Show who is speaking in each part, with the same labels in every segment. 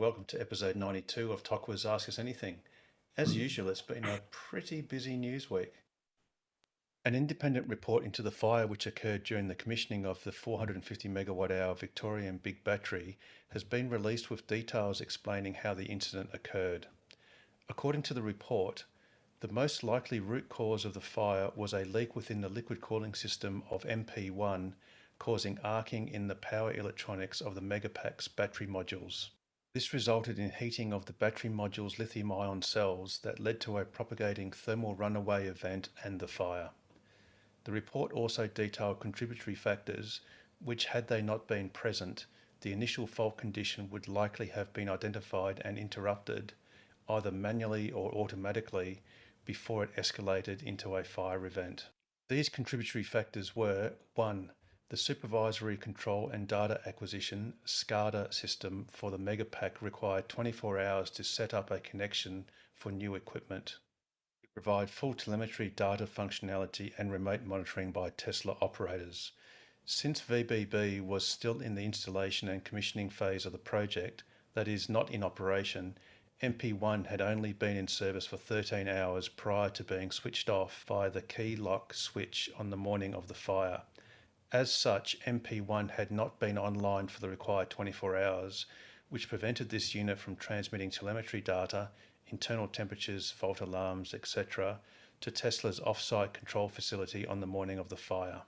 Speaker 1: welcome to episode 92 of Tokwa's Ask Us Anything. As usual, it's been a pretty busy news week. An independent report into the fire which occurred during the commissioning of the 450 megawatt hour Victorian Big Battery has been released with details explaining how the incident occurred. According to the report, the most likely root cause of the fire was a leak within the liquid cooling system of MP1, causing arcing in the power electronics of the Megapack's battery modules. This resulted in heating of the battery module's lithium-ion cells that led to a propagating thermal runaway event and the fire. The report also detailed contributory factors which, had they not been present, the initial fault condition would likely have been identified and interrupted, either manually or automatically, before it escalated into a fire event. These contributory factors were 1. The Supervisory Control and Data Acquisition SCADA system for the Megapack required 24 hours to set up a connection for new equipment. To provide full telemetry data functionality and remote monitoring by Tesla operators. Since VBB was still in the installation and commissioning phase of the project, that is, not in operation, MP1 had only been in service for 13 hours prior to being switched off via the key lock switch on the morning of the fire. As such, MP1 had not been online for the required 24 hours, which prevented this unit from transmitting telemetry data, internal temperatures, fault alarms, etc., to Tesla's off-site control facility on the morning of the fire.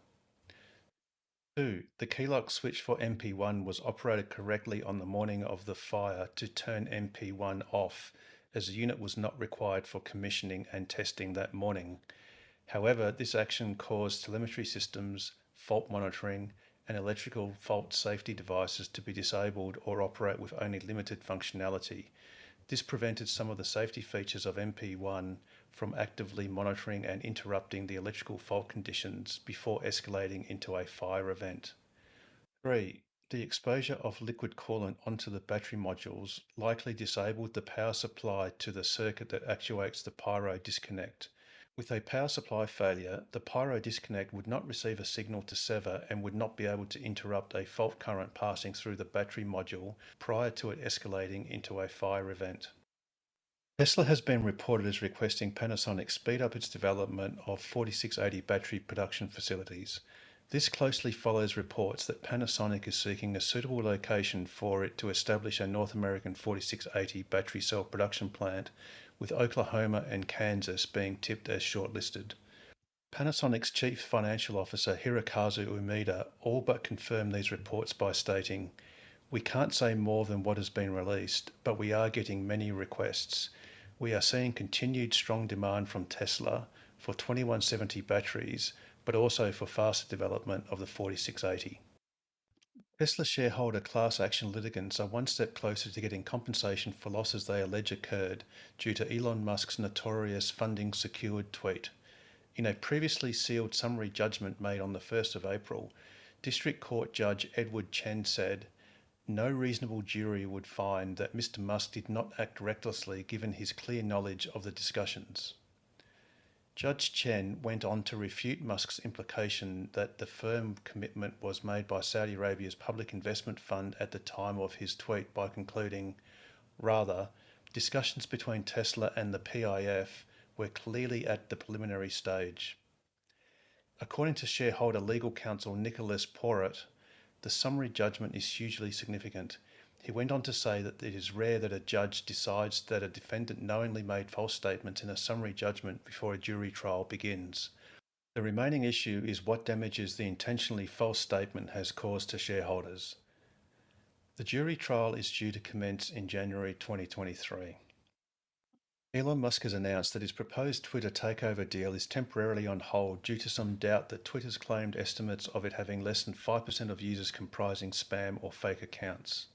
Speaker 1: 2. The key lock switch for MP1 was operated correctly on the morning of the fire to turn MP1 off, as the unit was not required for commissioning and testing that morning. However, this action caused telemetry systems, fault monitoring, and electrical fault safety devices to be disabled or operate with only limited functionality. This prevented some of the safety features of MP1 from actively monitoring and interrupting the electrical fault conditions before escalating into a fire event. 3. The exposure of liquid coolant onto the battery modules likely disabled the power supply to the circuit that actuates the pyro disconnect. With a power supply failure, the pyro disconnect would not receive a signal to sever and would not be able to interrupt a fault current passing through the battery module prior to it escalating into a fire event. Tesla has been reported as requesting Panasonic speed up its development of 4680 battery production facilities. This closely follows reports that Panasonic is seeking a suitable location for it to establish a North American 4680 battery cell production plant, with Oklahoma and Kansas being tipped as shortlisted. Panasonic's chief financial officer Hirokazu Umeda all but confirmed these reports by stating, "We can't say more than what has been released, but we are getting many requests. We are seeing continued strong demand from Tesla for 2170 batteries, but also for faster development of the 4680. Tesla shareholder class action litigants are one step closer to getting compensation for losses they allege occurred due to Elon Musk's notorious funding secured tweet. In a previously sealed summary judgment made on the 1st of April, District Court Judge Edward Chen said, "No reasonable jury would find that Mr. Musk did not act recklessly given his clear knowledge of the discussions." Judge Chen went on to refute Musk's implication that the firm commitment was made by Saudi Arabia's public investment fund at the time of his tweet by concluding, "Rather, discussions between Tesla and the PIF were clearly at the preliminary stage." According to shareholder legal counsel Nicholas Porritt, the summary judgment is hugely significant. He went on to say that it is rare that a judge decides that a defendant knowingly made false statements in a summary judgment before a jury trial begins. The remaining issue is what damages the intentionally false statement has caused to shareholders. The jury trial is due to commence in January 2023. Elon Musk has announced that his proposed Twitter takeover deal is temporarily on hold due to some doubt that Twitter's claimed estimates of it having less than 5% of users comprising spam or fake accounts.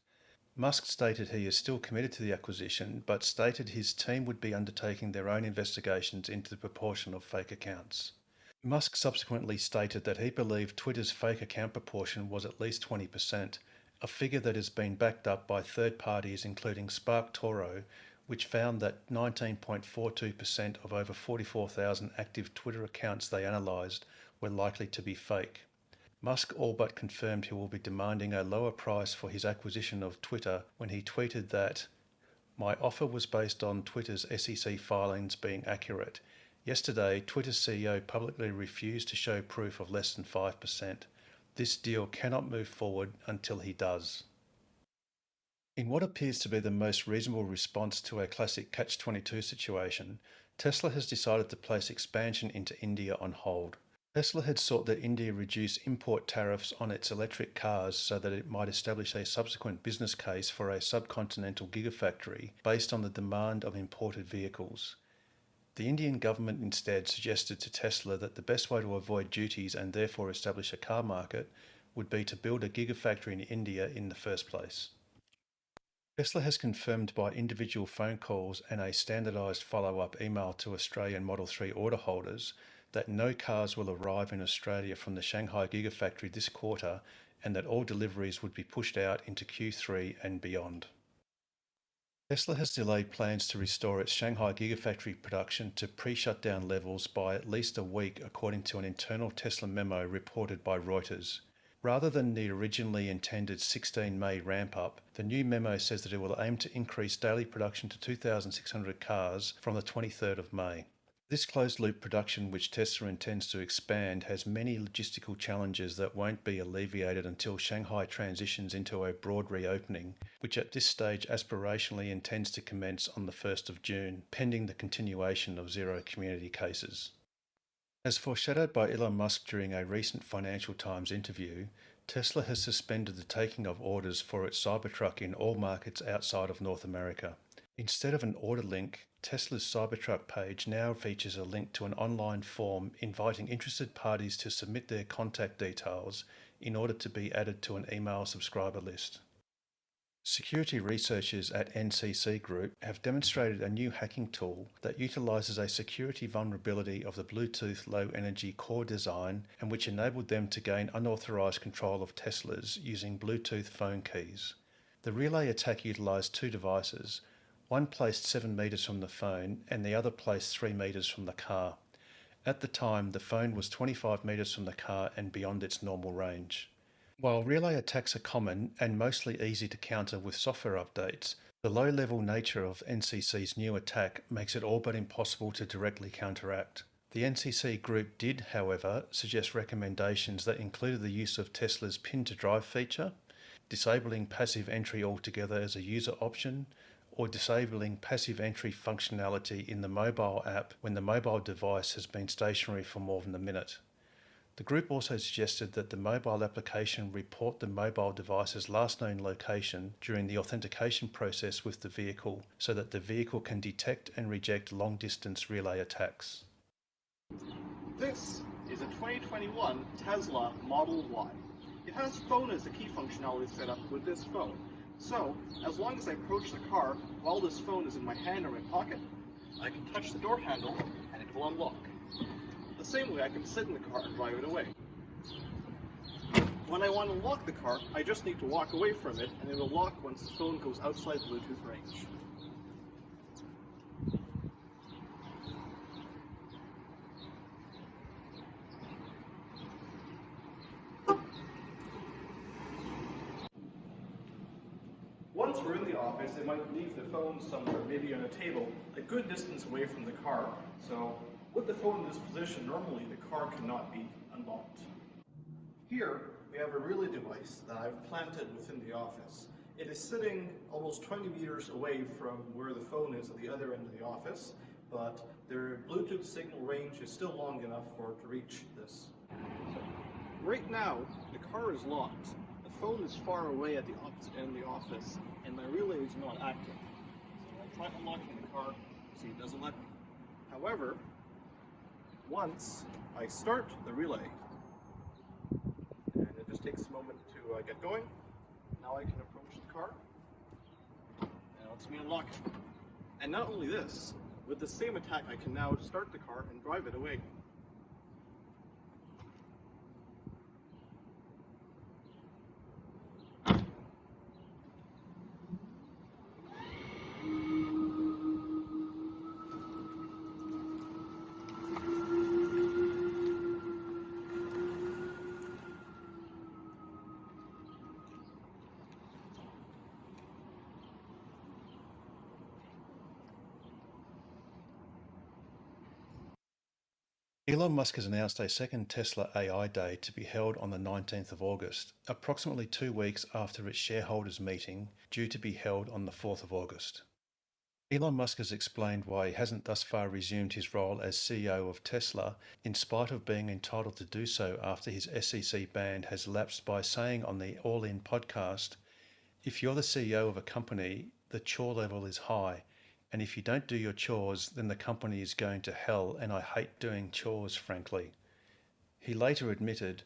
Speaker 1: Musk stated he is still committed to the acquisition, but stated his team would be undertaking their own investigations into the proportion of fake accounts. Musk subsequently stated that he believed Twitter's fake account proportion was at least 20%, a figure that has been backed up by third parties including SparkToro, which found that 19.42% of over 44,000 active Twitter accounts they analysed were likely to be fake. Musk all but confirmed he will be demanding a lower price for his acquisition of Twitter when he tweeted that, "My offer was based on Twitter's SEC filings being accurate. Yesterday, Twitter's CEO publicly refused to show proof of less than 5%. This deal cannot move forward until he does." In what appears to be the most reasonable response to a classic catch-22 situation, Tesla has decided to place expansion into India on hold. Tesla had sought that India reduce import tariffs on its electric cars so that it might establish a subsequent business case for a subcontinental gigafactory based on the demand of imported vehicles. The Indian government instead suggested to Tesla that the best way to avoid duties and therefore establish a car market would be to build a gigafactory in India in the first place. Tesla has confirmed by individual phone calls and a standardised follow-up email to Australian Model 3 order holders that no cars will arrive in Australia from the Shanghai Gigafactory this quarter and that all deliveries would be pushed out into Q3 and beyond. Tesla has delayed plans to restore its Shanghai Gigafactory production to pre-shutdown levels by at least a week, according to an internal Tesla memo reported by Reuters. Rather than the originally intended 16 May ramp-up, the new memo says that it will aim to increase daily production to 2,600 cars from the 23rd of May. This closed-loop production, which Tesla intends to expand, has many logistical challenges that won't be alleviated until Shanghai transitions into a broad reopening, which at this stage aspirationally intends to commence on the 1st of June, pending the continuation of zero community cases. As foreshadowed by Elon Musk during a recent Financial Times interview, Tesla has suspended the taking of orders for its Cybertruck in all markets outside of North America. Instead of an order link, Tesla's Cybertruck page now features a link to an online form inviting interested parties to submit their contact details in order to be added to an email subscriber list. Security researchers at NCC Group have demonstrated a new hacking tool that utilizes a security vulnerability of the Bluetooth Low Energy core design and which enabled them to gain unauthorized control of Teslas using Bluetooth phone keys. The relay attack utilized two devices, one placed 7 meters from the phone and the other placed 3 meters from the car. At the time, the phone was 25 meters from the car and beyond its normal range. While relay attacks are common and mostly easy to counter with software updates, the low-level nature of NCC's new attack makes it all but impossible to directly counteract. The NCC Group did, however, suggest recommendations that included the use of Tesla's pin-to-drive feature, disabling passive entry altogether as a user option, or disabling passive entry functionality in the mobile app when the mobile device has been stationary for more than a minute. The group also suggested that the mobile application report the mobile device's last known location during the authentication process with the vehicle so that the vehicle can detect and reject long-distance relay attacks.
Speaker 2: This is a 2021 Tesla Model Y. It has phone as a key functionality set up with this phone. So, as long as I approach the car while this phone is in my hand or my pocket, I can touch the door handle and it will unlock. The same way I can sit in the car and drive it away. When I want to lock the car, I just need to walk away from it and it will lock once the phone goes outside Bluetooth range. Once we're in the office, I might leave the phone somewhere, maybe on a table, a good distance away from the car. So with the phone in this position, normally the car cannot be unlocked. Here, we have a relay device that I've planted within the office. It is sitting almost 20 meters away from where the phone is at the other end of the office, but their Bluetooth signal range is still long enough for it to reach this. Right now, the car is locked. The phone is far away at the opposite end of the office, and my relay is not active. So I try unlocking the car, see it doesn't let me. However, once I start the relay, and it just takes a moment to get going, now I can approach the car, and it lets me unlock it. And not only this, with the same attack I can now start the car and drive it away.
Speaker 1: Elon Musk has announced a second Tesla AI Day to be held on the 19th of August, approximately 2 weeks after its shareholders' meeting due to be held on the 4th of August. Elon Musk has explained why he hasn't thus far resumed his role as CEO of Tesla, in spite of being entitled to do so after his SEC ban has lapsed, by saying on the All In podcast, "If you're the CEO of a company, the chore level is high. And if you don't do your chores, then the company is going to hell, and I hate doing chores, frankly." He later admitted,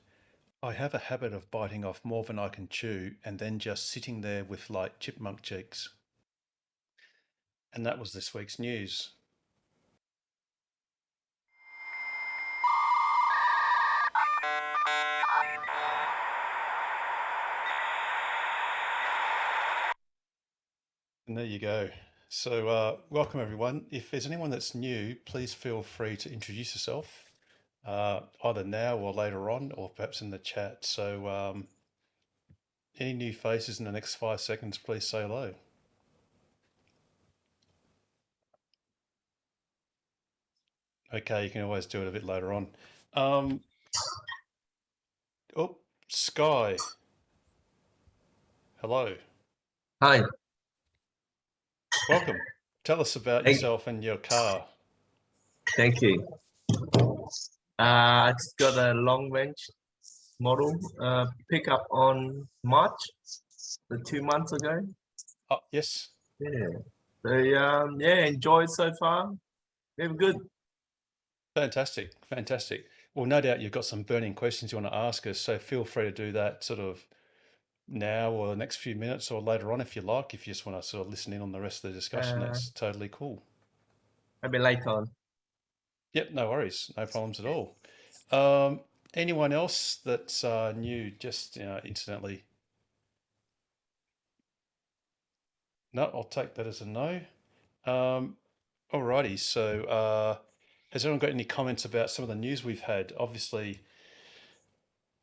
Speaker 1: "I have a habit of biting off more than I can chew and then just sitting there with like chipmunk cheeks." And that was this week's news. And there you go. So welcome everyone. If there's anyone that's new, please feel free to introduce yourself, either now or later on, or perhaps in the chat. So any new faces in the next 5 seconds, please say hello. Okay, you can always do it a bit later on. Oh, Sky. Hello.
Speaker 3: Hi.
Speaker 1: Welcome. Tell us about yourself and your car.
Speaker 3: Thank you. I just got a long range model pick up on March, 2 months ago.
Speaker 1: Oh, yes.
Speaker 3: Yeah. So yeah, enjoyed so far. Very good.
Speaker 1: Fantastic. Fantastic. Well, no doubt you've got some burning questions you want to ask us, so feel free to do that sort of now or the next few minutes or later on if you like. If you just want to sort of listen in on the rest of the discussion, that's totally cool.
Speaker 3: Maybe later on.
Speaker 1: Yep, no worries. No problems at all. Anyone else that's new, just incidentally? No, I'll take that as a no. Alrighty, so has anyone got any comments about some of the news we've had? Obviously,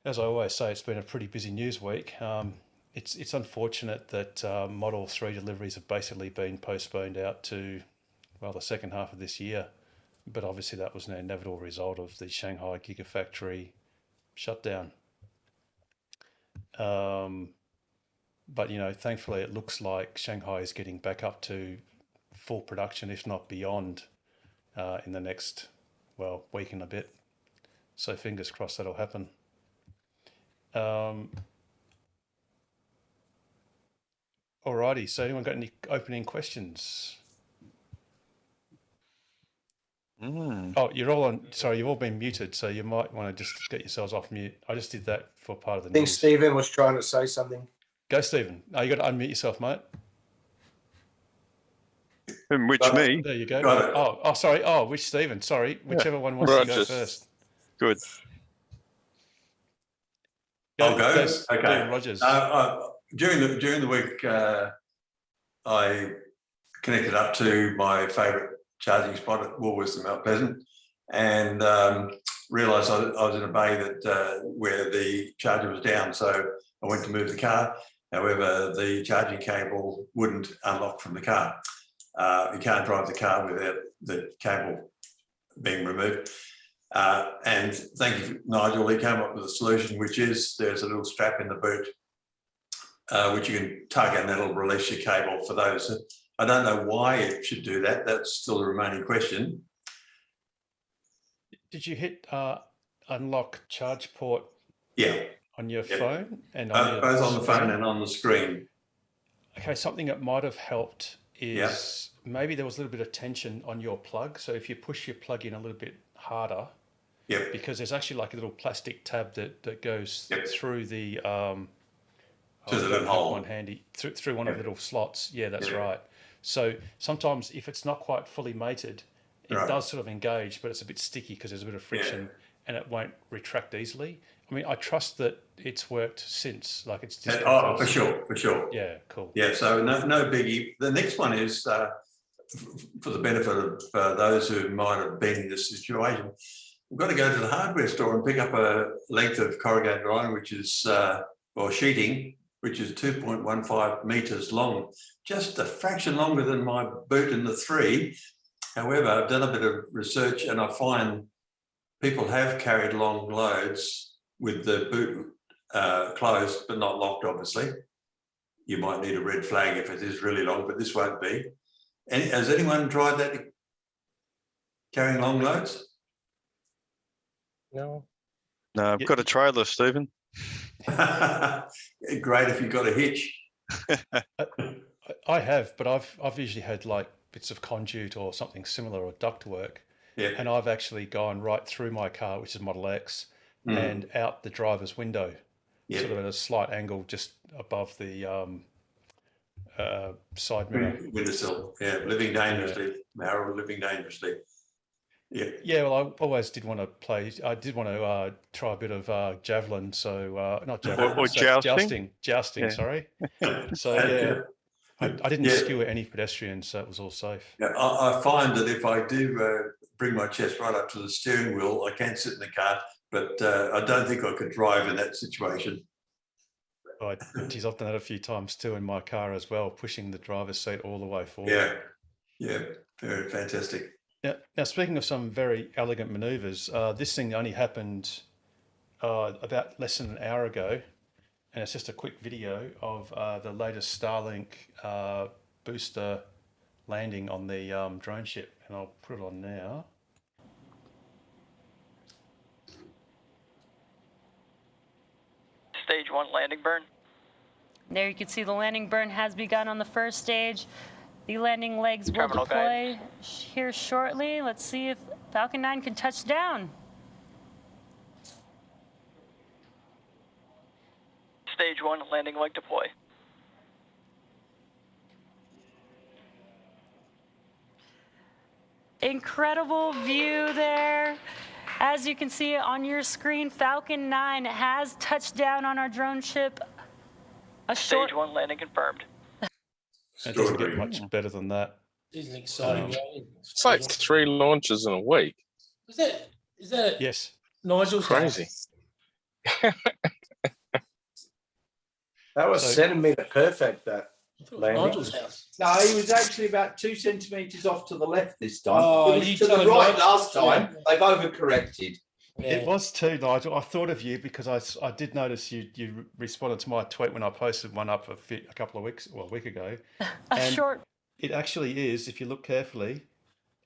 Speaker 1: as I always say, it's been a pretty busy news week. It's unfortunate that Model 3 deliveries have basically been postponed out to, well, the second half of this year. But obviously that was an inevitable result of the Shanghai Gigafactory shutdown. But, thankfully it looks like Shanghai is getting back up to full production, if not beyond, in the next, week and a bit. So fingers crossed that'll happen. Alrighty, so anyone got any opening questions? Oh, you're all on. Sorry, you've all been muted, so you might want to just get yourselves off mute. I just did that for part of the
Speaker 4: I think
Speaker 1: news.
Speaker 4: Stephen was trying to say something.
Speaker 1: Go, Stephen. Oh, you got to unmute yourself, mate.
Speaker 5: And which me?
Speaker 1: There you go.
Speaker 4: Got it.
Speaker 1: Oh, sorry. Oh, which Stephen? Sorry, whichever one wants to go first.
Speaker 5: Good.
Speaker 4: I'll go. Okay.
Speaker 1: Stephen Rogers.
Speaker 4: During the week, I connected up to my favourite charging spot at Woolworths in Mount Pleasant, and realised I was in a bay that where the charger was down. So I went to move the car. However, the charging cable wouldn't unlock from the car. You can't drive the car without the cable being removed. And thank you, Nigel. He came up with a solution, which is there's a little strap in the boot, which you can tug and that'll release your cable. For those, I don't know why it should do that. That's still a remaining question.
Speaker 1: Did you hit unlock charge port?
Speaker 4: Yeah.
Speaker 1: On your phone and
Speaker 4: both on the phone and on the screen.
Speaker 1: Okay, something that might have helped is maybe there was a little bit of tension on your plug. So if you push your plug in a little bit harder, because there's actually like a little plastic tab that goes through the to
Speaker 4: the little hole.
Speaker 1: One handy through one of the little slots. Yeah, that's right. So sometimes if it's not quite fully mated, it does sort of engage, but it's a bit sticky because there's a bit of friction and it won't retract easily. I mean, I trust that it's worked since, like it's just.
Speaker 4: Oh, for sure.
Speaker 1: Yeah, cool.
Speaker 4: Yeah, so no biggie. The next one is for the benefit of those who might have been in this situation. We've got to go to the hardware store and pick up a length of corrugated iron, which is or sheeting, which is 2.15 meters long, just a fraction longer than my boot in the 3. However, I've done a bit of research and I find people have carried long loads with the boot closed but not locked, obviously. You might need a red flag if it is really long, but this won't be. Has anyone tried that, carrying long loads?
Speaker 3: No.
Speaker 5: No, I've
Speaker 1: Yeah.
Speaker 5: got a trailer, Stephen.
Speaker 4: Great if you've got a hitch.
Speaker 1: I have, but I've usually had like bits of conduit or something similar or ductwork,
Speaker 4: Yeah.
Speaker 1: and I've actually gone right through my car, which is Model X, and out the driver's window,
Speaker 4: Yeah.
Speaker 1: sort of at a slight angle just above the side mirror.
Speaker 4: Windowsill. Yeah, living dangerously. Harold, living dangerously. Yeah.
Speaker 1: Yeah, well, I always did want to play. I did want to try a bit of javelin. So not javelin,
Speaker 5: Or jousting?
Speaker 1: jousting.
Speaker 5: Yeah.
Speaker 1: Sorry. So yeah, I didn't
Speaker 4: Yeah.
Speaker 1: skew at any pedestrians, so it was all safe.
Speaker 4: Yeah, I find that if I do bring my chest right up to the steering wheel, I can sit in the car, but I don't think I could drive in that situation.
Speaker 1: Geez, I've done that a few times too in my car as well, pushing the driver's seat all the way forward.
Speaker 4: Yeah, yeah, very fantastic.
Speaker 1: Now, speaking of some very elegant manoeuvres, this thing only happened about less than an hour ago, and it's just a quick video of the latest Starlink booster landing on the drone ship, and I'll put it on now.
Speaker 6: Stage 1 landing burn.
Speaker 7: There you can see the landing burn has begun on the first stage. The landing legs will
Speaker 6: Terminal
Speaker 7: deploy here shortly. Let's see if Falcon 9 can touch down.
Speaker 6: Stage 1 landing leg deploy.
Speaker 7: Incredible view there. As you can see on your screen, Falcon 9 has touched down on our drone ship.
Speaker 6: Stage 1 landing confirmed.
Speaker 1: It doesn't get much better than that.
Speaker 8: It's an exciting game.
Speaker 9: It's like 3 launches in a week.
Speaker 8: Is that
Speaker 1: Yes.
Speaker 8: Nigel's
Speaker 9: Crazy.
Speaker 8: house?
Speaker 10: That was
Speaker 1: So-
Speaker 10: centimetre perfect, that
Speaker 8: I thought it was
Speaker 10: landing.
Speaker 8: Nigel's house.
Speaker 10: No, he was actually about 2 centimetres off to the left this time.
Speaker 8: Oh,
Speaker 10: it was
Speaker 8: you
Speaker 10: to the
Speaker 8: tell him
Speaker 10: right
Speaker 8: right.
Speaker 10: last time.
Speaker 8: Yeah.
Speaker 10: They've overcorrected.
Speaker 1: It was too, Nigel. I thought of you because I did notice you responded to my tweet when I posted one up a couple of weeks, well, a week ago.
Speaker 7: A
Speaker 1: And
Speaker 7: short
Speaker 1: it actually is, if you look carefully,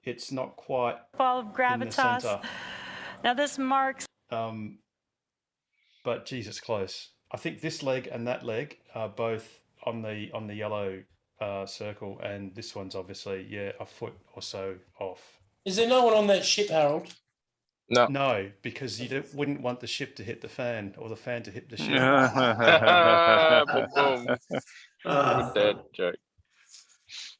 Speaker 1: it's not quite
Speaker 7: fall of
Speaker 1: in the
Speaker 7: gravitas.
Speaker 1: centre.
Speaker 7: Now this marks
Speaker 1: But geez, it's close. I think this leg and that leg are both on the yellow circle, and this one's obviously a foot or so off.
Speaker 8: Is there no one on that ship, Harold?
Speaker 9: No.
Speaker 1: No, because you wouldn't want the ship to hit the fan or the fan to hit the ship.
Speaker 9: Boom, boom.
Speaker 4: Ah,
Speaker 9: Dead joke.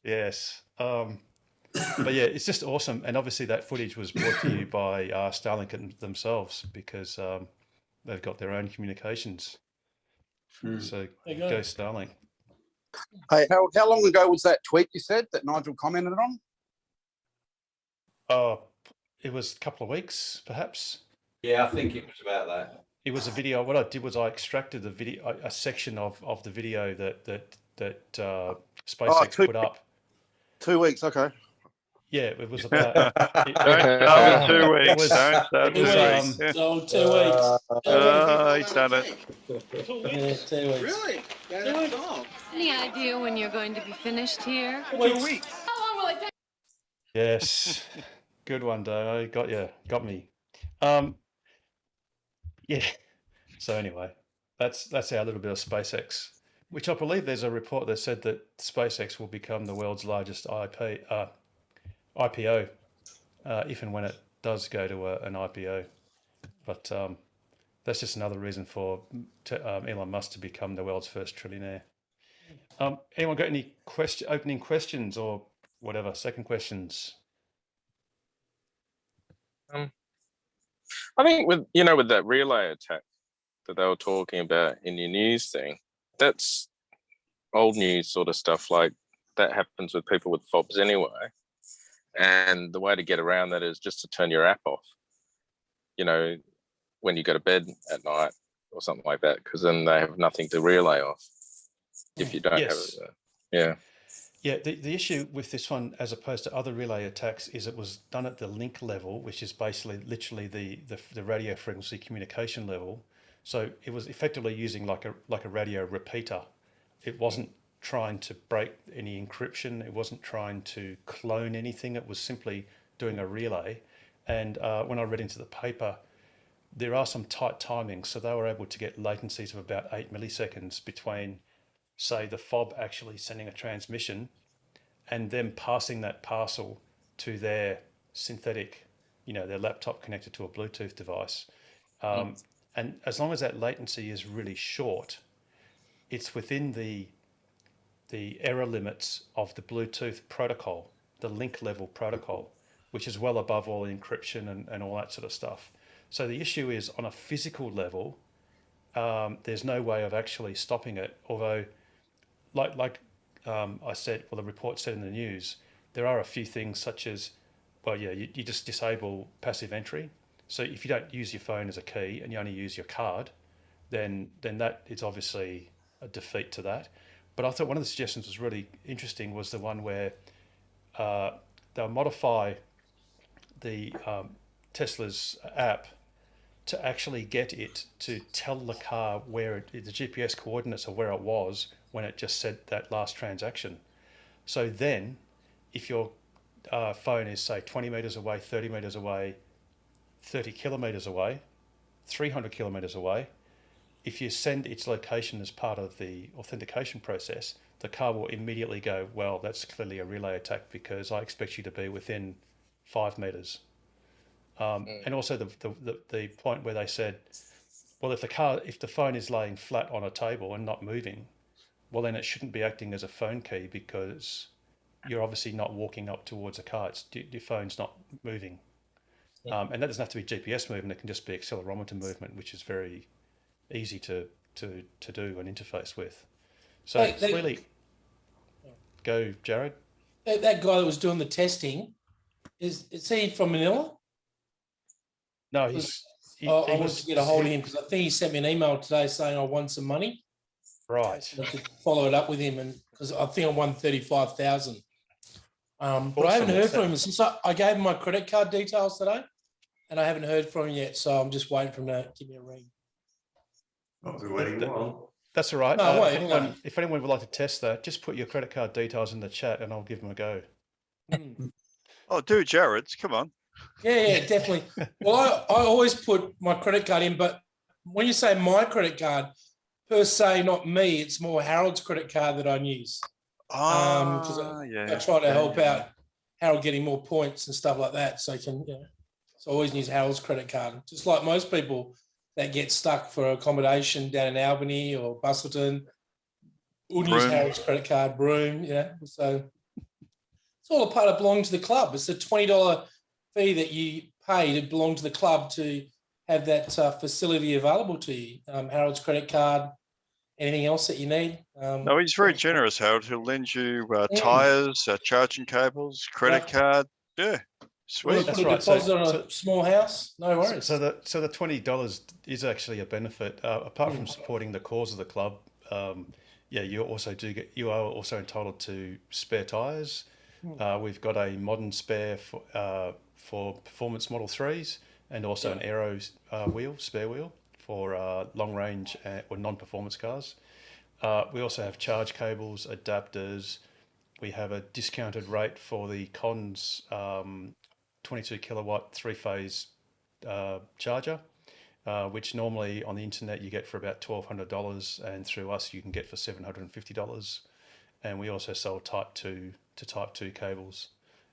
Speaker 1: Yes. But yeah, it's just awesome. And obviously that footage was brought to you by Starlink themselves, because they've got their own communications. So
Speaker 8: There you
Speaker 1: go
Speaker 8: go.
Speaker 1: Starlink.
Speaker 11: Hey, Harold, how long ago was that tweet you said that Nigel commented on?
Speaker 1: Oh, it was a couple of weeks, perhaps.
Speaker 10: Yeah, I think it was about that.
Speaker 1: It was a video. What I did was I extracted the video, a section of the video that SpaceX
Speaker 11: two-
Speaker 1: put up.
Speaker 11: 2 weeks, okay.
Speaker 1: Yeah, it was about.
Speaker 5: Don't start with 2
Speaker 1: It
Speaker 5: weeks.
Speaker 1: was-
Speaker 5: Don't start
Speaker 1: it
Speaker 5: with
Speaker 1: was,
Speaker 5: 2 weeks.
Speaker 8: So 2 weeks.
Speaker 5: Oh, he's done it.
Speaker 8: Yeah, 2 weeks.
Speaker 11: Really?
Speaker 8: Two weeks.
Speaker 12: Any idea when you're going to be finished here?
Speaker 8: 2 weeks.
Speaker 12: How long will it take?
Speaker 1: Yes, good one, Dano. Got me. Yeah. So anyway, that's our little bit of SpaceX, which I believe there's a report that said that SpaceX will become the world's largest IPO if and when it does go to an IPO. But that's just another reason for Elon Musk to become the world's first trillionaire. Anyone got any opening questions or whatever, second questions?
Speaker 9: I think with that relay attack that they were talking about in your news thing, that's old news sort of stuff. Like that happens with people with fobs anyway. And the way to get around that is just to turn your app off, when you go to bed at night or something like that, because then they have nothing to relay off if you don't
Speaker 1: Yes.
Speaker 9: have it. Yeah.
Speaker 1: Yeah, the issue with this one, as opposed to other relay attacks, is it was done at the link level, which is basically literally the radio frequency communication level. So it was effectively using like a radio repeater. It wasn't trying to break any encryption. It wasn't trying to clone anything. It was simply doing a relay. And when I read into the paper, there are some tight timings. So they were able to get latencies of about 8 milliseconds between, say, the fob actually sending a transmission and them passing that parcel to their synthetic, their laptop connected to a Bluetooth device. And as long as that latency is really short, it's within the error limits of the Bluetooth protocol, the link level protocol, which is well above all encryption and all that sort of stuff. So the issue is, on a physical level, there's no way of actually stopping it. Although, like I said, well, the report said in the news, there are a few things such as, well, yeah, you just disable passive entry. So if you don't use your phone as a key and you only use your card, then that is obviously a defeat to that. But I thought one of the suggestions was really interesting, was the one where they'll modify the Tesla's app to actually get it to tell the car where the GPS coordinates of where it was when it just said that last transaction. So then, if your phone is, say, 20 meters away, 30 meters away, 30 kilometers away, 300 kilometers away, if you send its location as part of the authentication process, the car will immediately go, well, that's clearly a relay attack because I expect you to be within 5 meters. And also the point where they said, well, if the phone is laying flat on a table and not moving, well, then it shouldn't be acting as a phone key because you're obviously not walking up towards a car. Your phone's not moving. And that doesn't have to be GPS movement. It can just be accelerometer movement, which is very easy to do and interface with. So clearly, go, Jared.
Speaker 8: That guy that was doing the testing, is he from Manila?
Speaker 1: No,
Speaker 8: I wanted to get a hold of him because I think he sent me an email today saying I won some money.
Speaker 1: Right.
Speaker 8: So I could follow it up with him, and because I think I won 35,000. But I haven't heard from him since I gave him my credit card details today, and I haven't heard from him yet. So I'm just waiting for him to give me a ring.
Speaker 4: I'll be waiting long.
Speaker 1: That's all right.
Speaker 8: No,
Speaker 1: if anyone would like to test that, just put your credit card details in the chat, and I'll give them a go.
Speaker 5: Oh, do Jared's. Come on.
Speaker 8: Yeah, definitely. Well, I always put my credit card in, but when you say my credit card, per se, not me, it's more Harold's credit card that I use. Because I try to help out Harold getting more points and stuff like that. So so I always use Harold's credit card. Just like most people that get stuck for accommodation down in Albany or Busselton, would use Harold's credit card, Broome, So it's all a part of belonging to the club. It's a $20 fee that you pay to belong to the club to have that facility available to you. Harold's credit card, anything else that you need.
Speaker 5: No, he's very generous, Harold. He'll lend you tyres, charging cables, credit card. Yeah, sweet.
Speaker 8: That's right. Deposit on a small house, no worries.
Speaker 1: So the $20 is actually a benefit. Apart from supporting the cause of the club, you are also entitled to spare tyres. We've got a modern spare for performance Model 3s and also an aero spare wheel for long range or non-performance cars. We also have charge cables, adapters. We have a discounted rate for the Cons 22 kilowatt 3-phase charger, which normally on the internet you get for about $1,200, and through us you can get for $750. And we also sell Type 2 to Type 2 cables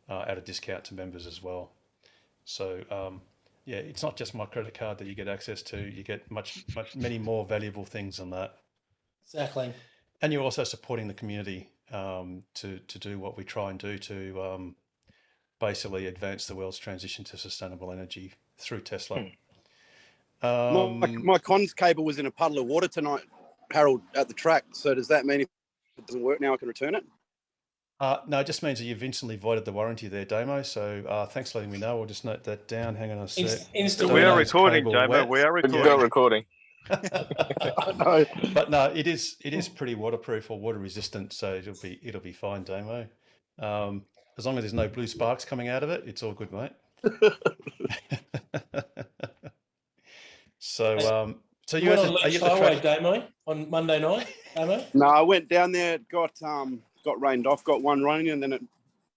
Speaker 1: at a discount to members as well. So it's not just my credit card that you get access to. You get many more valuable things than that.
Speaker 8: Exactly.
Speaker 1: And you're also supporting the community to do what we try and do to basically advance the world's transition to sustainable energy through Tesla.
Speaker 11: My Cons cable was in a puddle of water tonight, Harold, at the track. So does that mean if it doesn't work now, I can return it?
Speaker 1: No, it just means that you've instantly voided the warranty there, Damo. So thanks for letting me know. We'll just note that down. Hang on a sec.
Speaker 5: We are recording, Damo. We are recording.
Speaker 9: We've got recording.
Speaker 11: No.
Speaker 1: But no, it is pretty waterproof or water resistant, so it'll be fine, Damo. As long as there's no blue sparks coming out of it, it's all good, mate. So
Speaker 8: You went on Leach Highway, Damo, on Monday night, Damo?
Speaker 11: No, I went down there, got rained off, got one rain, and then it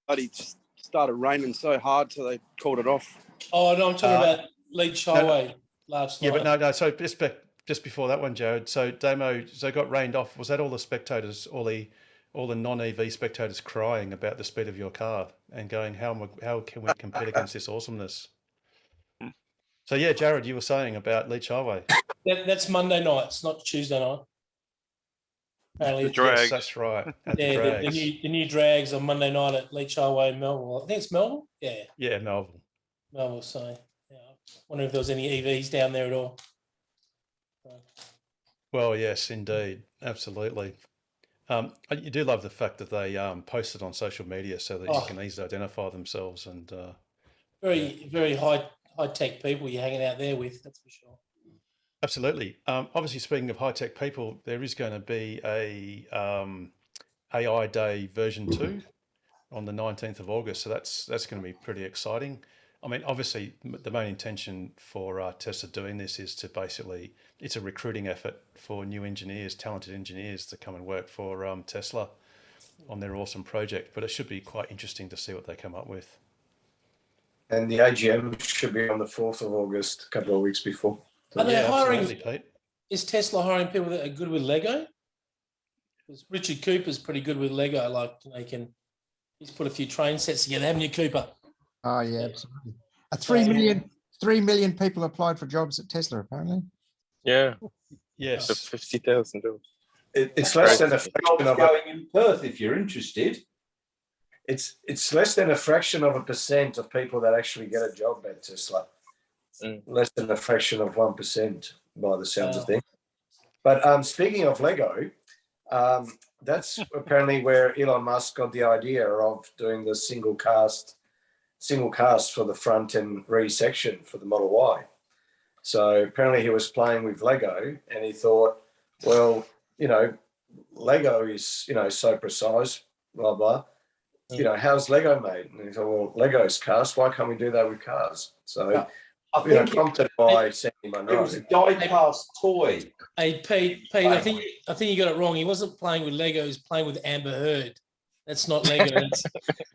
Speaker 11: bloody started raining so hard, so they called it off.
Speaker 8: Oh, no, I'm talking about Leach Highway last night.
Speaker 1: Yeah, but no. So just before that one, Jared. So Damo, so it got rained off. Was that all the spectators, all the non-EV spectators crying about the speed of your car and going, how can we compete against this awesomeness? So yeah, Jared, you were saying about Leach Highway.
Speaker 8: That's Monday night. It's not Tuesday night. Apparently,
Speaker 1: Yes, that's right.
Speaker 8: the new drags on Monday night at Leach Highway in Melbourne. I think it's Melbourne. Yeah.
Speaker 1: Yeah, Melbourne.
Speaker 8: Melbourne. So, yeah, I wonder if there was any EVs down there at all.
Speaker 1: Well, yes, indeed, absolutely. You do love the fact that they posted on social media so that you can easily identify themselves and
Speaker 8: very high tech people you're hanging out there with. That's for sure.
Speaker 1: Absolutely. Obviously, speaking of high-tech people, there is going to be a AI Day version 2 on the 19th of August. So that's going to be pretty exciting. I mean, obviously, the main intention for Tesla doing this is to basically, it's a recruiting effort for new engineers, talented engineers to come and work for Tesla on their awesome project. But it should be quite interesting to see what they come up with.
Speaker 13: And the AGM should be on the 4th of August, a couple of weeks before.
Speaker 8: Are they hiring?
Speaker 1: Absolutely, Pete.
Speaker 8: Is Tesla hiring people that are good with Lego? Because Richard Cooper's pretty good with Lego. Like he's put a few train sets together, haven't you, Cooper?
Speaker 14: Oh yeah, absolutely. 3 million people applied for jobs at Tesla, apparently.
Speaker 9: Yeah.
Speaker 1: Yes.
Speaker 9: 50,000 jobs.
Speaker 13: It's less than a fraction of
Speaker 10: going in Perth if you're interested.
Speaker 13: It's less than a fraction of a percent of people that actually get a job at Tesla. Less than a fraction of 1% by the sounds of things. But speaking of Lego, that's apparently where Elon Musk got the idea of doing the single cast for the front and rear section for the Model Y. So apparently he was playing with Lego and he thought, well, Lego is, so precise, blah, blah. How's Lego made? And he thought, well, Lego's cast. Why can't we do that with cars? So,
Speaker 10: I think
Speaker 13: prompted by Sandy Munro.
Speaker 10: It was a die-cast toy.
Speaker 8: Hey, Pete, I think you got it wrong. He wasn't playing with Lego. He was playing with Amber Heard. That's not Lego.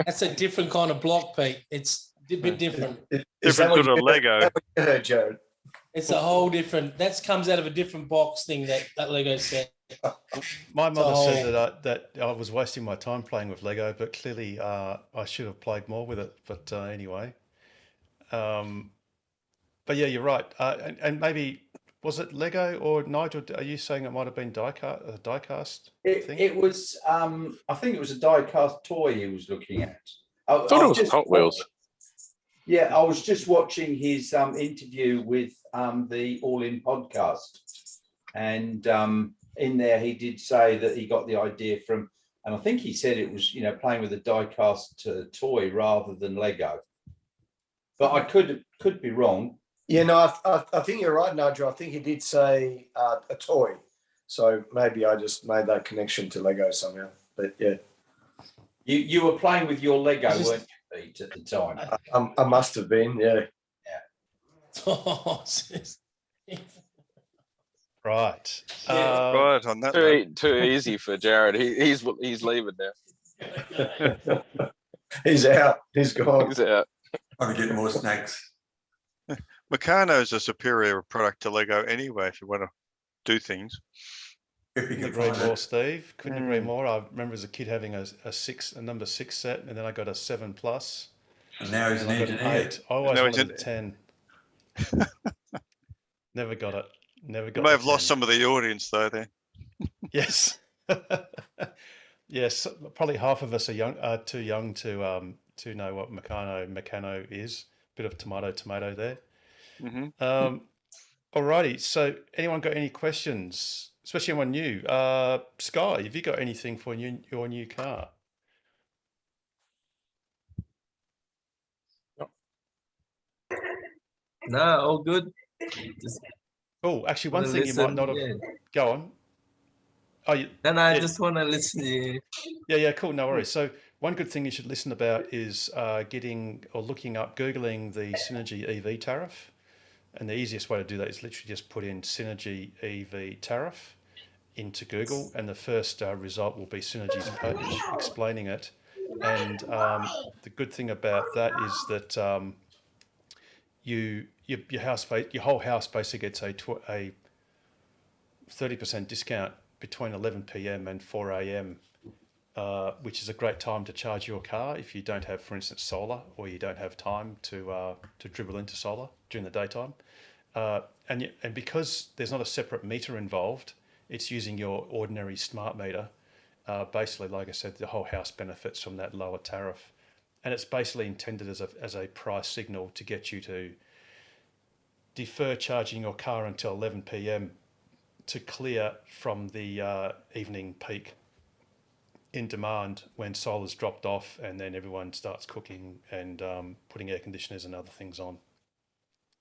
Speaker 8: That's a different kind of block, Pete. It's a bit different.
Speaker 5: Different sort of Lego.
Speaker 13: Jared.
Speaker 8: It's a whole different. That comes out of a different box thing. That Lego set.
Speaker 1: My mother said that I was wasting my time playing with Lego, but clearly I should have played more with it. But anyway, but yeah, you're right. And maybe was it Lego or Nigel? Are you saying it might have been die-cast thing?
Speaker 10: It was. I think it was a die-cast toy he was looking at.
Speaker 9: I thought it was Hot Wheels.
Speaker 10: Yeah, I was just watching his interview with the All In podcast, and in there he did say that he got the idea from, and I think he said it was playing with a die-cast toy rather than Lego. But I could be wrong.
Speaker 13: Yeah, no, I think you're right, Nigel. I think he did say a toy. So maybe I just made that connection to Lego somehow. But yeah.
Speaker 10: You were playing with your Lego, weren't you, Pete, at the time?
Speaker 13: I must have been, yeah.
Speaker 1: Right.
Speaker 5: Right on that.
Speaker 9: Too easy for Jared. He's leaving now.
Speaker 13: He's out. He's gone.
Speaker 9: He's out.
Speaker 4: I'm getting more snacks.
Speaker 5: Meccano is a superior product to Lego anyway, if you want to do things.
Speaker 1: Couldn't agree more, Steve. Couldn't agree more. I remember as a kid having a number 6 set, and then I got a 7+.
Speaker 4: And now he's an engineer.
Speaker 1: 8. I always wanted a 10. Never got it. Never got.
Speaker 5: You may have lost some of the audience though. There.
Speaker 1: Yes. Yes. Probably half of us are too young to know what Meccano is. Bit of tomato there.
Speaker 5: Mm-hmm.
Speaker 1: Alrighty. So, anyone got any questions? Especially anyone new. Sky, have you got anything for your new car?
Speaker 3: No, all good. Just
Speaker 1: Oh, actually, one
Speaker 3: Wanna
Speaker 1: thing you might
Speaker 3: listen?
Speaker 1: not have.
Speaker 3: Yeah.
Speaker 1: Go on. Oh, you,
Speaker 3: And I
Speaker 1: yeah,
Speaker 3: just want to listen to you.
Speaker 1: yeah, cool. No worries. So one good thing you should listen about is getting or looking up, Googling the Synergy EV tariff. And the easiest way to do that is literally just put in Synergy EV tariff into Google, and the first result will be Synergy's page explaining it. And the good thing about that is that your whole house basically gets a 30% discount between 11 p.m. and 4 a.m., which is a great time to charge your car if you don't have, for instance, solar, or you don't have time to dribble into solar during the daytime. And because there's not a separate meter involved, it's using your ordinary smart meter. Basically, like I said, the whole house benefits from that lower tariff. And it's basically intended as a price signal to get you to defer charging your car until 11 p.m. to clear from the evening peak in demand when solar's dropped off and then everyone starts cooking and putting air conditioners and other things on.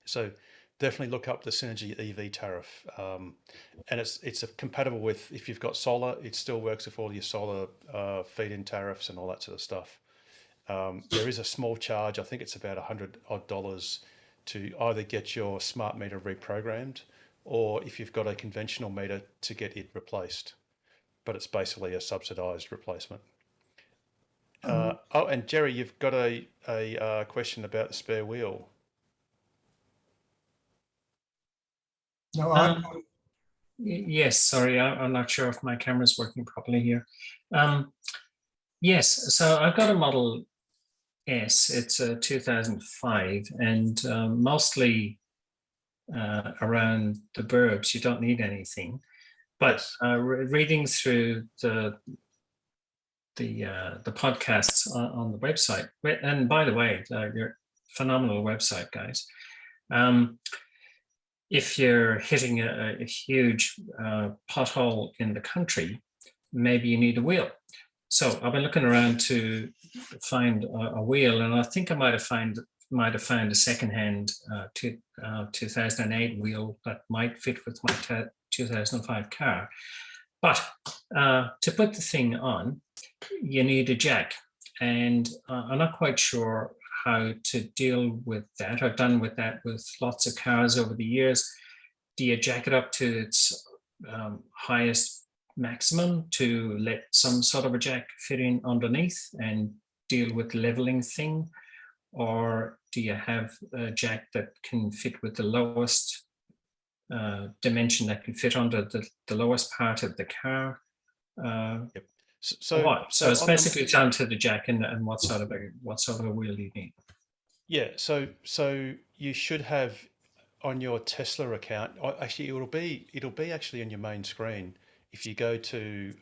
Speaker 1: So definitely look up the Synergy EV tariff, and it's compatible with, if you've got solar, it still works with all your solar feed-in tariffs and all that sort of stuff. There is a small charge, I think it's about $100 odd to either get your smart meter reprogrammed, or if you've got a conventional meter, to get it replaced. But it's basically a subsidised replacement. Oh, and Jerry, you've got a question about the spare wheel.
Speaker 14: No,
Speaker 15: Yes, sorry, I'm not sure if my camera's working properly here. Yes, so I've got a Model S. It's a 2005, and mostly around the burbs, you don't need anything. But reading through the podcasts on the website, and by the way, you're phenomenal website, guys. If you're hitting a huge pothole in the country, maybe you need a wheel. So I've been looking around to find a wheel, and I think I might have found a secondhand 2008 wheel that might fit with my 2005 car. But to put the thing on, you need a jack, and I'm not quite sure how to deal with that. I've done with that with lots of cars over the years. Do you jack it up to its highest maximum to let some sort of a jack fit in underneath and deal with the leveling thing? Or do you have a jack that can fit with the lowest dimension that can fit under the lowest part of the car?
Speaker 1: Yep.
Speaker 15: So it's basically down to the jack and what sort of a wheel you need.
Speaker 1: Yeah, so you should have on your Tesla account. Actually, it'll be actually on your main screen if you go to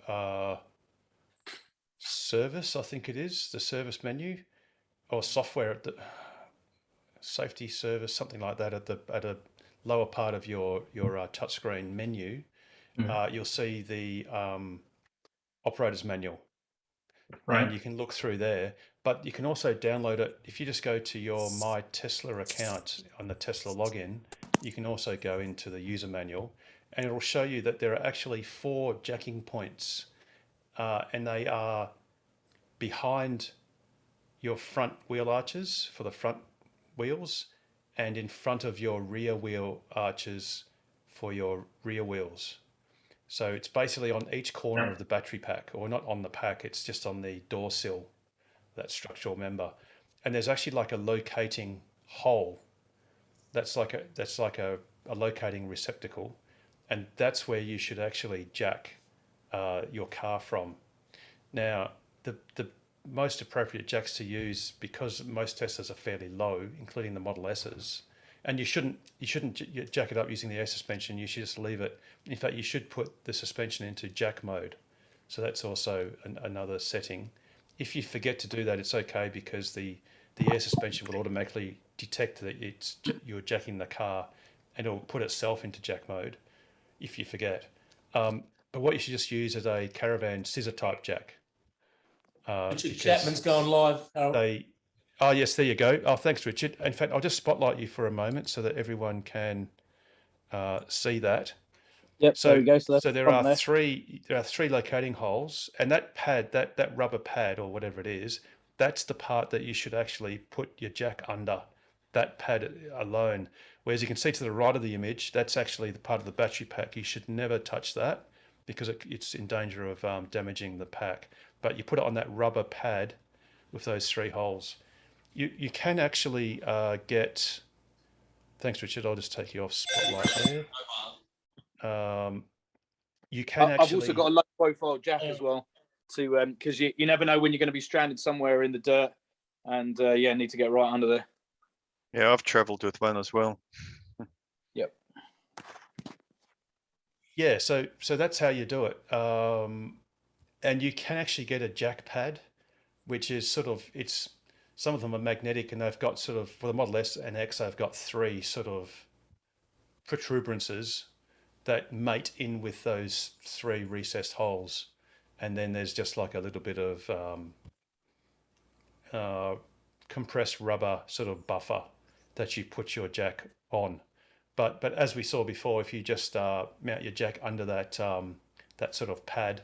Speaker 1: service. I think it is the service menu, or software at the safety service, something like that. At a lower part of your touchscreen menu, you'll see the operator's manual,
Speaker 15: right?
Speaker 1: And you can look through there. But you can also download it. If you just go to your My Tesla account on the Tesla login, you can also go into the user manual, and it will show you that there are actually 4 jacking points, and they are behind your front wheel arches for the front wheels, and in front of your rear wheel arches for your rear wheels. So it's basically on each corner of the battery pack, or not on the pack, it's just on the door sill, that structural member. And there's actually like a locating hole. That's like a locating receptacle. And that's where you should actually jack your car from. Now, the most appropriate jacks to use, because most Teslas are fairly low, including the Model S's, and you shouldn't jack it up using the air suspension. You should just leave it. In fact, you should put the suspension into jack mode. So that's also another setting. If you forget to do that, it's okay, because the air suspension will automatically detect that you're jacking the car, and it'll put itself into jack mode if you forget. But what you should just use is a Caravan scissor type jack.
Speaker 8: Richard Chapman's gone live, Harold.
Speaker 1: Yes, there you go. Oh, thanks, Richard. In fact, I'll just spotlight you for a moment so that everyone can see that.
Speaker 16: Yep.
Speaker 1: So
Speaker 16: there we go. So,
Speaker 1: so there are three locating holes, and that pad, that rubber pad or whatever it is, that's the part that you should actually put your jack under. That pad alone. Whereas you can see to the right of the image, that's actually the part of the battery pack. You should never touch that because it's in danger of damaging the pack. But you put it on that rubber pad with those 3 holes. You can actually get. Thanks, Richard. I'll just take you off spotlight there. You can actually.
Speaker 16: I've also got a low profile jack as well, to because you never know when you're going to be stranded somewhere in the dirt, and need to get right under there.
Speaker 5: Yeah, I've travelled with one as well.
Speaker 16: Yep.
Speaker 1: Yeah, so that's how you do it. And you can actually get a jack pad, which is sort of, some of them are magnetic, and they've got sort of, for the Model S and X, they've got 3 sort of protuberances that mate in with those 3 recessed holes. And then there's just like a little bit of compressed rubber sort of buffer that you put your jack on. But as we saw before, if you just mount your jack under that that sort of pad,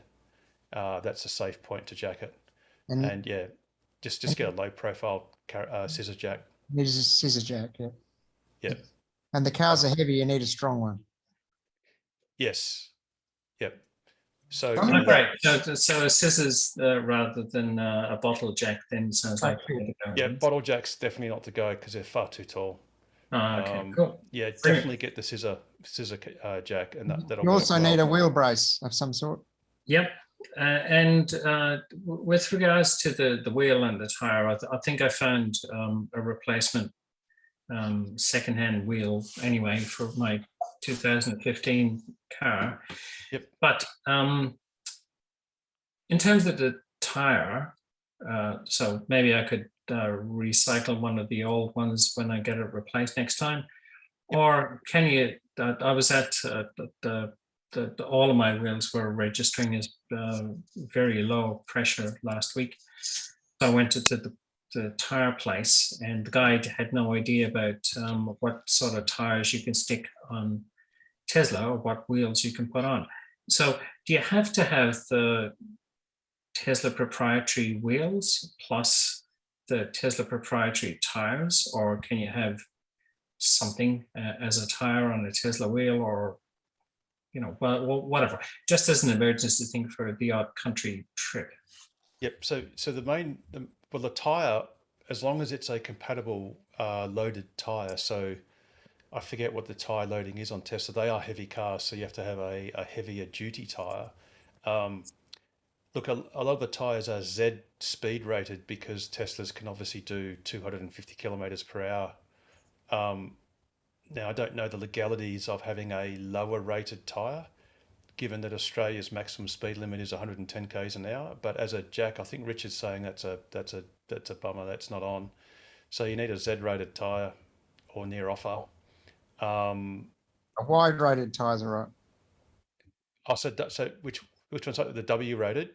Speaker 1: that's a safe point to jack it. And yeah, just get a low profile scissor jack.
Speaker 14: Need a scissor jack, yeah.
Speaker 1: Yeah.
Speaker 14: And the cars are heavy, you need a strong one.
Speaker 1: Yes. Yep. So
Speaker 15: great. So a scissors rather than a bottle jack then sounds like the way to go.
Speaker 1: Yeah, bottle jack's definitely not to go because they're far too tall.
Speaker 15: Oh, okay, cool.
Speaker 1: Yeah, definitely get the scissor jack, and that'll.
Speaker 14: You also
Speaker 1: work
Speaker 14: need
Speaker 1: well.
Speaker 14: a wheel brace of some sort.
Speaker 15: Yep. And with regards to the wheel and the tire, I think I found a replacement secondhand wheel anyway for my 2015 car.
Speaker 1: Yep.
Speaker 15: But in terms of the tire, so maybe I could recycle one of the old ones when I get it replaced next time, or can you? I was at all of my wheels were registering as very low pressure last week. So I went to the tire place, and the guy had no idea about what sort of tires you can stick on Tesla or what wheels you can put on. So do you have to have the Tesla proprietary wheels plus the Tesla proprietary tires, or can you have something as a tire on a Tesla wheel, or whatever, just as an emergency thing for the odd country trip?
Speaker 1: Yep. So the tire, as long as it's a compatible loaded tire. So I forget what the tire loading is on Tesla. They are heavy cars, so you have to have a heavier duty tire. Look, a lot of the tires are Z speed rated because Teslas can obviously do 250 kilometers per hour. Now, I don't know the legalities of having a lower rated tire, given that Australia's maximum speed limit is 110 k's an hour. But as a jack, I think Richard's saying that's a bummer. That's not on. So you need a Z rated tire or near offer.
Speaker 14: A wide rated tires are right.
Speaker 1: Oh, so which one's like the W rated?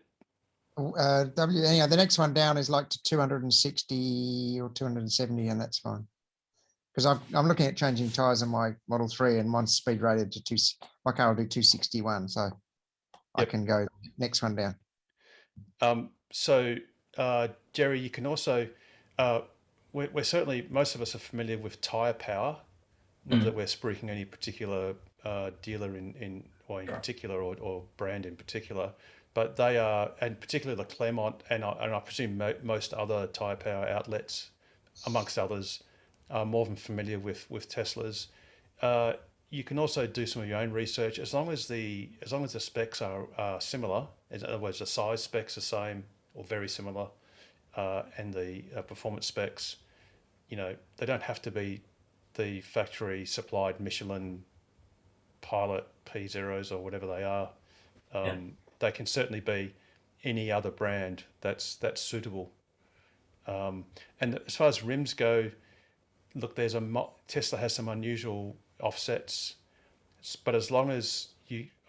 Speaker 14: The next one down is like to 260 or 270, and that's fine. Because I'm looking at changing tires on my Model 3, and one's speed rated to my car will do 261, so I can go next one down.
Speaker 1: So Jerry, you can also we're certainly, most of us are familiar with Tyre Power. Not that we're spruiking any particular dealer in particular or brand in particular, but they are, and particularly the Claremont and I presume most other Tyre Power outlets, amongst others, are more than familiar with Teslas. You can also do some of your own research as long as the specs are similar. In other words, the size specs are same or very similar, and the performance specs. They don't have to be the factory supplied Michelin Pilot P0s or whatever they are. They can certainly be any other brand that's suitable. And as far as rims go, look, Tesla has some unusual offsets, but as long as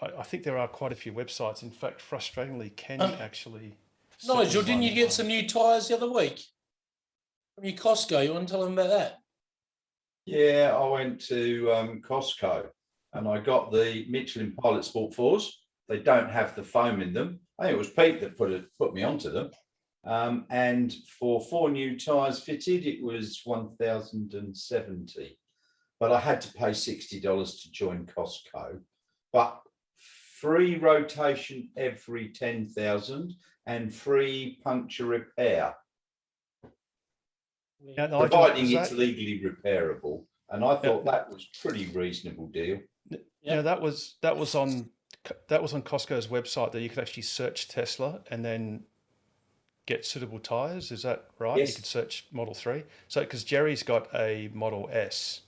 Speaker 1: I think there are quite a few websites. In fact, frustratingly, can you actually?
Speaker 8: Nigel, didn't you get some new tyres the other week from your Costco? You want to tell them about that?
Speaker 10: Yeah, I went to Costco and I got the Michelin Pilot Sport 4s. They don't have the foam in them. I think it was Pete that put me onto them. And for 4 new tyres fitted, it was 1,070. But I had to pay $60 to join Costco. But free rotation every 10,000 and free puncture repair,
Speaker 1: Yeah, Nigel,
Speaker 10: providing
Speaker 1: was
Speaker 10: it's
Speaker 1: that-
Speaker 10: legally repairable. And I thought that was pretty reasonable deal.
Speaker 1: Yeah, that was on Costco's website that you could actually search Tesla and then get suitable tires. Is that right?
Speaker 10: Yes.
Speaker 1: You could search Model 3. So because Jerry's got a Model S,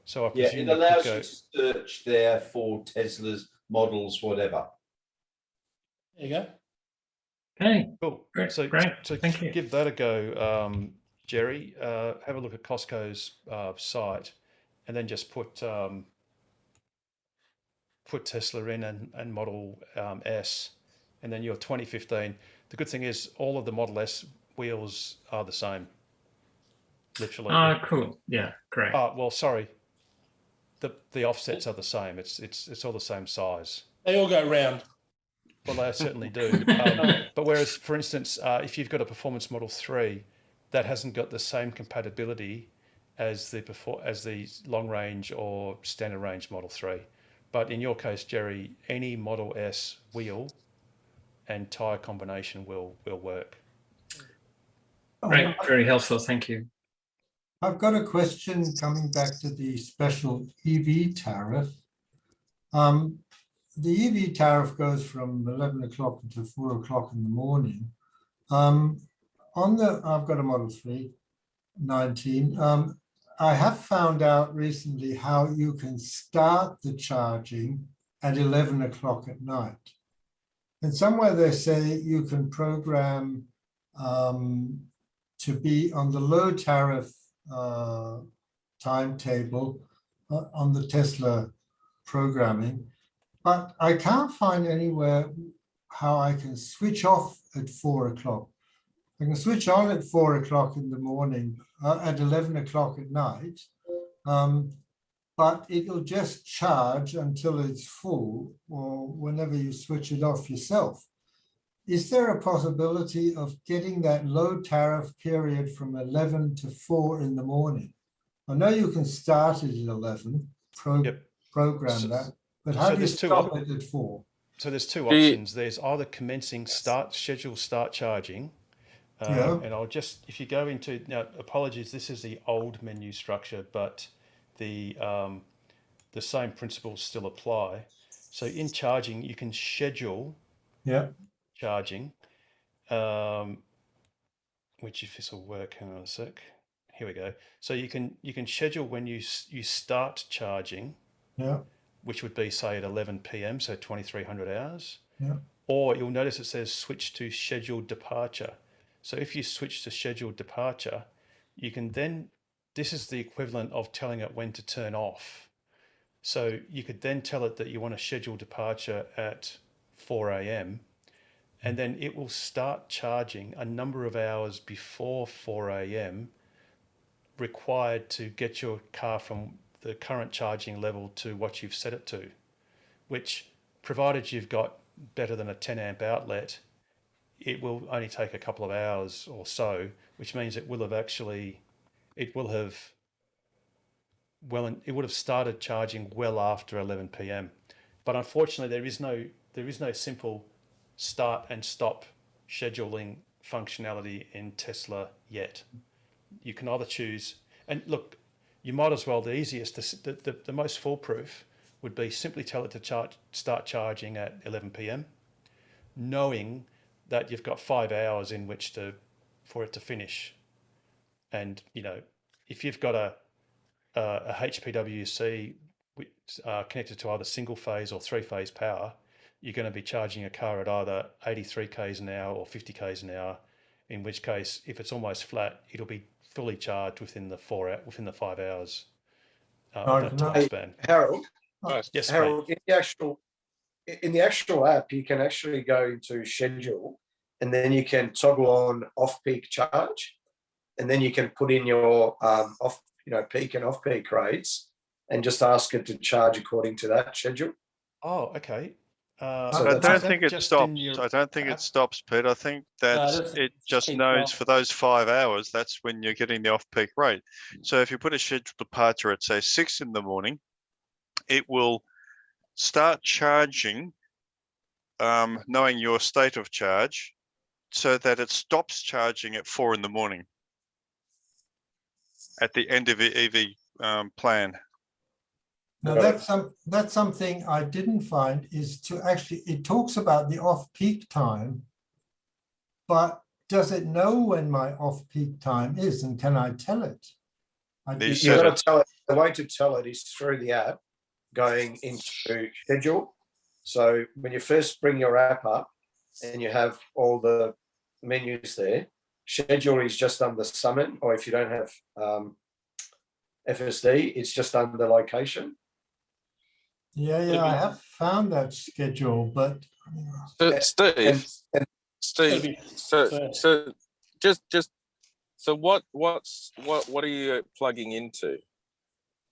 Speaker 1: so I
Speaker 10: Yeah,
Speaker 1: presume
Speaker 10: it
Speaker 1: you could
Speaker 10: allows
Speaker 1: go.
Speaker 10: you to search there for Teslas, models, whatever.
Speaker 8: There you go.
Speaker 15: Okay.
Speaker 1: Cool.
Speaker 15: Great.
Speaker 1: So,
Speaker 15: Great.
Speaker 1: so
Speaker 15: Thank you.
Speaker 1: give that a go, Jerry. Have a look at Costco's site, and then just put Tesla in and Model S, and then your 2015. The good thing is all of the Model S wheels are the same. Literally.
Speaker 15: Cool. Yeah, great.
Speaker 1: Well, sorry. The offsets are the same. It's all the same size.
Speaker 8: They all go round.
Speaker 1: Well, they certainly do. But whereas, for instance, if you've got a Performance Model 3, that hasn't got the same compatibility as the long range or standard range Model 3. But in your case, Jerry, any Model S wheel and tyre combination will work.
Speaker 15: Great. Very helpful. Thank you.
Speaker 17: I've got a question coming back to the special EV tariff. The EV tariff goes from 11 o'clock until 4 o'clock in the morning. I've got a Model 3 19. I have found out recently how you can start the charging at 11 o'clock at night. And somewhere they say you can program to be on the low tariff timetable on the Tesla programming, but I can't find anywhere how I can switch off at 4 o'clock. I can switch on at 4 o'clock in the morning, at 11 o'clock at night, but it'll just charge until it's full or whenever you switch it off yourself. Is there a possibility of getting that low tariff period from 11 to 4 in the morning? I know you can start it at 11, program that, but how do you stop it at 4?
Speaker 1: So there's two options. There's either commencing scheduled start charging. And I'll just, if you go into, now apologies, this is the old menu structure, but the same principles still apply. So in charging, you can schedule charging, which if this will work, hang on a sec. Here we go. So you can schedule when you start charging, which would be say at 11 p.m, so 2300 hours. Or you'll notice it says switch to scheduled departure. So if you switch to scheduled departure, you can then, this is the equivalent of telling it when to turn off. So you could then tell it that you want a scheduled departure at 4 a.m. and then it will start charging a number of hours before 4 a.m. required to get your car from the current charging level to what you've set it to, which, provided you've got better than a 10 amp outlet, it will only take a couple of hours or so, which means it would have started charging well after 11 p.m. But unfortunately, there is no simple start and stop scheduling functionality in Tesla yet. You can either choose, and look, you might as well, the easiest, the most foolproof would be simply tell it to start charging at 11 p.m, knowing that you've got 5 hours in which for it to finish. And, if you've got a HPWC connected to either single phase or 3-phase power, you're going to be charging a car at either 83 k's an hour or 50 k's an hour, in which case, if it's almost flat, it'll be fully charged within the 5 hours of that time span.
Speaker 13: Harold,
Speaker 1: yes,
Speaker 13: Harold, in the actual app, you can actually go into schedule, and then you can toggle on off-peak charge, and then you can put in your peak and off-peak rates, and just ask it to charge according to that schedule.
Speaker 1: Oh, okay.
Speaker 13: So
Speaker 5: I
Speaker 13: that's-
Speaker 5: don't think it stops. I don't think it stops, Pete. I think that
Speaker 8: that's
Speaker 5: it just
Speaker 8: peak
Speaker 5: knows
Speaker 8: rate.
Speaker 5: for those 5 hours, that's when you're getting the off-peak rate. So if you put a scheduled departure at, say, 6 in the morning, it will start charging, knowing your state of charge, so that it stops charging at 4 in the morning at the end of the EV plan.
Speaker 17: Now, that's something I didn't find, is to actually, it talks about the off-peak time, but does it know when my off-peak time is, and can I tell it?
Speaker 13: You've got to tell it. The way to tell it is through the app, going into schedule. So when you first bring your app up and you have all the menus there, schedule is just under summon, or if you don't have FSD, it's just under location.
Speaker 17: Yeah, I have found that schedule, but
Speaker 9: Steve, so what are you plugging into?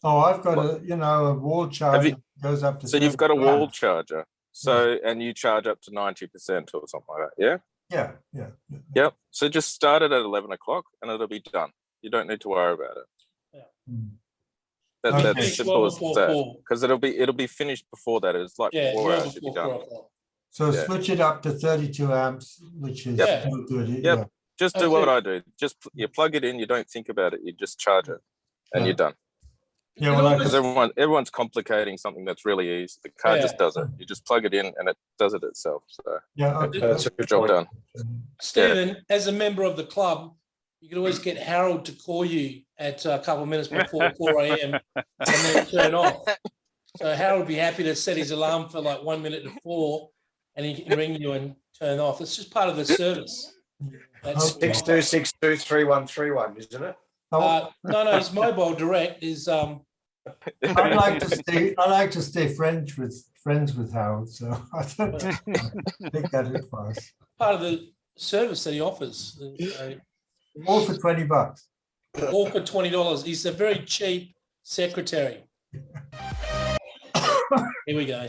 Speaker 17: oh, I've got a wall charger that goes up to.
Speaker 9: So you've got a
Speaker 17: 30
Speaker 9: wall
Speaker 17: amps.
Speaker 9: charger. So and you charge up to 90% or something like that, yeah?
Speaker 17: Yeah.
Speaker 9: Yep. So just start it at 11 o'clock and it'll be done. You don't need to worry about it.
Speaker 17: Okay.
Speaker 9: That's simple as that. Because it'll be finished before that. It's like 4 hours to be done.
Speaker 17: So switch it up to 32 amps, which is still good.
Speaker 9: Yep.
Speaker 17: Yeah.
Speaker 9: Just do what I do. Just you plug it in, you don't think about it, you just charge it and you're done.
Speaker 17: Yeah, well,
Speaker 9: Because everyone's complicating something that's really easy. The car just does it. You just plug it in and it does it itself. So that's a good job done.
Speaker 8: Stephen, as a member of the club, you can always get Harold to call you at a couple of minutes before 4 a.m. and then turn off. So Harold would be happy to set his alarm for like 1 minute to 4 and he can ring you and turn off. It's just part of the service. That's
Speaker 13: 62623131, isn't it?
Speaker 8: no, his mobile direct is
Speaker 17: I like to stay friends with Harold, so I don't take that advice.
Speaker 8: part of the service that he offers.
Speaker 17: All for $20.
Speaker 8: All for $20. He's a very cheap secretary. Here we go.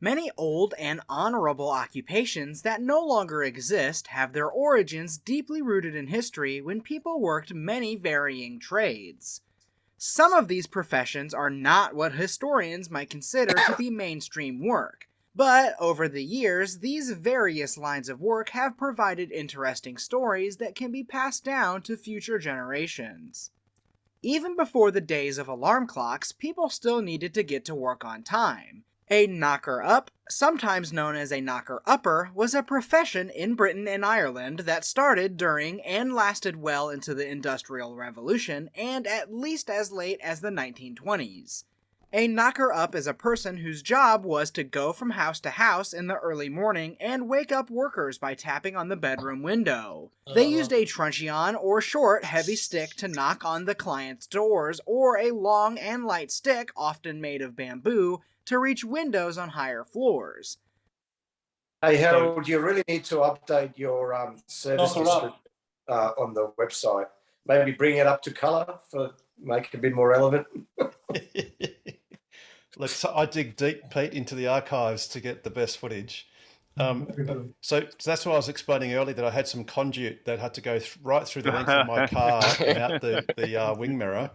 Speaker 18: Many old and honorable occupations that no longer exist have their origins deeply rooted in history when people worked many varying trades. Some of these professions are not what historians might consider to be mainstream work, but over the years, these various lines of work have provided interesting stories that can be passed down to future generations. Even before the days of alarm clocks, people still needed to get to work on time. A knocker-up, sometimes known as a knocker-upper, was a profession in Britain and Ireland that started during and lasted well into the Industrial Revolution and at least as late as the 1920s. A knocker-up is a person whose job was to go from house to house in the early morning and wake up workers by tapping on the bedroom window. They used a truncheon or short, heavy stick to knock on the client's doors, or a long and light stick, often made of bamboo, to reach windows on higher floors.
Speaker 13: Hey Harold, you really need to update your service history on the website. Maybe bring it up to colour for make it a bit more relevant.
Speaker 1: Look, so I dig deep, Pete, into the archives to get the best footage. So that's what I was explaining earlier, that I had some conduit that had to go right through the length of my car and out the wing mirror,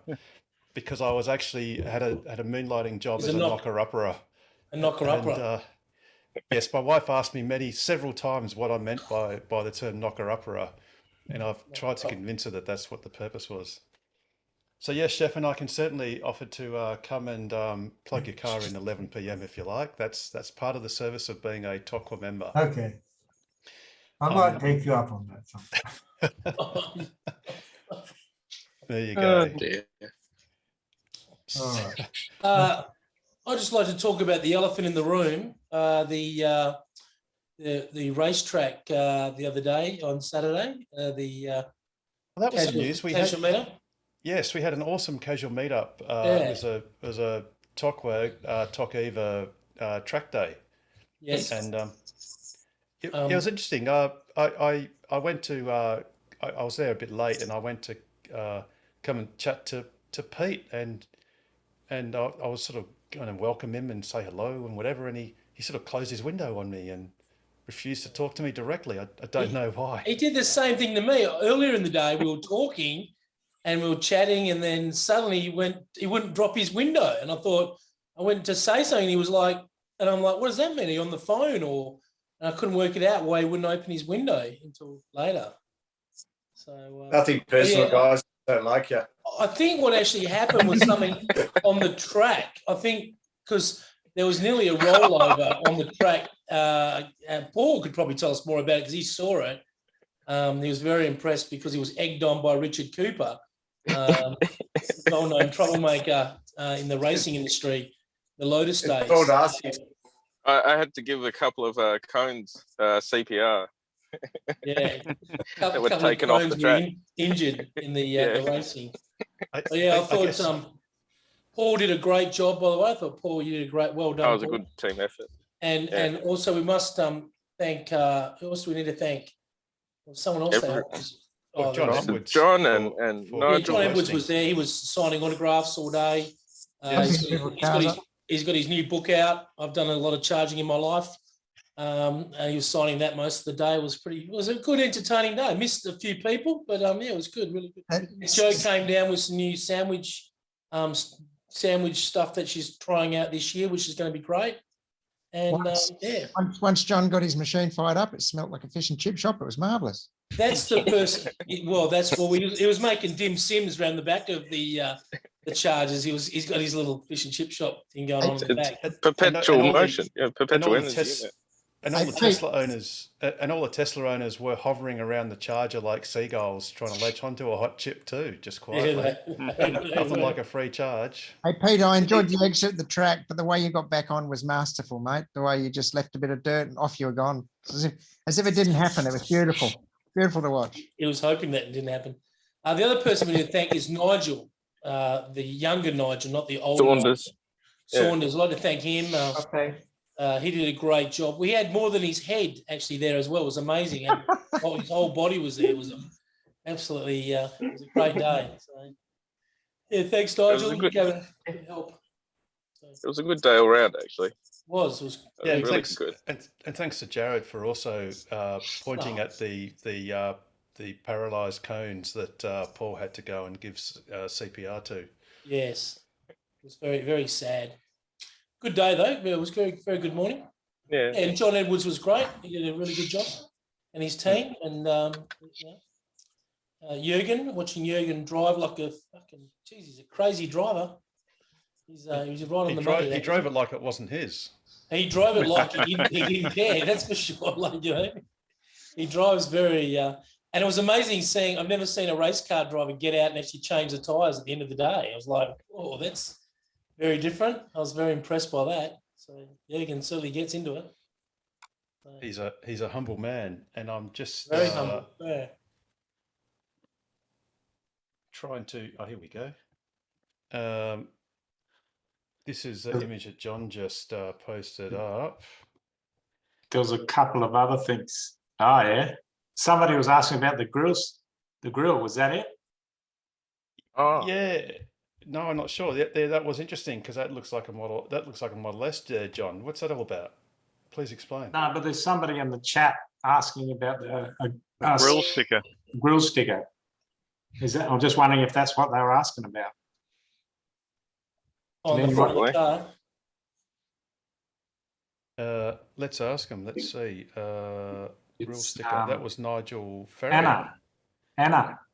Speaker 1: because I was actually had a moonlighting job as a knocker-upper.
Speaker 8: A knocker-upper.
Speaker 1: Yes, my wife asked me several times what I meant by the term knocker-upper, and I've tried to convince her that that's what the purpose was. So yes, Stefan, I can certainly offer to come and plug your car in 11 p.m. if you like. That's part of the service of being a TOCWA member.
Speaker 17: Okay. I might take you up on that sometime.
Speaker 1: There you go.
Speaker 17: All right.
Speaker 8: I'd just like to talk about the elephant in the room, the racetrack the other day on Saturday.
Speaker 1: Well, that was the news.
Speaker 8: Casual meetup.
Speaker 1: Yes, we had an awesome casual meetup. It was a TOCWA, TOCEVA track day.
Speaker 8: Yes.
Speaker 1: And it was interesting. I went to, I was there a bit late, and I went to come and chat to to Pete, and I was sort of going to welcome him and say hello and whatever, and he sort of closed his window on me and refused to talk to me directly. I don't know why.
Speaker 8: He did the same thing to me earlier in the day. We were talking and we were chatting, and then suddenly he wouldn't drop his window. And I went to say something. He was like, and I'm like, what does that mean? Are you on the phone? And I couldn't work it out why he wouldn't open his window until later. So
Speaker 13: nothing personal, guys. Don't like you.
Speaker 8: I think what actually happened was something on the track. I think because there was nearly a rollover on the track. Paul could probably tell us more about it because he saw it. He was very impressed because he was egged on by Richard Cooper, well-known troublemaker in the racing industry, the Lotus Days.
Speaker 9: I had to give a couple of cones CPR.
Speaker 8: Yeah,
Speaker 9: that were taken off the track.
Speaker 8: Injured in the racing. I thought Paul did a great job. By the way, I thought Paul, you did a great, well done.
Speaker 9: That was a
Speaker 8: Paul.
Speaker 9: good team effort.
Speaker 8: And also we must thank. Who else do we need to thank? Someone else.
Speaker 1: John Edwards.
Speaker 9: John and Nigel.
Speaker 8: John Edwards was there. He was signing autographs all day. He's got his new book out. I've done a lot of charging in my life. And he was signing that most of the day. It was a good, entertaining day. I missed a few people, but it was good, really good. Jo came down with some new sandwich stuff that she's trying out this year, which is going to be great. And
Speaker 14: once John got his machine fired up, it smelled like a fish and chip shop. It was marvellous.
Speaker 8: That's the person. Well, that's what he was making dim sims around the back of the chargers. He's got his little fish and chip shop thing going on in the back.
Speaker 9: Perpetual motion, perpetual energy.
Speaker 1: And all the Tesla owners were hovering around the charger like seagulls, trying to latch onto a hot chip too, just quietly. Nothing like a free charge.
Speaker 14: Hey, Pete, I enjoyed the exit of the track, but the way you got back on was masterful, mate. The way you just left a bit of dirt and off you were gone. As if it didn't happen. It was beautiful. Beautiful to watch.
Speaker 8: He was hoping that it didn't happen. The other person we need to thank is Nigel, the younger Nigel, not the older.
Speaker 9: Saunders.
Speaker 8: Saunders. I'd like to thank him. He did a great job. We had more than his head actually there as well. It was amazing. And his whole body was there. It was absolutely it was a great day. So, thanks, Nigel.
Speaker 9: It was a good day all round, actually.
Speaker 8: It was
Speaker 1: really
Speaker 9: thanks, good.
Speaker 1: And thanks to Jared for also pointing at the paralysed cones that Paul had to go and give CPR to.
Speaker 8: Yes, it was very, very sad. Good day though. It was very, very good morning.
Speaker 9: Yeah.
Speaker 8: And John Edwards was great. He did a really good job, and his team. And Jürgen, watching Jürgen drive like a fucking he's a crazy driver. He's right on the money.
Speaker 1: He drove it like it wasn't his.
Speaker 8: He drove it like he didn't care. That's for sure. Like he drives very. And it was amazing seeing. I've never seen a race car driver get out and actually change the tyres at the end of the day. I was like, oh, that's very different. I was very impressed by that. So Jürgen certainly gets into it. So,
Speaker 1: he's a humble man, and I'm just
Speaker 8: very humble. Yeah.
Speaker 1: Trying to. Oh, here we go. This is the image that John just posted up.
Speaker 19: There was a couple of other things. Oh yeah, somebody was asking about the grills. The grill, was that it?
Speaker 9: Oh
Speaker 1: yeah. No, I'm not sure. That was interesting because that looks like a Model. That looks like a Model S, John. What's that all about? Please explain.
Speaker 19: No, but there's somebody in the chat asking about the
Speaker 5: grill sticker.
Speaker 19: Grill sticker. Is that? I'm just wondering if that's what they were asking about.
Speaker 8: On the front of the
Speaker 1: car. Let's ask them. Let's see. Grill sticker. That was Nigel Ferry.
Speaker 19: Anna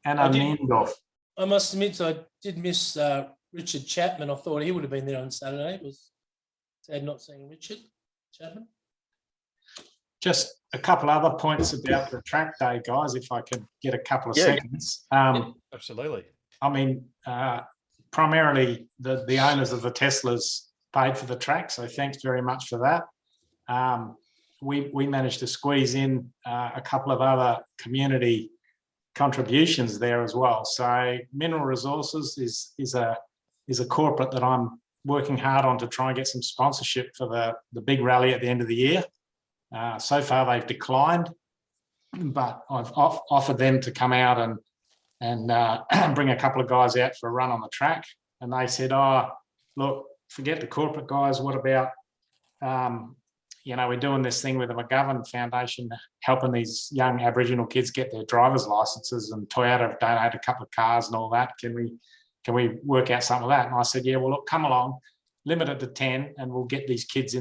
Speaker 19: Niendorf.
Speaker 8: I must admit, I did miss Richard Chapman. I thought he would have been there on Saturday. It was sad not seeing Richard Chapman.
Speaker 19: Just a couple other points about the track day, guys, if I could get a couple of seconds.
Speaker 1: Absolutely.
Speaker 19: I mean, primarily the owners of the Teslas paid for the track, so thanks very much for that. We managed to squeeze in a couple of other community contributions there as well. So Mineral Resources is a corporate that I'm working hard on to try and get some sponsorship for the big rally at the end of the year. So far they've declined, but I've offered them to come out and bring a couple of guys out for a run on the track. And they said, "Oh, look, forget the corporate guys. What about, we're doing this thing with the McGovern Foundation, helping these young Aboriginal kids get their driver's licenses, and Toyota have donated a couple of cars and all that. Can we work out some of that?" And I said, "Yeah, well, look, come along, limit it to 10, and we'll get these kids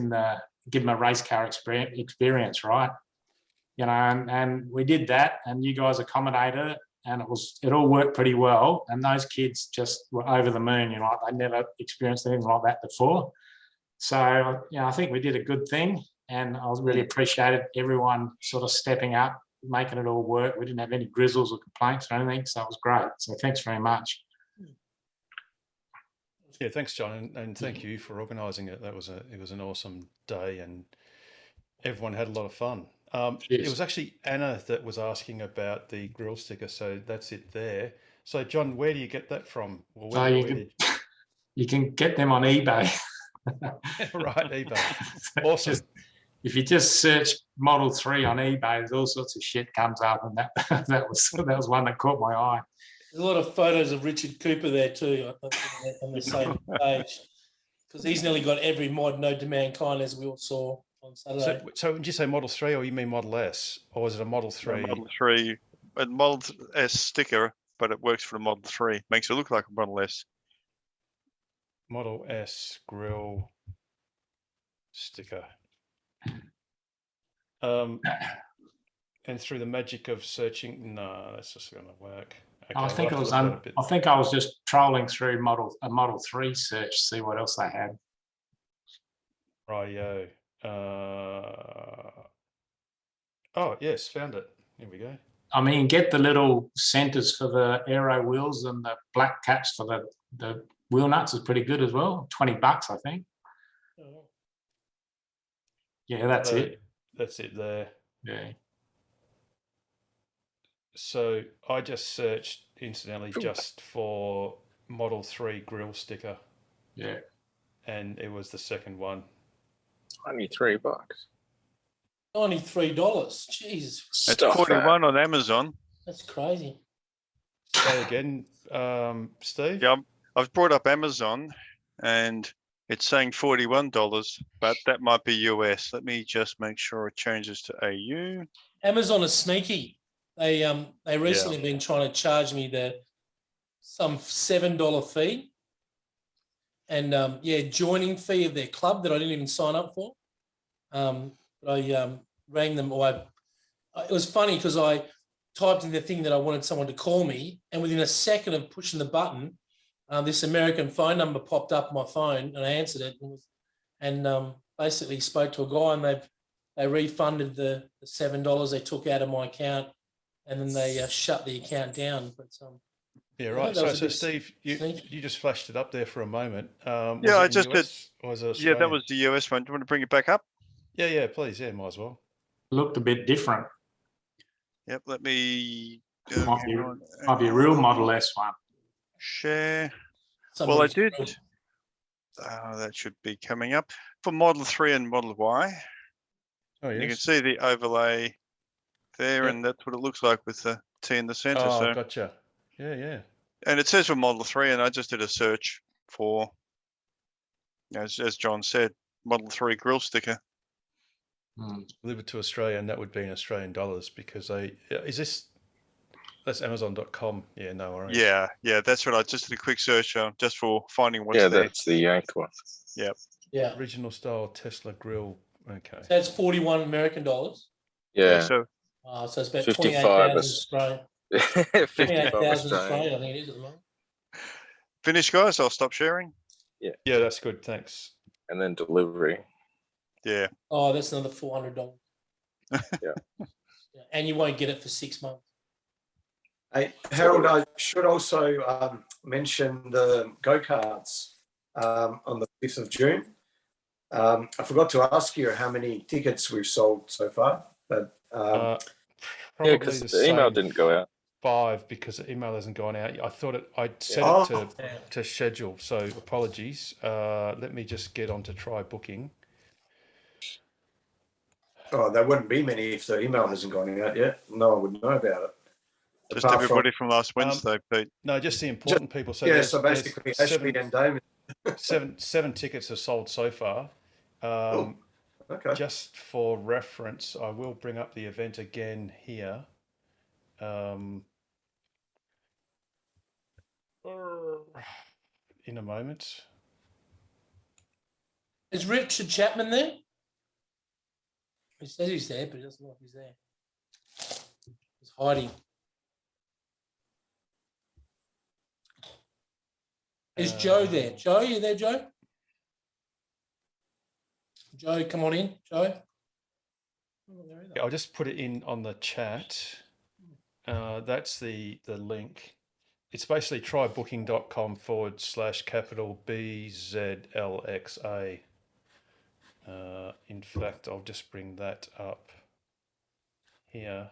Speaker 19: give them a race car experience, right?" And we did that, and you guys accommodated it, and it all worked pretty well. And those kids just were over the moon. They never experienced anything like that before. So, I think we did a good thing, and I really appreciated everyone sort of stepping up, making it all work. We didn't have any grizzles or complaints or anything, so it was great. So thanks very much.
Speaker 1: Yeah, thanks, John, and thank you for organising it. It was an awesome day, and everyone had a lot of fun. It was actually Anna that was asking about the grill sticker, so that's it there. So, John, where do you get that from?
Speaker 19: You can get them on eBay.
Speaker 1: Right, eBay. Awesome.
Speaker 19: If you just search Model 3 on eBay, there's all sorts of shit comes up, and that was one that caught my eye.
Speaker 8: There's a lot of photos of Richard Cooper there too on the same page, because he's nearly got every mod known to mankind, as we all saw on Saturday.
Speaker 1: So did you say Model 3, or you mean Model S, or is it a Model 3?
Speaker 5: Model 3, a Model S sticker, but it works for the Model 3. Makes it look like a Model S.
Speaker 1: Model S grill sticker. And through the magic of searching, no, that's just going to work. Okay,
Speaker 19: I think I was just trolling through a Model 3 search, see what else they had.
Speaker 1: Rightio. Oh yes, found it. Here we go.
Speaker 19: I mean, get the little centers for the aero wheels and the black caps for the wheel nuts is pretty good as well. $20, I think. Yeah, that's it.
Speaker 1: That's it there.
Speaker 19: Yeah.
Speaker 1: So I just searched incidentally just for Model 3 grill sticker.
Speaker 19: Yeah.
Speaker 1: And it was the second one.
Speaker 9: Only $3.
Speaker 8: $93. Jeez.
Speaker 5: It's 41 on Amazon.
Speaker 8: That's crazy.
Speaker 1: Say again, Steve?
Speaker 5: Yeah, I've brought up Amazon, and it's saying $41, but that might be US. Let me just make sure it changes to AU.
Speaker 8: Amazon is sneaky. They recently been trying to charge me some $7 fee, and joining fee of their club that I didn't even sign up for. I rang them, it was funny because I typed in the thing that I wanted someone to call me, and within a second of pushing the button, this American phone number popped up on my phone, and I answered it, and basically spoke to a guy, and they refunded the $7 they took out of my account, and then they shut the account down. But
Speaker 1: yeah, right. So Steve, you just flashed it up there for a moment.
Speaker 5: Yeah, I just did. Yeah, that was the US one. Do you want to bring it back up?
Speaker 1: Yeah, please. Yeah, might as well.
Speaker 19: Looked a bit different.
Speaker 5: Yep, let me.
Speaker 19: Might be a real Model S one.
Speaker 5: Share. Well, I did. That should be coming up for Model 3 and Model Y.
Speaker 1: Oh, yes.
Speaker 5: You can see the overlay there, and that's what it looks like with the T in the center.
Speaker 1: Oh,
Speaker 5: so
Speaker 1: gotcha. Yeah.
Speaker 5: And it says for Model 3, and I just did a search for, as John said, Model 3 grill sticker.
Speaker 1: Delivered to Australia, and that would be in Australian dollars, because that's Amazon.com. Yeah, no worries.
Speaker 5: Yeah, that's what I just did a quick search just for finding what's
Speaker 9: there.
Speaker 5: there.
Speaker 9: That's the yanked one.
Speaker 5: Yep.
Speaker 8: Yeah.
Speaker 1: Original style Tesla grill. Okay.
Speaker 8: So that's 41 American dollars.
Speaker 9: Yeah.
Speaker 5: So
Speaker 8: it's about
Speaker 9: 55
Speaker 8: 28,000 Australian.
Speaker 9: 55
Speaker 8: Australian, I think it is at the moment.
Speaker 5: Finished, guys. I'll stop sharing.
Speaker 1: Yeah, that's good. Thanks.
Speaker 9: And then delivery.
Speaker 5: Yeah.
Speaker 8: Oh, that's another $400.
Speaker 9: Yeah.
Speaker 8: And you won't get it for 6 months.
Speaker 13: Hey, Harold, I should also mention the go-karts on the 5th of June. I forgot to ask you how many tickets we've sold so far, but
Speaker 1: Probably
Speaker 9: because
Speaker 1: the
Speaker 9: the email
Speaker 1: same
Speaker 9: didn't go out.
Speaker 1: 5, because the email hasn't gone out. I thought I'd set it to schedule, so apologies. Let me just get on to try booking.
Speaker 13: Oh, there wouldn't be many if the email hasn't gone out yet. No one would know about it.
Speaker 5: Just
Speaker 13: Apart
Speaker 5: everybody from last Wednesday, Pete.
Speaker 1: No, just the important people. So
Speaker 13: Yeah,
Speaker 1: there's-
Speaker 13: so
Speaker 1: there's
Speaker 13: basically Ashley and Damon.
Speaker 1: seven tickets are sold so far.
Speaker 13: Okay.
Speaker 1: Just for reference, I will bring up the event again here. In a moment.
Speaker 8: Is Richard Chapman there? He says he's there, but he doesn't look like he's there. He's hiding. Is Joe there? Joe, you there, Joe? Joe, come on in, Joe.
Speaker 1: Yeah, I'll just put it in on the chat. That's the link. It's basically trybooking.com/capital BZLXA. In fact, I'll just bring that up here.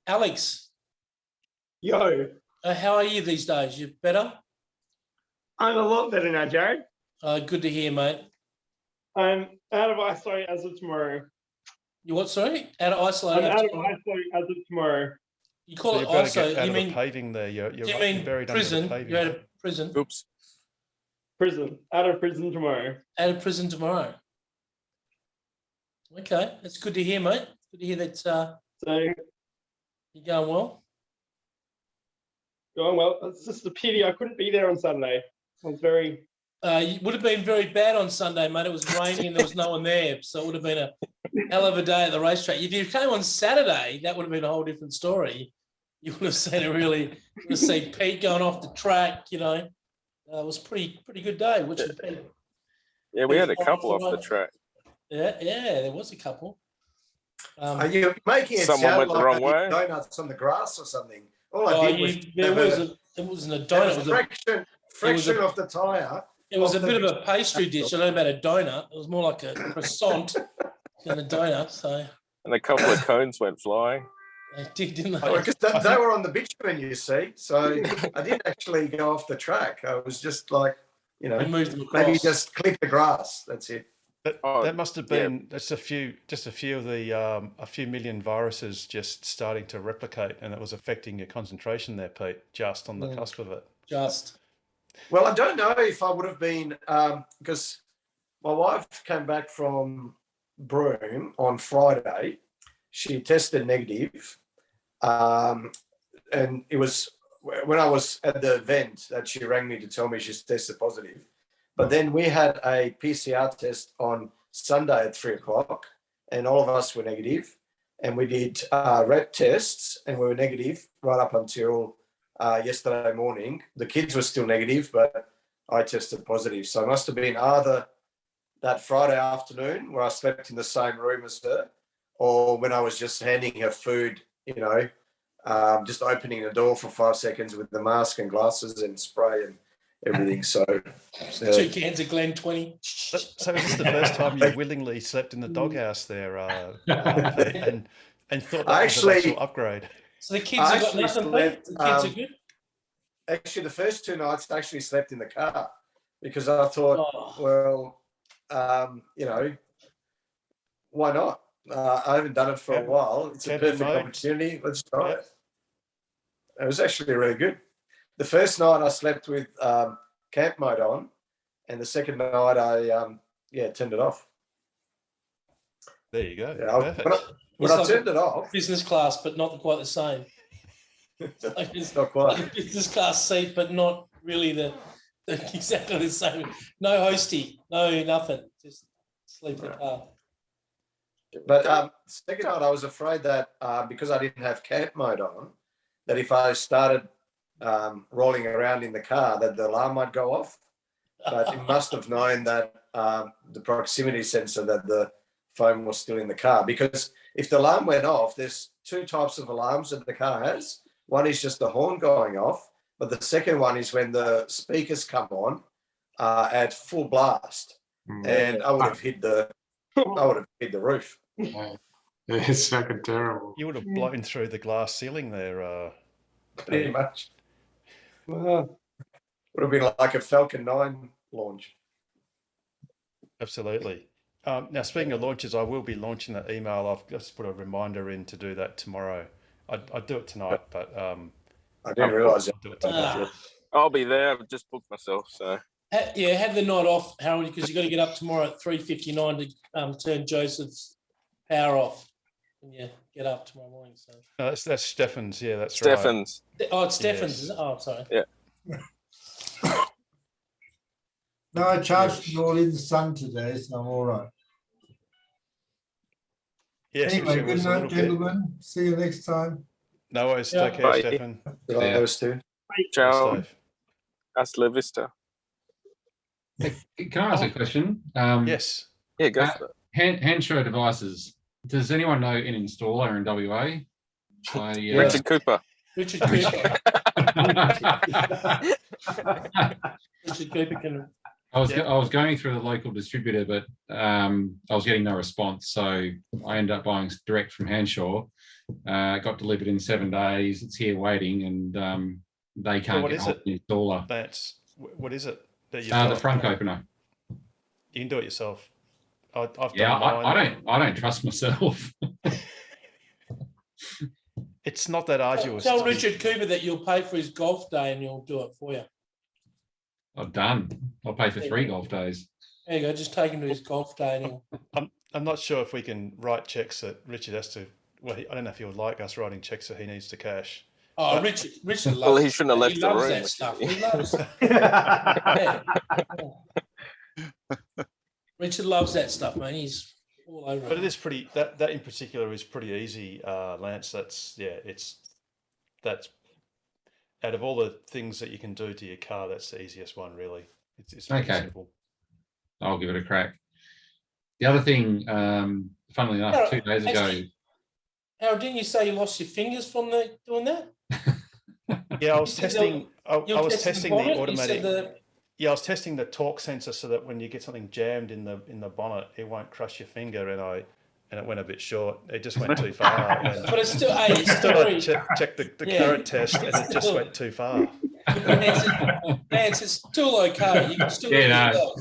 Speaker 8: Alex.
Speaker 20: Yo.
Speaker 8: How are you these days? You better?
Speaker 20: I'm a lot better now, Jared.
Speaker 8: Good to hear, mate.
Speaker 20: I'm out of isolate as of tomorrow.
Speaker 8: You what, sorry? Out of isolate?
Speaker 20: I'm out of isolate as of tomorrow.
Speaker 8: You call
Speaker 1: So
Speaker 8: it
Speaker 1: you've got to
Speaker 8: isolate?
Speaker 1: get out
Speaker 8: You
Speaker 1: of the
Speaker 8: mean
Speaker 1: paving there? You're
Speaker 8: do you mean
Speaker 1: buried
Speaker 8: prison?
Speaker 1: under the paving.
Speaker 8: You're out of prison?
Speaker 9: Oops.
Speaker 20: Prison. Out of prison tomorrow.
Speaker 8: Out of prison tomorrow. Okay, that's good to hear, mate. Good to hear that
Speaker 20: so
Speaker 8: you're going well.
Speaker 20: Going well. It's just a pity I couldn't be there on Sunday. I was very.
Speaker 8: It would have been very bad on Sunday, mate. It was raining and there was no one there, so it would have been a hell of a day at the racetrack. If you came on Saturday, that would have been a whole different story. You would have seen Pete going off the track. You know, it was pretty good day. Which is Pete.
Speaker 9: Yeah, we had a couple off the track.
Speaker 8: Yeah, there was a couple.
Speaker 13: Are you making it
Speaker 9: Someone
Speaker 13: sound
Speaker 9: went the
Speaker 13: like
Speaker 9: wrong
Speaker 13: I did
Speaker 9: way?
Speaker 13: donuts on the grass or something? All I did was
Speaker 8: it wasn't a donut. It was
Speaker 13: fraction of the tyre.
Speaker 8: It was a bit of a pastry dish. I don't know about a donut. It was more like a croissant than a donut. So
Speaker 9: And a couple of cones went flying.
Speaker 8: they did, didn't they?
Speaker 13: Because they were on the bitumen, you see. So I didn't actually go off the track. I was just like, you know,
Speaker 8: moved them
Speaker 13: maybe
Speaker 8: across.
Speaker 13: just clip the grass. That's it.
Speaker 1: That must have been just a few of the a few million viruses just starting to replicate, and it was affecting your concentration there, Pete. Just on the cusp of it.
Speaker 8: Just.
Speaker 13: Well, I don't know if I would have been because my wife came back from Broome on Friday. She tested negative, and it was when I was at the event that she rang me to tell me she's tested positive. But then we had a PCR test on Sunday at 3:00, and all of us were negative. And we did rat tests, and we were negative right up until yesterday morning. The kids were still negative, but I tested positive. So it must have been either that Friday afternoon where I slept in the same room as her, or when I was just handing her food, you know, just opening the door for 5 seconds with the mask and glasses and spray and everything. So
Speaker 8: 2 cans of Glen 20.
Speaker 1: So is this the first time you willingly slept in the doghouse there, and thought that was an actual upgrade?
Speaker 8: So the kids have got nothing, Pete? The kids are good?
Speaker 13: Actually, the first 2 nights I actually slept in the car because I thought, well, you know, why not? I haven't done it for a while. It's a perfect opportunity. Let's try it. It was actually really good. The first night I slept with camp mode on, and the second night I turned it off.
Speaker 1: There you go.
Speaker 13: Yeah, when I turned it off,
Speaker 8: business class, but not quite the same. It's
Speaker 13: not quite.
Speaker 8: like a business class seat, but not really the exactly the same. No hosty, no nothing. Just sleep in the car.
Speaker 13: But second night I was afraid that because I didn't have camp mode on, that if I started rolling around in the car, that the alarm might go off. But it must have known that the proximity sensor that the phone was still in the car. Because if the alarm went off, there's 2 types of alarms that the car has. One is just the horn going off, but the second one is when the speakers come on at full blast, and I would have hit the roof.
Speaker 19: It's fucking terrible.
Speaker 1: You would have blown through the glass ceiling there.
Speaker 13: Pretty much. Would have been like a Falcon 9 launch.
Speaker 1: Absolutely. Now, speaking of launches, I will be launching that email. I've just put a reminder in to do that tomorrow. I'd do it tonight, but
Speaker 13: I didn't realise
Speaker 1: I'll do it tomorrow.
Speaker 9: I'll be there. I've just booked myself. So
Speaker 8: Yeah, have the night off, Harold, because you've got to get up tomorrow at 3:59 to turn Joseph's power off. And yeah, get up tomorrow morning. So.
Speaker 1: No, that's Stefan's. Yeah, that's
Speaker 9: Stefan's.
Speaker 1: right.
Speaker 8: Oh, it's Stefan's.
Speaker 1: Yes.
Speaker 8: Is it? Oh, sorry.
Speaker 9: Yeah.
Speaker 17: No, I charged it all in the sun today, so I'm all right.
Speaker 1: Yes,
Speaker 17: Anyway,
Speaker 1: it
Speaker 17: good
Speaker 1: was a
Speaker 17: night,
Speaker 1: little bit.
Speaker 17: gentlemen. See you next time.
Speaker 1: No worries.
Speaker 8: Yeah.
Speaker 1: Take care,
Speaker 9: Bye.
Speaker 1: Stefan.
Speaker 13: Yeah. Stu.
Speaker 9: Ciao.
Speaker 1: Steve.
Speaker 9: Hasta la vista.
Speaker 21: Can I ask a question?
Speaker 1: Yes.
Speaker 9: Yeah, go for it.
Speaker 21: Hand show devices. Does anyone know an installer in WA?
Speaker 9: Richard Cooper.
Speaker 8: Richard Cooper. Richard Cooper can.
Speaker 21: I was going through the local distributor, but I was getting no response. So I ended up buying direct from Hanshaw. Got delivered in 7 days. It's here waiting, and they can't
Speaker 1: what
Speaker 21: get
Speaker 1: is
Speaker 21: hold of the installer.
Speaker 1: That's what is it that you've
Speaker 21: The
Speaker 1: got?
Speaker 21: front opener.
Speaker 1: You can do it yourself. I've
Speaker 21: Yeah,
Speaker 1: done mine.
Speaker 21: I don't trust myself.
Speaker 1: It's not that arduous.
Speaker 8: Tell
Speaker 1: to be-
Speaker 8: Richard Cooper that you'll pay for his golf day and he'll do it for you.
Speaker 21: I've done. I'll pay for 3 golf days.
Speaker 8: There you go. Just take him to his golf day and he'll.
Speaker 1: I'm not sure if we can write checks that Richard has to. Well, I don't know if he would like us writing checks that he needs to cash.
Speaker 8: Oh, Richard loves.
Speaker 9: Well, he shouldn't have left
Speaker 8: he
Speaker 9: the
Speaker 8: loves
Speaker 9: room.
Speaker 8: that stuff. He loves. Yeah. Richard loves that stuff, man. He's all over
Speaker 1: But it is pretty. That in particular is pretty easy, Lance. That's out of all the things that you can do to your car, that's the easiest one, really. It's pretty
Speaker 21: Okay.
Speaker 1: simple.
Speaker 21: I'll give it a crack. The other thing, funnily enough, 2 days ago.
Speaker 8: Harold, didn't you say you lost your fingers from doing that?
Speaker 1: Yeah, I was
Speaker 8: You said
Speaker 1: testing. I
Speaker 8: you
Speaker 1: was
Speaker 8: tested
Speaker 1: testing
Speaker 8: bonnet?
Speaker 1: the
Speaker 8: You said
Speaker 1: automatic. Yeah, I was testing the torque sensor so that when you get something jammed in the bonnet, it won't crush your finger. And it went a bit short. It just went too far. And
Speaker 8: But it's still, hey, it's
Speaker 1: still
Speaker 8: very.
Speaker 1: I checked the
Speaker 8: Yeah.
Speaker 1: current test, and it just went too far.
Speaker 8: Lance, it's still okay. You can still
Speaker 21: Yeah,
Speaker 8: do
Speaker 21: no,
Speaker 8: yourself.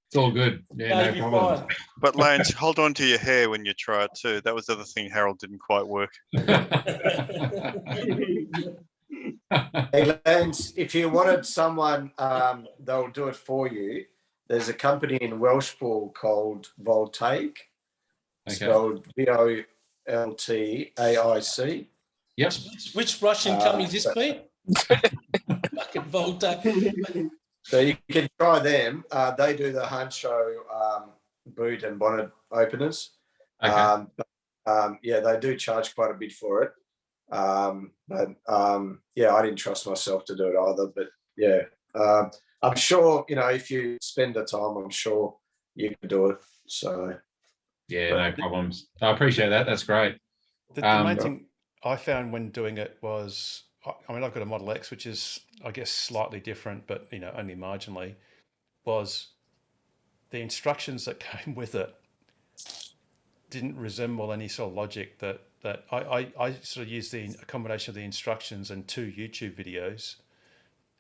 Speaker 21: it's all good.
Speaker 8: No,
Speaker 21: Yeah,
Speaker 8: you'll be
Speaker 21: no problem.
Speaker 8: fine.
Speaker 5: But Lance, hold on to your hair when you try it too. That was the other thing Harold didn't quite work.
Speaker 13: Hey, Lance, if you wanted someone, they'll do it for you. There's a company in Welshpool called Voltaic, spelled VOLTAIC.
Speaker 21: Yes.
Speaker 8: Which Russian company is this, Pete? Fucking Volta.
Speaker 13: So you can try them. They do the Hanshaw boot and bonnet openers.
Speaker 21: Okay.
Speaker 13: Yeah, they do charge quite a bit for it. Yeah, I didn't trust myself to do it either. But yeah, I'm sure, if you spend the time, I'm sure you can do it. So
Speaker 21: Yeah, no problems. I appreciate that. That's great.
Speaker 1: The main thing I found when doing it was, I mean, I've got a Model X, which is, I guess, slightly different, but only marginally, was the instructions that came with it didn't resemble any sort of logic that I sort of used a combination of the instructions and 2 YouTube videos,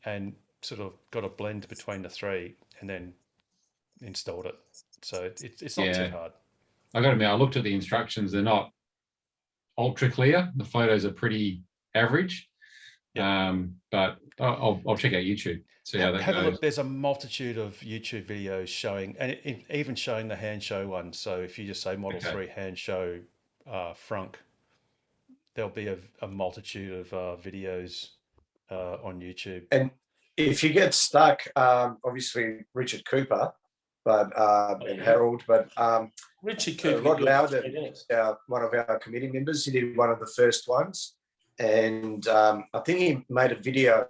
Speaker 1: and sort of got a blend between the 3, and then installed it. So it's not too hard.
Speaker 21: I got to admit, I looked at the instructions. They're not ultra clear. The photos are pretty average. But I'll check out YouTube, see how that
Speaker 1: Have a
Speaker 21: goes.
Speaker 1: look. There's a multitude of YouTube videos showing, and even showing the hand show one. So if you just say Model 3 hand show frunk, there'll be a multitude of videos on YouTube.
Speaker 13: And if you get stuck, obviously Richard Cooper, but and Harold, but
Speaker 8: Richard Cooper,
Speaker 13: Rod Loudon, one of our committee members, he did one of the first ones, and I think he made a video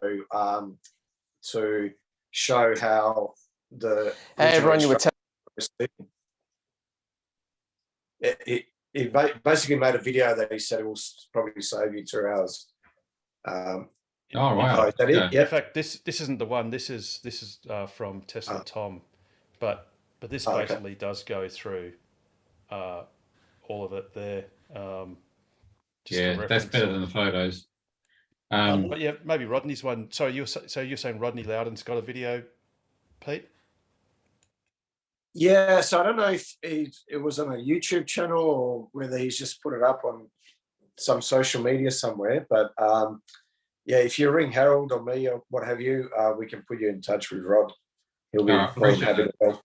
Speaker 13: to show how the.
Speaker 9: Hey everyone, you were
Speaker 13: he basically made a video that he said it will probably save you 2 hours.
Speaker 21: Oh wow!
Speaker 13: Is that it?
Speaker 1: In fact, this isn't the one. This is from Tesla Tom, but this basically does go through all of it there.
Speaker 21: Yeah, that's better than the photos.
Speaker 1: But yeah, maybe Rodney's one. Sorry, you're saying Rodney Loudon's got a video, Pete?
Speaker 13: Yeah, so I don't know if it was on a YouTube channel or whether he's just put it up on some social media somewhere. But yeah, if you ring Harold or me or what have you, we can put you in touch with Rod. He'll be
Speaker 21: Oh,
Speaker 13: more than
Speaker 21: appreciate
Speaker 13: happy
Speaker 21: it.
Speaker 13: to help.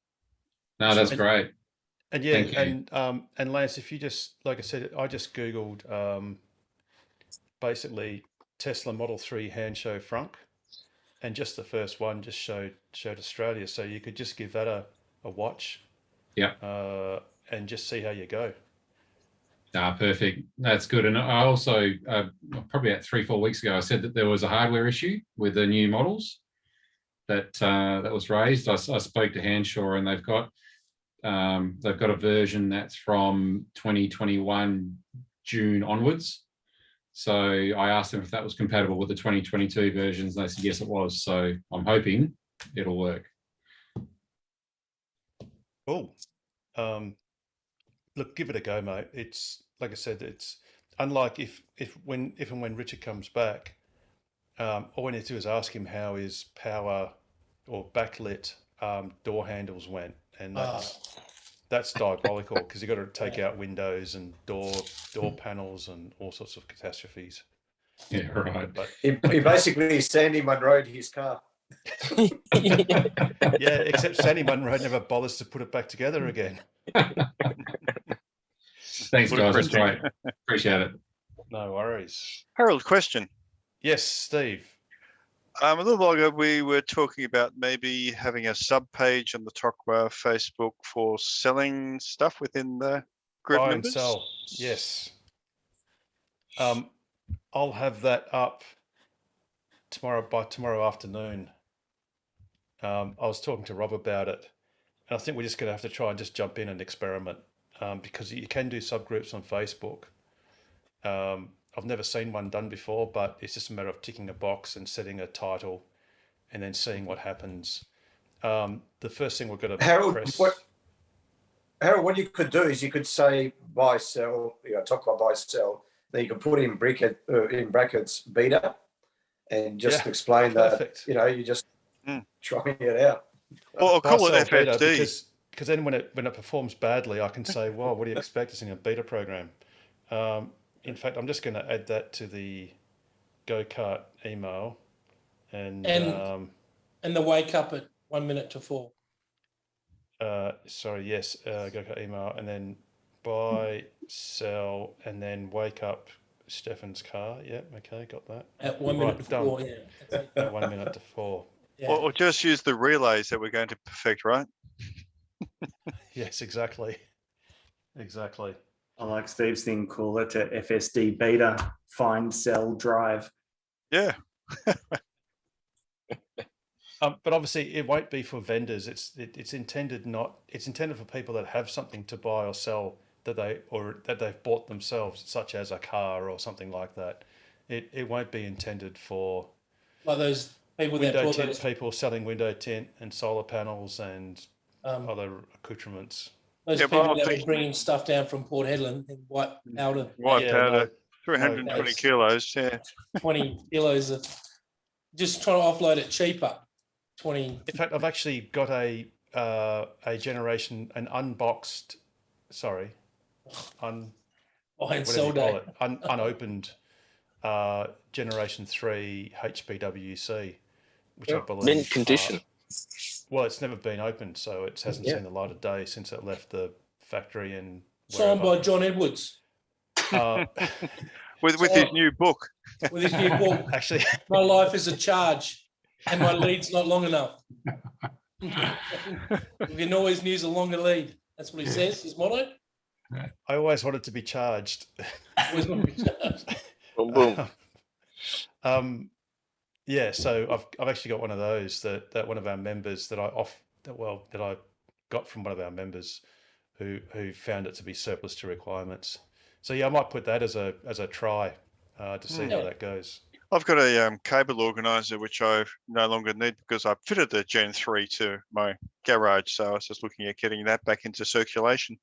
Speaker 21: No, that's
Speaker 1: And-
Speaker 21: great.
Speaker 1: And yeah,
Speaker 21: Thank you.
Speaker 1: and Lance, if you just, like I said, I just Googled basically Tesla Model 3 hand show frunk, and just the first one just showed Australia. So you could just give that a watch.
Speaker 21: Yeah.
Speaker 1: And just see how you go.
Speaker 21: Perfect. That's good. And I also, probably about 3-4 weeks ago, I said that there was a hardware issue with the new models that was raised. I spoke to Hanshaw, and they've got a version that's from 2021 June onwards. So I asked them if that was compatible with the 2022 versions, and they said yes, it was. So I'm hoping it'll work.
Speaker 1: Cool. Look, give it a go, mate. It's like I said, it's unlike if and when Richard comes back, all we need to do is ask him how his power or backlit door handles went, and that's diabolical because you've got to take out windows and door panels and all sorts of catastrophes.
Speaker 21: Yeah, right.
Speaker 1: But
Speaker 13: He basically Sandy Munro'd his car.
Speaker 1: yeah, except Sandy Munro never bothers to put it back together again.
Speaker 21: Thanks, guys. That's great. Appreciate it.
Speaker 1: No worries.
Speaker 5: Harold, question.
Speaker 1: Yes, Steve.
Speaker 5: A little while ago, we were talking about maybe having a sub page on the Tokwa Facebook for selling stuff within the group
Speaker 1: Buy and
Speaker 5: members.
Speaker 1: sell. Yes. I'll have that up by tomorrow afternoon. I was talking to Rob about it, and I think we're just going to have to try and just jump in and experiment because you can do subgroups on Facebook. I've never seen one done before, but it's just a matter of ticking a box and setting a title and then seeing what happens. The first thing we're going to press...
Speaker 13: Harold, what you could do is you could say buy, sell, talk about buy, sell. Then you could put in brackets beta and just explain
Speaker 1: perfect.
Speaker 13: that, you're just trying it out.
Speaker 5: Or call it FFD.
Speaker 1: Because then when it performs badly, I can say, well, what do you expect? It's in a beta program. In fact, I'm just going to add that to the go-kart email. And
Speaker 8: the wake up at 1 minute to 4.
Speaker 1: Sorry, yes, go-kart email, and then buy, sell, and then wake up Stefan's car. Yeah, okay, got that.
Speaker 8: At 1 minute to 4, yeah.
Speaker 1: At 1 minute to 4.
Speaker 8: Yeah.
Speaker 5: Or just use the relays that we're going to perfect, right?
Speaker 1: Yes, exactly. Exactly.
Speaker 2: I like Steve's thing, call it a FSD beta, find, sell, drive.
Speaker 5: Yeah.
Speaker 1: But obviously it won't be for vendors. It's intended for people that have something to buy or sell that they've bought themselves, such as a car or something like that. It won't be intended for
Speaker 8: like those people that
Speaker 1: window
Speaker 8: bought
Speaker 1: tint
Speaker 8: those,
Speaker 1: people selling window tint and solar panels and other accoutrements.
Speaker 8: those
Speaker 5: Yeah,
Speaker 8: people
Speaker 5: but
Speaker 8: that were bringing stuff down from Port Hedland in white powder.
Speaker 5: White powder,
Speaker 1: no,
Speaker 5: 320 kilos, yeah.
Speaker 8: 20 kilos of just trying to offload it cheaper. 20.
Speaker 1: In fact, I've actually got an unboxed, sorry, unopened Generation 3 HPWC, which I believe
Speaker 9: mint condition.
Speaker 1: Well, it's never been opened, so it hasn't seen the light of day since it left the factory. And
Speaker 8: Signed by John Edwards.
Speaker 5: With his new book.
Speaker 8: With his new book.
Speaker 1: Actually,
Speaker 8: my life is a charge, and my lead's not long enough. You can always use a longer lead. That's what he says. His motto.
Speaker 1: I always wanted to be charged.
Speaker 8: Always want to be charged.
Speaker 9: Boom, boom.
Speaker 1: Yeah, so I've actually got one of those that one of our members that I got from one of our members who found it to be surplus to requirements. So yeah, I might put that as a try to see how that goes.
Speaker 5: I've got a cable organizer which I no longer need because I fitted the Gen 3 to my garage, so I was just looking at getting that back into circulation.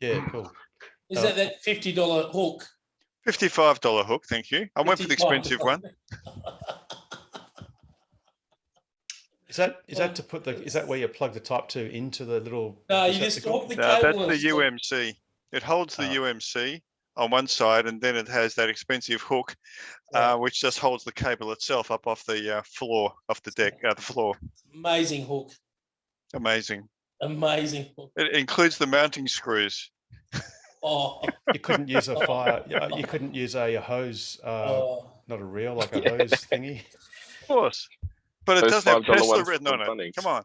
Speaker 1: Yeah, cool.
Speaker 8: Is that $50 hook?
Speaker 5: $55 hook, thank you. I went for the expensive one.
Speaker 1: Is that to put is that where you plug the Type 2 into the little?
Speaker 8: No, you
Speaker 1: receptacle?
Speaker 8: just hook the
Speaker 5: No,
Speaker 8: cable.
Speaker 5: that's
Speaker 8: and
Speaker 5: the
Speaker 8: stick-
Speaker 5: UMC. It holds the UMC on one side, and then it has that expensive hook, which just holds the cable itself up off the floor, off the deck, the floor.
Speaker 8: Amazing hook.
Speaker 5: Amazing.
Speaker 8: Amazing hook.
Speaker 5: It includes the mounting screws.
Speaker 8: Oh,
Speaker 1: You couldn't use a fire. You couldn't use a hose, not a reel, like a hose thingy.
Speaker 5: Of course. But it
Speaker 9: Those
Speaker 5: does have
Speaker 9: $5
Speaker 5: Tesla
Speaker 9: ones
Speaker 5: written
Speaker 9: from
Speaker 5: on it.
Speaker 9: Bunnings.
Speaker 5: Come on.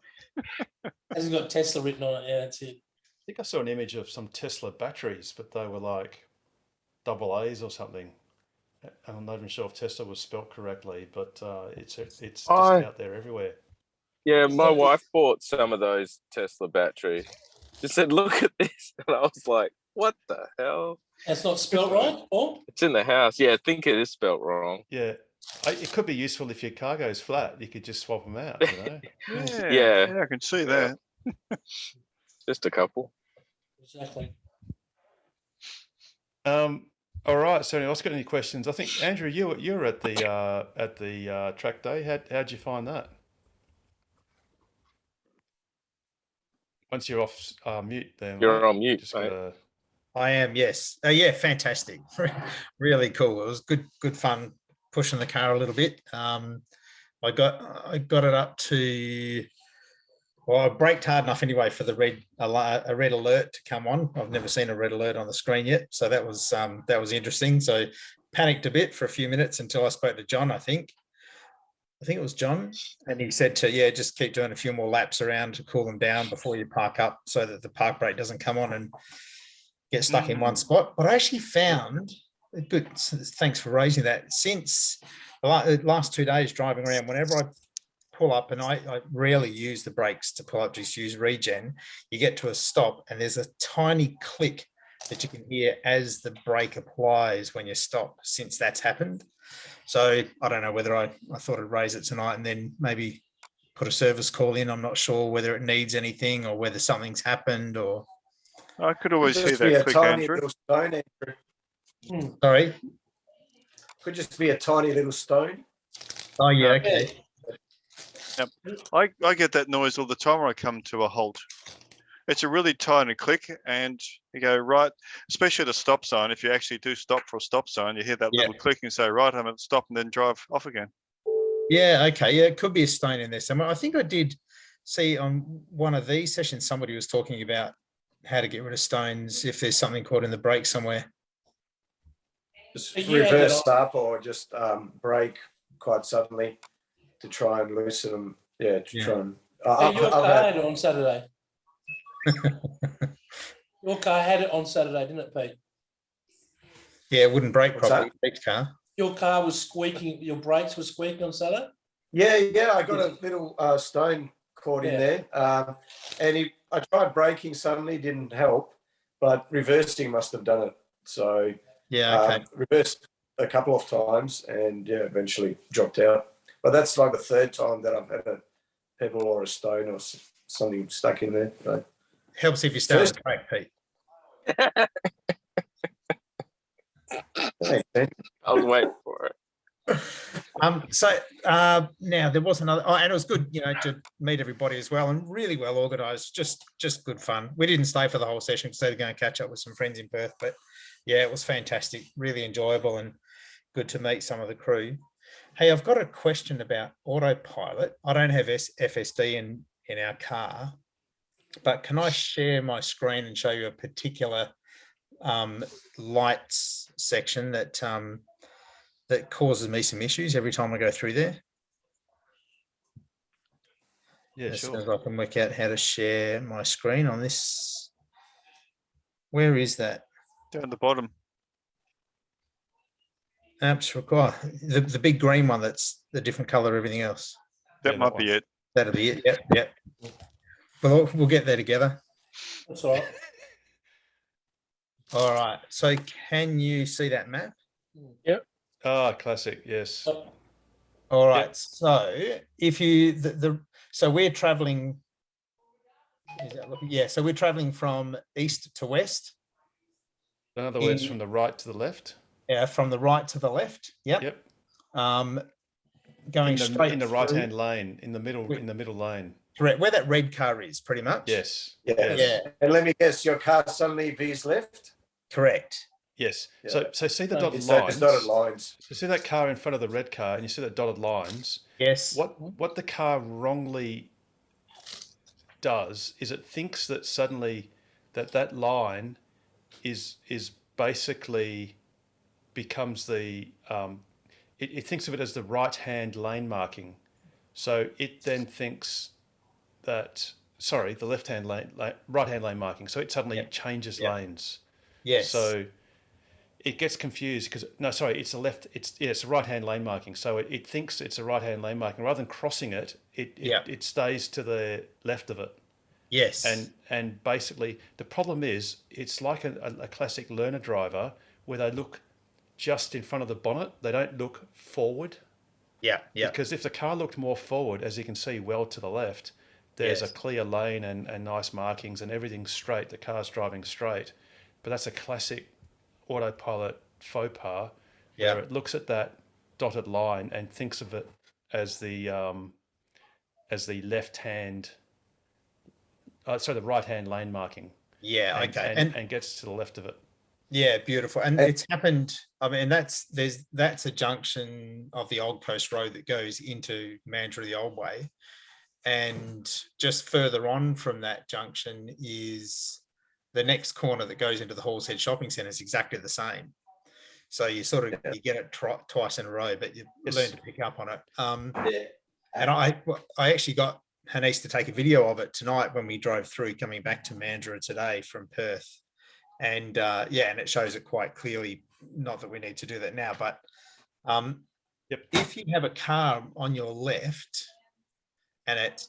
Speaker 8: hasn't got Tesla written on it. Yeah, that's it.
Speaker 1: I think I saw an image of some Tesla batteries, but they were like AA's or something. I'm not even sure if Tesla was spelt correctly, but it's just out there everywhere.
Speaker 9: Yeah, my wife bought some of those Tesla batteries. She said, "Look at this," and I was like, "What the hell?"
Speaker 8: That's not spelt right, Paul?
Speaker 9: It's in the house. Yeah, I think it is spelt wrong.
Speaker 1: Yeah. It could be useful if your cargo's flat. You could just swap them out, you know?
Speaker 9: Yeah.
Speaker 5: I can see that.
Speaker 9: Just a couple.
Speaker 8: Exactly.
Speaker 1: All right. So anyone else got any questions? I think Andrew, you were at the track day. How'd you find that? Once you're off mute, then
Speaker 9: You're on mute,
Speaker 1: Just
Speaker 9: mate.
Speaker 1: gotta...
Speaker 6: I am, yes. Yeah, fantastic. Really cool. It was good fun pushing the car a little bit. I got it up to, well, I braked hard enough anyway for the red alert to come on. I've never seen a red alert on the screen yet, so that was interesting. So panicked a bit for a few minutes until I spoke to John. I think it was John, and he said just keep doing a few more laps around to cool them down before you park up, so that the park brake doesn't come on and get stuck in one spot. But I actually found, good, thanks for raising that, since the last 2 days driving around, whenever I pull up, and I rarely use the brakes to pull up, just use regen, you get to a stop and there's a tiny click that you can hear as the brake applies when you stop, since that's happened. So I don't know whether I thought I'd raise it tonight and then maybe put a service call in. I'm not sure whether it needs anything or whether something's happened or...
Speaker 5: I could always hear
Speaker 13: Just be
Speaker 5: that
Speaker 13: a
Speaker 5: click,
Speaker 13: tiny
Speaker 5: Andrew.
Speaker 13: little stone, Andrew.
Speaker 6: Sorry?
Speaker 13: Could just be a tiny little stone.
Speaker 6: Oh, yeah, okay.
Speaker 5: Yep. I get that noise all the time when I come to a halt. It's a really tiny click, and you go right, especially at a stop sign. If you actually do stop for a stop sign, you hear that little click and say, right, I'm at stop, and then drive off again.
Speaker 6: Yeah, okay. Yeah, it could be a stone in there somewhere. I think I did see on one of these sessions, somebody was talking about how to get rid of stones if there's something caught in the brake somewhere.
Speaker 13: Just
Speaker 8: Yeah,
Speaker 13: reverse
Speaker 8: but
Speaker 13: up or just brake quite suddenly to try and loosen them. Yeah, to try and...
Speaker 8: your car had it on Saturday. Your car had it on Saturday, didn't it, Pete?
Speaker 6: Yeah, it wouldn't brake
Speaker 13: What's
Speaker 6: properly.
Speaker 13: that?
Speaker 6: Next car.
Speaker 8: Your car was squeaking, your brakes were squeaking on Saturday?
Speaker 13: Yeah, I got a little stone caught in there. And I tried braking suddenly, didn't help, but reversing must have done it. So
Speaker 6: yeah, okay.
Speaker 13: Reversed a couple of times and eventually dropped out. But that's like the third time that I've had a pebble or a stone or something stuck in there. So.
Speaker 6: Helps if you start the track, Pete.
Speaker 9: I was waiting for it.
Speaker 6: Now there was another, and it was good, to meet everybody as well, and really well organised, just good fun. We didn't stay for the whole session because they were going to catch up with some friends in Perth, but yeah, it was fantastic, really enjoyable, and good to meet some of the crew. Hey, I've got a question about autopilot. I don't have FSD in our car, but can I share my screen and show you a particular lights section that that causes me some issues every time I go through there?
Speaker 1: Yeah,
Speaker 6: as
Speaker 1: sure.
Speaker 6: soon as I can work out how to share my screen on this. Where is that?
Speaker 5: Down the bottom.
Speaker 6: Apps require the big green one that's the different color, everything else.
Speaker 5: That might be it.
Speaker 6: That'll be it. Yep. Well, we'll get there together.
Speaker 8: That's all right.
Speaker 6: All right. So can you see that map?
Speaker 8: Yep.
Speaker 1: Ah, classic. Yes.
Speaker 6: All right. So if you so we're traveling. Is that looking? Yeah. So we're traveling from east to west.
Speaker 1: In other words, from the right to the left.
Speaker 6: Yeah, from the right to the left. Yep.
Speaker 1: Yep.
Speaker 6: going
Speaker 1: in the
Speaker 6: straight
Speaker 1: in the
Speaker 6: through.
Speaker 1: right hand lane, in the middle lane.
Speaker 6: Correct, where that red car is, pretty much.
Speaker 1: Yes.
Speaker 13: Yes.
Speaker 6: Yeah.
Speaker 13: And let me guess, your car suddenly veers left?
Speaker 6: Correct.
Speaker 1: Yes.
Speaker 13: Yeah.
Speaker 1: So see the dotted
Speaker 13: It's those
Speaker 1: lines.
Speaker 13: dotted lines.
Speaker 1: So see that car in front of the red car, and you see that dotted lines.
Speaker 6: Yes.
Speaker 1: What the car wrongly does is it thinks that suddenly that line is basically becomes the it thinks of it as the right hand lane marking. So it then thinks that the left hand lane, right hand lane marking. So it suddenly changes lanes.
Speaker 6: Yes.
Speaker 1: So it gets confused because it's a right hand lane marking. So it thinks it's a right hand lane marking rather than crossing it. It stays to the left of it.
Speaker 6: Yes.
Speaker 1: And basically the problem is it's like a classic learner driver where they look just in front of the bonnet. They don't look forward.
Speaker 6: Yeah.
Speaker 1: Because if the car looked more forward, as you can see well to the left, there's a clear lane and nice markings and everything's straight. The car's driving straight. But that's a classic autopilot faux pas where it looks at that dotted line and thinks of it as the left hand, the right hand lane marking.
Speaker 6: Yeah.
Speaker 1: Okay. And gets to the left of it.
Speaker 6: Yeah, beautiful. And it's happened. I mean, that's a junction of the Old Post Road that goes into Mandurah the old way. And just further on from that junction is the next corner that goes into the Halls Head Shopping Centre is exactly the same. So you sort of you get it twice in a row, but you learn to pick up on it. And I actually got Hanese to take a video of it tonight when we drove through coming back to Mandurah today from Perth. And and it shows it quite clearly. Not that we need to do that now, but if you have a car on your left and it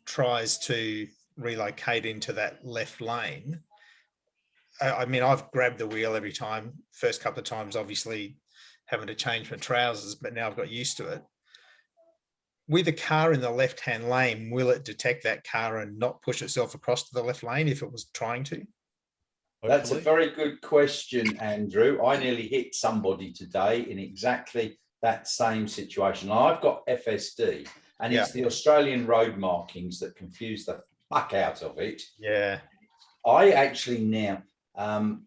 Speaker 6: tries to relocate into that left lane, I mean, I've grabbed the wheel every time. First couple of times, obviously, having to change my trousers, but now I've got used to it. With a car in the left-hand lane, will it detect that car and not push itself across to the left lane if it was trying to?
Speaker 10: That's a very good question, Andrew. I nearly hit somebody today in exactly that same situation. I've got FSD, and it's the Australian road markings that confuse the fuck out of it.
Speaker 6: Yeah.
Speaker 10: I actually now,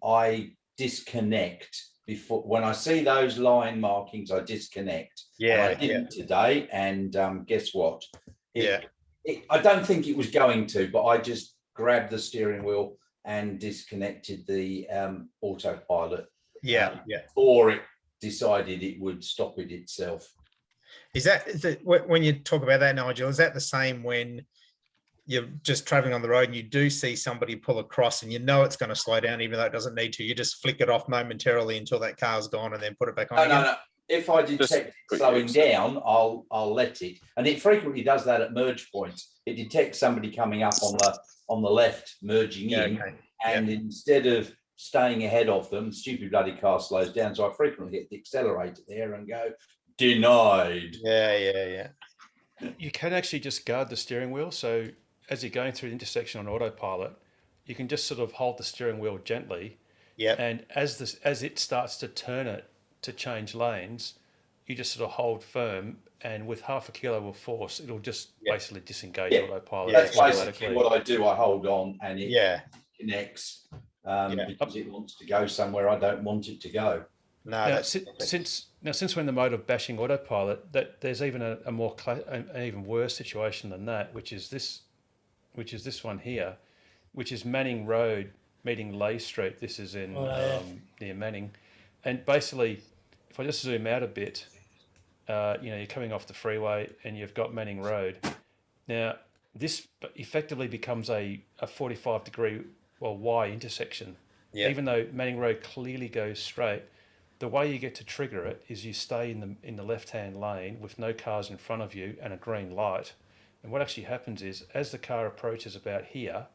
Speaker 10: I disconnect before, when I see those line markings, I disconnect.
Speaker 6: Yeah.
Speaker 10: And I didn't today, and guess what? I don't think it was going to, but I just grabbed the steering wheel and disconnected the autopilot. Or it decided it would stop it itself.
Speaker 6: Is that when you talk about that, Nigel? Is that the same when you're just traveling on the road and you do see somebody pull across and you know it's going to slow down even though it doesn't need to? You just flick it off momentarily until that car's gone and then put it back on again?
Speaker 10: No. If I detect it slowing down, I'll let it, and it frequently does that at merge points. It detects somebody coming up on the left, merging in, and instead of staying ahead of them, stupid bloody car slows down. So I frequently hit the accelerator there and go, denied.
Speaker 6: Yeah.
Speaker 1: You can actually just guard the steering wheel. So as you're going through the intersection on autopilot, you can just sort of hold the steering wheel gently.
Speaker 6: Yeah.
Speaker 1: And as it starts to turn it to change lanes, you just sort of hold firm, and with half a kilo of force, it'll just basically disengage autopilot.
Speaker 10: That's basically what I do. I hold on and it connects because it wants to go somewhere I don't want it to go.
Speaker 1: Now, since we're in the mode of bashing autopilot, that there's even an even worse situation than that, which is this one here, which is Manning Road meeting Leigh Street. This is in near Manning, and basically, if I just zoom out a bit, you're coming off the freeway and you've got Manning Road. Now, this effectively becomes a 45-degree Y intersection. Even though Manning Road clearly goes straight, the way you get to trigger it is you stay in the left-hand lane with no cars in front of you and a green light. And what actually happens is, as the car approaches about here,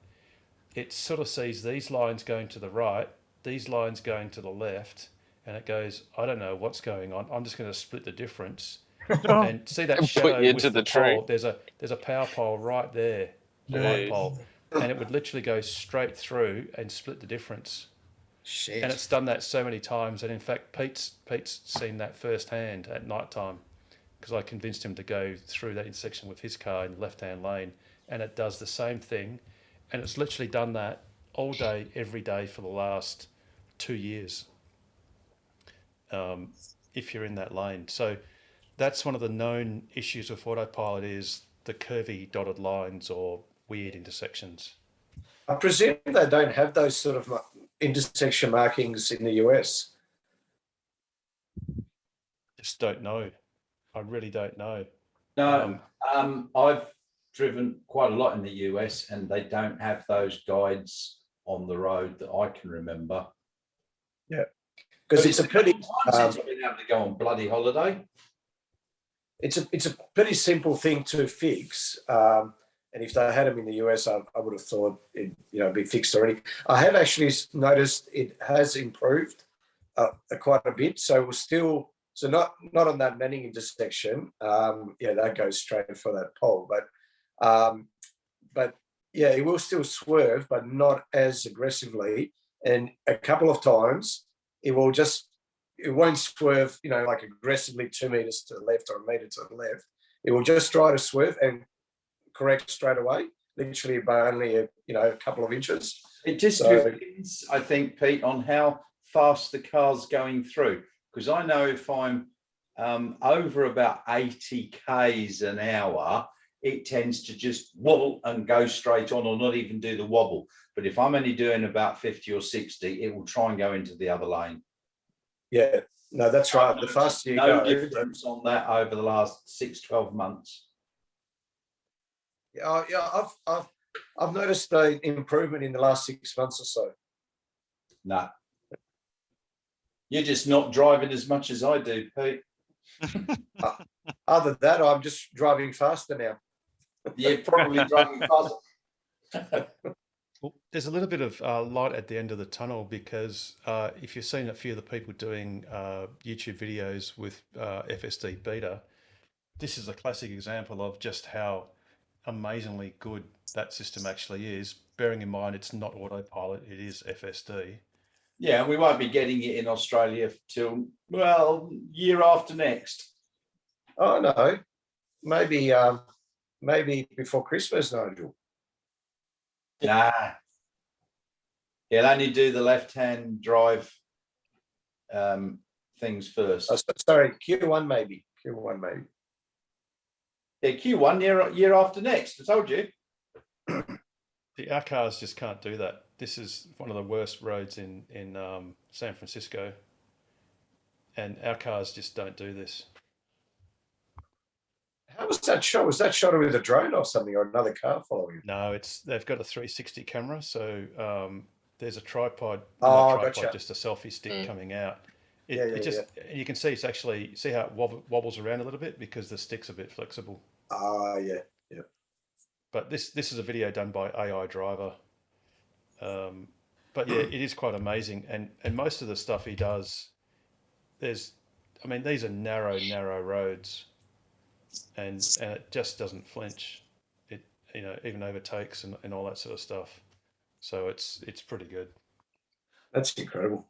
Speaker 1: it sort of sees these lines going to the right, these lines going to the left, and it goes, I don't know what's going on. I'm just going to split the difference. And see that shadow with the pole? There's a power pole right there, the light pole, and it would literally go straight through and split the difference.
Speaker 6: Shit.
Speaker 1: And it's done that so many times, and in fact, Pete's seen that firsthand at night time. because I convinced him to go through that intersection with his car in the left-hand lane, and it does the same thing, and it's literally done that all day, every day for the last 2 years. If you're in that lane, so that's one of the known issues with autopilot is the curvy dotted lines or weird intersections.
Speaker 13: I presume they don't have those sort of intersection markings in the US.
Speaker 1: Just don't know. I really don't know.
Speaker 10: No, I've driven quite a lot in the US, and they don't have those guides on the road that I can remember.
Speaker 13: Yeah, because it's a pretty.
Speaker 10: Since I've been able to go on bloody holiday.
Speaker 13: It's a pretty simple thing to fix. And if they had them in the US, I would have thought it be fixed already. I have actually noticed it has improved quite a bit. So we're still not on that Manning intersection. That goes straight for that pole. But yeah, it will still swerve, but not as aggressively. And a couple of times, it won't swerve, like aggressively 2 meters to the left or a meter to the left. It will just try to swerve and correct straight away, literally by only a couple of inches.
Speaker 10: It just depends, I think, Pete, on how fast the car's going through. Because I know if I'm over about 80 k's an hour, it tends to just wobble and go straight on, or not even do the wobble. But if I'm only doing about 50 or 60, it will try and go into the other lane.
Speaker 13: Yeah, no, that's right. The faster you go.
Speaker 10: No difference on that over the last 6-12 months.
Speaker 13: Yeah, I've noticed the improvement in the last 6 months or so.
Speaker 10: No. You're just not driving as much as I do, Pete.
Speaker 13: Other than that, I'm just driving faster now.
Speaker 10: Yeah, probably driving faster.
Speaker 1: Well, there's a little bit of light at the end of the tunnel, because if you've seen a few of the people doing YouTube videos with FSD Beta, this is a classic example of just how amazingly good that system actually is, bearing in mind it's not autopilot, it is FSD.
Speaker 10: Yeah, we won't be getting it in Australia till, year after next.
Speaker 13: Oh, no. Maybe before Christmas, Nigel.
Speaker 10: Nah. He'll only do the left-hand drive things first.
Speaker 13: Oh, sorry, Q1 maybe.
Speaker 10: Yeah, Q1 year after next. I told you.
Speaker 1: Our cars just can't do that. This is one of the worst roads in San Francisco, and our cars just don't do this.
Speaker 13: How was that shot? Was that shot with a drone or something, or another car following?
Speaker 1: No, they've got a 360 camera, so there's a tripod.
Speaker 13: Oh,
Speaker 1: not tripod,
Speaker 13: gotcha.
Speaker 1: just a selfie stick coming out.
Speaker 13: Yeah,
Speaker 1: You can see it's actually, see how it wobbles around a little bit because the stick's a bit flexible.
Speaker 13: Yeah.
Speaker 1: But this is a video done by AI Driver. But yeah, it is quite amazing, and most of the stuff he does, these are narrow roads, and it just doesn't flinch. It even overtakes and all that sort of stuff. So it's pretty good.
Speaker 13: That's incredible.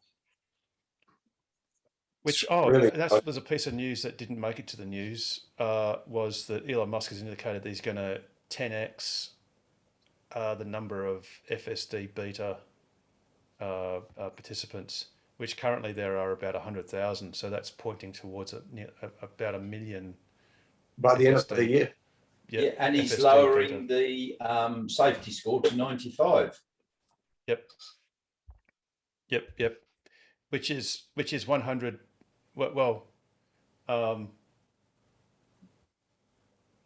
Speaker 1: Which
Speaker 13: really
Speaker 1: there's a piece of news that didn't make it to the news, was that Elon Musk has indicated that he's going to 10x the number of FSD Beta participants, which currently there are about 100,000. So that's pointing towards about 1 million
Speaker 13: by the end of the year.
Speaker 10: Yeah, and he's
Speaker 1: FSD
Speaker 10: lowering
Speaker 1: Beta.
Speaker 10: the safety score to 95.
Speaker 1: Yep. Which is 100.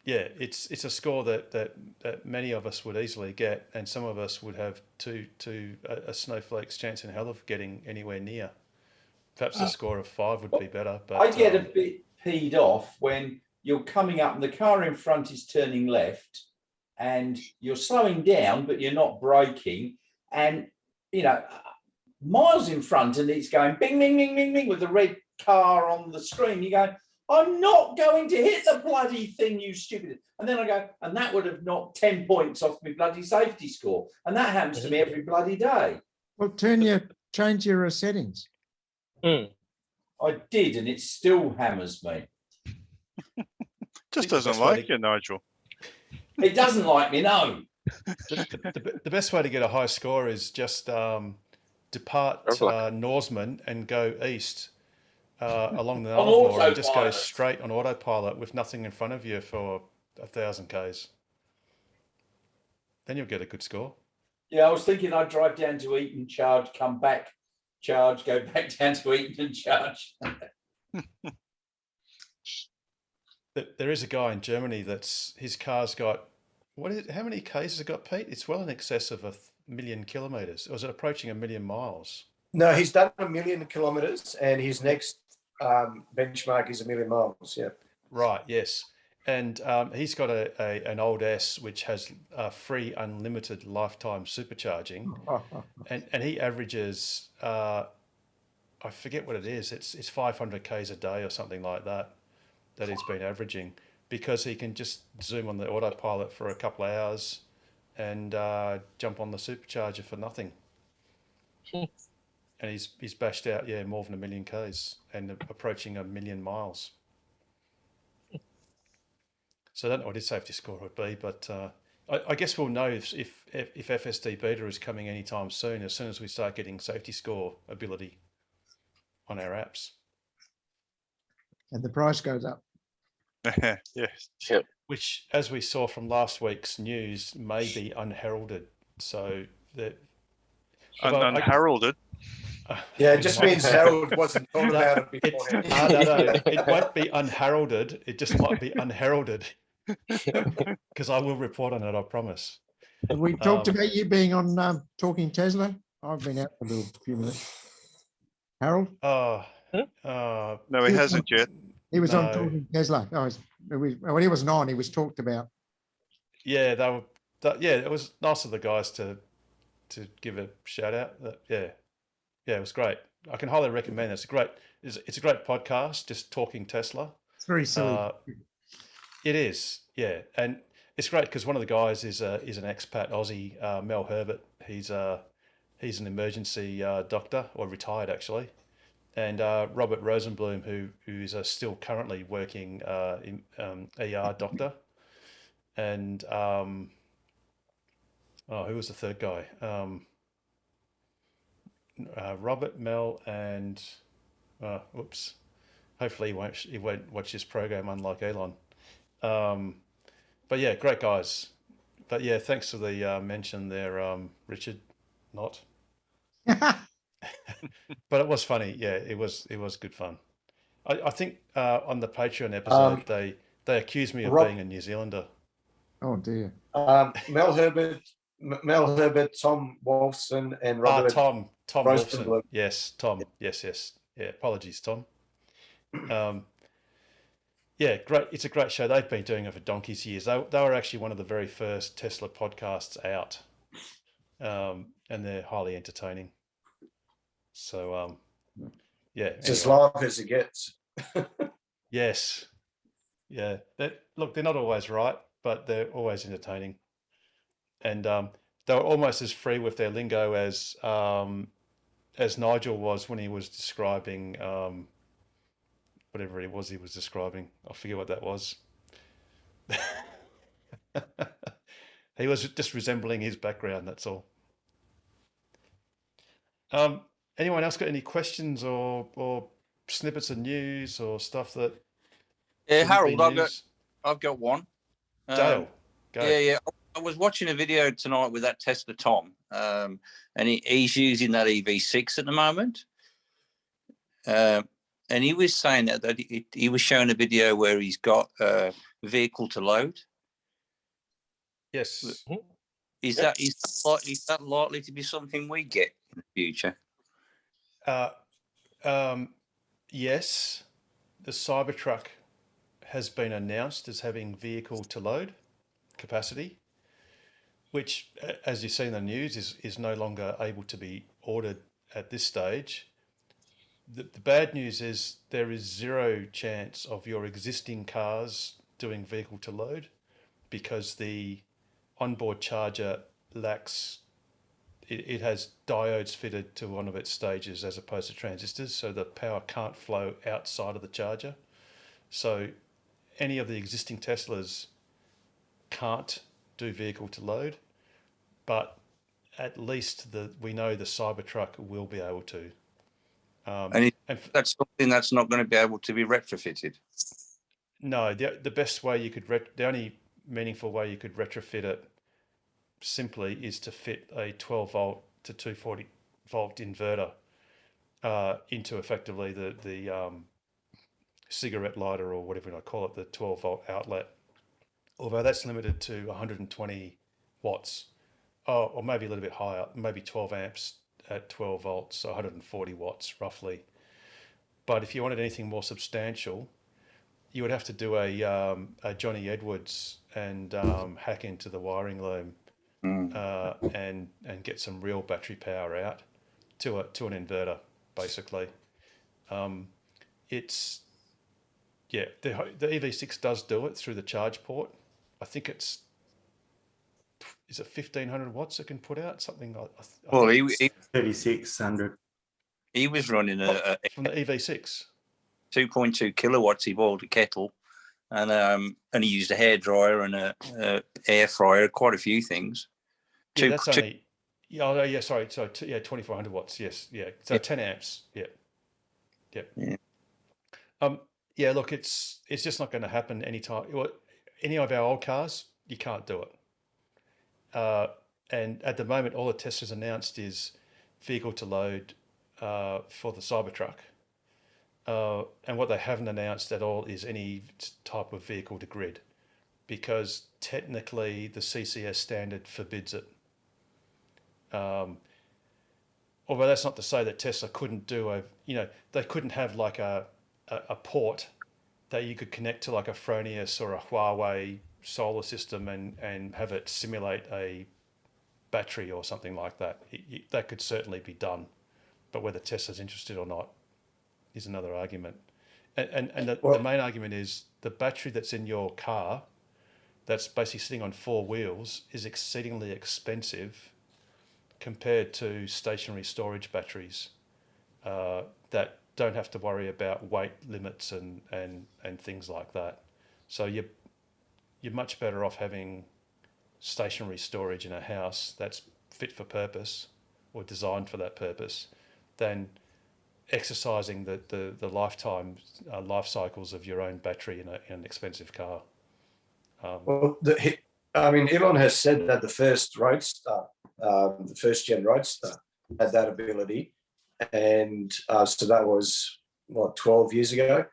Speaker 1: Yeah, it's a score that many of us would easily get, and some of us would have a snowflake's chance in hell of getting anywhere near. Perhaps a score of 5 would be better. But
Speaker 10: I get a bit peed off when you're coming up and the car in front is turning left, and you're slowing down, but you're not braking, and miles in front, and it's going bing, bing, bing, bing, bing with the red car on the screen. You go, I'm not going to hit the bloody thing, you stupid. And then I go, and that would have knocked 10 points off my bloody safety score. And that happens to me every bloody day.
Speaker 14: Well, change your settings.
Speaker 10: I did, and it still hammers me.
Speaker 5: Just
Speaker 1: the
Speaker 5: doesn't
Speaker 1: best way
Speaker 5: like
Speaker 1: to-
Speaker 5: you, Nigel.
Speaker 10: He doesn't like me, no.
Speaker 1: The best way to get a high score is just depart Norseman and go east along the
Speaker 10: On
Speaker 1: Nullarbor and just go
Speaker 10: autopilot.
Speaker 1: straight on autopilot with nothing in front of you for 1,000 k's. Then you'll get a good score.
Speaker 10: Yeah, I was thinking I'd drive down to Eton, charge, come back, charge, go back down to Eton and charge.
Speaker 1: There is a guy in Germany that's his car's got how many k's has it got, Pete? It's well in excess of 1,000,000 kilometers. Or is it approaching 1,000,000 miles?
Speaker 13: No, he's done 1,000,000 kilometers, and his next benchmark is 1,000,000 miles. Yeah.
Speaker 1: Right. Yes. And he's got an old S which has free unlimited lifetime supercharging, and he averages I forget what it is. It's 500 k's a day or something like that he's been averaging, because he can just zoom on the autopilot for a couple of hours and jump on the supercharger for nothing. And he's bashed out more than 1,000,000 k's and approaching 1,000,000 miles. So I don't know what his safety score would be, but I guess we'll know if FSD Beta is coming anytime soon, as soon as we start getting safety score ability on our apps.
Speaker 14: And the price goes up.
Speaker 5: Yes.
Speaker 1: Which, as we saw from last week's news, may be unheralded. So that
Speaker 5: unheralded.
Speaker 13: Yeah, it just means Harold wasn't thought about it before.
Speaker 1: No, it won't be unheralded. It just might be unheralded. Because I will report on it, I promise.
Speaker 14: Have we talked about you being on Talking Tesla? I've been out for a few minutes. Harold?
Speaker 5: No, he hasn't yet.
Speaker 14: He was on
Speaker 1: No.
Speaker 14: Talking Tesla. When he wasn't on, he was talked about.
Speaker 1: Yeah, it was nice of the guys to give a shout out. Yeah, it was great. I can highly recommend it. It's a great podcast, just talking Tesla.
Speaker 14: It's very silly.
Speaker 1: It is, yeah, and it's great because one of the guys is an expat Aussie, Mel Herbert. He's an emergency doctor, or retired actually, and Robert Rosenblum, who is still currently working in ER doctor, and who was the third guy? Robert, Mel, and whoops. Hopefully he won't watch this program, unlike Elon. But yeah, great guys. But yeah, thanks for the mention there, Richard. Not. But it was funny. Yeah, it was good fun. I think on the Patreon episode they accused me of being a New Zealander.
Speaker 14: Oh dear.
Speaker 13: Mel Herbert, Tom Wolfson, and Robert.
Speaker 1: Tom
Speaker 13: Rosenblum.
Speaker 1: Wolfson. Yes, Tom. Yes. Yeah, apologies, Tom. Yeah, great. It's a great show. They've been doing it for donkey's years. They were actually one of the very first Tesla podcasts out, and they're highly entertaining. So, yeah.
Speaker 13: It's as live as it gets.
Speaker 1: Yes. Yeah. Look, they're not always right, but they're always entertaining. And they were almost as free with their lingo as Nigel was when he was describing whatever it was he was describing. I forget what that was. He was just resembling his background, that's all. Anyone else got any questions or snippets of news or stuff that?
Speaker 7: Yeah,
Speaker 1: shouldn't be
Speaker 7: Harold,
Speaker 1: news?
Speaker 7: I've got one.
Speaker 1: Dale, go.
Speaker 7: Yeah. I was watching a video tonight with that Tesla Tom, and he's using that EV6 at the moment. And he was saying that he was showing a video where he's got a vehicle to load.
Speaker 1: Yes.
Speaker 7: Is that likely to be something we get in the future?
Speaker 1: Yes, the Cybertruck has been announced as having vehicle to load capacity, which, as you see in the news, is no longer able to be ordered at this stage. The bad news is there is zero chance of your existing cars doing vehicle to load, because the onboard charger lacks, it has diodes fitted to one of its stages as opposed to transistors, so the power can't flow outside of the charger. So any of the existing Teslas can't do vehicle to load, but at least we know the Cybertruck will be able to.
Speaker 7: And that's something that's not going to be able to be retrofitted.
Speaker 1: No, the best way you could the only meaningful way you could retrofit it simply is to fit a 12 volt to 240 volt inverter into effectively the cigarette lighter, or whatever you want to call it, the 12 volt outlet. Although that's limited to 120 watts, or maybe a little bit higher, maybe 12 amps at 12 volts, so 140 watts roughly. But if you wanted anything more substantial, you would have to do a Johnny Edwards and hack into the wiring loom and get some real battery power out to an inverter, basically. The EV6 does do it through the charge port. I think is it 1500 watts it can put out, something like.
Speaker 7: Well, he
Speaker 2: 3600.
Speaker 7: He was running
Speaker 1: from the EV6.
Speaker 7: 2.2 kilowatts. He boiled a kettle, and he used a hairdryer and a air fryer, quite a few things.
Speaker 1: Yeah, that's only. Yeah, sorry. So 2400 watts. Yes, yeah. So 10 amps. Yeah. Yeah. Look, it's just not going to happen anytime. Any of our old cars, you can't do it. And at the moment, all the Tesla's announced is vehicle to load for the Cybertruck. And what they haven't announced at all is any type of vehicle to grid, because technically the CCS standard forbids it. Although that's not to say that Tesla couldn't do they couldn't have like a port that you could connect to like a Fronius or a Huawei solar system and have it simulate a battery or something like that. That could certainly be done, but whether Tesla's interested or not is another argument. And the main argument is the battery that's in your car, that's basically sitting on four wheels, is exceedingly expensive compared to stationary storage batteries that don't have to worry about weight limits and things like that. So you're much better off having stationary storage in a house that's fit for purpose or designed for that purpose than exercising the lifetime life cycles of your own battery in an expensive car.
Speaker 13: Elon has said that the first Roadster, the first gen Roadster, had that ability, and so that was 12 years ago,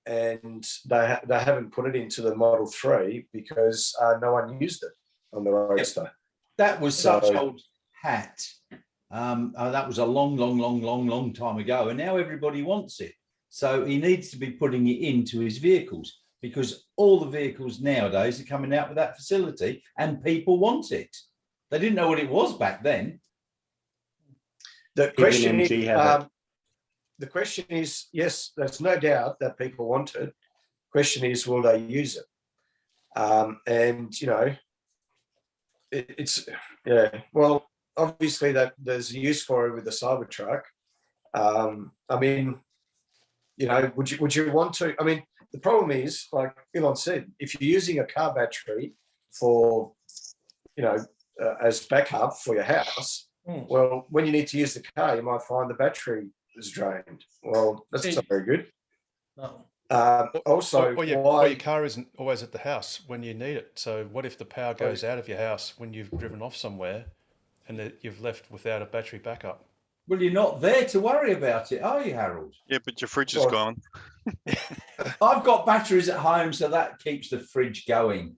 Speaker 13: and they haven't put it into the Model 3 because no one used it on the Roadster.
Speaker 10: That was such old hat. That was a long time ago, and now everybody wants it. So he needs to be putting it into his vehicles, because all the vehicles nowadays are coming out with that facility, and people want it. They didn't know what it was back then.
Speaker 13: The question is, yes, there's no doubt that people want it. Question is, will they use it? Well, obviously that there's a use for it with the Cybertruck. Would you want to? The problem is, like Elon said, if you're using a car battery for, as backup for your house, well, when you need to use the car, you might find the battery is drained. Well, that's not very good.
Speaker 8: No.
Speaker 1: Your car isn't always at the house when you need it. So what if the power goes out of your house when you've driven off somewhere and that you've left without a battery backup?
Speaker 10: Well, you're not there to worry about it, are you, Harold?
Speaker 5: Yeah, but your fridge is gone.
Speaker 10: I've got batteries at home, so that keeps the fridge going.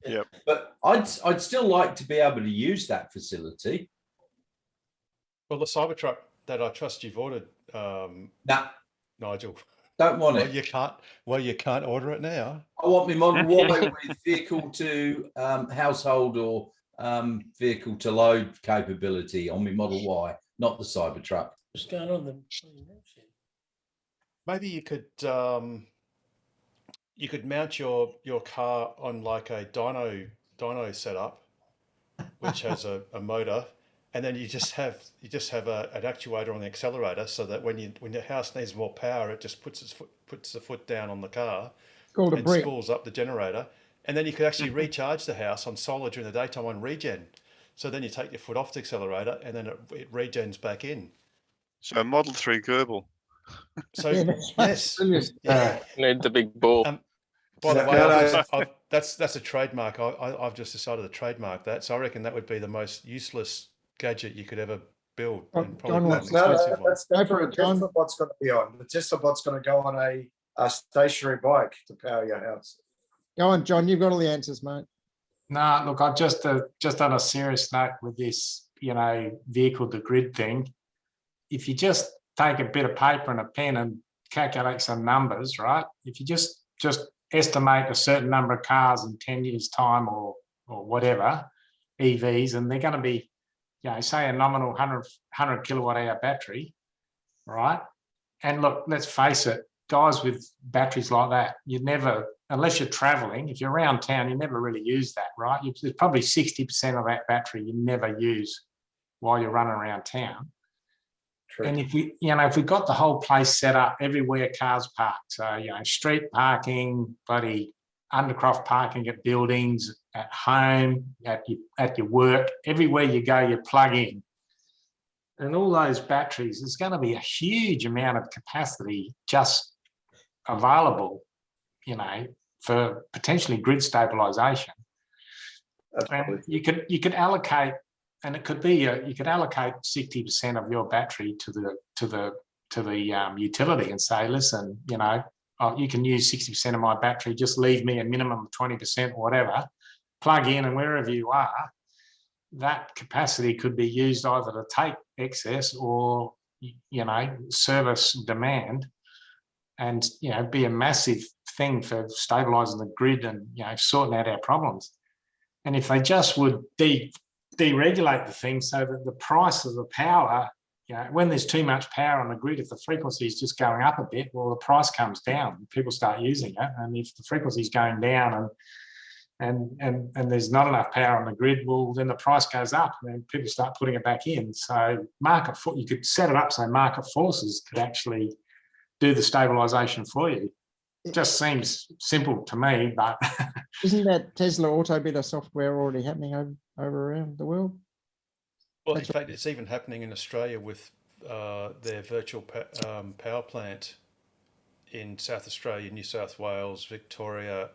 Speaker 5: Yep.
Speaker 10: But I'd still like to be able to use that facility.
Speaker 1: Well, the Cybertruck that I trust you've ordered, Nigel.
Speaker 10: Don't want it.
Speaker 1: You can't order it now.
Speaker 10: I want my Model Y with vehicle to household or vehicle to load capability on my Model Y, not the Cybertruck.
Speaker 8: What's going on?
Speaker 1: Maybe you could mount your car on like a dyno setup, which has a motor, and then you just have an actuator on the accelerator, so that when your house needs more power, it just puts the foot down on the car
Speaker 14: Called a
Speaker 1: and
Speaker 14: brick.
Speaker 1: spools up the generator, and then you could actually recharge the house on solar during the daytime on regen. So then you take your foot off the accelerator, and then it regens back in.
Speaker 5: So a Model 3 Goebel.
Speaker 1: So
Speaker 14: Yeah,
Speaker 1: yes,
Speaker 14: brilliant.
Speaker 1: yeah.
Speaker 9: Need the big ball.
Speaker 1: By the
Speaker 13: No,
Speaker 1: way,
Speaker 13: no.
Speaker 1: that's a trademark. I've just decided to trademark that. So I reckon that would be the most useless gadget you could ever build, and probably
Speaker 14: John,
Speaker 1: quite an
Speaker 13: No,
Speaker 1: expensive one.
Speaker 13: that's
Speaker 14: Go for
Speaker 13: what
Speaker 14: it,
Speaker 13: the
Speaker 14: John.
Speaker 13: Tesla bot's going to be on. The Tesla bot's going to go on a stationary bike to power your house.
Speaker 14: Go on, John. You've got all the answers, mate.
Speaker 19: No, look, I've just on a serious note with this, vehicle to grid thing. If you just take a bit of paper and a pen and calculate some numbers, right? If you just estimate a certain number of cars in 10 years' time or whatever, EVs, and they're going to be, say a nominal 100 kilowatt hour battery, right? And look, let's face it, guys with batteries like that, you never, unless you're traveling, if you're around town, you never really use that, right? There's probably 60% of that battery you never use while you're running around town.
Speaker 13: True.
Speaker 19: And if we got the whole place set up everywhere cars parked, so street parking, bloody undercroft parking at buildings, at home, at your work, everywhere you go, you plug in. And all those batteries, there's going to be a huge amount of capacity just available, for potentially grid stabilization. And you could allocate. And it could be you could allocate 60% of your battery to the utility and say, listen, you can use 60% of my battery. Just leave me a minimum of 20%, whatever. Plug in, and wherever you are, that capacity could be used either to take excess or service demand, and be a massive thing for stabilising the grid and sorting out our problems. And if they just would deregulate the thing so that the price of the power, when there's too much power on the grid, if the frequency is just going up a bit, well, the price comes down, people start using it. And if the frequency is going down and there's not enough power on the grid, well, then the price goes up and then people start putting it back in. So you could set it up so market forces could actually do the stabilisation for you. It just seems simple to me, but
Speaker 14: Isn't that Tesla Autobidder software already happening over around the world?
Speaker 1: Well, in fact, it's even happening in Australia with their virtual power plant in South Australia, New South Wales, Victoria,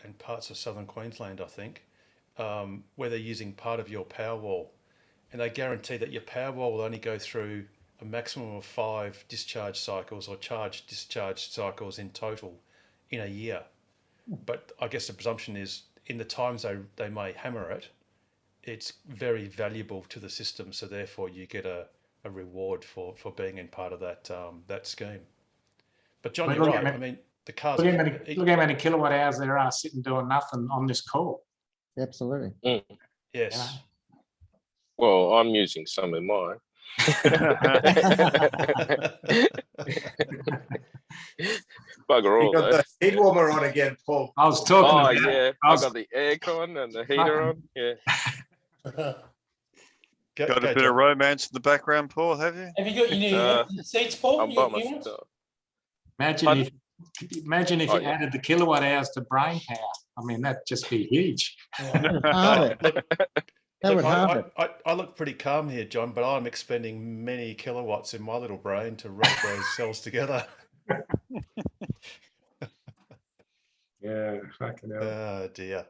Speaker 1: and parts of southern Queensland, I think, where they're using part of your power wall. And they guarantee that your power wall will only go through a maximum of 5 discharge cycles or charge-discharge cycles in total in a year. But I guess the presumption is in the times they may hammer it, it's very valuable to the system. So therefore you get a reward for being in part of that scheme. But John, you're right. I mean, the cars...
Speaker 19: Look how many kilowatt hours there are sitting doing nothing on this call.
Speaker 14: Absolutely.
Speaker 1: Yes.
Speaker 9: Well, I'm using some in mine. Bugger all.
Speaker 13: You got the heat warmer on again, Paul.
Speaker 19: I was talking
Speaker 9: Oh
Speaker 19: about,
Speaker 9: yeah, I got the aircon and the heater on. Yeah.
Speaker 5: Got a bit of romance in the background, Paul, have you?
Speaker 8: Have you got your new seats, Paul?
Speaker 9: I'm by myself.
Speaker 19: Imagine if you added the kilowatt hours to brain power. I mean, that'd just be huge.
Speaker 1: Look, I look pretty calm here, John, but I'm expending many kilowatts in my little brain to rub those cells together.
Speaker 13: Yeah, fucking hell.
Speaker 1: Oh dear.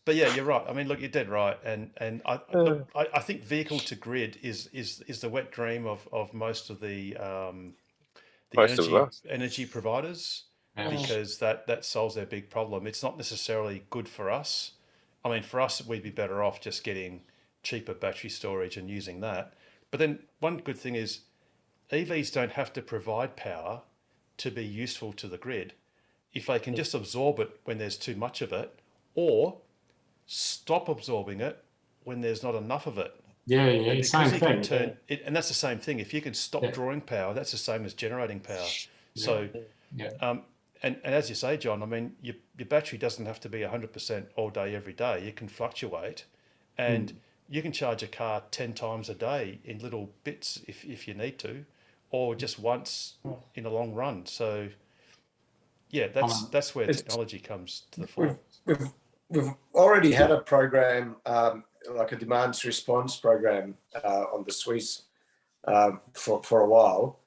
Speaker 1: But yeah, you're right. I mean, look, you're dead right, and I think vehicle to grid is the wet dream of most of the energy providers, because that solves their big problem. It's not necessarily good for us. I mean, for us, we'd be better off just getting cheaper battery storage and using that. But then one good thing is EVs don't have to provide power to be useful to the grid. If they can just absorb it when there's too much of it, or stop absorbing it when there's not enough of it.
Speaker 19: Yeah, same thing.
Speaker 1: And that's the same thing. If you can stop drawing power, that's the same as generating power. So, and as you say, John, I mean, your battery doesn't have to be 100% all day, every day. You can fluctuate, and you can charge a car 10 times a day in little bits if you need to, or just once in a long run. So yeah, that's where technology comes to the fore.
Speaker 13: We've already had a program, like a demand response program on the Swiss for a while,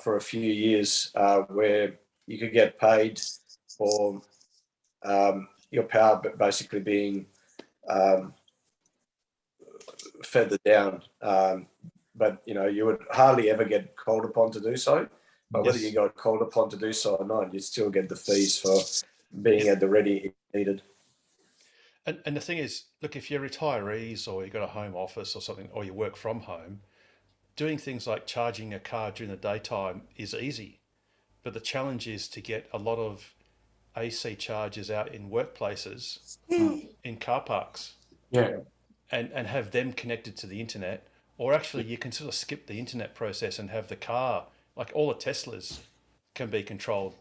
Speaker 13: for a few years, where you could get paid for your power basically being feathered down. But you would hardly ever get called upon to do so. But whether you got called upon to do so or not, you'd still get the fees for being at the ready if needed.
Speaker 1: And the thing is, look, if you're retirees or you've got a home office or something, or you work from home, doing things like charging a car during the daytime is easy. But the challenge is to get a lot of AC chargers out in workplaces, in car parks.
Speaker 19: Yeah.
Speaker 1: And have them connected to the internet. Or actually, you can sort of skip the internet process and have the car, like all the Teslas can be controlled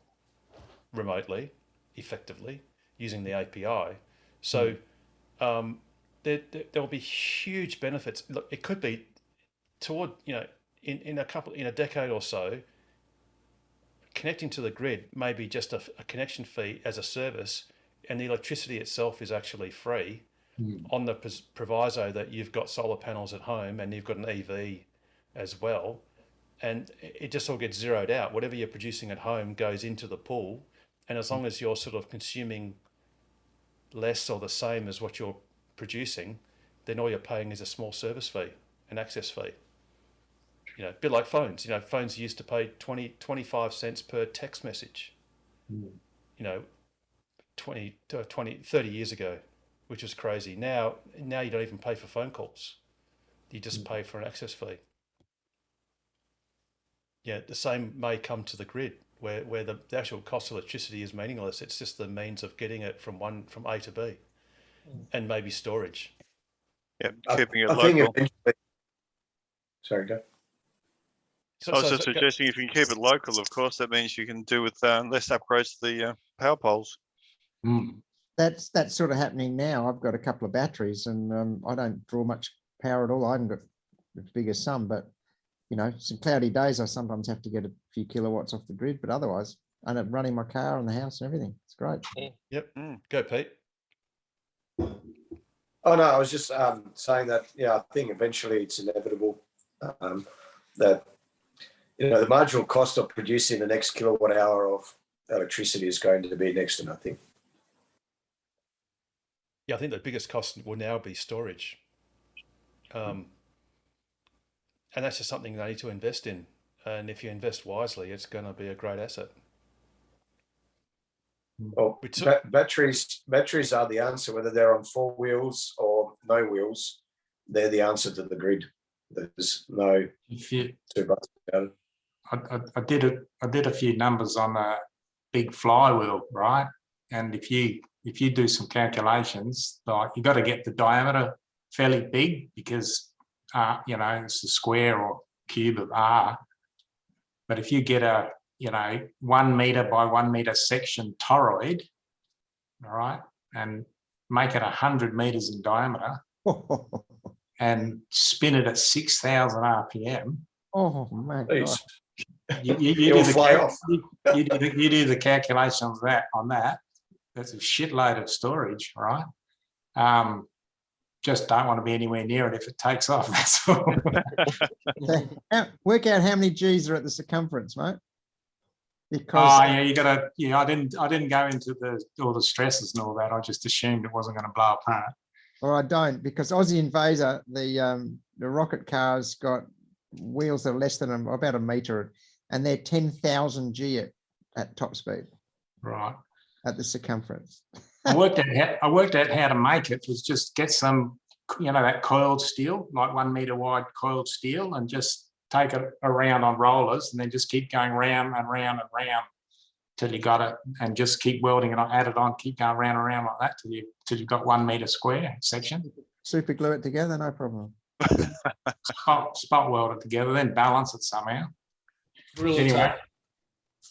Speaker 1: remotely, effectively, using the API. So there'll be huge benefits. Look, it could be toward, in a decade or so, connecting to the grid may be just a connection fee as a service, and the electricity itself is actually free on the proviso that you've got solar panels at home and you've got an EV as well. And it just all gets zeroed out. Whatever you're producing at home goes into the pool. And as long as you're sort of consuming less or the same as what you're producing, then all you're paying is a small service fee, an access fee. A bit like phones. Phones used to pay 25 cents per text message, 30 years ago, which was crazy. Now you don't even pay for phone calls. You just pay for an access fee. Yeah, the same may come to the grid, where the actual cost of electricity is meaningless. It's just the means of getting it from A to B, and maybe storage.
Speaker 5: Yeah, keeping it
Speaker 13: I think
Speaker 5: local.
Speaker 13: eventually. Sorry, go.
Speaker 5: I was just suggesting if you can keep it local, of course, that means you can do with less upgrades to the power poles.
Speaker 14: That's sort of happening now. I've got a couple of batteries, and I don't draw much power at all. I haven't got as big as some, but some cloudy days, I sometimes have to get a few kilowatts off the grid, but otherwise I end up running my car and the house and everything. It's great.
Speaker 1: Yep. Go, Pete.
Speaker 13: Oh no, I was just saying that. I think eventually it's inevitable that the marginal cost of producing the next kilowatt hour of electricity is going to be next to nothing.
Speaker 1: Yeah, I think the biggest cost will now be storage. And that's just something they need to invest in. And if you invest wisely, it's going to be a great asset.
Speaker 13: Well, batteries are the answer, whether they're on 4 wheels or no wheels. They're the answer to the grid. There's no two buts about it.
Speaker 19: I did a few numbers on a big flywheel, right? And if you do some calculations, like you got to get the diameter fairly big because it's the square or cube of R. But if you get a 1 meter by 1 meter section toroid, all right, and make it 100 meters in diameter and spin it at 6,000 RPM.
Speaker 14: Oh my God.
Speaker 19: You do the calculations on that. That's a shitload of storage, right? Just don't want to be anywhere near it if it takes off. That's all.
Speaker 14: Work out how many G's are at the circumference, mate. Because
Speaker 19: you gotta. I didn't go into all the stresses and all that. I just assumed it wasn't going to blow apart.
Speaker 14: Well, I don't, because Aussie Invader, the rocket car's got wheels that are less than about a meter, and they're 10,000 G at top speed.
Speaker 19: Right.
Speaker 14: At the circumference.
Speaker 19: I worked out how to make it. Was just get some, that coiled steel, like 1 meter wide coiled steel, and just take it around on rollers, and then just keep going round and round and round till you got it, and just keep welding it on, add it on, keep going round and round like that till you've got 1 meter square section.
Speaker 14: Super glue it together, no problem.
Speaker 19: Spot weld it together, then balance it somehow.
Speaker 20: Really
Speaker 19: anyway.
Speaker 20: tough.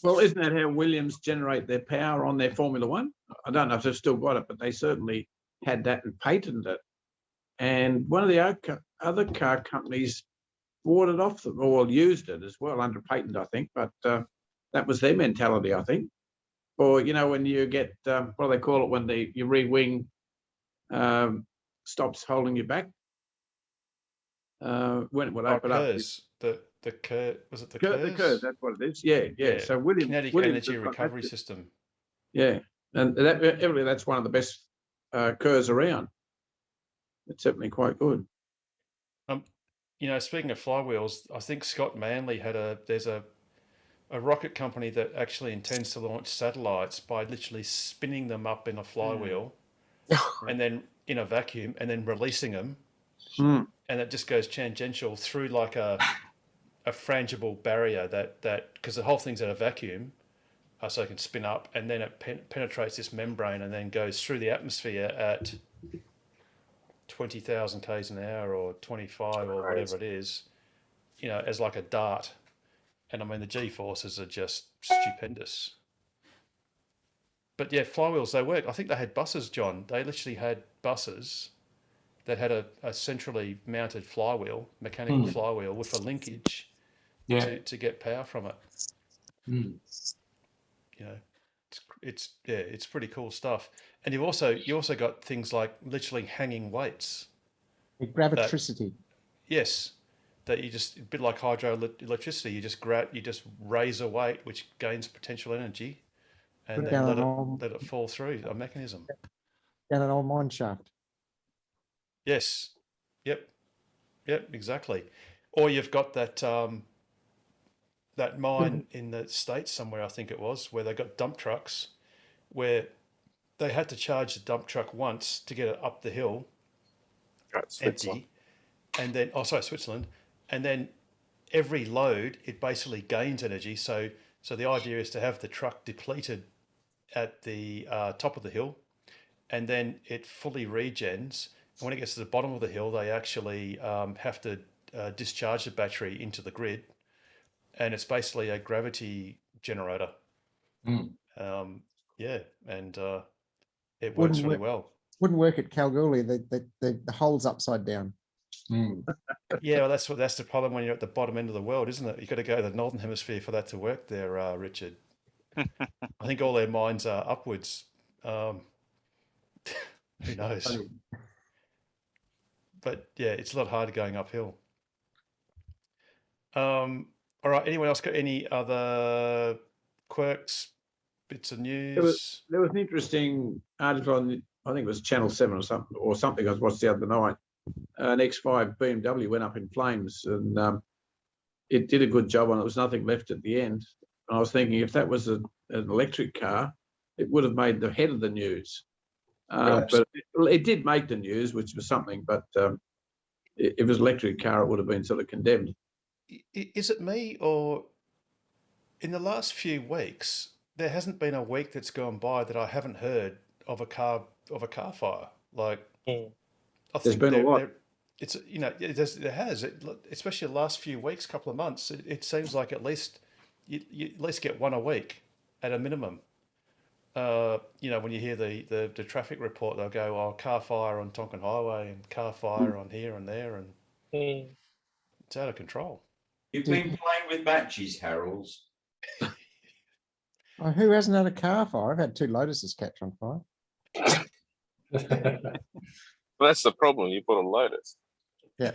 Speaker 20: Well, isn't that how Williams generate their power on their Formula One? I don't know if they've still got it, but they certainly had that and patented it.
Speaker 12: And one of the other car companies bought it off them, or used it as well under patent, I think. But that was their mentality, I think. Or, you know, when you get, what do they call it, when your rear wing stops holding you back? When it would open up.
Speaker 1: The curve, was it the
Speaker 12: The curve, that's what it is. Yeah. So
Speaker 1: kinetic
Speaker 12: Williams
Speaker 1: energy
Speaker 12: has got
Speaker 1: recovery
Speaker 12: that.
Speaker 1: system.
Speaker 12: Yeah, and evidently that's one of the best curves around. It's certainly quite good.
Speaker 1: You know, speaking of flywheels, I think Scott Manley there's a rocket company that actually intends to launch satellites by literally spinning them up in a flywheel and then in a vacuum and then releasing them. And it just goes tangential through like a frangible barrier that because the whole thing's in a vacuum, so it can spin up, and then it penetrates this membrane and then goes through the atmosphere at 20,000 k's an hour or 25 or whatever it is, you know, as like a dart. And I mean, the G-forces are just stupendous. But yeah, flywheels, they work. I think they had buses, John. They literally had buses that had a centrally mounted flywheel, mechanical flywheel with a linkage to get power from it. You know, it's pretty cool stuff. And you also got things like literally hanging weights.
Speaker 14: Gravitricity.
Speaker 1: Yes, that you just, a bit like hydroelectricity, you just raise a weight which gains potential energy, and then let it fall through a mechanism.
Speaker 14: Down an old mine shaft.
Speaker 1: Yes. Yep, exactly. Or you've got that that mine in the States somewhere, I think it was, where they got dump trucks, where they had to charge the dump truck once to get it up the hill, empty, and then Switzerland, and then every load it basically gains energy. So the idea is to have the truck depleted at the top of the hill, and then it fully regens. And when it gets to the bottom of the hill, they actually have to discharge the battery into the grid, and it's basically a gravity generator. And it works really well.
Speaker 14: Wouldn't work at Kalgoorlie. The hole's upside down.
Speaker 1: Yeah, well, that's the problem when you're at the bottom end of the world, isn't it? You've got to go to the northern hemisphere for that to work there, Richard. I think all their mines are upwards. Who knows? But yeah, it's a lot harder going uphill. All right. Anyone else got any other quirks, bits of news?
Speaker 12: There was an interesting article on, I think it was Channel 7 or something I watched the other night. An X5 BMW went up in flames, and it did a good job on it. There was nothing left at the end. And I was thinking, if that was an electric car, it would have made the head of the news. But it did make the news, which was something. But if it was an electric car, it would have been sort of condemned.
Speaker 1: Is it me, or in the last few weeks there hasn't been a week that's gone by that I haven't heard of a car fire? Like, I
Speaker 12: There's been a lot.
Speaker 1: It's, you know, there has, especially the last few weeks, couple of months. It seems like at least you at least get one a week at a minimum. You know, when you hear the traffic report, they'll go, "Oh, car fire on Tonkin Highway and car fire on here and there," and it's out of control.
Speaker 10: You've been playing with matches, Harold.
Speaker 14: Oh, who hasn't had a car fire? I've had 2 Lotuses catch on fire.
Speaker 9: Well, that's the problem. You put on Lotus.
Speaker 14: Yeah.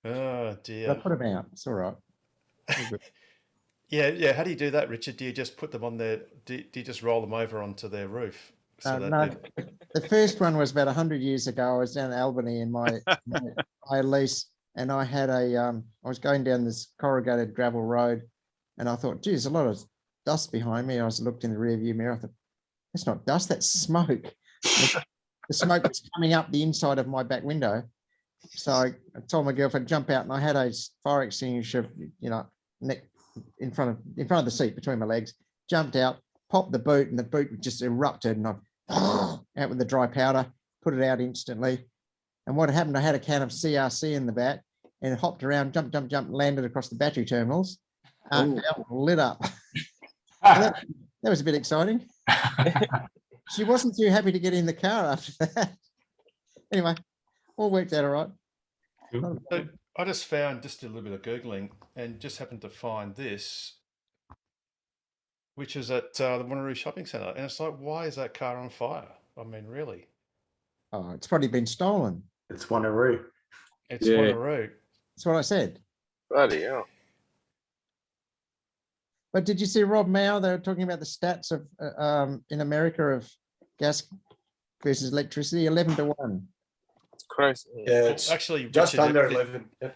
Speaker 1: Oh dear.
Speaker 14: I put them out. It's all right.
Speaker 1: Yeah. How do you do that, Richard? Do you just put them on their? Do you just roll them over onto their roof?
Speaker 14: No, the first one was about 100 years ago. I was down in Albany in my lease, and I had I was going down this corrugated gravel road, and I thought, geez, a lot of dust behind me. I looked in the rear view mirror. I thought, that's not dust, that's smoke. The smoke was coming up the inside of my back window. So I told my girlfriend, jump out, and I had a fire extinguisher, you know, in front of the seat between my legs. Jumped out, popped the boot, and the boot just erupted, and I out with the dry powder, put it out instantly. And what happened, I had a can of CRC in the back, and it hopped around, jumped, landed across the battery terminals, lit up. that was a bit exciting. She wasn't too happy to get in the car after that. Anyway, all worked out all right.
Speaker 1: So I just found, just did a little bit of Googling and just happened to find this, which is at the Wanneroo Shopping Centre. And it's like, why is that car on fire? I mean, really?
Speaker 14: Oh, it's probably been stolen.
Speaker 2: It's Wanneroo.
Speaker 1: It's
Speaker 12: Yeah.
Speaker 1: Wanneroo.
Speaker 14: That's what I said.
Speaker 9: Bloody hell.
Speaker 14: But did you see Rob Mao? They were talking about the stats of in America of gas versus electricity, 11 to 1.
Speaker 9: It's crazy.
Speaker 13: Yeah,
Speaker 1: Well,
Speaker 13: it's
Speaker 1: actually,
Speaker 13: just
Speaker 1: Richard,
Speaker 13: under
Speaker 1: it-
Speaker 13: 11. Yeah.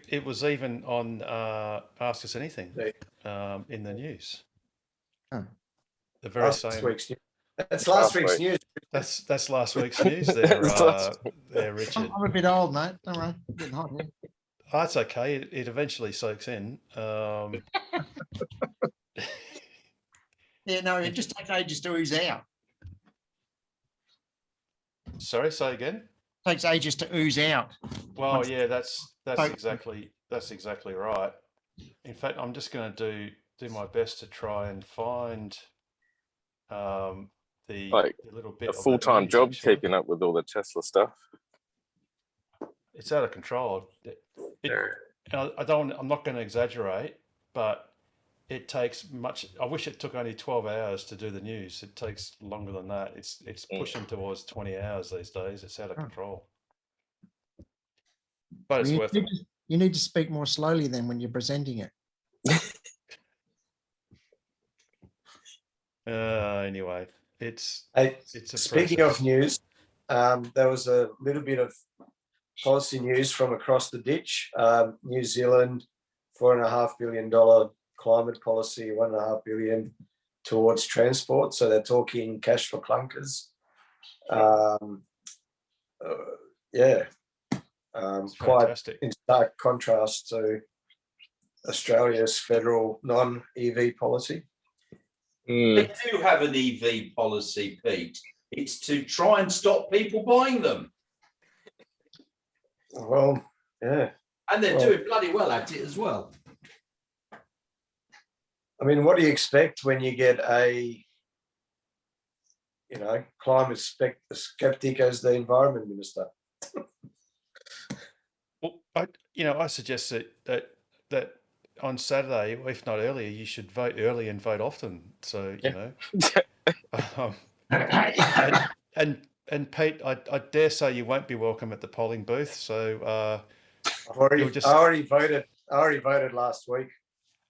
Speaker 1: It was even on Ask Us Anything
Speaker 13: Yeah.
Speaker 1: in the news.
Speaker 14: Oh.
Speaker 1: The very
Speaker 13: Last
Speaker 1: same.
Speaker 13: week's news. That's last week's
Speaker 9: week.
Speaker 13: news.
Speaker 1: That's last week's news there,
Speaker 9: It's last
Speaker 1: there, Richard.
Speaker 14: I'm a bit old, mate. Don't worry. Getting hot here.
Speaker 1: Oh, that's okay. It eventually soaks in.
Speaker 14: Yeah, no, it just takes ages to ooze out.
Speaker 1: Sorry, say again.
Speaker 14: Takes ages to ooze out.
Speaker 1: Well, yeah, that's
Speaker 14: So-
Speaker 1: exactly right. In fact, I'm just going to do my best to try and find the
Speaker 9: Like
Speaker 1: little bit
Speaker 9: a
Speaker 1: of that
Speaker 9: full-time
Speaker 1: news,
Speaker 9: job
Speaker 1: actually.
Speaker 9: keeping up with all the Tesla stuff.
Speaker 1: It's out of control. I'm not going to exaggerate, but it takes much. I wish it took only 12 hours to do the news. It takes longer than that. It's pushing towards 20 hours these days. It's out of control. But it's
Speaker 14: you,
Speaker 1: worth
Speaker 14: need
Speaker 1: it.
Speaker 14: to, you need to speak more slowly then when you're presenting it.
Speaker 1: Anyway, it's
Speaker 13: Hey,
Speaker 1: a
Speaker 13: speaking of
Speaker 1: process.
Speaker 13: news, there was a little bit of policy news from across the ditch. New Zealand, $4.5 billion climate policy, $1.5 billion towards transport. So they're talking cash for clunkers. Yeah, quite
Speaker 1: fantastic.
Speaker 13: in stark contrast to Australia's federal non-EV policy.
Speaker 10: They do have an EV policy, Pete. It's to try and stop people buying them.
Speaker 13: Well, yeah.
Speaker 10: And they're
Speaker 13: Well-
Speaker 10: doing bloody well at it as well.
Speaker 13: I mean, what do you expect when you get a, climate skeptic as the environment minister?
Speaker 1: Well, I suggest that on Saturday, if not earlier, you should vote early and vote often. So and Pete, I dare say you won't be welcome at the polling booth. So
Speaker 13: I already voted. I already voted last week.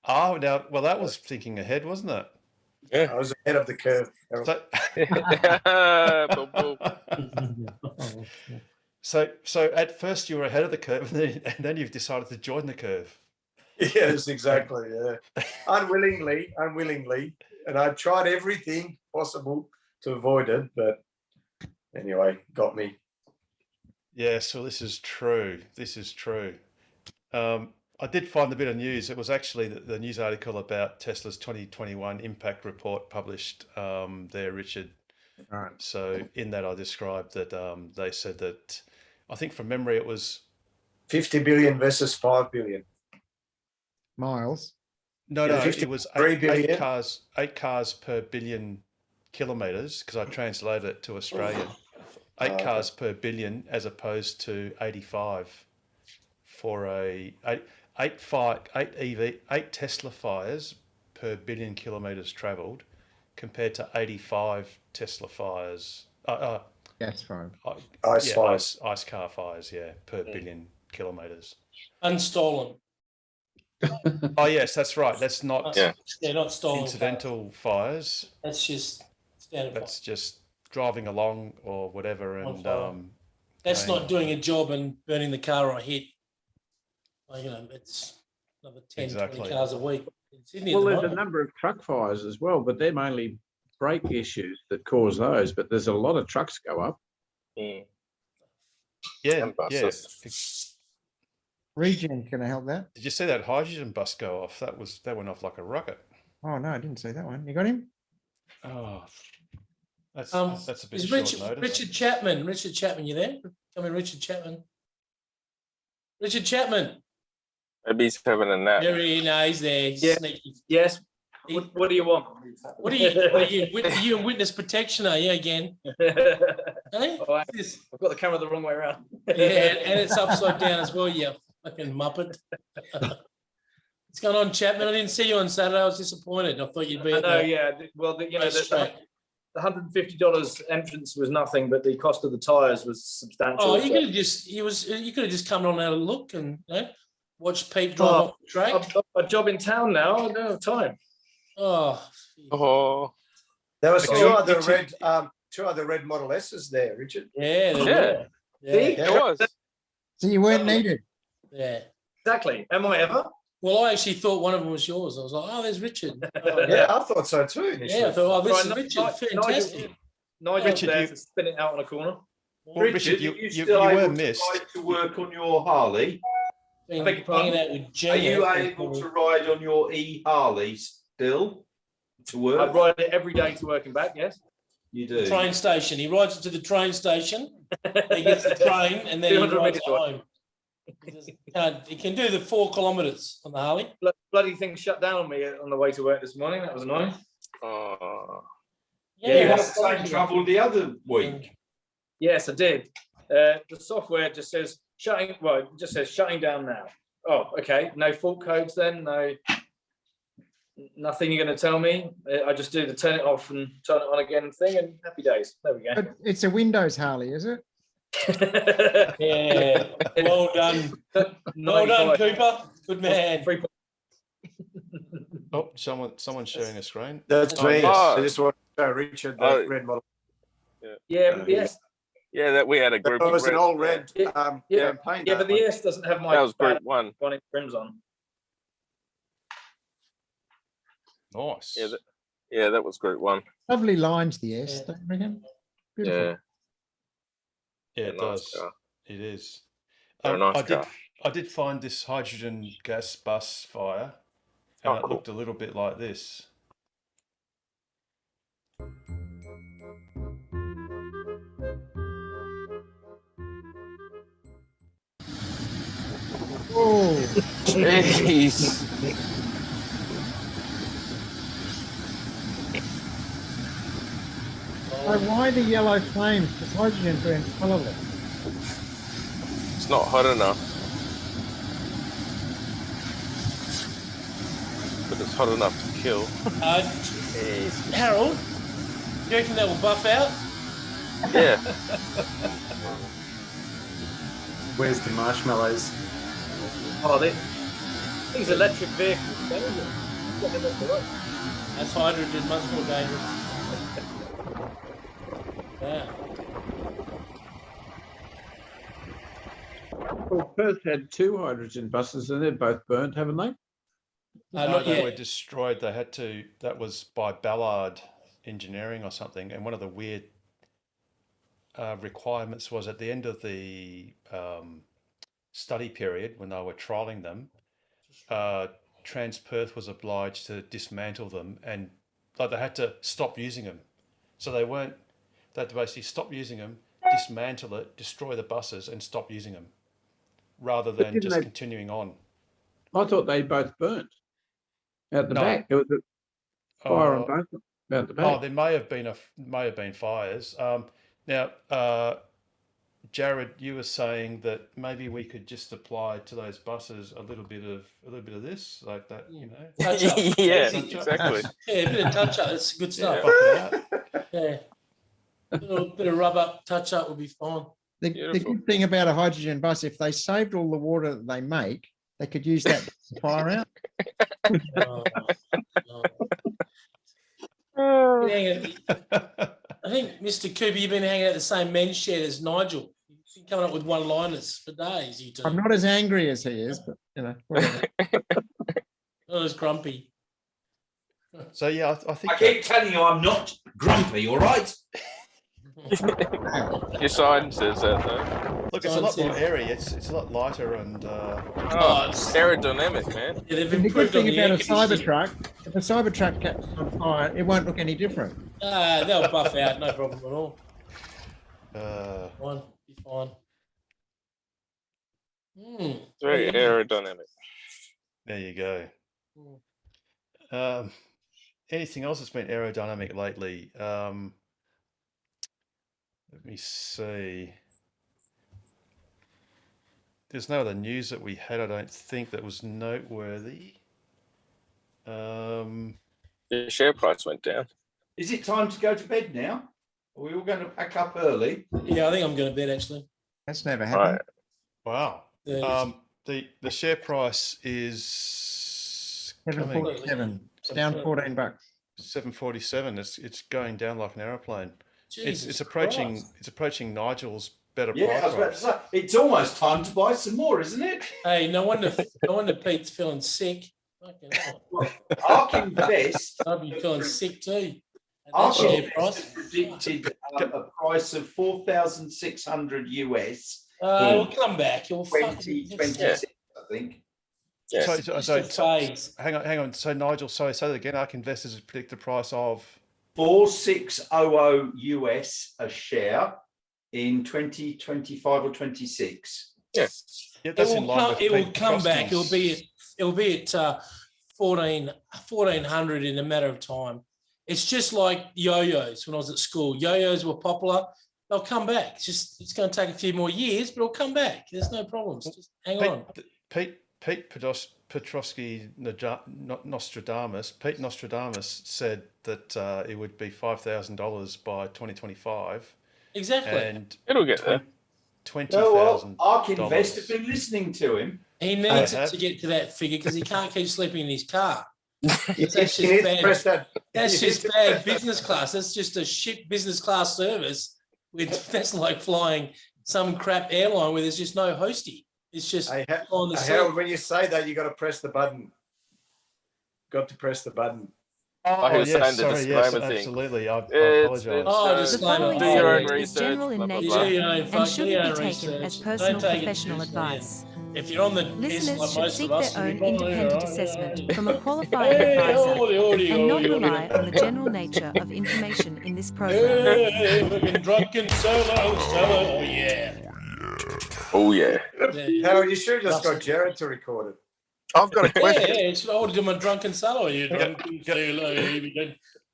Speaker 1: Oh, now, well, that was thinking ahead, wasn't it?
Speaker 13: I was ahead of the curve.
Speaker 1: So at first you were ahead of the curve, and then you've decided to join the curve.
Speaker 13: Yes, exactly. Yeah, unwillingly, and I tried everything possible to avoid it, but anyway, got me.
Speaker 1: Yes, well, this is true. This is true. I did find a bit of news. It was actually the news article about Tesla's 2021 impact report published there, Richard.
Speaker 14: All right.
Speaker 1: So in that, I described that they said that, I think from memory, it was
Speaker 13: 50 billion versus 5 billion.
Speaker 14: Miles.
Speaker 1: No,
Speaker 13: Yeah,
Speaker 1: no,
Speaker 13: 50
Speaker 1: it was
Speaker 13: 3
Speaker 1: eight
Speaker 13: billion.
Speaker 1: cars per billion kilometers, because I translated it to Australian. Eight
Speaker 13: okay.
Speaker 1: cars per billion as opposed to 85 for eight Tesla fires per billion kilometers traveled compared to 85 Tesla fires.
Speaker 14: Gas fire.
Speaker 13: Ice fires.
Speaker 1: Ice car fires, per billion kilometers.
Speaker 8: Unstolen.
Speaker 1: Oh yes, that's right. That's not
Speaker 8: Not stolen.
Speaker 1: incidental fires.
Speaker 8: That's just standard.
Speaker 1: That's just driving along or whatever, and
Speaker 8: That's
Speaker 1: going-
Speaker 8: not doing a job and burning the car on a hit. Like, it's another 10,
Speaker 1: Exactly.
Speaker 8: 20 cars a week. In Sydney
Speaker 12: Well,
Speaker 8: at the
Speaker 12: there's a
Speaker 8: moment.
Speaker 12: number of truck fires as well, but they're mainly brake issues that cause those. But there's a lot of trucks go up.
Speaker 1: Yeah,
Speaker 9: And
Speaker 1: yeah.
Speaker 9: buses.
Speaker 14: Regen, can I help that?
Speaker 1: Did you see that hydrogen bus go off? That went off like a rocket.
Speaker 14: Oh no, I didn't see that one. You got him?
Speaker 1: Oh, that's a bit
Speaker 8: Is
Speaker 1: short
Speaker 8: Richard,
Speaker 1: notice.
Speaker 8: Richard Chapman, you there? Come in, Richard Chapman. Richard Chapman.
Speaker 9: Maybe he's having a nap.
Speaker 8: There he is. No, he's there. He's
Speaker 16: Yeah.
Speaker 8: sneaky.
Speaker 16: Yes. What do you want?
Speaker 8: What are you in witness protection, are you again? Hey?
Speaker 16: Oh, I've got the camera the wrong way around.
Speaker 8: Yeah, and it's upside down as well, you fucking muppet. What's going on, Chapman? I didn't see you on Saturday. I was disappointed. I thought you'd be
Speaker 16: I
Speaker 8: at
Speaker 16: know,
Speaker 8: the
Speaker 16: yeah. Well,
Speaker 8: racetrack.
Speaker 16: the $150 entrance was nothing, but the cost of the tyres was substantial.
Speaker 8: Oh, you
Speaker 16: so-
Speaker 8: could have just come on and had a look and watch Pete drive off the track.
Speaker 16: I've got a job in town now. I don't have time.
Speaker 13: Oh, there was two other red Model S's there, Richard.
Speaker 8: Yeah,
Speaker 16: See?
Speaker 13: There was.
Speaker 14: So you weren't needed.
Speaker 8: Yeah.
Speaker 16: Exactly. Am I ever?
Speaker 8: Well, I actually thought one of them was yours. I was like, oh, there's Richard. Oh,
Speaker 13: Yeah, I thought so too. Initially.
Speaker 8: Yeah, I thought, oh, this is
Speaker 16: Right,
Speaker 8: Richard. Fantastic.
Speaker 16: Nigel's
Speaker 1: Richard,
Speaker 16: there
Speaker 1: you-
Speaker 16: to spin it out on a corner.
Speaker 1: Well, Richard, you
Speaker 10: still
Speaker 1: were
Speaker 10: able
Speaker 1: missed.
Speaker 10: to ride to work on your Harley?
Speaker 8: Been
Speaker 16: I beg your pardon?
Speaker 8: hanging out with
Speaker 10: Are
Speaker 8: Jenny.
Speaker 10: you able to ride on your e-Harley still to work?
Speaker 16: I ride it every day to work and back, yes.
Speaker 10: You
Speaker 8: The
Speaker 10: do.
Speaker 8: train station. He rides it to the train station. He gets the train and then he
Speaker 16: 200
Speaker 8: rides it
Speaker 16: metres away.
Speaker 8: home. He can do the 4 kilometres on the Harley.
Speaker 16: Bloody thing shut down on me on the way to work this morning. That was annoying.
Speaker 9: Oh,
Speaker 10: You had the same trouble the other week.
Speaker 16: Yes, I did. The software just says shutting. Well, it just says shutting down now. Oh, okay. No fault codes then. No, nothing you're going to tell me. I just do the turn it off and turn it on again thing, and happy days. There we go.
Speaker 14: But it's a Windows Harley, is it?
Speaker 8: Yeah. Well done. Well done, Cooper. Good man.
Speaker 1: Oh, someone's sharing a screen.
Speaker 13: That's
Speaker 1: Oh,
Speaker 13: me.
Speaker 1: yes.
Speaker 13: I just want to show Richard the
Speaker 9: Oh.
Speaker 13: red model.
Speaker 16: Yeah, yes.
Speaker 9: yeah, that we had a group.
Speaker 13: It
Speaker 9: of
Speaker 13: was an
Speaker 9: red-
Speaker 13: old red
Speaker 16: Yeah,
Speaker 13: campaign.
Speaker 16: Yeah, but the S doesn't have my
Speaker 9: That was group one.
Speaker 16: Bionic rims on.
Speaker 1: Nice.
Speaker 9: Yeah, that was group one.
Speaker 14: Lovely lines, the S, don't you reckon? Beautiful.
Speaker 9: Yeah.
Speaker 1: Yeah, it
Speaker 9: nice
Speaker 1: does.
Speaker 9: car.
Speaker 1: It is.
Speaker 9: Very nice
Speaker 1: I
Speaker 9: car.
Speaker 1: did find this hydrogen gas bus fire, and it looked a little bit like this.
Speaker 14: Oh,
Speaker 9: Jeez.
Speaker 14: so why the yellow flames? Because hydrogen burns colourless.
Speaker 9: It's not hot enough. But it's hot enough to kill.
Speaker 8: Harold, you reckon that will buff out?
Speaker 9: Yeah.
Speaker 2: Where's the marshmallows?
Speaker 16: Oh, these electric vehicles.
Speaker 8: That's hydrogen, much more dangerous. Yeah.
Speaker 12: Well, Perth had 2 hydrogen buses and they're both burnt, haven't they?
Speaker 1: No,
Speaker 8: not
Speaker 1: they
Speaker 8: yet.
Speaker 1: were destroyed. They had to. That was by Ballard Engineering or something. And one of the weird requirements was at the end of the study period when they were trialing them, Transperth was obliged to dismantle them, and like they had to stop using them. So they had to basically stop using them, dismantle it, destroy the buses, and stop using them, rather than
Speaker 12: didn't
Speaker 1: just
Speaker 12: they-
Speaker 1: continuing on.
Speaker 12: I thought they both burnt out the
Speaker 1: No.
Speaker 12: back. There was a fire on
Speaker 1: Oh,
Speaker 12: both out the back.
Speaker 1: Oh, there may have been fires. Now, Jared, you were saying that maybe we could just apply to those buses a little bit of this, like that, you know.
Speaker 8: Touch up.
Speaker 9: Yeah,
Speaker 8: Easy.
Speaker 9: exactly.
Speaker 8: Yeah, a bit of touch up. It's good stuff.
Speaker 1: Buff it out.
Speaker 8: Yeah. A little bit of rub up, touch up will be fine.
Speaker 14: The good thing about a hydrogen bus, if they saved all the water that they make, they could use that to fire out.
Speaker 8: Oh, no. I think, Mr. Cooper, you've been hanging out the same men's shed as Nigel. You've been coming up with one-liners for days, you two.
Speaker 14: I'm not as angry as he is, but you know, whatever.
Speaker 8: Not as grumpy.
Speaker 1: So yeah, I think
Speaker 10: I keep telling you I'm not grumpy, all right?
Speaker 9: Your sign says that though.
Speaker 1: look, it's a lot more airy. It's a lot lighter and
Speaker 9: Oh, it's aerodynamic, man.
Speaker 8: Yeah, they've
Speaker 14: And the good
Speaker 8: improved on
Speaker 14: thing
Speaker 8: the
Speaker 14: about
Speaker 8: air
Speaker 14: a
Speaker 8: conditioning.
Speaker 14: Cybertruck, if a Cybertruck catches on fire, it won't look any different.
Speaker 8: They'll buff out, no problem at all. Fine, be fine.
Speaker 9: It's very aerodynamic.
Speaker 1: there you go. anything else that's been aerodynamic lately? Let me see. There's no other news that we had, I don't think, that was noteworthy.
Speaker 9: The share price went down.
Speaker 10: Is it time to go to bed now? Are we all going to pack up early?
Speaker 8: Yeah, I think I'm going to bed actually.
Speaker 14: That's never happened.
Speaker 1: Wow.
Speaker 8: Yeah.
Speaker 1: The share price is
Speaker 14: 747. It's down $14.
Speaker 1: 747. It's going down like an aeroplane.
Speaker 8: Jesus
Speaker 1: It's approaching
Speaker 8: Christ.
Speaker 1: it's approaching Nigel's better
Speaker 10: Yeah, I was about to
Speaker 1: price.
Speaker 10: say, it's almost time to buy some more, isn't it?
Speaker 8: Hey, no wonder Pete's feeling sick. Fucking hell.
Speaker 10: Ark Invest,
Speaker 8: I'll be feeling sick too. At that
Speaker 10: Ark
Speaker 8: share
Speaker 10: Invest
Speaker 8: price.
Speaker 10: predicted a price of 4,600 US.
Speaker 8: It'll come back. You'll fucking
Speaker 10: 2026, I think.
Speaker 1: So,
Speaker 8: Just a phase.
Speaker 1: hang on. So Nigel, sorry, say that again. Ark Investors predict the price of
Speaker 10: 4,600 US a share in 2025 or 26.
Speaker 1: Yeah, that's in line with
Speaker 8: It will
Speaker 1: Pete
Speaker 8: come back.
Speaker 1: Petrosky's.
Speaker 8: It'll be at 1,400 in a matter of time. It's just like yo-yos when I was at school. Yo-yos were popular. They'll come back. It's going to take a few more years, but it'll come back. There's no problems. Just hang on.
Speaker 1: Pete Petrosky Nostradamus. Pete Nostradamus said that it would be $5,000 by 2025.
Speaker 8: Exactly.
Speaker 1: And
Speaker 9: it'll get there.
Speaker 1: $20,000.
Speaker 10: Ark Invest have been listening to him.
Speaker 8: He needs it to get to that figure because he can't keep sleeping in his car. That's just
Speaker 13: You need to
Speaker 8: bad.
Speaker 13: press that.
Speaker 8: That's
Speaker 13: You need
Speaker 8: just
Speaker 13: to
Speaker 8: bad
Speaker 13: press that.
Speaker 8: business class. That's just a shit business class service. That's like flying some crap airline where there's just no hostie. It's just on the seat.
Speaker 13: Harold, when you say that, you got to press the button. Got to press the button.
Speaker 9: I was saying the disclaimer thing.
Speaker 1: Absolutely. I
Speaker 9: It's-
Speaker 1: apologise.
Speaker 9: it's,
Speaker 15: The following
Speaker 9: do your own
Speaker 15: statement is
Speaker 9: research,
Speaker 15: general in
Speaker 9: blah, blah,
Speaker 15: nature
Speaker 9: blah.
Speaker 15: and shouldn't be taken as personal
Speaker 8: Don't take it
Speaker 15: professional
Speaker 8: seriously,
Speaker 15: advice.
Speaker 8: If you're on the
Speaker 15: Listeners
Speaker 8: like
Speaker 15: should
Speaker 8: most
Speaker 15: seek
Speaker 8: of us,
Speaker 15: their own
Speaker 8: you're probably
Speaker 15: independent
Speaker 8: all right.
Speaker 15: assessment from a qualified
Speaker 8: Hey,
Speaker 15: advisor
Speaker 8: holy,
Speaker 15: and not
Speaker 8: holy,
Speaker 15: rely
Speaker 8: holy.
Speaker 15: on the general nature of information in this program.
Speaker 8: Hey, fucking drunken solo, oh yeah.
Speaker 9: Oh yeah.
Speaker 13: Harold, you should have just got Jared to record it.
Speaker 7: I've got a question.
Speaker 8: Yeah, it's I would do my drunken solo. You drunken solo.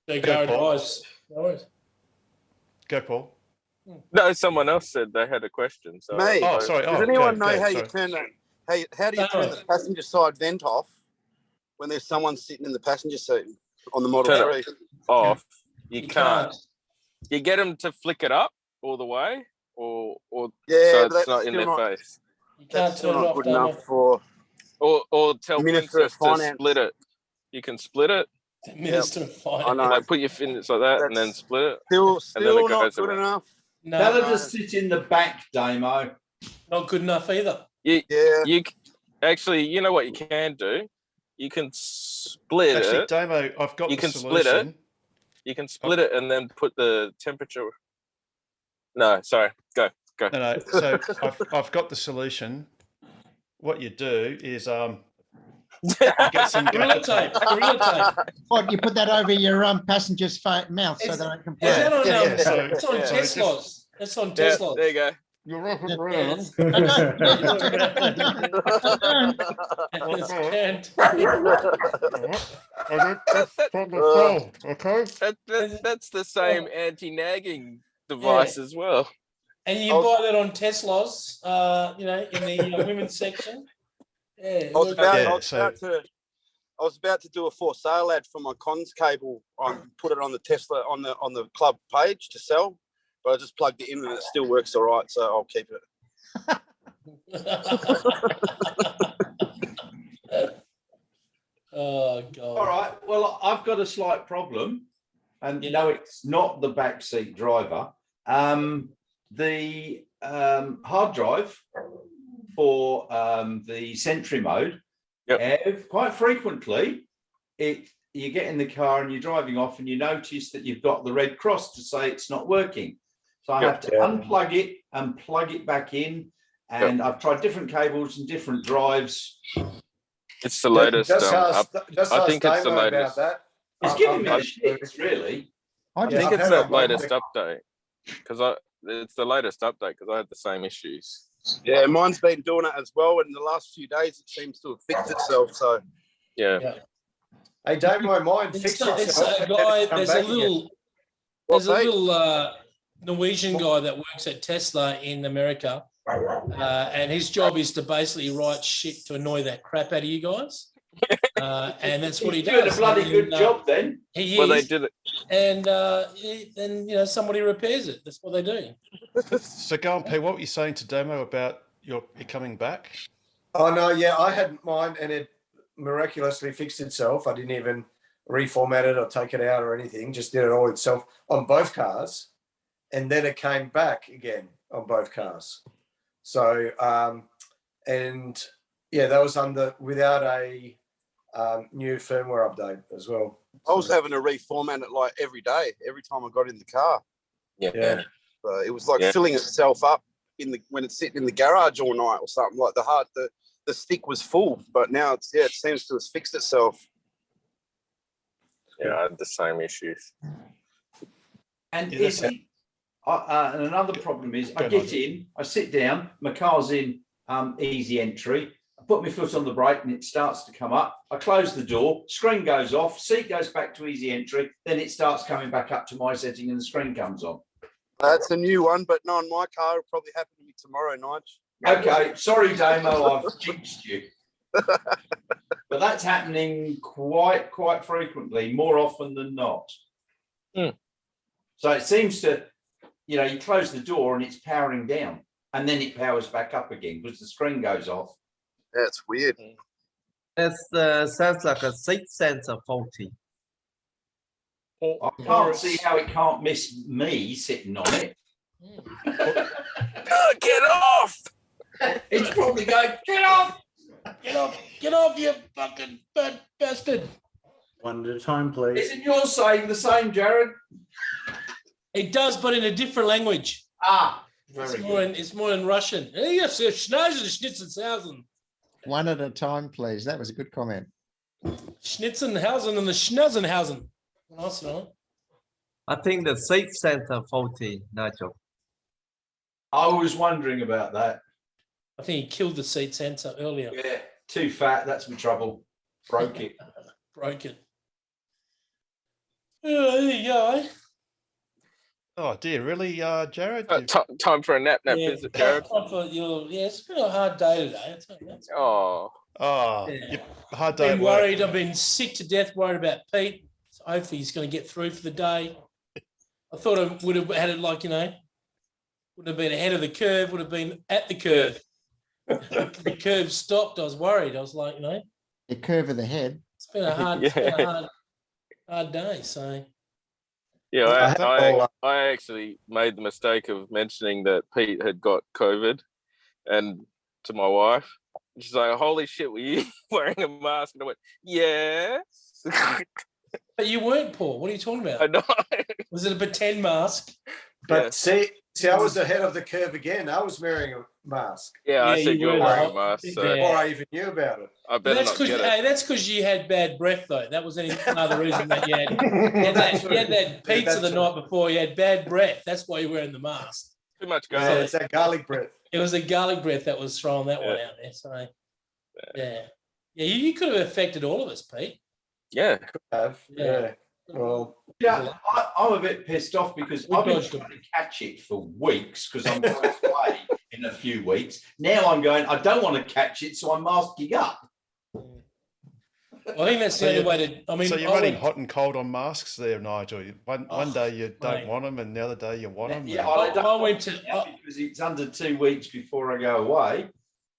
Speaker 8: They go advice. No worries.
Speaker 1: Go, Paul.
Speaker 9: No, someone else said they had a question. So
Speaker 7: Me.
Speaker 1: Oh, sorry.
Speaker 7: Does
Speaker 1: Oh,
Speaker 7: anyone
Speaker 1: go,
Speaker 7: know
Speaker 1: go,
Speaker 7: how
Speaker 1: sorry.
Speaker 7: you turn that? How do you turn the passenger side vent off when there's someone sitting in the passenger seat on the Model
Speaker 9: Turn
Speaker 7: 3?
Speaker 9: it off. You can't. You get them to flick it up all the way, or
Speaker 7: Yeah,
Speaker 9: so
Speaker 7: but
Speaker 9: it's
Speaker 7: that's
Speaker 9: not in
Speaker 7: still
Speaker 9: their
Speaker 7: not-
Speaker 9: face.
Speaker 8: You
Speaker 7: That's
Speaker 8: can't
Speaker 7: still
Speaker 8: turn it
Speaker 7: not
Speaker 8: off,
Speaker 7: good
Speaker 8: Damo.
Speaker 7: enough for
Speaker 9: Or tell
Speaker 7: Minister of
Speaker 9: Princess to
Speaker 7: Finance.
Speaker 9: split it. You can split it.
Speaker 8: Minister of Finance.
Speaker 7: I know.
Speaker 9: Like put your fingers like that and then
Speaker 7: That's
Speaker 9: split it.
Speaker 7: Still
Speaker 9: And then it
Speaker 7: not
Speaker 9: goes
Speaker 7: good
Speaker 9: around.
Speaker 7: enough.
Speaker 8: No,
Speaker 10: Tell her to sit in the back, Damo.
Speaker 8: not good enough either.
Speaker 9: You,
Speaker 7: Yeah.
Speaker 9: actually, you know what you can do? You can split
Speaker 1: Actually,
Speaker 9: it.
Speaker 1: Damo, I've got
Speaker 9: You
Speaker 1: the
Speaker 9: can split
Speaker 1: solution.
Speaker 9: it. You can split it and then put the temperature. No, sorry. Go.
Speaker 1: No. So I've got the solution. What you do is you get some
Speaker 8: Gorilla
Speaker 1: gaffer
Speaker 8: tape.
Speaker 1: tape.
Speaker 8: Gorilla tape.
Speaker 14: What, you put that over your passenger's mouth so
Speaker 8: Is-
Speaker 14: they don't
Speaker 8: Is that
Speaker 14: complain?
Speaker 8: on,
Speaker 1: Yeah, so-
Speaker 8: it's on
Speaker 9: yeah.
Speaker 8: Teslas. It's on
Speaker 9: Yeah,
Speaker 8: Teslas.
Speaker 9: there you go.
Speaker 1: You're right.
Speaker 9: That's the same anti-nagging device as well.
Speaker 8: And you buy that on Teslas, in the women's section. Yeah,
Speaker 7: I was
Speaker 1: Yeah,
Speaker 7: about to do a for sale ad for my cons cable put it on the Tesla on the club page to sell, but I just plugged it in and it still works all right, so I'll keep it.
Speaker 8: Oh God!
Speaker 10: All right. Well, I've got a slight problem, and no, it's not the backseat driver. The hard drive for the Sentry mode, quite frequently, you get in the car and you're driving off, and you notice that you've got the red cross to say it's not working. So I have to unplug it and plug it back in. And I've tried different cables and different drives.
Speaker 9: It's the latest.
Speaker 13: Just
Speaker 9: I think it's the
Speaker 13: Damo
Speaker 9: latest.
Speaker 13: about that.
Speaker 10: It's giving me a shit, really.
Speaker 9: I think it's the latest update because it's the latest update because I had the same issues.
Speaker 7: Yeah, mine's been doing it as well. In the last few days, it seems to have fixed itself. So
Speaker 9: yeah.
Speaker 13: Hey, don't mind,
Speaker 8: It's
Speaker 13: fix
Speaker 8: not, it's
Speaker 13: itself.
Speaker 8: a
Speaker 13: and then
Speaker 8: guy,
Speaker 13: it's come
Speaker 8: there's a
Speaker 13: back again.
Speaker 8: little, there's a little Norwegian guy that works at Tesla in America. And his job is to basically write shit to annoy that crap out of you guys. And that's what he
Speaker 10: He's
Speaker 8: does.
Speaker 10: doing a bloody good job then.
Speaker 8: He
Speaker 9: Well, they
Speaker 8: is.
Speaker 9: did it.
Speaker 8: And then, you know, somebody repairs it. That's what they do.
Speaker 1: So go on, Pete, what were you saying to Damo about your coming back?
Speaker 13: Oh no, yeah, I had mine and it miraculously fixed itself. I didn't even reformat it or take it out or anything, just did it all itself on both cars. And then it came back again on both cars. So, and yeah, that was without a new firmware update as well.
Speaker 7: I was having to reformat it like every day, every time I got in the car.
Speaker 9: Yeah.
Speaker 7: So it was like
Speaker 9: Yeah.
Speaker 7: filling itself up when it's sitting in the garage all night or something. Like the stick was full, but now it seems to have fixed itself.
Speaker 9: Yeah, I had the same issues.
Speaker 10: And
Speaker 1: Yeah,
Speaker 10: if,
Speaker 1: that's-
Speaker 10: and another problem is, I
Speaker 1: Go
Speaker 10: get
Speaker 1: on.
Speaker 10: in, I sit down, my car's in easy entry. I put my foot on the brake and it starts to come up. I close the door, screen goes off, seat goes back to easy entry, then it starts coming back up to my setting and the screen comes on.
Speaker 7: That's a new one, but no, on my car, it'll probably happen to me tomorrow, Nige.
Speaker 10: Okay, sorry, Damo, I've jinxed you. But that's happening quite frequently, more often than not. So it seems to, you know, you close the door and it's powering down, and then it powers back up again because the screen goes off.
Speaker 7: That's weird.
Speaker 11: It sounds like a seat sensor faulty.
Speaker 10: I can't see how it can't miss me sitting on it.
Speaker 9: Get off!
Speaker 10: It's probably going, get off!
Speaker 8: Get off, you fucking bastard.
Speaker 2: One at a time, please.
Speaker 10: Isn't yours saying the same, Jared?
Speaker 8: It does, but in a different language.
Speaker 10: Very
Speaker 8: It's more in Russian. Yes, Schnitzenhausen.
Speaker 14: One at a time, please. That was a good comment.
Speaker 8: Schnitzenhausen and the Schnauzenhausen. Nice one.
Speaker 11: I think the seat sensor faulty, Nigel.
Speaker 10: I was wondering about that.
Speaker 8: I think he killed the seat sensor earlier.
Speaker 10: Yeah, too fat, that's my trouble. Broke it.
Speaker 8: Broke it. Oh, there you go, eh?
Speaker 1: Oh dear, really, Jared?
Speaker 9: Time for a nap,
Speaker 8: Yeah,
Speaker 9: is it, Jared?
Speaker 8: time for it's been a hard day today.
Speaker 9: Oh,
Speaker 1: Yeah, hard day
Speaker 8: I've
Speaker 1: at
Speaker 8: been
Speaker 1: work.
Speaker 8: worried. I've been sick to death, worried about Pete. So hopefully he's going to get through for the day. I thought I would have had it like, you know, would have been ahead of the curve, would have been at the curve. The curve stopped. I was worried. I was like, you know,
Speaker 14: The curve of the head.
Speaker 8: it's been a hard, it's been a hard day. So
Speaker 9: yeah. I actually made the mistake of mentioning that Pete had got COVID, and to my wife, she's like, "Holy shit, were you wearing a mask?" And I went, "Yes."
Speaker 8: but you weren't, Paul. What are you talking about?
Speaker 9: I know.
Speaker 8: Was it a pretend mask?
Speaker 13: But see, I was ahead of the curve again. I was wearing a mask.
Speaker 9: Yeah, I said you were wearing a mask, so
Speaker 13: Before I even knew about it.
Speaker 9: I better
Speaker 8: That's
Speaker 9: not
Speaker 8: because
Speaker 9: get it.
Speaker 8: that's because you had bad breath, though. That was another reason that you had that pizza the night before. You had bad breath. That's why you're wearing the mask.
Speaker 9: Too much
Speaker 13: Yeah,
Speaker 9: garlic.
Speaker 13: it's that garlic breath.
Speaker 8: It was the garlic breath that was throwing that one out there. So yeah, you could have affected all of us, Pete.
Speaker 9: Yeah.
Speaker 13: Yeah. Well,
Speaker 10: yeah, I'm a bit pissed off because I've been trying to catch it for weeks because I'm going away in a few weeks. Now I'm going, I don't want to catch it, so I'm masking up.
Speaker 8: I think that's the only way to. I mean,
Speaker 1: so you're
Speaker 8: I
Speaker 1: running
Speaker 8: went-
Speaker 1: hot and cold on masks there, Nigel. One day you don't
Speaker 8: mate.
Speaker 1: want them, and the other day you want them.
Speaker 10: Yeah,
Speaker 8: I went to
Speaker 10: because it's under 2 weeks before I go away.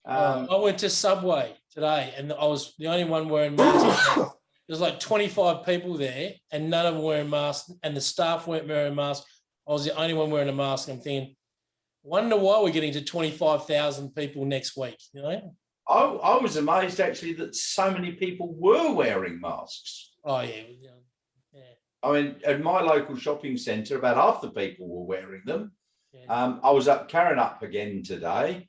Speaker 8: I went to Subway today, and I was the only one wearing masks. There's like 25 people there, and none of them wearing masks, and the staff weren't wearing masks. I was the only one wearing a mask. I'm thinking, wonder why we're getting to 25,000 people next week. You know?
Speaker 10: I was amazed actually that so many people were wearing masks.
Speaker 8: Oh yeah.
Speaker 10: I mean, at my local shopping centre, about half the people were wearing them. I was up carrying up again today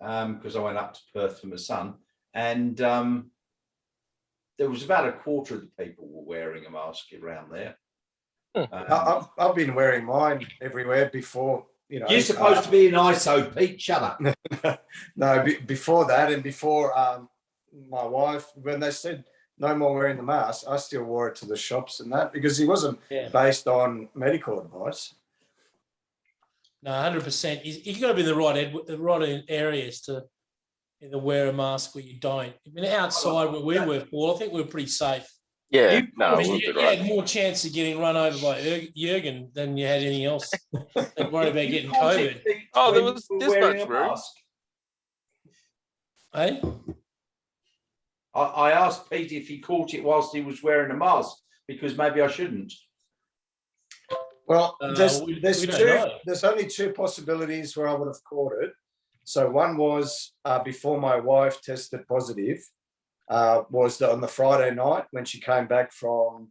Speaker 10: because I went up to Perth for my son, and there was about a quarter of the people were wearing a mask around there.
Speaker 13: I've been wearing mine everywhere before. You know,
Speaker 10: You're supposed to be an ISO, Pete. Shut up.
Speaker 13: No, before that, and before my wife, when they said no more wearing the mask, I still wore it to the shops and that because he wasn't
Speaker 8: Yeah.
Speaker 13: based on medical advice.
Speaker 8: No, 100%. You got to be in the right areas to either wear a mask or you don't. I mean, outside where we were, Paul, I think we're pretty safe.
Speaker 9: Yeah, no,
Speaker 8: I mean,
Speaker 9: we'll
Speaker 8: you
Speaker 9: be right.
Speaker 8: had more chance of getting run over by Jurgen than you had anything else. Don't worry about getting COVID.
Speaker 9: Oh, there was this much room.
Speaker 8: Eh?
Speaker 10: I asked Pete if he caught it whilst he was wearing a mask because maybe I shouldn't.
Speaker 13: Well, there's
Speaker 8: we don't
Speaker 13: two.
Speaker 8: know.
Speaker 13: There's only two possibilities where I would have caught it. So one was before my wife tested positive, was on the Friday night when she came back from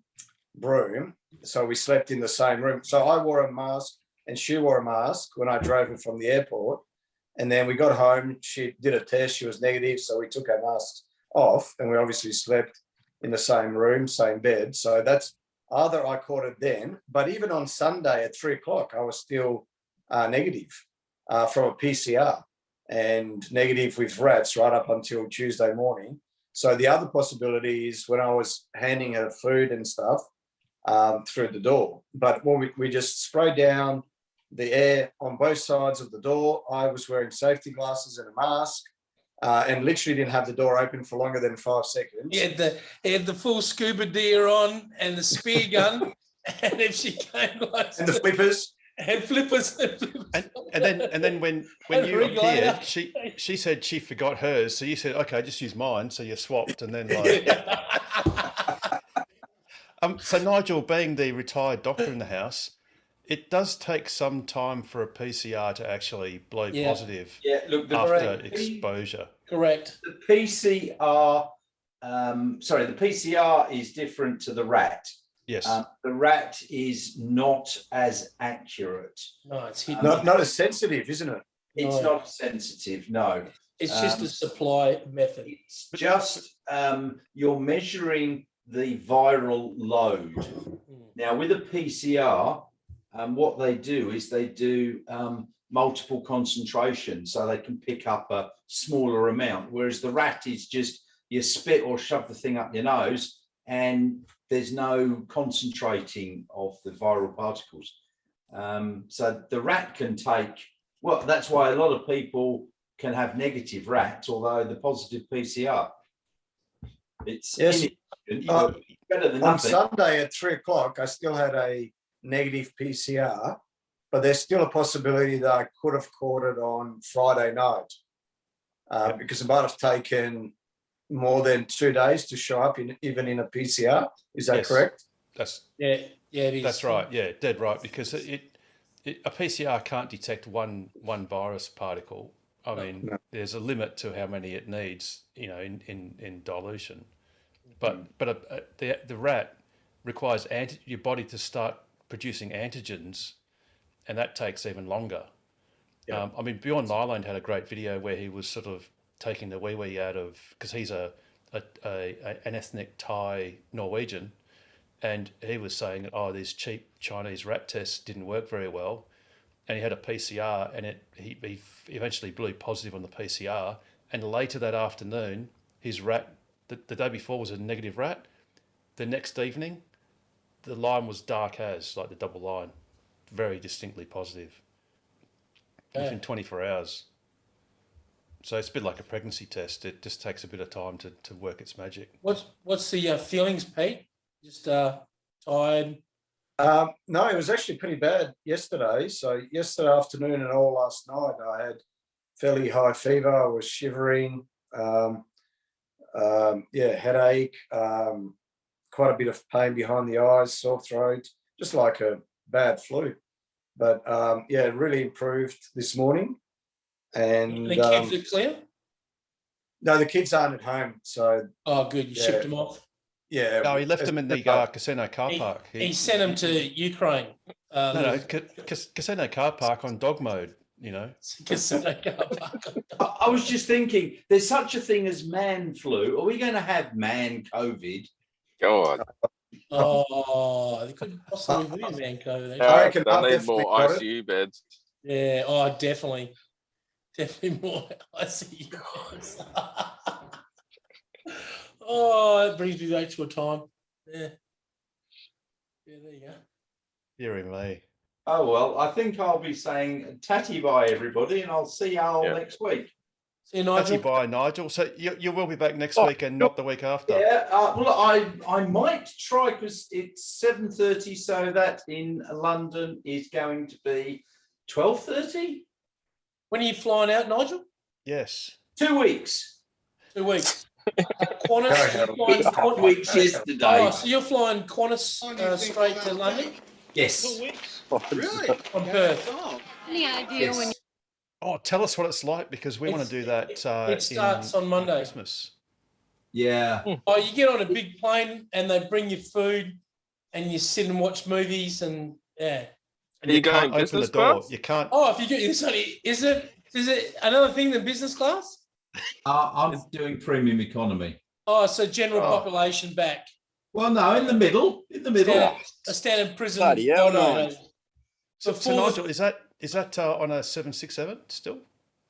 Speaker 13: Broome. So we slept in the same room. So I wore a mask and she wore a mask when I drove her from the airport. And then we got home. She did a test. She was negative, so we took our masks off, and we obviously slept in the same room, same bed. So that's either I caught it then, but even on Sunday at 3 o'clock, I was still negative from a PCR and negative with rats right up until Tuesday morning. So the other possibility is when I was handing her food and stuff through the door. But when we just sprayed down the air on both sides of the door. I was wearing safety glasses and a mask. And literally didn't have the door open for longer than 5 seconds.
Speaker 8: He had the full scuba gear on and the spear gun, and if she came like
Speaker 13: and the flippers
Speaker 8: and flippers,
Speaker 1: and then when
Speaker 8: And
Speaker 1: you
Speaker 8: regulator.
Speaker 1: appeared, she said she forgot hers, so you said, "Okay, just use mine." So you swapped, and then like, so Nigel, being the retired doctor in the house, it does take some time for a PCR to actually blow
Speaker 8: Yeah.
Speaker 1: positive
Speaker 10: Yeah, look, the
Speaker 1: after
Speaker 10: correct-
Speaker 1: exposure.
Speaker 8: Correct.
Speaker 10: The PCR, the PCR is different to the rat.
Speaker 1: Yes.
Speaker 10: The rat is not as accurate.
Speaker 8: No, it's hidden.
Speaker 13: not as sensitive, isn't it?
Speaker 10: It's
Speaker 8: No.
Speaker 10: not sensitive, no.
Speaker 8: It's just a supply method.
Speaker 10: It's just you're measuring the viral load. Now, with a PCR, what they do is they do multiple concentrations, so they can pick up a smaller amount, whereas the rat is just you spit or shove the thing up your nose and there's no concentrating of the viral particles. So the rat can take, well, that's why a lot of people can have negative rats, although the positive PCR. It's
Speaker 13: Yes.
Speaker 10: inefficient, but better than
Speaker 13: On
Speaker 10: nothing.
Speaker 13: Sunday at 3 o'clock, I still had a negative PCR, but there's still a possibility that I could have caught it on Friday night because it might have taken more than 2 days to show up even in a PCR. Is that
Speaker 1: Yes.
Speaker 13: correct?
Speaker 1: That's
Speaker 8: Yeah, it is.
Speaker 1: That's right. Yeah, dead right. Because a PCR can't detect one virus particle. I mean, there's a limit to how many it needs, in dilution. But the rat requires your body to start producing antigens, and that takes even longer. I mean, Bjorn Nyland had a great video where he was sort of taking the wee out of, because he's an ethnic Thai Norwegian, and he was saying, "Oh, these cheap Chinese rat tests didn't work very well," and he had a PCR, and he eventually blew positive on the PCR, and later that afternoon, his rat, the day before was a negative rat. The next evening, the line was dark as, like the double line, very distinctly positive within 24 hours. So it's a bit like a pregnancy test. It just takes a bit of time to work its magic.
Speaker 8: What's the feelings, Pete? Just tired.
Speaker 13: No, it was actually pretty bad yesterday. So yesterday afternoon and all last night, I had fairly high fever. I was shivering, headache, quite a bit of pain behind the eyes, sore throat, just like a bad flu. But it really improved this morning. And
Speaker 8: The kids are clear?
Speaker 13: No, the kids aren't at home. So
Speaker 8: good. You shipped them off.
Speaker 13: Yeah.
Speaker 1: No, he left them in the casino car park.
Speaker 8: He sent them to Ukraine.
Speaker 1: Casino car park on dog mode,
Speaker 8: Casino car park.
Speaker 10: I was just thinking, there's such a thing as man flu. Are we going to have man COVID?
Speaker 9: God.
Speaker 8: Oh, they couldn't possibly be man COVID.
Speaker 9: I reckon they need more ICU beds.
Speaker 8: Yeah, definitely. Definitely more ICU beds. Oh, that brings me back to a time. Yeah. Yeah, there you go.
Speaker 1: Deary me.
Speaker 10: Oh, well, I think I'll be saying tatty bye, everybody, and I'll see you all
Speaker 9: Yeah.
Speaker 10: next week.
Speaker 8: See you,
Speaker 1: Tatty
Speaker 8: Nigel.
Speaker 1: bye, Nigel. So you will be back next
Speaker 10: Oh,
Speaker 1: week and not the week after.
Speaker 10: Yeah, well, I might try because it's 7:30, so that in London is going to be 12:30.
Speaker 8: When are you flying out, Nigel?
Speaker 1: Yes.
Speaker 10: 2 weeks.
Speaker 8: 2 weeks. Qantas, you're flying
Speaker 10: It's 2 weeks yesterday.
Speaker 8: Oh, so you're flying Qantas straight to London?
Speaker 10: Yes.
Speaker 8: Really? From Perth.
Speaker 4: Any idea when?
Speaker 1: Oh, tell us what it's like because we want to do that.
Speaker 8: It starts on Monday.
Speaker 1: Christmas.
Speaker 10: Yeah.
Speaker 8: Oh, you get on a big plane and they bring you food, and you sit and watch movies and yeah.
Speaker 1: And you can't open the door. You can't.
Speaker 8: Oh, if you get is it another thing than business class?
Speaker 10: I'm doing premium economy.
Speaker 8: Oh, so general population back.
Speaker 10: Well, no, in the middle. In the middle.
Speaker 8: A standard prison.
Speaker 7: Bloody hell,
Speaker 8: no.
Speaker 1: So
Speaker 8: Before-
Speaker 1: Nigel, is that on a 767 still?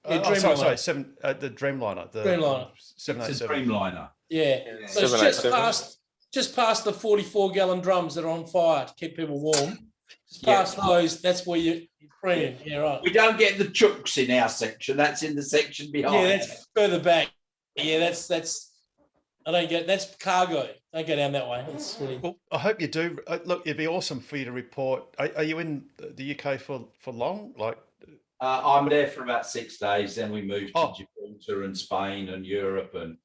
Speaker 8: Yeah,
Speaker 1: sorry,
Speaker 8: Dreamliner.
Speaker 1: the Dreamliner. The
Speaker 8: Dreamliner.
Speaker 10: It's a
Speaker 1: 787.
Speaker 10: Dreamliner.
Speaker 8: Yeah. So it's just past the 44-gallon drums that are on fire to keep people warm. Just past those, that's where you're premium. Yeah, right.
Speaker 10: We don't get the chooks in our section. That's in the section behind.
Speaker 8: Yeah, that's further back. Yeah, that's. I don't get that's cargo. Don't go down that way. It's really...
Speaker 1: Well, I hope you do. Look, it'd be awesome for you to report. Are you in the UK for long? Like,
Speaker 10: I'm there for about 6 days. Then we move to Gibraltar and Spain and Europe and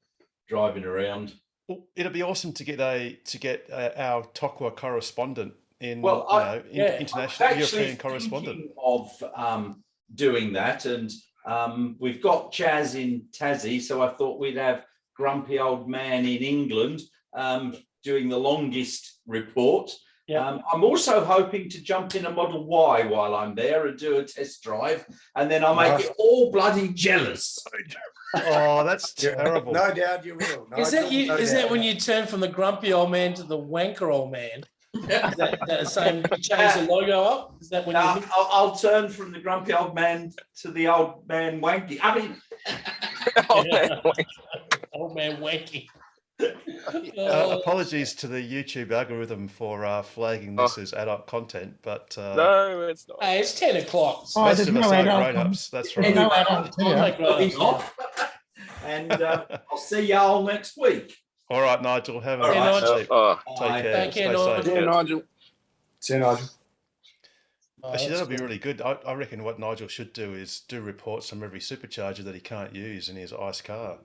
Speaker 10: driving around.
Speaker 1: well, it'd be awesome to get our TOCWA correspondent in.
Speaker 10: Well,
Speaker 1: international
Speaker 10: I'm actually
Speaker 1: European correspondent.
Speaker 10: thinking of doing that, and we've got Chaz in Tassie, so I thought we'd have grumpy old man in England doing the longest report. I'm also hoping to jump in a Model Y while I'm there and do a test drive, and then I'll make it all bloody jealous.
Speaker 1: Oh, that's terrible.
Speaker 13: No doubt you will.
Speaker 8: Is that when you turn from the grumpy old man to the wanker old man? Is that the same? Change the logo up? Is that when you?
Speaker 10: I'll turn from the grumpy old man to the old man wanky. I mean,
Speaker 8: old man wanky.
Speaker 1: Apologies to the YouTube algorithm for flagging this as adult content, but
Speaker 9: No, it's not.
Speaker 8: Hey, it's 10 o'clock.
Speaker 1: most of us are grown-ups. That's right.
Speaker 10: And I'll see y'all next week.
Speaker 1: All right, Nigel. Have a
Speaker 10: All
Speaker 1: nice
Speaker 10: right.
Speaker 1: sleep.
Speaker 10: Bye.
Speaker 1: Take care.
Speaker 8: Take care,
Speaker 1: Stay
Speaker 8: Nigel.
Speaker 1: safe.
Speaker 13: See you, Nigel. See you, Nigel.
Speaker 1: Actually, that'll be really good. I reckon what Nigel should do is do reports from every supercharger that he can't use in his ICE car,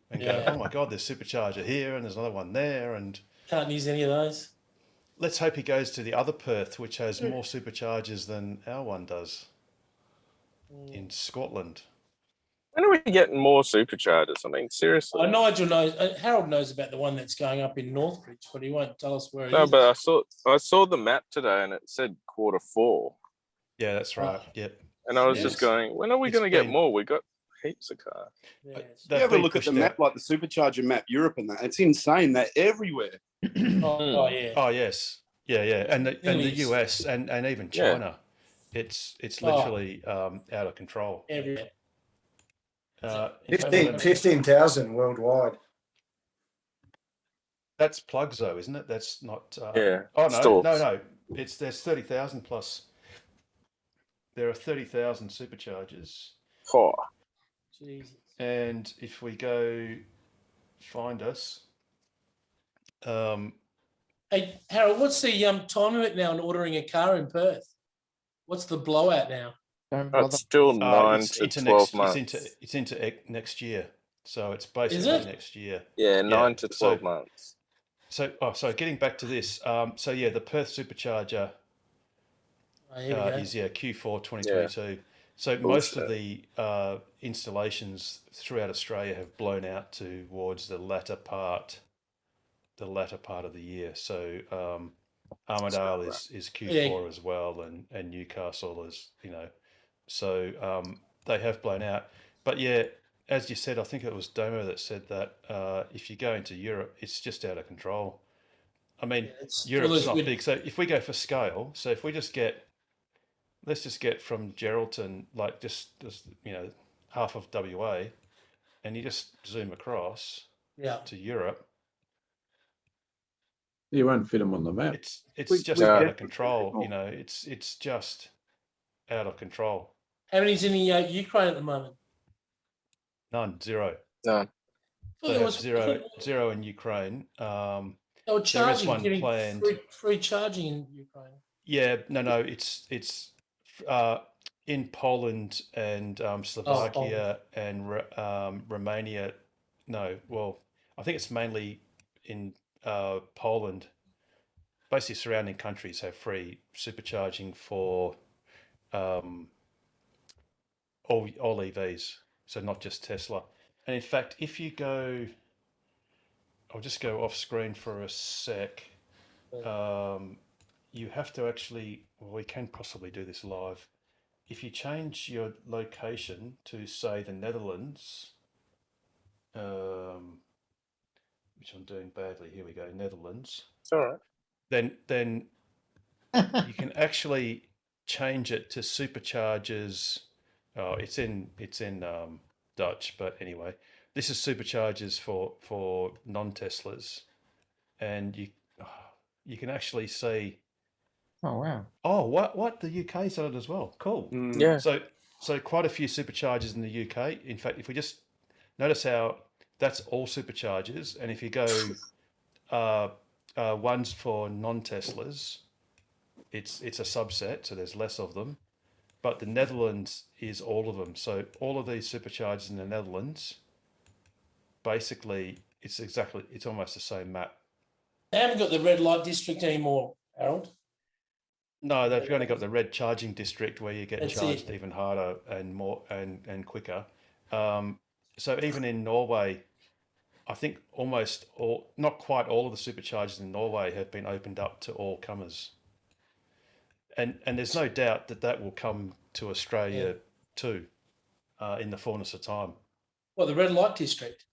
Speaker 1: and go,
Speaker 8: Yeah.
Speaker 1: "Oh my God, there's supercharger here, and there's another one there." And
Speaker 8: Can't use any of those.
Speaker 1: let's hope he goes to the other Perth, which has more superchargers than our one does in Scotland.
Speaker 9: When are we getting more superchargers? I mean, seriously.
Speaker 8: Nigel knows. Harold knows about the one that's going up in Northbridge, but he won't tell us where it is.
Speaker 9: No, but I saw the map today and it said Q4.
Speaker 1: Yeah, that's right. Yep.
Speaker 9: And I was
Speaker 1: Yes.
Speaker 9: just going, when are we
Speaker 1: It's
Speaker 9: going to get
Speaker 1: been-
Speaker 9: more? We got heaps of cars.
Speaker 7: You have a look at the map, like the supercharger map, Europe and that. It's insane. They're everywhere.
Speaker 8: Oh yeah.
Speaker 1: Oh yes, yeah, and the
Speaker 8: Millions.
Speaker 1: US and even
Speaker 9: Yeah.
Speaker 1: China, it's
Speaker 8: Oh.
Speaker 1: literally out of control.
Speaker 8: Everywhere.
Speaker 1: In fact,
Speaker 13: 15,000 worldwide.
Speaker 1: that's plugs though, isn't it? That's not.
Speaker 9: Yeah,
Speaker 1: Oh no,
Speaker 9: stalks.
Speaker 1: no. There's 30,000 plus. There are 30,000 superchargers,
Speaker 9: Oh,
Speaker 8: Jesus.
Speaker 1: and if we go find us,
Speaker 8: Hey, Harold, what's the time limit now on ordering a car in Perth? What's the blowout now?
Speaker 9: that's still 9
Speaker 1: it's
Speaker 9: to
Speaker 1: into
Speaker 9: 12
Speaker 1: next,
Speaker 9: months.
Speaker 1: it's into next year, so it's basically
Speaker 8: it?
Speaker 1: next year.
Speaker 9: Yeah, 9 to 12
Speaker 1: so-
Speaker 9: months.
Speaker 1: So getting back to this, so yeah, the Perth supercharger
Speaker 8: Oh, here we go.
Speaker 1: is Q4 2022. So most of the installations throughout Australia have blown out towards the latter part of the year. So Armidale is Q4 as well, and Newcastle is, so they have blown out. But yeah, as you said, I think it was Domo that said that if you go into Europe, it's just out of control. I mean, Europe's not big. So if we go for scale, so if we let's just get from Geraldton, like just half of WA, and you just zoom across
Speaker 8: Yeah.
Speaker 1: to Europe,
Speaker 12: You won't fit them on the map.
Speaker 1: It's just
Speaker 12: we
Speaker 1: out
Speaker 12: get-
Speaker 1: of control. You know, it's just out of control.
Speaker 8: How many's in the Ukraine at the moment?
Speaker 1: None, zero.
Speaker 9: None.
Speaker 8: Well,
Speaker 1: They
Speaker 8: there
Speaker 1: have
Speaker 8: was-
Speaker 1: zero in Ukraine.
Speaker 8: They were
Speaker 1: There is
Speaker 8: charging,
Speaker 1: one
Speaker 8: getting
Speaker 1: planned.
Speaker 8: free charging in Ukraine.
Speaker 1: Yeah, no, it's in Poland and Slovakia and Romania. No, well, I think it's mainly in Poland. Basically, surrounding countries have free supercharging for all EVs, so not just Tesla. And in fact, if you go, I'll just go off screen for a sec. You have to actually, well, we can possibly do this live. If you change your location to, say, the Netherlands, which I'm doing badly, here we go, Netherlands.
Speaker 9: It's all right.
Speaker 1: Then you can actually change it to superchargers. Oh, it's in Dutch, but anyway, this is superchargers for non-Teslas, and you can actually see.
Speaker 14: Oh wow!
Speaker 1: Oh, what the UK's on it as well. Cool.
Speaker 9: Yeah.
Speaker 1: So quite a few superchargers in the UK. In fact, if we just notice how that's all superchargers, and if you go ones for non-Teslas, it's a subset, so there's less of them. But the Netherlands is all of them. So all of these superchargers in the Netherlands, basically, it's almost the same map.
Speaker 8: They haven't got the red light district anymore, Harold.
Speaker 1: No, they've only got the red charging district where you get
Speaker 8: That's
Speaker 1: charged
Speaker 8: it.
Speaker 1: even harder and more and quicker. So even in Norway, I think almost all, not quite all of the superchargers in Norway have been opened up to all comers. And there's no doubt that will come to Australia too, in the fullness of time.
Speaker 8: Well, the red light district.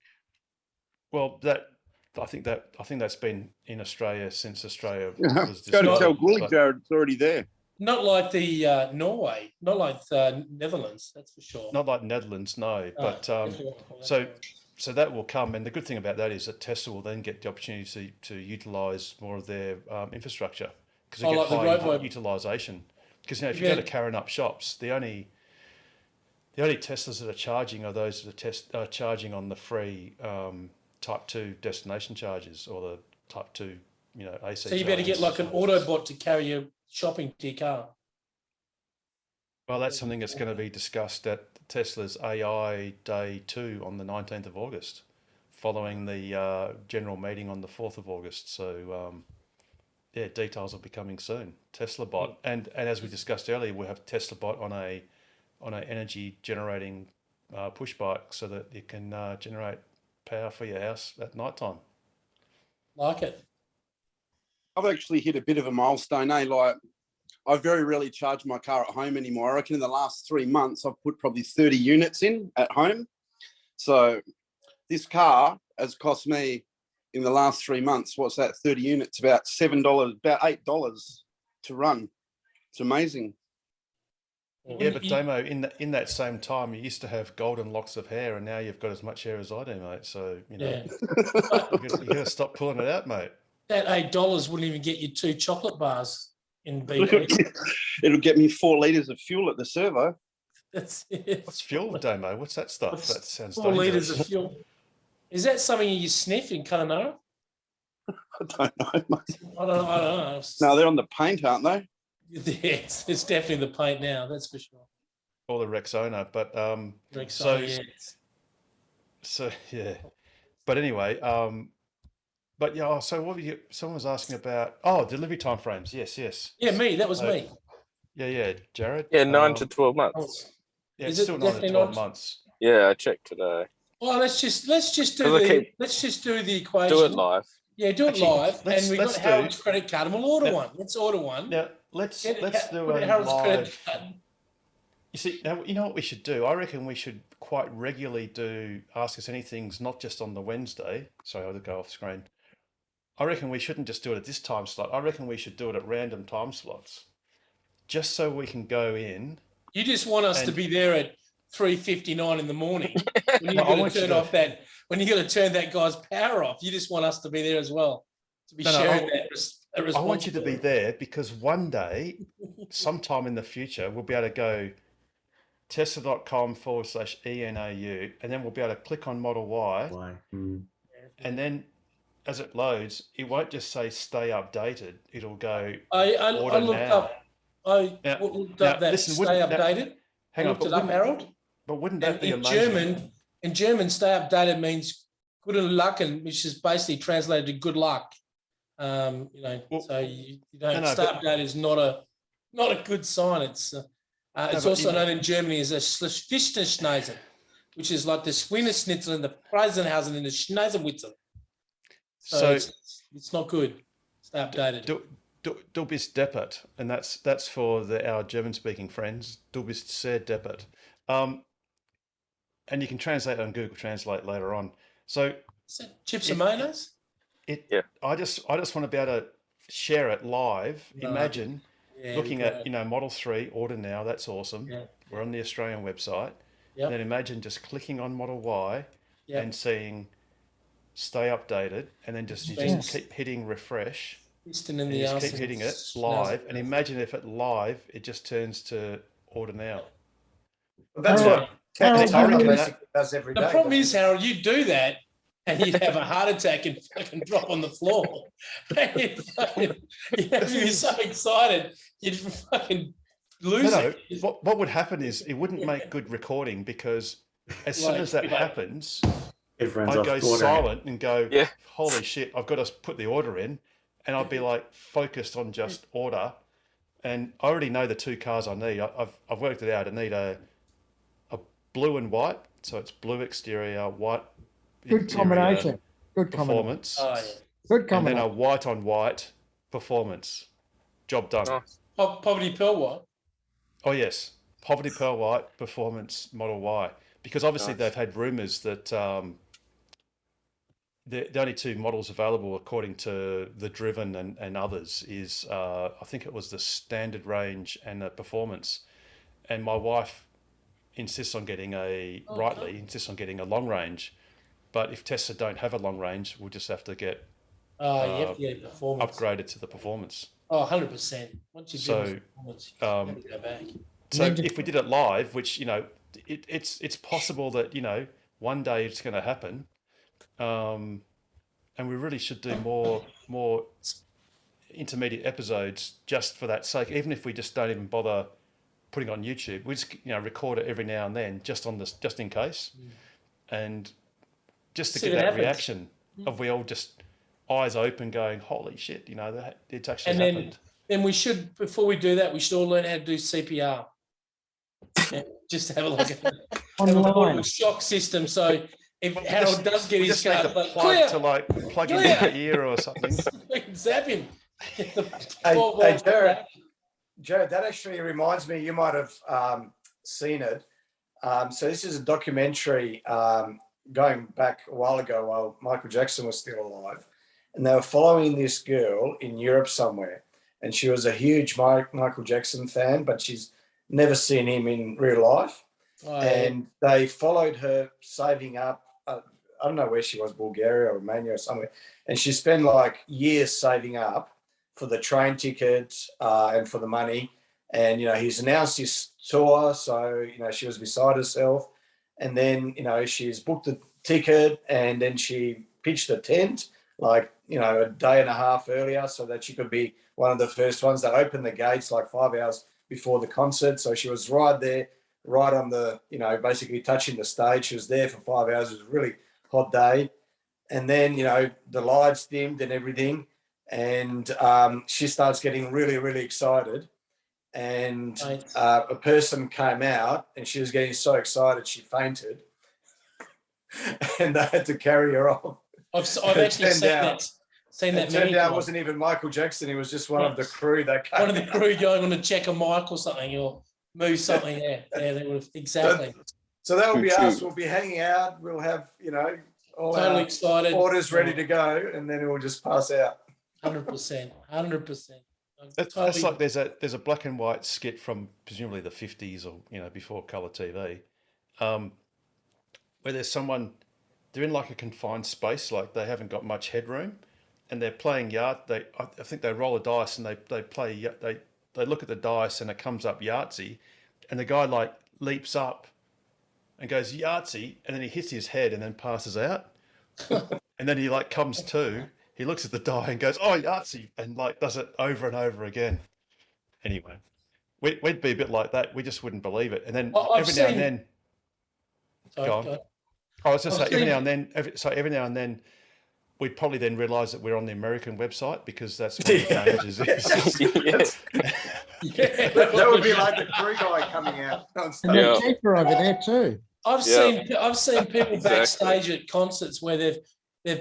Speaker 1: Well, I think that's been in Australia since Australia was
Speaker 7: Go to
Speaker 1: discovered,
Speaker 7: tell Gully,
Speaker 1: but-
Speaker 7: Jared, it's already there.
Speaker 8: Not like the Norway, not like the Netherlands, that's for sure.
Speaker 1: Not like Netherlands, no.
Speaker 8: Oh,
Speaker 1: But
Speaker 8: definitely.
Speaker 1: so that will come, and the good thing about that is that Tesla will then get the opportunity to utilize more of their infrastructure because they
Speaker 8: Oh,
Speaker 1: get
Speaker 8: like the
Speaker 1: high
Speaker 8: roadway.
Speaker 1: utilization. Because if you
Speaker 8: Yeah.
Speaker 1: go to Karen Up shops, the only Teslas that are charging are those that are charging on the free Type 2 destination charges or the Type 2, AC.
Speaker 8: So you better get
Speaker 1: chargers.
Speaker 8: like an Autobot to carry your shopping to your car.
Speaker 1: Well, that's something that's going to be discussed at Tesla's AI Day 2 on the 19th of August, following the general meeting on the 4th of August. So, details will be coming soon. Tesla Bot, and as we discussed earlier, we'll have Tesla Bot on a energy generating push bike so that you can generate power for your house at night time.
Speaker 8: Like it.
Speaker 7: I've actually hit a bit of a milestone, Like, I very rarely charge my car at home anymore. I reckon in the last 3 months, I've put probably 30 units in at home. So this car has cost me in the last 3 months, what's that, 30 units, about $7, about $8 to run. It's amazing.
Speaker 1: Yeah, but Damo, in that same time, you used to have golden locks of hair, and now you've got as much hair as I do, mate. So you gotta stop pulling it out, mate.
Speaker 8: That $8 wouldn't even get you 2 chocolate bars in BP.
Speaker 7: It'll get me 4 litres of fuel at the servo.
Speaker 8: That's it.
Speaker 1: What's fuel, Damo? What's that stuff? That sounds
Speaker 8: 4 litres
Speaker 1: dangerous.
Speaker 8: of fuel. Is that something you sniff in Kununurra?
Speaker 7: I don't know, mate.
Speaker 8: I don't know.
Speaker 7: No, they're on the paint, aren't they?
Speaker 8: Yes, it's definitely the paint now, that's for sure.
Speaker 1: Or the Rexona, but
Speaker 8: Rexona, yeah.
Speaker 1: So yeah, but anyway, but yeah. So what were you? Someone was asking about delivery time frames. Yes.
Speaker 8: Yeah, me. That was me.
Speaker 1: Yeah, Jared.
Speaker 9: Yeah, 9 to 12 months.
Speaker 1: Yeah,
Speaker 8: Is
Speaker 1: it's
Speaker 8: it
Speaker 1: still 9 to
Speaker 8: definitely
Speaker 1: 12
Speaker 8: not?
Speaker 1: months.
Speaker 9: Yeah, I checked today.
Speaker 8: Well, let's just do
Speaker 9: Because I
Speaker 8: the equation.
Speaker 9: Do it live.
Speaker 8: Yeah, do it
Speaker 1: Actually,
Speaker 8: live,
Speaker 1: let's-
Speaker 8: and we've got
Speaker 1: let's
Speaker 8: Harold's
Speaker 1: do-
Speaker 8: credit card, and we'll order
Speaker 1: Now-
Speaker 8: one. Let's order one.
Speaker 1: Now let's
Speaker 8: Get
Speaker 1: do
Speaker 8: put
Speaker 1: a
Speaker 8: Harold's credit
Speaker 1: live.
Speaker 8: card.
Speaker 1: You see, now you know what we should do. I reckon we should quite regularly do Ask Us Anythings, not just on the Wednesday. Sorry, I'll go off screen. I reckon we shouldn't just do it at this time slot. I reckon we should do it at random time slots, just so we can go in.
Speaker 8: You just want us to
Speaker 1: And-
Speaker 8: be there at 3:59 in the morning when
Speaker 1: No,
Speaker 8: you're
Speaker 1: I
Speaker 8: going
Speaker 1: want
Speaker 8: to
Speaker 1: you
Speaker 8: turn
Speaker 1: to-
Speaker 8: off that. When you're going to turn that guy's power off, you just want us to be there as well. to be
Speaker 1: No, no,
Speaker 8: sharing
Speaker 1: I-
Speaker 8: that
Speaker 1: I want you to be
Speaker 8: responsibility.
Speaker 1: there because one day, sometime in the future, we'll be able to go tesla.com/ENAU, and then we'll be able to click on Model Y. And then as it loads, it won't just say stay updated. It'll go
Speaker 8: I
Speaker 1: order
Speaker 8: looked
Speaker 1: now.
Speaker 8: up. I
Speaker 1: Now-
Speaker 8: looked
Speaker 1: now,
Speaker 8: up that
Speaker 1: listen,
Speaker 8: stay
Speaker 1: wouldn't that-
Speaker 8: updated.
Speaker 1: hang
Speaker 8: I
Speaker 1: on,
Speaker 8: looked
Speaker 1: but
Speaker 8: it up,
Speaker 1: wouldn't-
Speaker 8: Harold.
Speaker 1: But wouldn't that
Speaker 8: And
Speaker 1: be
Speaker 8: in
Speaker 1: amazing?
Speaker 8: German, stay updated means good luck, and which is basically translated to good luck. So you don't
Speaker 1: no,
Speaker 8: stay
Speaker 1: but-
Speaker 8: updated is not a good sign. It's
Speaker 1: but
Speaker 8: also
Speaker 1: in-
Speaker 8: known in Germany as a Fichtenschneisen, which is like the Schweineschnitzel and the Preisenhausen and the Schneisenwitzel. So
Speaker 1: So-
Speaker 8: it's not good. Stay updated.
Speaker 1: Du bist deppert, and that's for our German-speaking friends. Du bist sehr deppert. And you can translate it on Google Translate later on. So
Speaker 8: Is that chips and mayonnaise?
Speaker 1: I just want to be able to share it live.
Speaker 8: No.
Speaker 1: Imagine
Speaker 8: Yeah,
Speaker 1: looking
Speaker 8: we've
Speaker 1: at
Speaker 8: got
Speaker 1: Model 3 order now. That's awesome.
Speaker 8: Yeah.
Speaker 1: We're on the Australian website.
Speaker 8: Yep.
Speaker 1: And then imagine just clicking on Model Y
Speaker 8: Yep.
Speaker 1: and seeing stay updated, and then you
Speaker 8: Yes.
Speaker 1: just keep hitting refresh.
Speaker 8: Piston in
Speaker 1: And
Speaker 8: the
Speaker 1: you just
Speaker 8: arse
Speaker 1: keep
Speaker 8: and
Speaker 1: hitting it
Speaker 8: schnauzer.
Speaker 1: live, and imagine if it live, it just turns to order now.
Speaker 13: Well, that's
Speaker 8: Harold,
Speaker 13: what
Speaker 8: Harold,
Speaker 13: Tesla
Speaker 1: reckon
Speaker 13: basically does every day.
Speaker 8: The problem
Speaker 13: doesn't
Speaker 8: is, Harold, you do that and you'd have a heart attack and fucking drop on the floor. You'd be so excited, you'd fucking lose
Speaker 1: No,
Speaker 8: it.
Speaker 1: what would happen is it wouldn't make good recording because as soon as that happens,
Speaker 2: Everyone's
Speaker 1: I'd
Speaker 2: off
Speaker 1: go
Speaker 2: ordering.
Speaker 1: silent and go,
Speaker 9: Yeah.
Speaker 1: holy shit, I've got to put the order in. And I'd be like focused on just order. And I already know the two cars I need. I've worked it out. I need a blue and white. So it's blue exterior, white
Speaker 14: Good
Speaker 1: interior
Speaker 14: combination. Good combination.
Speaker 1: performance.
Speaker 8: Oh, yeah.
Speaker 14: Good
Speaker 1: And then a
Speaker 14: combination.
Speaker 1: white on white performance. Job done.
Speaker 9: Nice.
Speaker 8: Poverty Pearl what?
Speaker 1: Oh yes, Poverty Pearl White Performance Model Y. Because obviously
Speaker 9: Nice.
Speaker 1: they've had rumours that the only two models available, according to the Driven and others, is I think it was the standard range and the performance. And my wife insists on getting insists on getting a long range. But if Tesla don't have a long range, we'll just have to get
Speaker 8: You have to get performance.
Speaker 1: upgraded to the performance.
Speaker 8: Oh, 100%. Once you
Speaker 1: So,
Speaker 8: get performance, you have to go back.
Speaker 1: So if we did it live, which it's possible that one day it's going to happen, and we really should do more intermediate episodes just for that sake. Even if we just don't even bother putting it on YouTube, we just record it every now and then, just in case, and just to
Speaker 8: See
Speaker 1: get
Speaker 8: what
Speaker 1: that
Speaker 8: happens.
Speaker 1: reaction of we all just eyes open, going, "Holy shit!" It's actually
Speaker 8: And then,
Speaker 1: happened.
Speaker 8: then we should, before we do that, we should all learn how to do CPR. Yeah, just to have a look at it. Have a
Speaker 14: Online.
Speaker 8: portable shock system. So if Harold does get
Speaker 1: We
Speaker 8: his
Speaker 1: just need
Speaker 8: car,
Speaker 1: to
Speaker 8: like,
Speaker 1: plug
Speaker 8: clear,
Speaker 1: to plug in
Speaker 8: Clear.
Speaker 1: the ear or something.
Speaker 8: we can zap him. Get the
Speaker 13: Hey,
Speaker 8: 12
Speaker 13: hey,
Speaker 8: volt
Speaker 13: Jared,
Speaker 8: back.
Speaker 13: Jared, that actually reminds me, you might have seen it. So this is a documentary going back a while ago while Michael Jackson was still alive. And they were following this girl in Europe somewhere. And she was a huge Michael Jackson fan, but she's never seen him in real life.
Speaker 8: Oh, yeah.
Speaker 13: And they followed her saving up. I don't know where she was, Bulgaria or Romania or somewhere. And she spent like years saving up for the train tickets and for the money. And, he's announced his tour. So, she was beside herself. And then, she's booked the ticket and then she pitched a tent like, a day and a half earlier so that she could be one of the first ones that opened the gates like 5 hours before the concert. So she was right there, right on the, basically touching the stage. She was there for 5 hours. It was a really hot day. And then, the lights dimmed and everything. And she starts getting really, really excited. And a person came out and she was getting so excited she fainted. And they had to carry her off.
Speaker 8: I've actually seen that. Seen that
Speaker 13: It
Speaker 8: many
Speaker 13: turned out it
Speaker 8: times.
Speaker 13: wasn't even Michael Jackson. He was just one of the crew that came.
Speaker 8: One of the crew going on to check a mic or something or move something. Yeah, they would have exactly.
Speaker 13: So that will be
Speaker 8: Good
Speaker 13: us.
Speaker 8: shoot.
Speaker 13: We'll be hanging out. We'll have, all
Speaker 8: Totally
Speaker 13: our
Speaker 8: excited.
Speaker 13: orders ready to go, and then we'll just pass out.
Speaker 8: 100%. 100%.
Speaker 1: That's like there's a black and white skit from presumably the 50s or before colour TV, where there's someone, they're in like a confined space, like they haven't got much headroom, and they're playing I think they roll a dice and they play they look at the dice and it comes up Yahtzee, and the guy like leaps up and goes Yahtzee, and then he hits his head and then passes out, and then he like comes to, he looks at the die and goes, oh, Yahtzee, and like does it over and over again. Anyway, we'd be a bit like that. We just wouldn't believe it, and then every now and then. Go on. I was just saying every now and then we'd probably then realise that we're on the American website, because that's one of the changes.
Speaker 2: That would be like the crew guy coming out.
Speaker 14: And they're cheaper over there too.
Speaker 8: I've seen people backstage at concerts where they've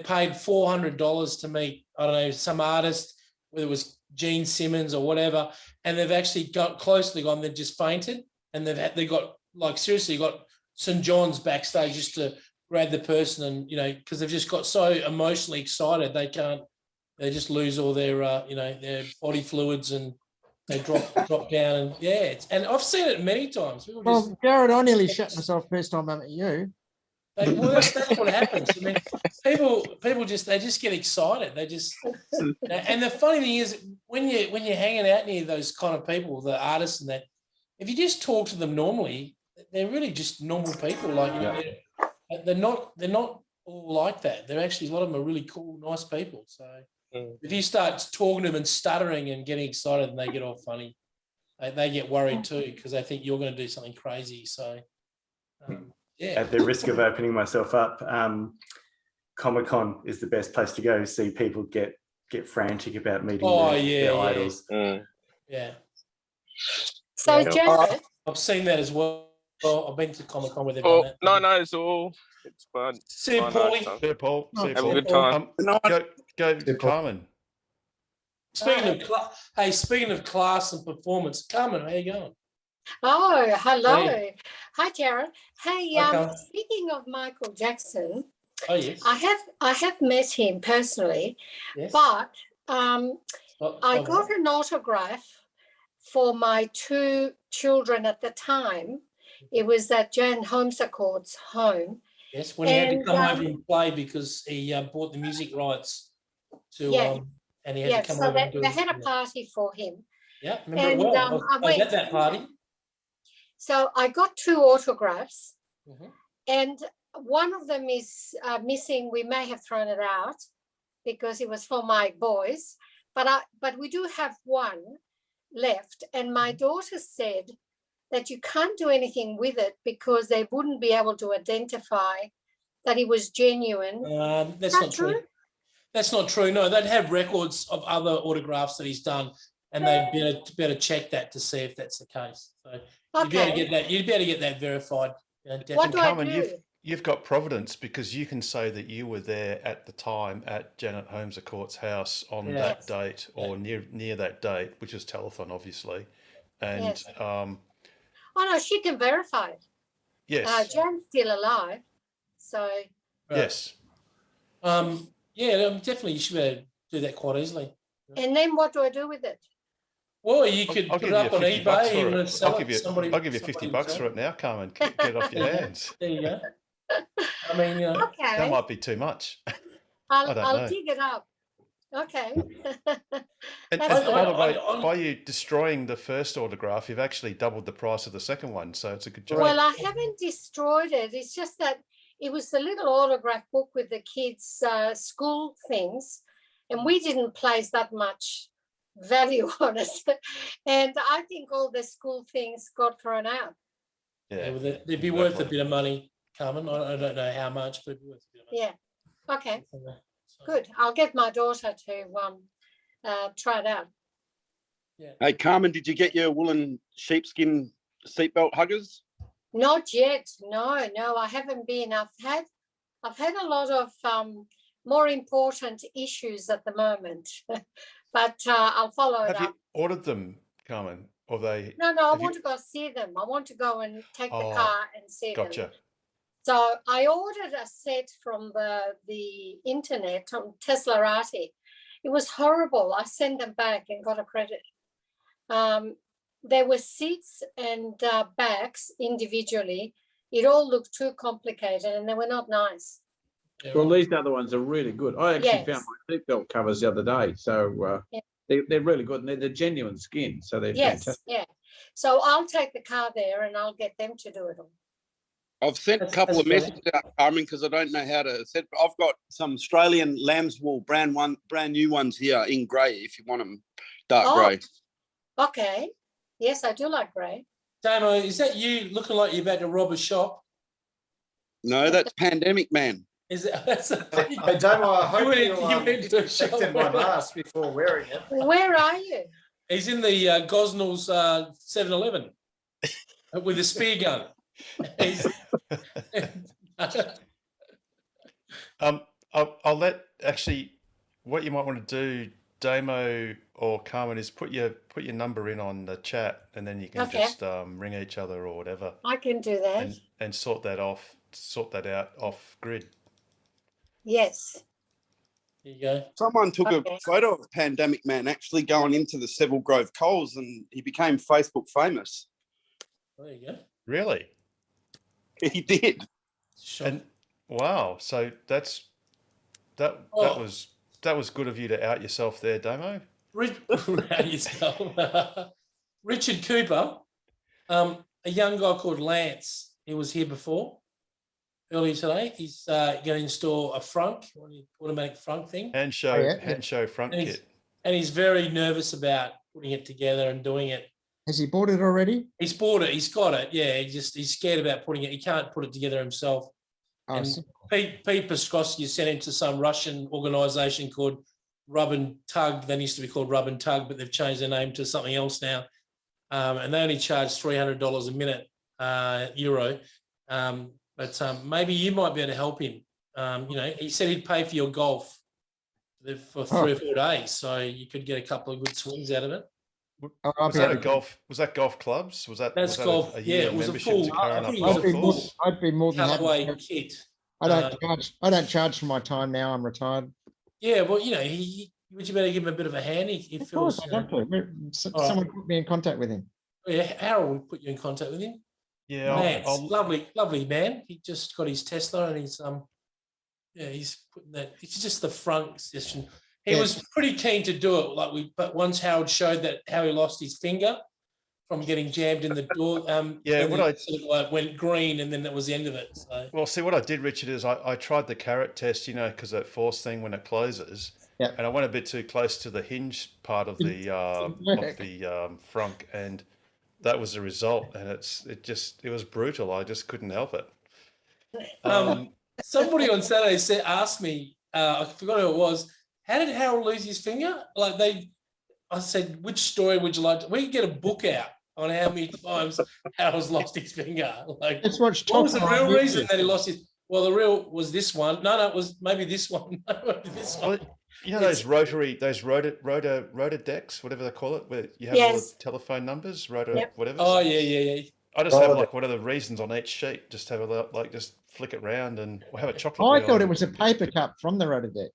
Speaker 8: paid $400 to meet, I don't know, some artist, whether it was Gene Simmons or whatever, and they've actually got closely gone, they've just fainted, and they got like seriously got St. John's backstage just to grab the person, and because they've just got so emotionally excited they just lose all their their body fluids, and they drop down, and and I've seen it many times.
Speaker 14: Well, Jared, I nearly shut myself first time I met you.
Speaker 8: Well, that's what happens. I mean, people just get excited. They just, and the funny thing is, when you're hanging out near those kind of people, the artists and that, if you just talk to them normally, they're really just normal people. Like they're not all like that. They're actually, a lot of them are really cool, nice people. So if you start talking to them and stuttering and getting excited, and they get all funny, they get worried too, because they think you're going to do something crazy. So.
Speaker 2: At the risk of opening myself up, Comic-Con is the best place to go. See people get frantic about meeting their idols.
Speaker 8: Yeah.
Speaker 4: So, Jared,
Speaker 8: I've seen that as well. I've been to Comic-Con where they've
Speaker 9: Oh,
Speaker 8: done that.
Speaker 9: no, it's fun.
Speaker 8: See you, Paulie.
Speaker 1: See you, Paul. See you,
Speaker 9: Have
Speaker 1: Paul.
Speaker 9: a good time.
Speaker 1: Go, Carmen.
Speaker 8: Speaking of class and performance, Carmen, how you going?
Speaker 4: oh, hello.
Speaker 8: Hey.
Speaker 4: Hi, Jared. Hey,
Speaker 8: Hi,
Speaker 4: speaking of Michael Jackson,
Speaker 8: Oh yes.
Speaker 4: I have met him personally,
Speaker 8: Yes.
Speaker 4: but
Speaker 8: What-
Speaker 4: I
Speaker 8: what-
Speaker 4: got an autograph for my two children at the time. It was at Jan Holmes-Accords' home.
Speaker 8: Yes, when he had to
Speaker 4: And,
Speaker 8: come over and play because he bought the music rights to and he had to come
Speaker 4: so
Speaker 8: over and do
Speaker 4: they
Speaker 8: it.
Speaker 4: had a party for him.
Speaker 8: Yeah, remember
Speaker 4: and,
Speaker 8: it well.
Speaker 4: I
Speaker 8: I was
Speaker 4: went.
Speaker 8: at that party.
Speaker 4: So I got two autographs,
Speaker 8: Mhm.
Speaker 4: and one of them is missing. We may have thrown it out because it was for my boys, but we do have one left. And my daughter said that you can't do anything with it because they wouldn't be able to identify that it was genuine.
Speaker 8: That's not true. That's not true. No, they'd have records of other autographs that he's done, and they'd better check that to see if that's the case. So you'd be able to
Speaker 4: Okay.
Speaker 8: get that. You'd be able to get that verified.
Speaker 4: What do I
Speaker 1: Carmen,
Speaker 4: do?
Speaker 1: you've got providence, because you can say that you were there at the time at Janet Holmes-Accords' house on
Speaker 8: Yeah.
Speaker 1: that date, or near that date, which is telethon, obviously. And
Speaker 4: Yes. Oh no, she can verify it.
Speaker 1: yes,
Speaker 4: Jan's still alive, so
Speaker 1: yes.
Speaker 8: Definitely you should be able to do that quite easily.
Speaker 4: and then what do I do with it?
Speaker 8: Well, you could
Speaker 1: I'll
Speaker 8: put
Speaker 1: give
Speaker 8: it
Speaker 1: you
Speaker 8: up on
Speaker 1: 50 bucks
Speaker 8: eBay
Speaker 1: for
Speaker 8: and
Speaker 1: it.
Speaker 8: sell
Speaker 1: I'll
Speaker 8: it
Speaker 1: give
Speaker 8: to
Speaker 1: you,
Speaker 8: somebody.
Speaker 1: I'll give you 50 bucks for it now, Carmen. Get it off your hands.
Speaker 8: There you go. I mean,
Speaker 4: Okay.
Speaker 1: That might be too much. I
Speaker 4: I'll
Speaker 1: don't know.
Speaker 4: dig it up. Okay.
Speaker 1: And
Speaker 4: That's
Speaker 1: by the
Speaker 4: good.
Speaker 1: way, by you destroying the first autograph, you've actually doubled the price of the second one. So it's a good job.
Speaker 4: Well, I haven't destroyed it. It's just that it was a little autograph book with the kids' school things, and we didn't place that much value on it. And I think all the school things got thrown out.
Speaker 8: Yeah, well, they'd be worth a bit of money, Carmen. I don't know how much, but it'd be worth a bit of money.
Speaker 4: Yeah. Okay. Good. I'll get my daughter to try it out.
Speaker 7: Hey, Carmen, did you get your woolen sheepskin seatbelt huggers?
Speaker 4: Not yet. No, I haven't been. I've had a lot of more important issues at the moment, but I'll follow it
Speaker 1: Have you
Speaker 4: up.
Speaker 1: ordered them, Carmen? Or they?
Speaker 4: No, I
Speaker 1: have you-
Speaker 4: want to go see them. I want to go and take the
Speaker 1: Oh,
Speaker 4: car and see them.
Speaker 1: Gotcha.
Speaker 4: So I ordered a set from the internet on Teslarati. It was horrible. I sent them back and got a credit. There were seats and backs individually. It all looked too complicated and they were not nice.
Speaker 12: Well, these other ones are really good. I actually found
Speaker 4: Yes.
Speaker 12: my seatbelt covers the other day, so
Speaker 4: Yeah.
Speaker 12: they're really good, and they're the genuine skin, so they're
Speaker 4: Yes,
Speaker 12: fantastic.
Speaker 4: yeah. So I'll take the car there and I'll get them to do it all.
Speaker 7: I've sent a couple of messages out, Carmen, because I don't know how to set. I've got some Australian lamb's wool brand new ones here in grey. If you want them dark
Speaker 4: Oh.
Speaker 7: grey.
Speaker 4: Okay. Yes, I do like grey.
Speaker 8: Damo, is that you looking like you're about to rob a shop?
Speaker 7: No, that's Pandemic Man.
Speaker 8: Is it? That's a
Speaker 13: Hey, Damo, I hope
Speaker 8: went-
Speaker 13: you
Speaker 8: you went to a shop.
Speaker 13: protected my mask before wearing it.
Speaker 4: Where are you?
Speaker 8: He's in the Gosnell's 7-Eleven with a spear gun. He's-
Speaker 1: I'll let actually what you might want to do, Damo or Carmen, is put your number in on the chat, and then you can
Speaker 4: Okay.
Speaker 1: just ring each other or whatever,
Speaker 4: I can do that.
Speaker 1: and sort that out off grid.
Speaker 4: Yes.
Speaker 8: There you go.
Speaker 7: Someone took
Speaker 4: Okay.
Speaker 7: a photo of Pandemic Man actually going into the Seville Grove Coles, and he became Facebook famous.
Speaker 8: There you go.
Speaker 1: Really?
Speaker 7: He did.
Speaker 1: And wow, so that
Speaker 8: Oh.
Speaker 1: was good of you to out yourself there, Damo.
Speaker 8: Richard Cooper, a young guy called Lance. He was here before, earlier today. He's going to install a frunk, automatic frunk thing.
Speaker 1: Hand show front
Speaker 8: And he's,
Speaker 1: kit.
Speaker 8: and he's very nervous about putting it together and doing it.
Speaker 14: Has he bought it already?
Speaker 8: He's bought it. He's got it. Yeah, he's scared about putting it. He can't put it together himself.
Speaker 14: Oh,
Speaker 8: And
Speaker 14: so-
Speaker 8: Pete Paskowski sent him to some Russian organisation called Rub and Tug. They used to be called Rub and Tug, but they've changed their name to something else now. And they only charge $300 a minute, euro. But maybe you might be able to help him. He said he'd pay for your golf for 3 or 4 days, so you could get a couple of good swings out of it.
Speaker 1: Was that a golf? Was that golf clubs? Was that?
Speaker 8: That's
Speaker 1: was that
Speaker 8: golf.
Speaker 1: A
Speaker 8: Yeah,
Speaker 1: year
Speaker 8: it was a
Speaker 1: membership
Speaker 8: full.
Speaker 1: to
Speaker 8: I
Speaker 1: Curran
Speaker 8: think it
Speaker 1: Up
Speaker 8: was
Speaker 1: Golf
Speaker 8: a full
Speaker 1: Course?
Speaker 14: I'd be more than happy.
Speaker 8: Callaway kit.
Speaker 14: I don't charge for my time now. I'm retired.
Speaker 8: Yeah, well, would you better give him a bit of a hand? He
Speaker 14: Of
Speaker 8: feels.
Speaker 14: course, I'd love to.
Speaker 8: All right.
Speaker 14: Someone put me in contact with him.
Speaker 8: Yeah, Harold will put you in contact with him.
Speaker 1: Yeah,
Speaker 8: Lance,
Speaker 1: I'll-
Speaker 8: lovely man. He just got his Tesla and he's putting that. It's just the front session. He was pretty keen to do it, but once Harold showed that how he lost his finger from getting jammed in the door,
Speaker 1: Yeah,
Speaker 8: then
Speaker 1: what
Speaker 8: it
Speaker 1: I-
Speaker 8: sort of like went green, and then that was the end of it. So
Speaker 1: Well, see, what I did, Richard, is I tried the carrot test, because that force thing when it closes,
Speaker 14: Yep.
Speaker 1: and I went a bit too close to the hinge part of the frunk, and that was the result. And it was brutal. I just couldn't help it.
Speaker 8: somebody on Saturday asked me, I forgot who it was. How did Harold lose his finger? I said, which story would you like? We could get a book out on how many times Harold's lost his finger.
Speaker 14: Let's watch
Speaker 8: What was the
Speaker 14: Top
Speaker 8: real
Speaker 14: Gun
Speaker 8: reason
Speaker 14: YouTube.
Speaker 8: that he lost his? Well, the real was this one. No, it was maybe this one. This one.
Speaker 1: Those rotor decks, whatever they call it, where you have all
Speaker 8: Yes.
Speaker 1: the telephone numbers,
Speaker 8: Yep.
Speaker 1: whatever.
Speaker 8: Oh, yeah.
Speaker 1: I just
Speaker 8: Oh,
Speaker 1: have
Speaker 8: the-
Speaker 1: what are the reasons on each sheet? Just have just flick it round and we'll have a chocolate.
Speaker 14: I
Speaker 1: wheel
Speaker 14: thought
Speaker 1: and-
Speaker 14: it was a paper cup from the Rolodex.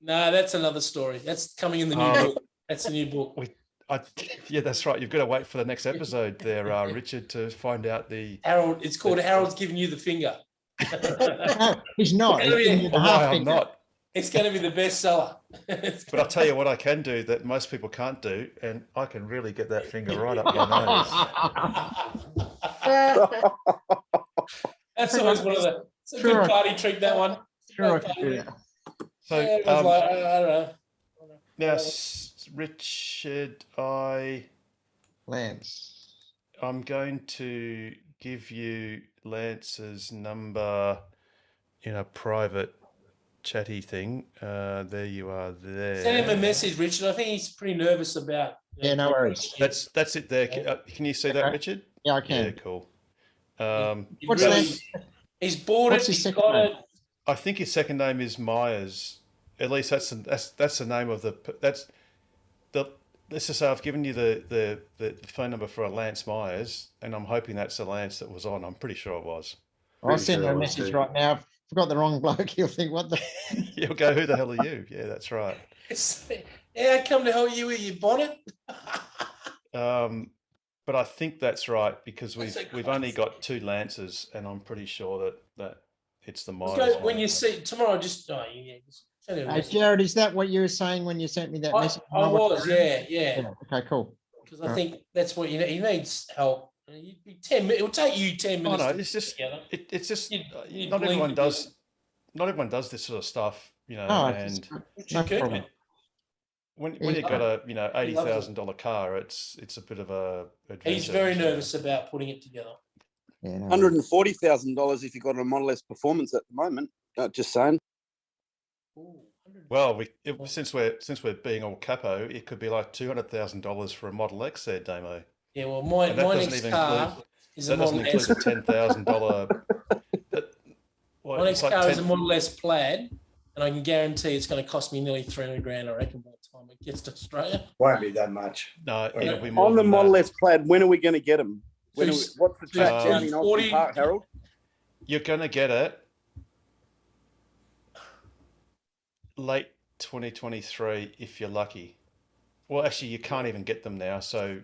Speaker 8: No, that's another story. That's coming in the new
Speaker 1: Oh.
Speaker 8: book. That's a new book.
Speaker 1: Yeah, that's right. You've got to wait for the next episode there, Richard, to find out the.
Speaker 8: Harold, it's called Harold's Giving You the Finger.
Speaker 14: No, he's not.
Speaker 8: It's gonna
Speaker 14: He's
Speaker 8: be-
Speaker 14: giving you the
Speaker 1: Why
Speaker 14: half
Speaker 1: I'm
Speaker 14: finger.
Speaker 1: not.
Speaker 8: It's going to be the bestseller.
Speaker 1: But I'll tell you what I can do that most people can't do, and I can really get that finger right up your nose.
Speaker 8: That's always one of the. It's a
Speaker 14: Sure.
Speaker 8: good party trick. That one.
Speaker 14: Sure, I
Speaker 8: Good
Speaker 14: can do
Speaker 8: party
Speaker 14: that.
Speaker 1: So
Speaker 8: trick. Yeah, it was like, I don't know.
Speaker 1: now, Richard,
Speaker 14: Lance.
Speaker 1: I'm going to give you Lance's number in a private chatty thing. There you are. There.
Speaker 8: Send him a message, Richard. I think he's pretty nervous about.
Speaker 14: Yeah, no worries.
Speaker 1: That's it there. Can you see that, Richard?
Speaker 14: Yeah, I can.
Speaker 1: Yeah, cool.
Speaker 14: What's
Speaker 8: really-
Speaker 14: Lance?
Speaker 8: He's bought
Speaker 14: What's
Speaker 8: it.
Speaker 14: his
Speaker 8: He's
Speaker 14: second
Speaker 8: got
Speaker 14: name?
Speaker 8: it.
Speaker 1: I think his second name is Myers. At least that's the name of let's just say I've given you the phone number for a Lance Myers, and I'm hoping that's the Lance that was on. I'm pretty sure it was.
Speaker 14: I'll send him a message right now. I've forgot the wrong bloke. He'll think, what the?
Speaker 1: You'll go, who the hell are you? Yeah, that's right.
Speaker 8: Yeah, I come to help you with your bonnet.
Speaker 1: But I think that's right because we've only got two Lances, and I'm pretty sure that it's the
Speaker 8: Let's
Speaker 1: miles.
Speaker 8: go when you see tomorrow. Just just send it a message.
Speaker 14: Jared, is that what you were saying when you sent me that message?
Speaker 8: I was, yeah.
Speaker 14: Okay, cool.
Speaker 8: Because I think that's what you need. He needs help. You'd be 10 minutes. It'll take you 10
Speaker 1: Oh
Speaker 8: minutes.
Speaker 1: no,
Speaker 8: to
Speaker 1: it's just
Speaker 8: get together.
Speaker 1: it's just
Speaker 8: you'd
Speaker 1: not
Speaker 8: blink
Speaker 1: everyone
Speaker 8: and
Speaker 1: does. Not everyone does this sort of stuff, you know.
Speaker 14: Oh,
Speaker 1: and
Speaker 14: no problem.
Speaker 1: when you've got a
Speaker 8: He loves it.
Speaker 1: $80,000 car, it's a bit of a
Speaker 8: He's
Speaker 1: adventure.
Speaker 8: very nervous about putting it together.
Speaker 14: Yeah, no.
Speaker 7: $140,000 if you got a Model S Performance at the moment. Just saying.
Speaker 1: Well, since we're being all capo, it could be like $200,000 for a Model X there, Damo.
Speaker 8: Yeah, well, my
Speaker 1: And that doesn't
Speaker 8: next
Speaker 1: even
Speaker 8: car
Speaker 1: include-
Speaker 8: is
Speaker 1: that
Speaker 8: a
Speaker 1: doesn't
Speaker 8: Model
Speaker 1: include
Speaker 8: S.
Speaker 1: the $10,000.
Speaker 8: My next car is a Model S Plaid, and I can guarantee it's going to cost me nearly 300 grand, I reckon, by the time it gets to Australia.
Speaker 13: Won't be that much.
Speaker 1: No, it'll be more
Speaker 7: On the
Speaker 1: than
Speaker 7: Model
Speaker 1: that.
Speaker 7: S Plaid, when are we going to get them? What's the track down in Austin
Speaker 8: 40
Speaker 7: Park, Harold?
Speaker 1: You're going to get it late 2023 if you're lucky. Well, actually, you can't even get them now, so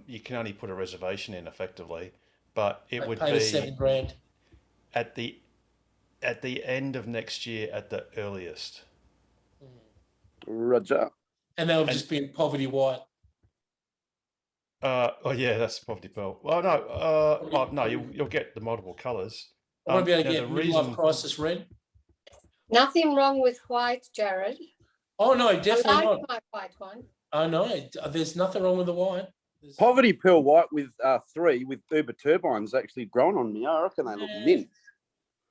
Speaker 1: you can only put a reservation in effectively. But it would
Speaker 8: Pay the
Speaker 1: be
Speaker 8: $7 grand.
Speaker 1: at the end of next year at the earliest.
Speaker 7: Roger.
Speaker 8: And they'll just be in poverty white.
Speaker 1: Oh yeah, that's poverty pearl. Well, no, you'll get the multiple colours.
Speaker 8: I won't be able to
Speaker 1: now
Speaker 8: get
Speaker 1: the
Speaker 8: midlife crisis red.
Speaker 4: Nothing wrong with white, Jared.
Speaker 8: Oh no,
Speaker 4: I
Speaker 8: definitely
Speaker 4: like
Speaker 8: not.
Speaker 4: my white one.
Speaker 8: Oh no, there's nothing wrong with the white.
Speaker 7: Poverty Pearl White with 3 with Uber turbines actually growing on me. I reckon they look mint.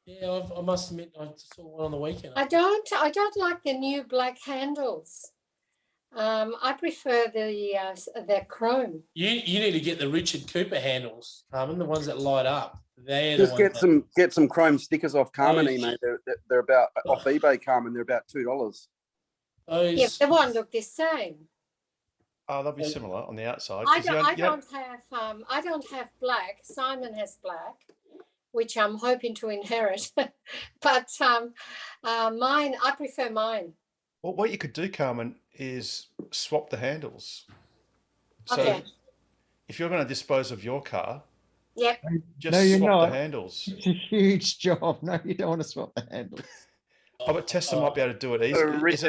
Speaker 8: Yeah, I must admit, I saw one on the weekend.
Speaker 4: I don't like the new black handles. I prefer the chrome.
Speaker 8: You need to get the Richard Cooper handles, Carmen, the ones that light up. They're the
Speaker 7: Just
Speaker 8: ones
Speaker 7: get some chrome stickers off Carmen,
Speaker 8: Oh,
Speaker 7: mate. They're about off eBay, Carmen. They're about $2.
Speaker 4: Yeah, the one look the same.
Speaker 1: Oh, they'll be similar on the outside.
Speaker 4: I
Speaker 1: 'cause you
Speaker 4: don't have black. Simon has black, which I'm hoping to inherit. But mine, I prefer mine.
Speaker 1: Well, what you could do, Carmen, is swap the handles. So
Speaker 4: Okay.
Speaker 1: if you're going to dispose of your car,
Speaker 4: Yep.
Speaker 1: just
Speaker 14: No, you're
Speaker 1: swap
Speaker 14: not.
Speaker 1: the handles.
Speaker 14: It's a huge job. No, you don't want to swap the handles.
Speaker 1: Oh, but Tesla might be able to do it easily. Is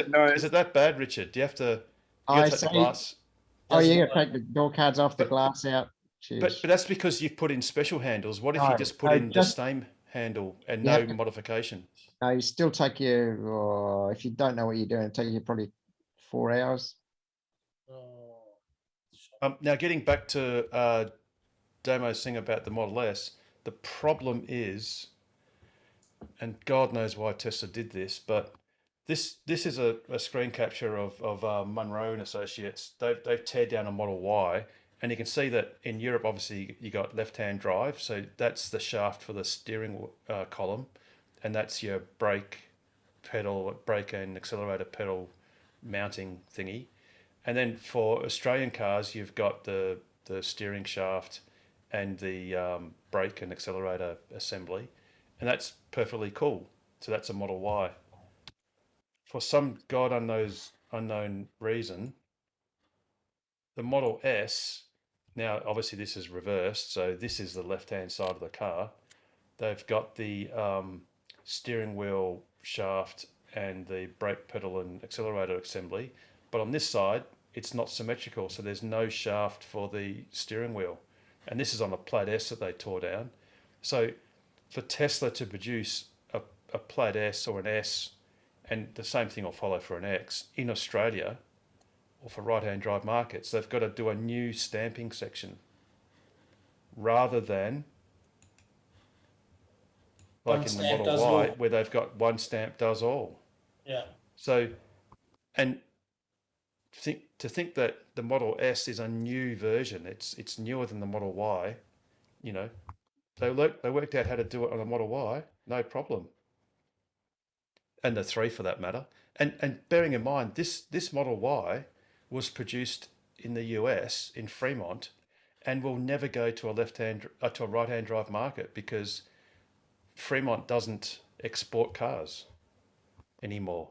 Speaker 1: it that bad, Richard? Do you have to? You have to take the glass.
Speaker 14: Oh, you got to take the door cards off, the glass out. Jeez.
Speaker 1: But that's because you've put in special handles. What if
Speaker 14: No,
Speaker 1: you just put
Speaker 14: no,
Speaker 1: in
Speaker 14: just-
Speaker 1: the same handle and
Speaker 14: You
Speaker 1: no
Speaker 14: have to-
Speaker 1: modification?
Speaker 14: No, you still take you, if you don't know what you're doing, it'll take you probably 4 hours.
Speaker 1: Now, getting back to Damo's thing about the Model S, the problem is, and God knows why Tesla did this, but this is a screen capture of Munro and Associates. They've teared down a Model Y, and you can see that in Europe, obviously, you got left-hand drive, so that's the shaft for the steering column, and that's your brake and accelerator pedal mounting thingy. And then for Australian cars, you've got the steering shaft and the brake and accelerator assembly, and that's perfectly cool. So that's a Model Y. For some God unknown reason, the Model S, now obviously this is reversed, so this is the left-hand side of the car. They've got the steering wheel shaft and the brake pedal and accelerator assembly, but on this side, it's not symmetrical, so there's no shaft for the steering wheel. And this is on a Plaid S that they tore down. So for Tesla to produce a Plaid S or an S, and the same thing will follow for an X, in Australia, or for right-hand drive markets, they've got to do a new stamping section rather than like in the Model Y, where they've got one stamp does all.
Speaker 8: Yeah.
Speaker 1: So, and to think that the Model S is a new version, it's newer than the Model Y, you know, they worked out how to do it on a Model Y, no problem. And the 3 for that matter. And bearing in mind, this Model Y was produced in the US in Fremont, and will never go to a right-hand drive market because Fremont doesn't export cars anymore.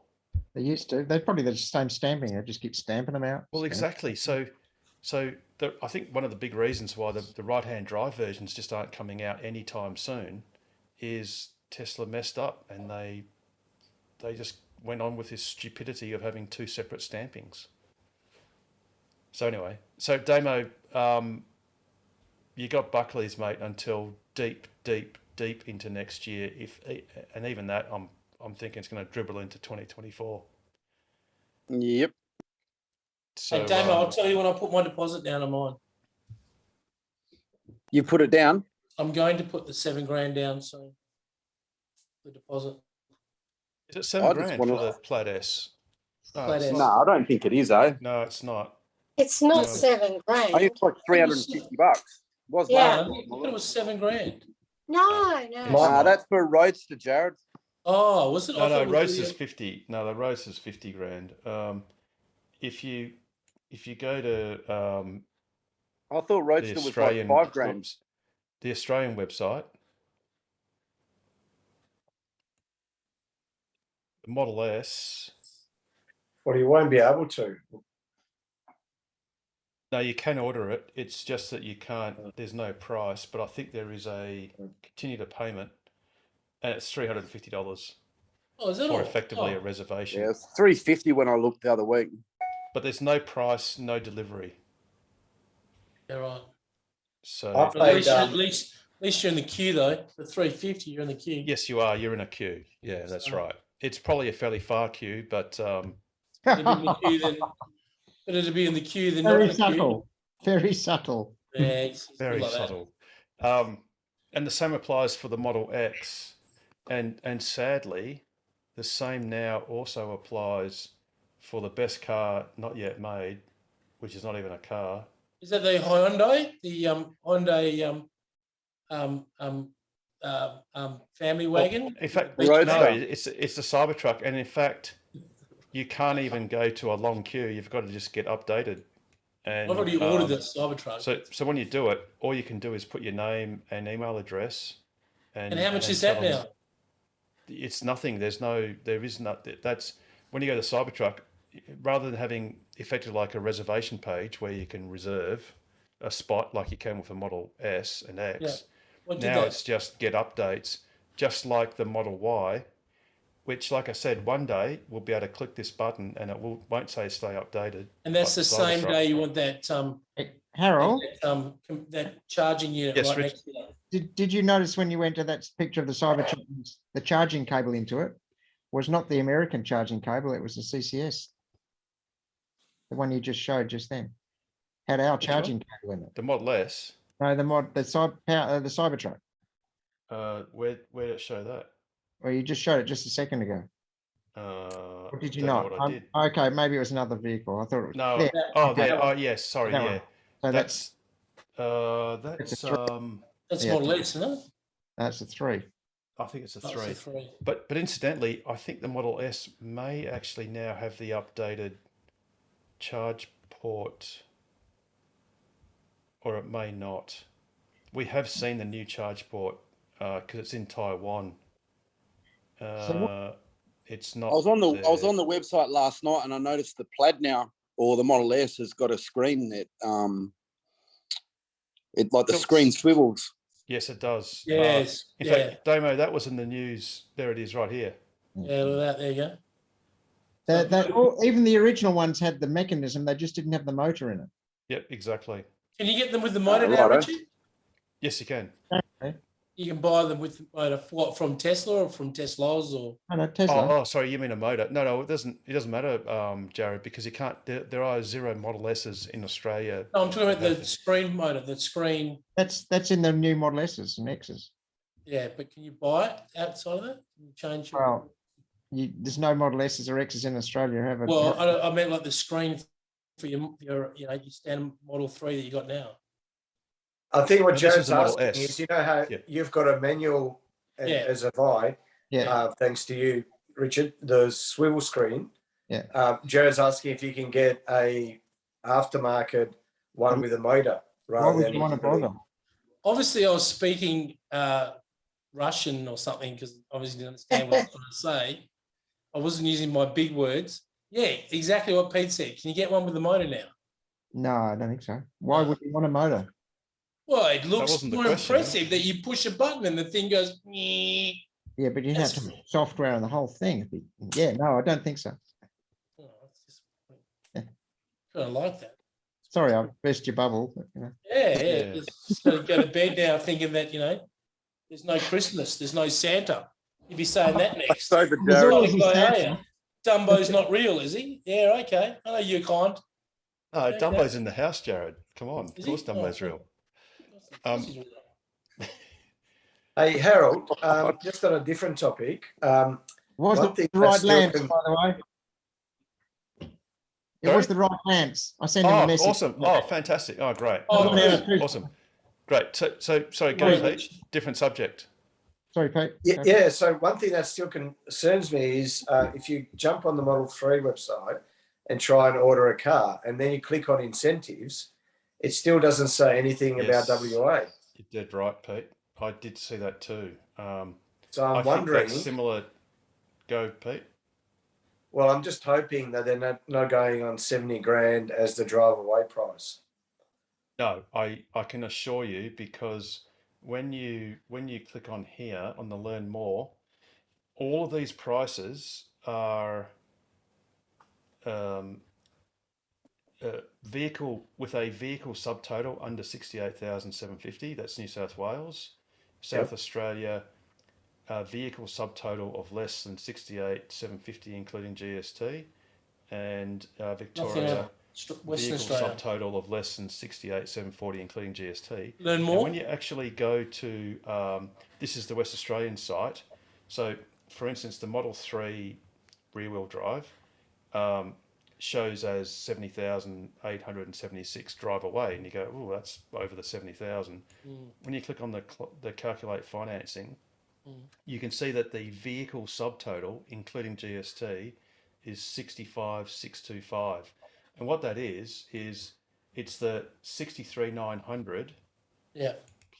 Speaker 14: They used to. They're probably the same stamping. They just keep stamping them out.
Speaker 1: Well, exactly. So I think one of the big reasons why the right-hand drive versions just aren't coming out anytime soon is Tesla messed up and they just went on with this stupidity of having two separate stampings. So anyway, so Damo, you got Buckley's, mate, until deep into next year. And even that, I'm thinking it's going to dribble into 2024.
Speaker 7: Yep.
Speaker 1: So,
Speaker 8: Hey, Damo, I'll tell you when I put my deposit down on mine.
Speaker 7: You put it down?
Speaker 8: I'm going to put the $7,000 down soon. The deposit.
Speaker 1: Is it $7,000 for the Plaid S?
Speaker 8: Plaid S.
Speaker 7: No, I don't think it is, eh?
Speaker 1: No, it's not.
Speaker 4: It's not
Speaker 1: No.
Speaker 4: $7,000.
Speaker 7: I think it's like $350. Was
Speaker 4: Yeah.
Speaker 7: last
Speaker 8: I
Speaker 7: time.
Speaker 8: thought it was $7,000.
Speaker 4: No.
Speaker 7: Nah, that's for a Roadster, Jared.
Speaker 8: Oh, was it? I
Speaker 1: No,
Speaker 8: thought it was
Speaker 1: Roadster's
Speaker 8: the-
Speaker 1: 50. No, the Roadster's $50,000. If you go to
Speaker 7: I thought Roadster
Speaker 1: the
Speaker 7: was
Speaker 1: Australian
Speaker 7: like $5,000.
Speaker 1: whoops, the Australian website, the Model S.
Speaker 13: Well, you won't be able to.
Speaker 1: No, you can order it. It's just that you can't. There's no price, but I think there is a continue to payment, and it's $350
Speaker 8: Oh, is that
Speaker 1: for
Speaker 8: all?
Speaker 1: effectively a
Speaker 8: Oh.
Speaker 1: reservation.
Speaker 7: Yeah, it's $350 when I looked the other week.
Speaker 1: But there's no price, no delivery.
Speaker 8: Yeah, right.
Speaker 1: So
Speaker 13: I
Speaker 8: At
Speaker 13: played,
Speaker 8: least, at least you're in the queue though. For $350, you're in the queue.
Speaker 1: yes, you are. You're in a queue. Yeah, that's right. It's probably a fairly far queue, but
Speaker 8: It'd be in the queue then. Better to be in the queue than not
Speaker 14: Very
Speaker 8: in the queue.
Speaker 14: subtle. Very subtle.
Speaker 8: Yeah, it's
Speaker 1: very
Speaker 8: like that.
Speaker 1: subtle. And the same applies for the Model X, and sadly, the same now also applies for the best car not yet made, which is not even a car.
Speaker 8: Is that the Hyundai? The Hyundai family wagon?
Speaker 1: In fact,
Speaker 8: Roadster.
Speaker 1: no, it's the Cybertruck, and in fact, you can't even go to a long queue. You've got to just get updated. And
Speaker 8: I've already ordered the Cybertruck.
Speaker 1: So when you do it, all you can do is put your name and email address.
Speaker 8: And how much is that
Speaker 1: tell them
Speaker 8: now?
Speaker 1: It's nothing. There is not. That's when you go to Cybertruck, rather than having effectively like a reservation page where you can reserve a spot like you can with a Model S and X.
Speaker 8: Yeah. What did
Speaker 1: Now
Speaker 8: that?
Speaker 1: it's just get updates, just like the Model Y, which, like I said, one day we'll be able to click this button and it won't say stay updated.
Speaker 8: And that's the
Speaker 1: like
Speaker 8: same
Speaker 1: Cybertruck.
Speaker 8: day you want that
Speaker 14: Harold,
Speaker 8: that charging unit
Speaker 1: Yes,
Speaker 8: right
Speaker 1: Rich.
Speaker 8: next to that.
Speaker 14: did you notice when you went to that picture of the Cybertruck, the charging cable into it was not the American charging cable, it was the CCS. The one you just showed just then. Had our
Speaker 1: Which one?
Speaker 14: charging cable in it.
Speaker 1: The Model S.
Speaker 14: No, the Cybertruck.
Speaker 1: Where did it show that?
Speaker 14: Well, you just showed it just a second ago. Or did you
Speaker 1: don't know
Speaker 14: not?
Speaker 1: what I did.
Speaker 14: Okay, maybe it was another vehicle. I thought it was.
Speaker 1: No.
Speaker 14: there.
Speaker 1: Oh,
Speaker 14: Okay.
Speaker 1: there. Oh, yes. Sorry.
Speaker 14: That one.
Speaker 1: Yeah.
Speaker 14: So
Speaker 1: That's
Speaker 14: It's a three.
Speaker 8: That's
Speaker 14: Yeah.
Speaker 8: Model S, isn't it?
Speaker 14: That's a 3.
Speaker 1: I think it's a
Speaker 8: That's
Speaker 1: 3.
Speaker 8: a 3.
Speaker 1: But incidentally, I think the Model S may actually now have the updated charge port, or it may not. We have seen the new charge port because it's in Taiwan. It's not.
Speaker 7: I was on the
Speaker 1: there.
Speaker 7: website last night and I noticed the Plaid now, or the Model S, has got a screen that it like the screen swivels.
Speaker 1: Yes, it does.
Speaker 8: Yes,
Speaker 1: In
Speaker 8: yeah.
Speaker 1: fact, Damo, that was in the news. There it is, right here.
Speaker 8: Yeah, look at that. There you go.
Speaker 14: Even the original ones had the mechanism, they just didn't have the motor in it.
Speaker 1: Yep, exactly.
Speaker 8: Can you get them with the motor now,
Speaker 7: righto.
Speaker 8: Richard?
Speaker 1: Yes, you can.
Speaker 8: You can buy them with the motor. What, from Tesla or from Tesla's or?
Speaker 14: Oh, no, Tesla.
Speaker 1: Oh, sorry, you mean a motor? No, it doesn't. It doesn't matter, Jared, because you can't. There are 0 Model S's in Australia.
Speaker 8: No, I'm talking about the screen motor. The screen.
Speaker 14: That's in the new Model S's and X's.
Speaker 8: Yeah, but can you buy it outside of that? Can you change your?
Speaker 14: Well, there's no Model S's or X's in Australia, have it?
Speaker 8: Well, I meant like the screen for your your standard Model 3 that you got now.
Speaker 13: I think what
Speaker 1: No, this is
Speaker 13: Jared's
Speaker 1: the Model
Speaker 13: asking
Speaker 1: S.
Speaker 13: is, you know how
Speaker 1: Yeah.
Speaker 13: you've got a manual, and
Speaker 8: Yeah.
Speaker 13: as have I,
Speaker 14: Yeah.
Speaker 13: thanks to you, Richard, the swivel screen.
Speaker 14: Yeah.
Speaker 13: Jared's asking if you can get a aftermarket one with a motor
Speaker 14: Why
Speaker 13: rather
Speaker 14: would
Speaker 13: than
Speaker 14: you want to bother?
Speaker 8: Obviously, I was speaking Russian or something because obviously didn't understand what I was trying to say. I wasn't using my big words. Yeah, exactly what Pete said. Can you get one with the motor now?
Speaker 14: No, I don't think so. Why would you want a motor?
Speaker 8: Well, it looks
Speaker 1: wasn't the
Speaker 8: more
Speaker 1: question.
Speaker 8: impressive that you push a button and the thing goes. "Nyeh."
Speaker 14: Yeah, but you have to have software and the whole thing. Yeah, no, I don't think so.
Speaker 8: I like that.
Speaker 14: Sorry, I burst your bubble. But, you know.
Speaker 8: Yeah. Just got to go to bed now thinking that, there's no Christmas, there's no Santa. You'd be saying that next.
Speaker 10: David
Speaker 14: There's
Speaker 10: Jarrett.
Speaker 14: always a
Speaker 8: Guy, are
Speaker 14: Santa.
Speaker 8: you? Dumbo's not real, is he? Yeah, okay. I know you're kind.
Speaker 1: No,
Speaker 8: Okay.
Speaker 1: Dumbo's in the house, Jared. Come on. Of
Speaker 8: Is
Speaker 1: course
Speaker 8: he?
Speaker 1: Dumbo's
Speaker 8: Oh,
Speaker 1: real.
Speaker 13: Hey, Harold, just on a different topic.
Speaker 14: Was
Speaker 13: one
Speaker 14: the
Speaker 13: thing that
Speaker 14: right
Speaker 13: still
Speaker 14: lamps,
Speaker 13: can-
Speaker 14: by the way? It
Speaker 1: Sorry?
Speaker 14: was the right lamps. I sent him a
Speaker 1: Oh,
Speaker 14: message.
Speaker 1: awesome. Oh, fantastic. Oh, great.
Speaker 8: Oh,
Speaker 1: No,
Speaker 8: yeah,
Speaker 1: worries.
Speaker 14: good.
Speaker 1: Awesome. Great. So sorry, go,
Speaker 14: Wait.
Speaker 1: Pete. Different subject.
Speaker 14: Sorry, Pete.
Speaker 13: Yeah, so one thing that still concerns me is if you jump on the Model 3 website and try and order a car, and then you click on incentives, it still doesn't say anything about
Speaker 1: Yes.
Speaker 13: WA.
Speaker 1: You're dead right, Pete. I did see that too.
Speaker 13: So I'm
Speaker 1: I think
Speaker 13: wondering,
Speaker 1: that's similar. Go, Pete.
Speaker 13: well, I'm just hoping that they're not going on 70 grand as the drive away price.
Speaker 1: No, I can assure you, because when you click on here on the learn more, all of these prices are vehicle with a vehicle subtotal under 68,750. That's New South Wales. South
Speaker 13: Yep.
Speaker 1: Australia, vehicle subtotal of less than 68,750, including GST, and Victoria,
Speaker 8: Western
Speaker 1: vehicle
Speaker 8: Australia.
Speaker 1: subtotal of less than 68,740, including GST.
Speaker 8: Learn
Speaker 1: And
Speaker 8: more.
Speaker 1: when you actually go to, this is the West Australian site. So, for instance, the Model 3 rear-wheel drive shows as 70,876 drive away, and you go, oh, that's over the 70,000. When you click on the calculate financing, you can see that the vehicle subtotal, including GST, is 65,625. And what that is it's the 63,900
Speaker 8: Yeah.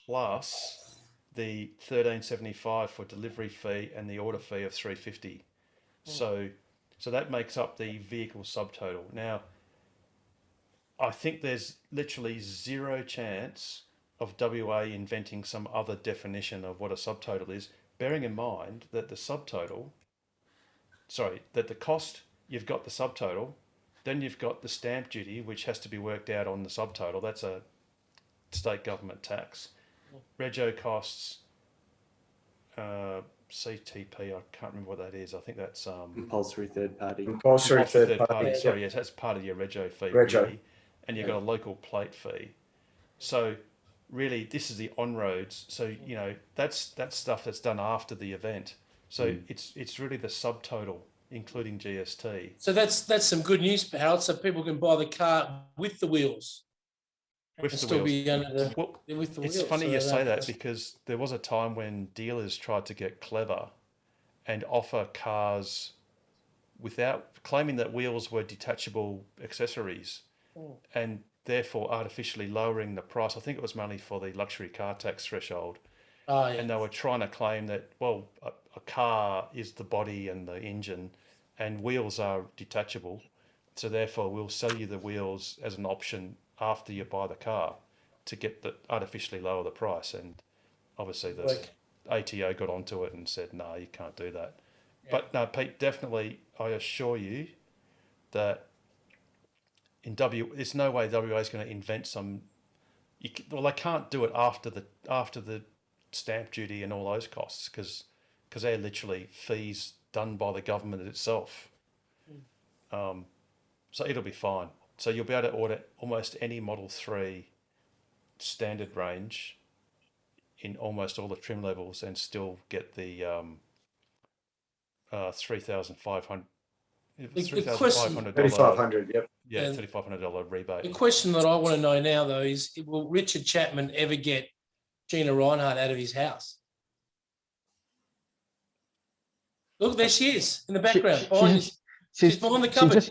Speaker 1: plus the 1375 for delivery fee and the order fee of 350. So that makes up the vehicle subtotal. Now, I think there's literally zero chance of WA inventing some other definition of what a subtotal is, bearing in mind that the cost, you've got the subtotal, then you've got the stamp duty, which has to be worked out on the subtotal. That's a state government tax. Rego costs, CTP, I can't remember what that is. I think that's
Speaker 2: Compulsory third party.
Speaker 13: Compulsory third party.
Speaker 1: Sorry, yes, that's part of your rego fee.
Speaker 13: Rego.
Speaker 1: Really. And you've got a local plate fee. So really, this is the on-roads. So, that's stuff that's done after the event. So it's really the subtotal, including GST.
Speaker 8: So that's some good news, Harold. So people can buy the car with the wheels.
Speaker 1: With
Speaker 8: and
Speaker 1: the
Speaker 8: still
Speaker 1: wheels.
Speaker 8: be under the,
Speaker 1: Well,
Speaker 8: with the
Speaker 1: it's
Speaker 8: wheels.
Speaker 1: funny
Speaker 8: So
Speaker 1: you say that,
Speaker 8: that's-
Speaker 1: because there was a time when dealers tried to get clever and offer cars without claiming that wheels were detachable accessories, and therefore artificially lowering the price. I think it was mainly for the luxury car tax threshold.
Speaker 8: Oh, yeah.
Speaker 1: And they were trying to claim that, well, a car is the body and the engine, and wheels are detachable. So therefore, we'll sell you the wheels as an option after you buy the car to get the artificially lower the price. And obviously the
Speaker 8: Like-
Speaker 1: ATO got onto it and said, no, you can't do that. But no, Pete, definitely, I assure you that there's no way WA is going to invent some. They can't do it after the stamp duty and all those costs, because they're literally fees done by the government itself. So it'll be fine. So you'll be able to order almost any Model 3 standard range in almost all the trim levels and still get the 3,500. $3,500.
Speaker 13: 3,500, yep.
Speaker 1: Yeah,
Speaker 8: And
Speaker 1: $3,500 rebate.
Speaker 8: The question that I want to know now, though, is will Richard Chapman ever get Gina Reinhardt out of his house? Look, there she is in the background. She's behind the cupboard.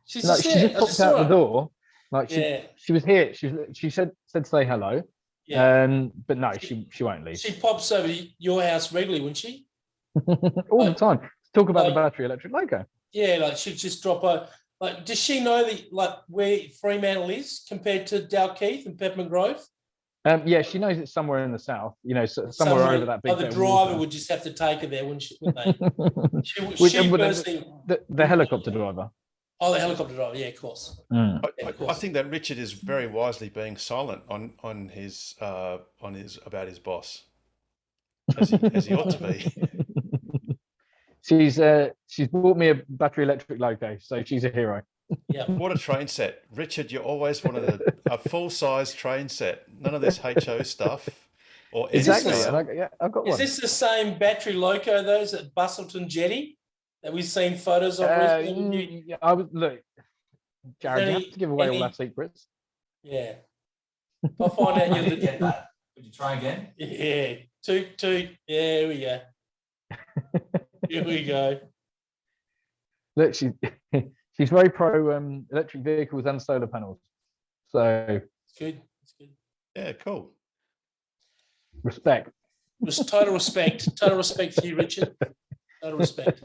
Speaker 8: She's
Speaker 3: Like,
Speaker 8: just
Speaker 3: she
Speaker 8: there.
Speaker 3: just
Speaker 8: I
Speaker 3: popped
Speaker 8: saw
Speaker 3: out the
Speaker 8: her.
Speaker 3: door. Like
Speaker 8: Yeah.
Speaker 3: she was here. She said say hello.
Speaker 8: Yeah.
Speaker 3: But no, she won't leave.
Speaker 8: She pops over to your house regularly, wouldn't she?
Speaker 3: All the time. Talk about the
Speaker 8: like-
Speaker 3: battery electric Loco.
Speaker 8: Yeah, like she'd just drop her. Like, does she know where Fremantle is compared to Dalkeith and Peppermint Grove?
Speaker 3: Yeah, she knows it's somewhere in the south. You know, somewhere over that big.
Speaker 8: The
Speaker 3: bit of
Speaker 8: driver
Speaker 3: water.
Speaker 8: would just have to take her there, wouldn't they?
Speaker 3: Which-
Speaker 8: She
Speaker 3: but
Speaker 8: personally.
Speaker 3: the helicopter driver.
Speaker 8: Oh, the helicopter driver. Yeah, of course.
Speaker 3: Mm.
Speaker 1: I think that Richard is very wisely being silent on his about his boss, as he ought to be.
Speaker 3: She's bought me a battery electric loco, so she's a hero.
Speaker 8: Yeah.
Speaker 1: What a train set, Richard! You always wanted a full size train set. None of this HO stuff. Or
Speaker 3: Exactly.
Speaker 1: NSTAR.
Speaker 3: And I've got
Speaker 8: Is
Speaker 3: one.
Speaker 8: this the same battery loco those at Bustleton Jetty that we've seen photos of recently?
Speaker 3: Yeah, I was look, Jared. You
Speaker 8: Any-
Speaker 3: have to give away all
Speaker 8: any-
Speaker 3: our secrets.
Speaker 8: Yeah. I'll find out.
Speaker 10: I didn't get that. Would you try again?
Speaker 8: Yeah. Toot. Yeah, here we go. Here we go.
Speaker 3: Look, she's very pro electric vehicles and solar panels. So
Speaker 8: It's good. It's good.
Speaker 1: Yeah, cool.
Speaker 3: respect.
Speaker 8: Just total respect. Total respect for you, Richard. Total respect.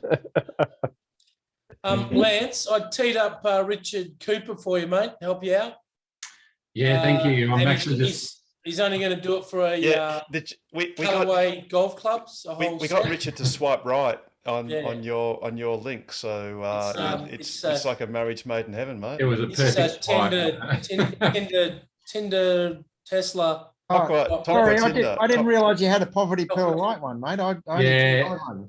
Speaker 8: Lance, I teed up Richard Cooper for you, mate. To help you out.
Speaker 21: Yeah, thank you. I'm
Speaker 8: And
Speaker 21: actually just
Speaker 8: he's only going to do it for a
Speaker 1: we got
Speaker 8: Callaway golf clubs. A
Speaker 1: we,
Speaker 8: whole
Speaker 1: we got
Speaker 8: set.
Speaker 1: Richard to swipe right on
Speaker 8: Yeah.
Speaker 1: on your link, so it's like a marriage made in heaven, mate.
Speaker 21: it was a
Speaker 8: It's a
Speaker 21: perfect
Speaker 8: Tinder, Tinder, Tesla.
Speaker 1: Talk about-
Speaker 14: Oh,
Speaker 1: talk
Speaker 14: sorry,
Speaker 1: about
Speaker 14: I
Speaker 1: Tinder.
Speaker 14: didn't realise you had a poverty pearl white one, mate. I only
Speaker 21: Yeah.
Speaker 14: tried one.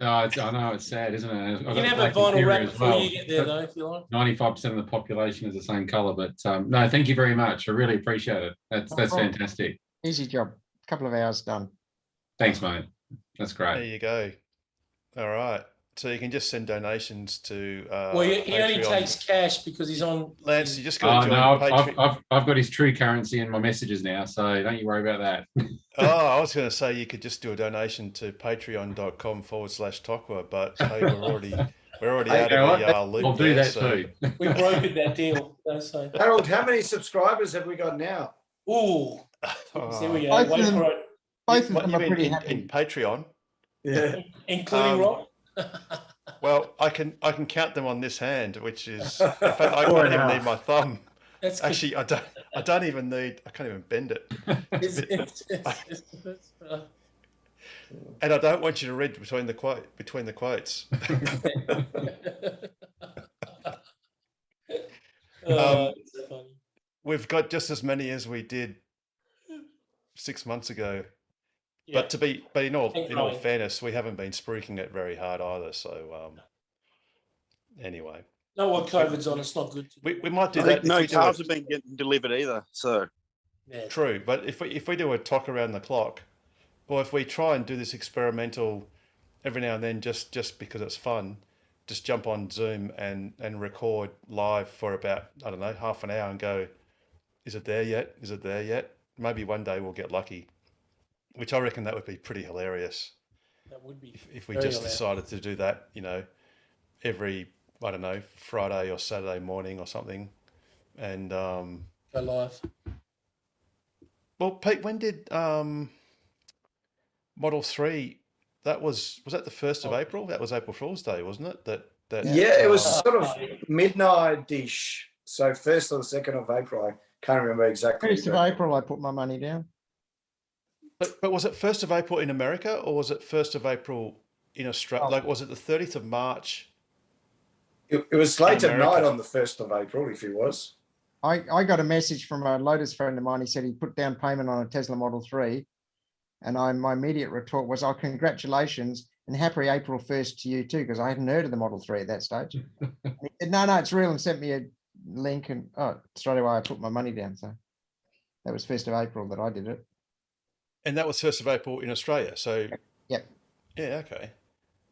Speaker 21: I know it's sad, isn't it?
Speaker 8: You can have a vinyl wrap before you get there, though, if you like.
Speaker 21: 95% of the population is the same color, but no, thank you very much. I really appreciate it. That's
Speaker 14: problem.
Speaker 21: fantastic.
Speaker 14: Easy job. Couple of hours done.
Speaker 21: Thanks, mate. That's
Speaker 1: There
Speaker 21: great.
Speaker 1: you go. All right. So you can just send donations to.
Speaker 8: Well, he only
Speaker 1: Patreon.
Speaker 8: takes cash because he's on.
Speaker 1: Lance, you just
Speaker 21: Oh
Speaker 1: got to
Speaker 21: no,
Speaker 1: join
Speaker 21: I've got his true currency in my messages now, so don't you worry about that.
Speaker 1: Oh, I was going to say you could just do a donation to patreon.com/Tokwa, but hey, we're already
Speaker 21: Hey,
Speaker 1: out
Speaker 21: you know
Speaker 1: of the
Speaker 21: what?
Speaker 1: loop
Speaker 21: I'll do
Speaker 1: there,
Speaker 21: that
Speaker 1: so-
Speaker 21: too.
Speaker 8: We brokered that deal. So.
Speaker 13: Harold, how many subscribers have we got now?
Speaker 8: Ooh. There we go.
Speaker 14: Both of
Speaker 8: Wait
Speaker 14: them-
Speaker 8: for it.
Speaker 14: Both of
Speaker 1: What
Speaker 14: them
Speaker 1: you
Speaker 14: are
Speaker 1: mean
Speaker 14: pretty
Speaker 1: in
Speaker 14: happy.
Speaker 1: Patreon?
Speaker 13: Yeah.
Speaker 8: Including Rob.
Speaker 1: Well, I can count them on this hand, which is in fact I
Speaker 13: Four
Speaker 1: don't
Speaker 13: and a
Speaker 1: even
Speaker 13: half.
Speaker 1: need my thumb.
Speaker 8: That's good.
Speaker 1: Actually, I don't even need. I can't even bend it. And I don't want you to read between the quotes.
Speaker 8: It's so funny.
Speaker 1: We've got just as many as we did 6 months ago.
Speaker 8: Yeah.
Speaker 1: But in all
Speaker 8: Thank
Speaker 1: in all
Speaker 8: God.
Speaker 1: fairness, we haven't been spruiking it very hard either. So anyway,
Speaker 8: No, what COVID's on, it's not good.
Speaker 1: we might do
Speaker 5: I
Speaker 1: that.
Speaker 5: think
Speaker 1: if
Speaker 5: no
Speaker 1: we do
Speaker 5: cars
Speaker 1: a-
Speaker 5: have been getting delivered either. So
Speaker 8: Yeah.
Speaker 1: True, but if we do a talk around the clock, or if we try and do this experimental every now and then, just because it's fun, just jump on Zoom and record live for about, I don't know, half an hour and go, is it there yet? Is it there yet? Maybe one day we'll get lucky, which I reckon that would be pretty hilarious
Speaker 8: That would be.
Speaker 1: if we
Speaker 8: very
Speaker 1: just
Speaker 8: hilarious.
Speaker 1: decided to do that, every, I don't know, Friday or Saturday morning or something. And
Speaker 8: Go live.
Speaker 1: well, Pete, when did Model 3, that was that the 1st of April? That was April Fool's Day, wasn't it? That
Speaker 13: Yeah, it was sort of midnight-ish. So 1st or the 2nd of April. I can't remember exactly.
Speaker 14: 1st of April, I put my money down.
Speaker 1: But was it 1st of April in America, or was it 1st of April in Australia?
Speaker 14: Oh.
Speaker 1: Like, was it the 30th of March?
Speaker 13: It was late at
Speaker 1: America.
Speaker 13: night on the 1st of April, if it was.
Speaker 14: I got a message from a Lotus friend of mine. He said he put down payment on a Tesla Model 3. And my immediate retort was, oh, congratulations and happy April 1st to you too, because I hadn't heard of the Model 3 at that stage. And he said, no, it's real, and sent me a link, and straight away I put my money down. So that was 1st of April that I did it.
Speaker 1: And that was 1st of April in Australia. So
Speaker 14: Yep.
Speaker 1: yeah, okay.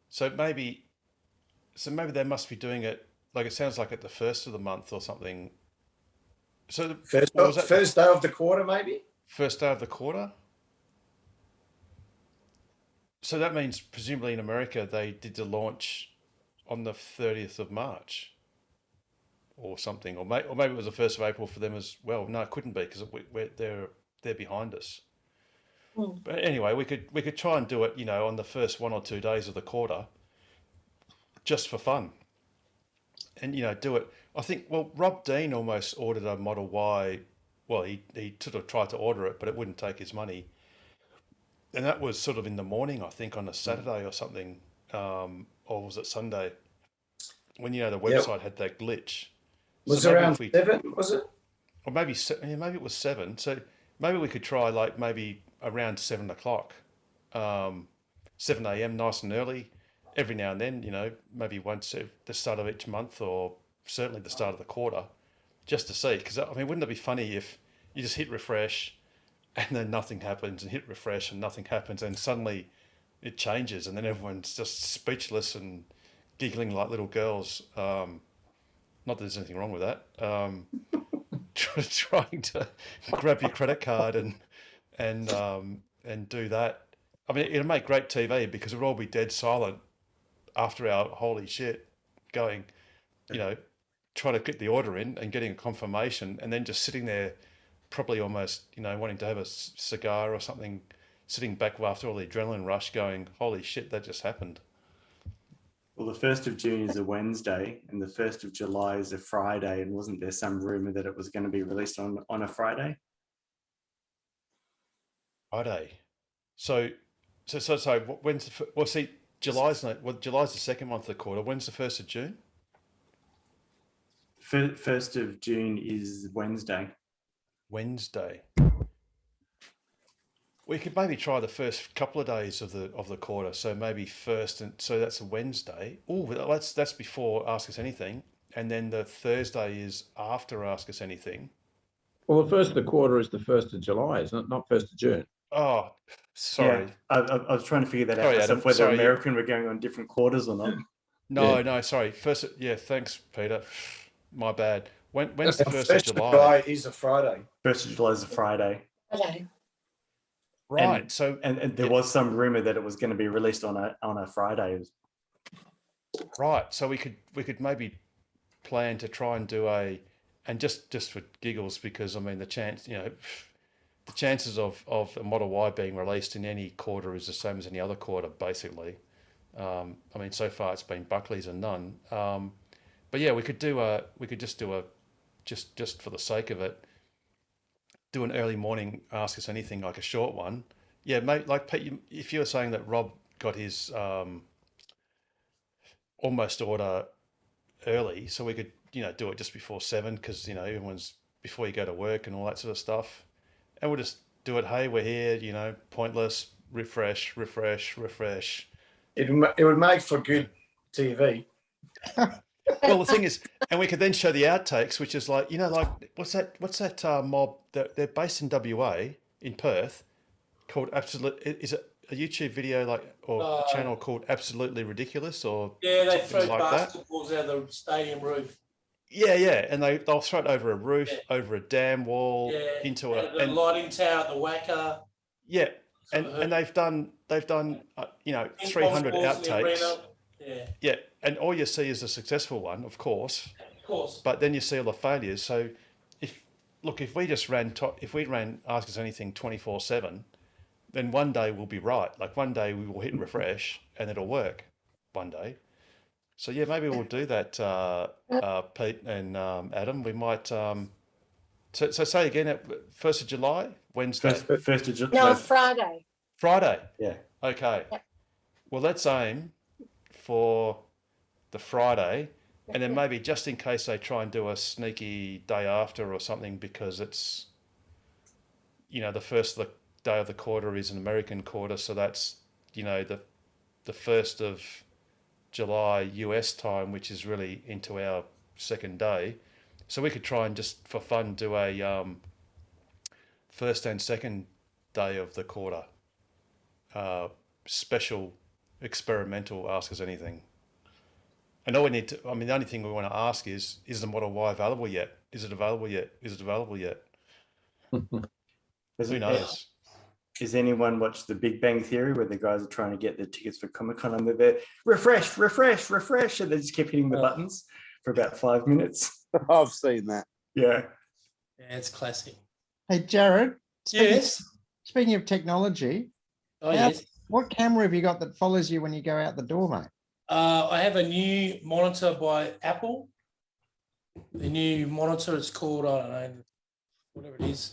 Speaker 1: So maybe they must be doing it, like, it sounds like at the 1st of the month or something. So
Speaker 13: First day of the quarter, maybe?
Speaker 1: First day of the quarter? So that means presumably in America they did the launch on the 30th of March or something, or maybe it was the 1st of April for them as well. No, it couldn't be because they're behind us. But anyway, we could try and do it, on the first 1 or 2 days of the quarter, just for fun, and do it. I think Rob Dean almost ordered a Model Y well, he sort of tried to order it, but it wouldn't take his money. And that was sort of in the morning, I think, on a Saturday or something, or was it Sunday? When the website had that glitch.
Speaker 13: Was
Speaker 1: So maybe
Speaker 13: around
Speaker 1: if we-
Speaker 13: 7, was it?
Speaker 1: Or maybe maybe it was 7. So maybe we could try like maybe around 7 o'clock, 7 a.m. nice and early. Every now and then, maybe once at the start of each month, or certainly the start of the quarter, just to see. Because I mean, wouldn't it be funny if you just hit refresh, and then nothing happens, and hit refresh and nothing happens, and suddenly it changes, and then everyone's just speechless and giggling like little girls. Not that there's anything wrong with that. Trying to grab your credit card and do that. I mean, it'll make great TV because we'll all be dead silent after our holy shit going, trying to get the order in and getting a confirmation, and then just sitting there, probably almost, wanting to have a cigar or something, sitting back after all the adrenaline rush going, holy shit, that just happened.
Speaker 2: Well, the 1st of June is a Wednesday and the 1st of July is a Friday. And wasn't there some rumor that it was going to be released on a Friday?
Speaker 1: Friday. So when's July's the second month of the quarter. When's the 1st of June?
Speaker 2: 1st of June is Wednesday.
Speaker 1: Wednesday. We could maybe try the first couple of days of the quarter. So maybe first, and so that's a Wednesday. Oh, that's before Ask Us Anything, and then the Thursday is after Ask Us Anything.
Speaker 12: Well, the first of the quarter is the 1st of July, isn't it? Not 1st of June.
Speaker 1: Oh, sorry.
Speaker 2: Yeah, I was trying to figure that
Speaker 1: Sorry,
Speaker 2: out
Speaker 1: Adam.
Speaker 2: myself, whether
Speaker 1: Sorry,
Speaker 2: American were going on different quarters or not.
Speaker 1: No, sorry. First, thanks, Peter. My bad. When's the 1st of
Speaker 13: 1st of
Speaker 1: July?
Speaker 13: July is a Friday.
Speaker 2: 1st of July is a Friday.
Speaker 4: Okay.
Speaker 1: Right.
Speaker 2: And,
Speaker 1: so
Speaker 2: and there was some rumor that it was going to be released on a Friday.
Speaker 1: Right. So we could maybe plan to try and do and just for giggles, because I mean the chances of a Model Y being released in any quarter is the same as any other quarter, basically. I mean, so far it's been Buckley's and none. But yeah, we could just do just for the sake of it, do an early morning Ask Us Anything, like a short one. Yeah, mate, like Pete, if you were saying that Rob got his almost order early, so we could, do it just before 7, because, everyone's before you go to work and all that sort of stuff. And we'll just do it, hey, we're here, pointless, refresh.
Speaker 13: It would make for good TV.
Speaker 1: Well, the thing is, and we could then show the outtakes, which is like, what's that mob that they're based in WA, in Perth, called Absolute, is it a YouTube video or a channel called Absolutely Ridiculous, or
Speaker 8: Yeah, they
Speaker 1: something
Speaker 8: throw
Speaker 1: like that?
Speaker 8: basketballs out of the stadium roof.
Speaker 1: Yeah, and they'll throw it over a roof, over a dam wall, into
Speaker 8: the lighting tower at the Wacker.
Speaker 1: Yeah, and they've done 300 outtakes. Yeah, and all you see is the successful one, of course.
Speaker 8: Of course.
Speaker 1: But then you see all the failures. So if we just ran Ask Us Anything 24/7, then one day we'll be right. Like one day we will hit refresh and it'll work. One day. So yeah, maybe we'll do that, Pete and Adam. We might. So say again, at 1st of July, Wednesday.
Speaker 2: 1st of July.
Speaker 4: No, Friday.
Speaker 1: Friday.
Speaker 2: Yeah.
Speaker 1: Okay. Well, let's aim for the Friday, and then maybe just in case they try and do a sneaky day after or something, because it's, the first day of the quarter is an American quarter, so that's, the 1st of July US time, which is really into our second day. So we could try and just for fun do a first and second day of the quarter special experimental Ask Us Anything. And all we need to, the only thing we want to ask is the Model Y available yet? Is it available yet? Is it available yet? Who knows?
Speaker 2: Has anyone watched The Big Bang Theory, where the guys are trying to get the tickets for Comic-Con and they're there, refresh, and they just keep hitting the buttons for about 5 minutes?
Speaker 7: I've seen that.
Speaker 2: Yeah.
Speaker 8: Yeah, it's classic.
Speaker 14: Hey, Jared.
Speaker 8: Yes.
Speaker 14: Speaking of technology,
Speaker 8: Yes.
Speaker 14: What camera have you got that follows you when you go out the door, mate?
Speaker 8: I have a new monitor by Apple. The new monitor, it's called, I don't know, whatever it is,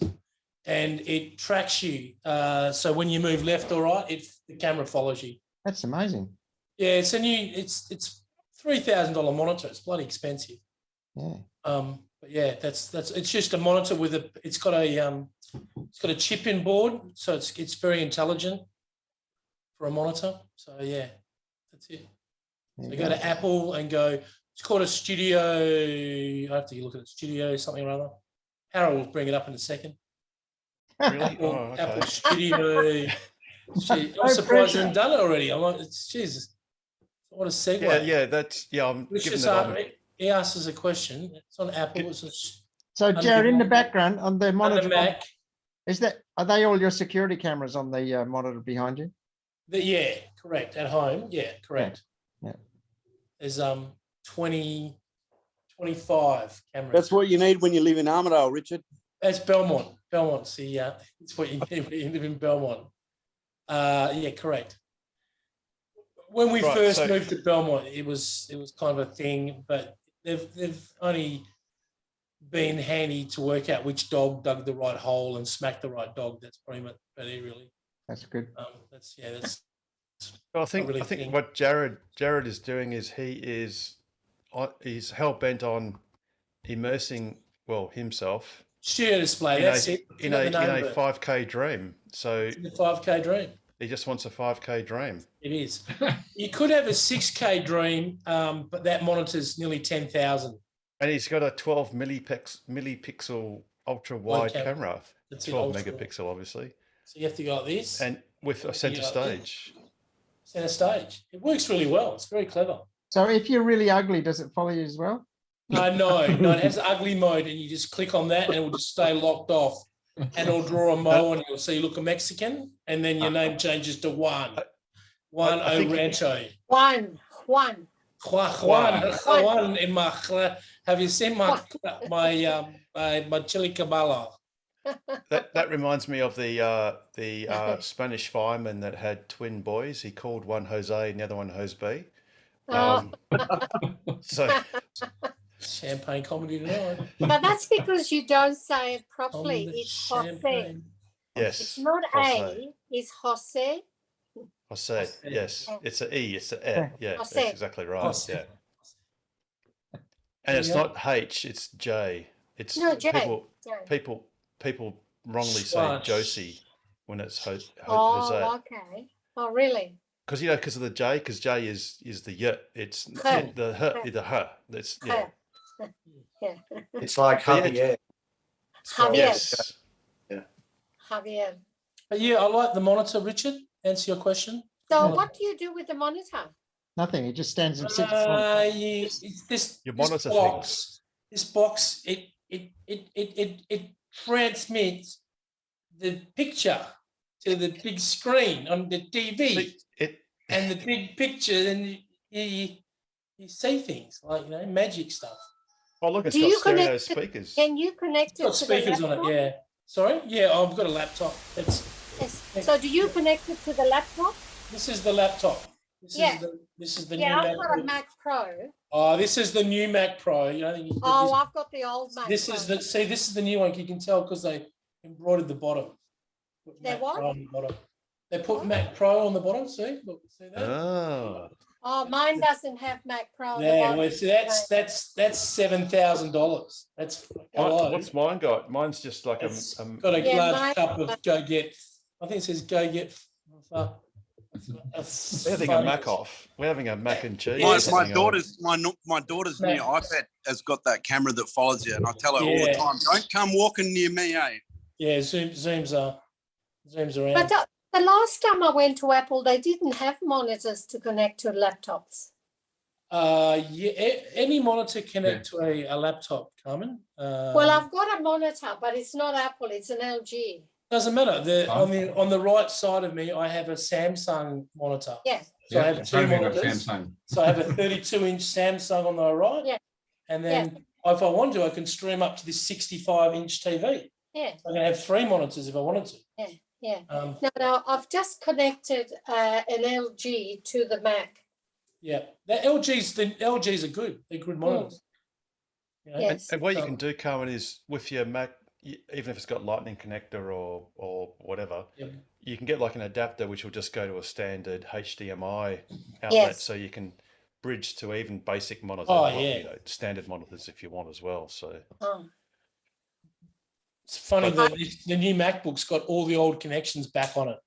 Speaker 8: and it tracks you. So when you move left or right, the camera follows you.
Speaker 14: That's amazing.
Speaker 8: Yeah, it's a new. It's $3,000 monitor. It's bloody expensive.
Speaker 14: Yeah.
Speaker 8: But yeah, that's it's just a monitor with a. It's got a chip in board, so it's very intelligent for a monitor. So yeah, that's it. So you go to Apple and go. It's called a Studio. I have to look at it. Studio something or other. Harold will bring it up in a second.
Speaker 1: Really?
Speaker 8: Apple,
Speaker 1: Oh, okay.
Speaker 8: Apple Studio. I'm surprised you haven't done it already. I'm like, Jesus, what a segue.
Speaker 1: I'm
Speaker 8: Let's
Speaker 1: given
Speaker 8: just
Speaker 1: that I'm-
Speaker 8: he asks us a question. It's on Apple.
Speaker 14: So Jared, in the background on the monitor,
Speaker 8: Mac.
Speaker 14: are they all your security cameras on the monitor behind you?
Speaker 8: Yeah, correct. At home, yeah, correct.
Speaker 14: Yeah.
Speaker 8: There's 20, 25 cameras.
Speaker 7: That's what you need when you live in Armidale, Richard.
Speaker 8: That's Belmont. Belmont's it's what you need when you live in Belmont. Yeah, correct. When we
Speaker 1: Right,
Speaker 8: first
Speaker 1: so-
Speaker 8: moved to Belmont, it was kind of a thing, but they've only been handy to work out which dog dug the right hole and smacked the right dog. That's pretty much about it, really.
Speaker 14: That's good.
Speaker 8: That's
Speaker 1: Well, I think
Speaker 8: really
Speaker 1: I think
Speaker 8: thing.
Speaker 1: what Jared is doing is he's hell bent on immersing himself
Speaker 8: Studio display.
Speaker 1: in
Speaker 8: That's
Speaker 1: a
Speaker 8: it.
Speaker 1: in
Speaker 8: Got
Speaker 1: a
Speaker 8: the
Speaker 1: in
Speaker 8: name
Speaker 1: a
Speaker 8: of it.
Speaker 1: 5K dream. So
Speaker 8: The 5K dream.
Speaker 1: he just wants a 5K dream.
Speaker 8: It is. You could have a 6K dream, but that monitor's nearly 10,000.
Speaker 1: And he's got a 12 millipixel ultra wide
Speaker 8: camera.
Speaker 1: camera.
Speaker 8: That's it,
Speaker 1: 12
Speaker 8: ultra.
Speaker 1: megapixel, obviously.
Speaker 8: So you have to go like this.
Speaker 1: And with a
Speaker 8: You
Speaker 1: center
Speaker 8: go like this.
Speaker 1: stage.
Speaker 8: Center stage. It works really well. It's very clever.
Speaker 14: So if you're really ugly, does it follow you as well?
Speaker 8: No, it has ugly mode, and you just click on that, and it will just stay locked off, and it'll draw a mo, and you'll see you look a Mexican, and then your name changes to Juan
Speaker 1: I think-
Speaker 8: Rancho.
Speaker 4: Juan.
Speaker 8: Juan in my. Have you seen my chili cabala?
Speaker 1: That reminds me of the Spanish fireman that had twin boys. He called one Jose and the other one Jose. So
Speaker 8: Champagne comedy tonight.
Speaker 4: But that's because you don't say it properly.
Speaker 8: On the
Speaker 4: It's Jose.
Speaker 8: champagne.
Speaker 1: yes,
Speaker 4: It's not
Speaker 1: Jose.
Speaker 4: A, it's Jose.
Speaker 1: Jose. Yes, it's an E. It's an E. Yeah, that's
Speaker 4: Jose.
Speaker 1: exactly right.
Speaker 8: Jose.
Speaker 1: Yeah, and it's
Speaker 8: Yeah.
Speaker 1: not H. It's J. It's
Speaker 4: No, J.
Speaker 1: people wrongly say
Speaker 8: Swash.
Speaker 1: Josie when it's Jose.
Speaker 4: Oh, okay. Oh, really?
Speaker 1: Because because of the J, because J is the Y. It's
Speaker 4: Huh.
Speaker 1: the H, the H. That's yeah.
Speaker 4: Yeah.
Speaker 13: It's like
Speaker 1: But
Speaker 13: Javier.
Speaker 4: Javier.
Speaker 1: Yes.
Speaker 4: Javier.
Speaker 8: But yeah, I like the monitor, Richard. Answer your question.
Speaker 4: So
Speaker 8: Yeah.
Speaker 4: what do you do with the monitor?
Speaker 14: Nothing. He just stands and sits.
Speaker 1: Monitor
Speaker 8: box, this box, it transmits the picture to the big screen on the TV, and the big picture, and you see things like magic stuff.
Speaker 1: Oh, look, it's
Speaker 4: Do
Speaker 1: got
Speaker 4: you
Speaker 1: stereo
Speaker 4: connect it-
Speaker 1: speakers.
Speaker 4: Can you connect it
Speaker 8: Got
Speaker 4: to
Speaker 8: speakers
Speaker 4: the
Speaker 8: on it,
Speaker 4: laptop?
Speaker 8: yeah. Sorry, yeah, I've got a laptop.
Speaker 4: Yes. So do you connect it to the laptop?
Speaker 8: This is the laptop. This
Speaker 4: Yeah.
Speaker 8: is the
Speaker 4: Yeah,
Speaker 8: new
Speaker 4: I've got a
Speaker 8: Mac.
Speaker 4: Mac Pro.
Speaker 8: Oh, this is the new Mac Pro. You know,
Speaker 4: Oh, I've got the old Mac
Speaker 8: this
Speaker 4: Pro.
Speaker 8: is this is the new one. You can tell because they embroidered the bottom. Put
Speaker 4: They
Speaker 8: Mac
Speaker 4: what?
Speaker 8: Pro on the bottom. They put Mac Pro on the bottom. See, look, see that?
Speaker 1: Oh.
Speaker 4: Oh, mine doesn't have Mac Pro. on the
Speaker 8: Yeah,
Speaker 4: bottom.
Speaker 8: well, see, that's $7,000. That's a lot.
Speaker 1: What's mine got? Mine's just like
Speaker 8: It's
Speaker 1: a
Speaker 8: got a
Speaker 4: Yeah,
Speaker 8: large
Speaker 4: mine-
Speaker 8: cup of Go Get. I think it says Go Get.
Speaker 1: We're having a Mac off. We're having a mac and cheese.
Speaker 7: My
Speaker 1: thing on.
Speaker 7: daughter's new iPad has got that camera that follows you, and I tell her all the
Speaker 8: Yeah.
Speaker 7: time, "Don't come walking near me, eh?"
Speaker 8: Yeah, zooms around.
Speaker 4: But the last time I went to Apple, they didn't have monitors to connect to laptops.
Speaker 8: Any monitor connect to a laptop, Carmen.
Speaker 4: Well, I've got a monitor, but it's not Apple. It's an LG.
Speaker 8: Doesn't matter. On the right side of me, I have a Samsung monitor.
Speaker 4: Yeah.
Speaker 8: So I have two
Speaker 21: I've got
Speaker 8: monitors.
Speaker 21: Samsung.
Speaker 8: So I have a 32-inch Samsung on the right.
Speaker 4: Yeah.
Speaker 8: And then if I want to, I can stream up to this 65-inch TV.
Speaker 4: Yeah.
Speaker 8: I can have 3 monitors if I wanted to.
Speaker 4: Yeah. Yeah.
Speaker 8: Um,
Speaker 4: No, I've just connected an LG to the Mac.
Speaker 8: Yeah, the LGs are good. They're good monitors. You know?
Speaker 1: And what you can do, Carmen, is with your Mac even if it's got lightning connector or whatever,
Speaker 8: Yep.
Speaker 1: you can get like an adapter which will just go to a standard HDMI outlet,
Speaker 4: Yes.
Speaker 1: so you can bridge to even basic monitors,
Speaker 8: Oh,
Speaker 1: well,
Speaker 8: yeah.
Speaker 1: you know, standard monitors if you want as well. So
Speaker 4: Oh,
Speaker 8: It's funny
Speaker 1: But-
Speaker 8: that the new MacBook's got all the old connections back on it.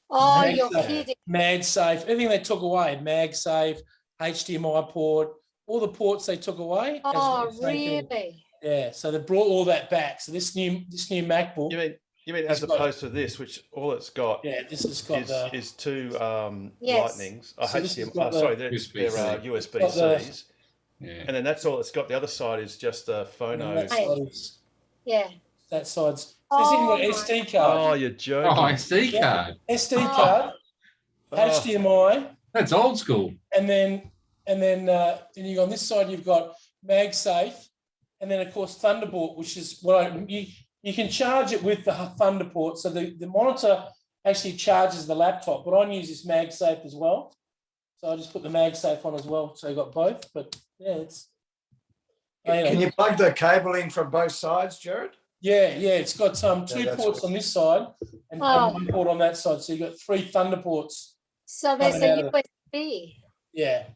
Speaker 4: oh
Speaker 8: Mag-
Speaker 4: you're
Speaker 1: Yeah.
Speaker 4: kidding.
Speaker 8: MagSafe, everything they took away, MagSafe, HDMI port, all the ports they took away. has
Speaker 4: Oh,
Speaker 8: got the same thing.
Speaker 4: really?
Speaker 8: Yeah, so they brought all that back. So this new MacBook,
Speaker 1: you mean
Speaker 8: It's
Speaker 1: as
Speaker 8: got-
Speaker 1: opposed to this, which all it's got
Speaker 8: yeah, this has got the
Speaker 1: is two
Speaker 4: Yes.
Speaker 1: lightnings,
Speaker 8: So this has
Speaker 1: HDMI.
Speaker 8: got the-
Speaker 1: Sorry, they're
Speaker 21: USB-C.
Speaker 1: USB-Cs,
Speaker 21: Yeah.
Speaker 1: and then that's all it's got. The other side is just a
Speaker 8: and then
Speaker 1: phono.
Speaker 8: that side is-
Speaker 4: Yeah.
Speaker 8: that side's. It's
Speaker 4: Oh,
Speaker 8: even got
Speaker 4: my
Speaker 8: SD card.
Speaker 1: Oh, you're joking.
Speaker 21: Oh, SD card.
Speaker 8: SD
Speaker 4: Oh.
Speaker 8: card,
Speaker 1: Oh.
Speaker 8: HDMI,
Speaker 21: That's old school.
Speaker 8: and then you on this side you've got MagSafe, and then of course Thunderbolt, which is you can charge it with the Thunderbolt. So the monitor actually charges the laptop, but I use this MagSafe as well. So I just put the MagSafe on as well. So you got both, but yeah, it's.
Speaker 13: Can you plug the cable in from both sides, Jared?
Speaker 8: Yeah, it's got two
Speaker 13: that's
Speaker 8: ports
Speaker 13: good.
Speaker 8: on this side and
Speaker 4: Oh.
Speaker 8: one port on that side. So you got 3 Thunderports.
Speaker 4: So there's
Speaker 8: Coming out
Speaker 4: a
Speaker 8: of
Speaker 4: USB.
Speaker 8: Yeah.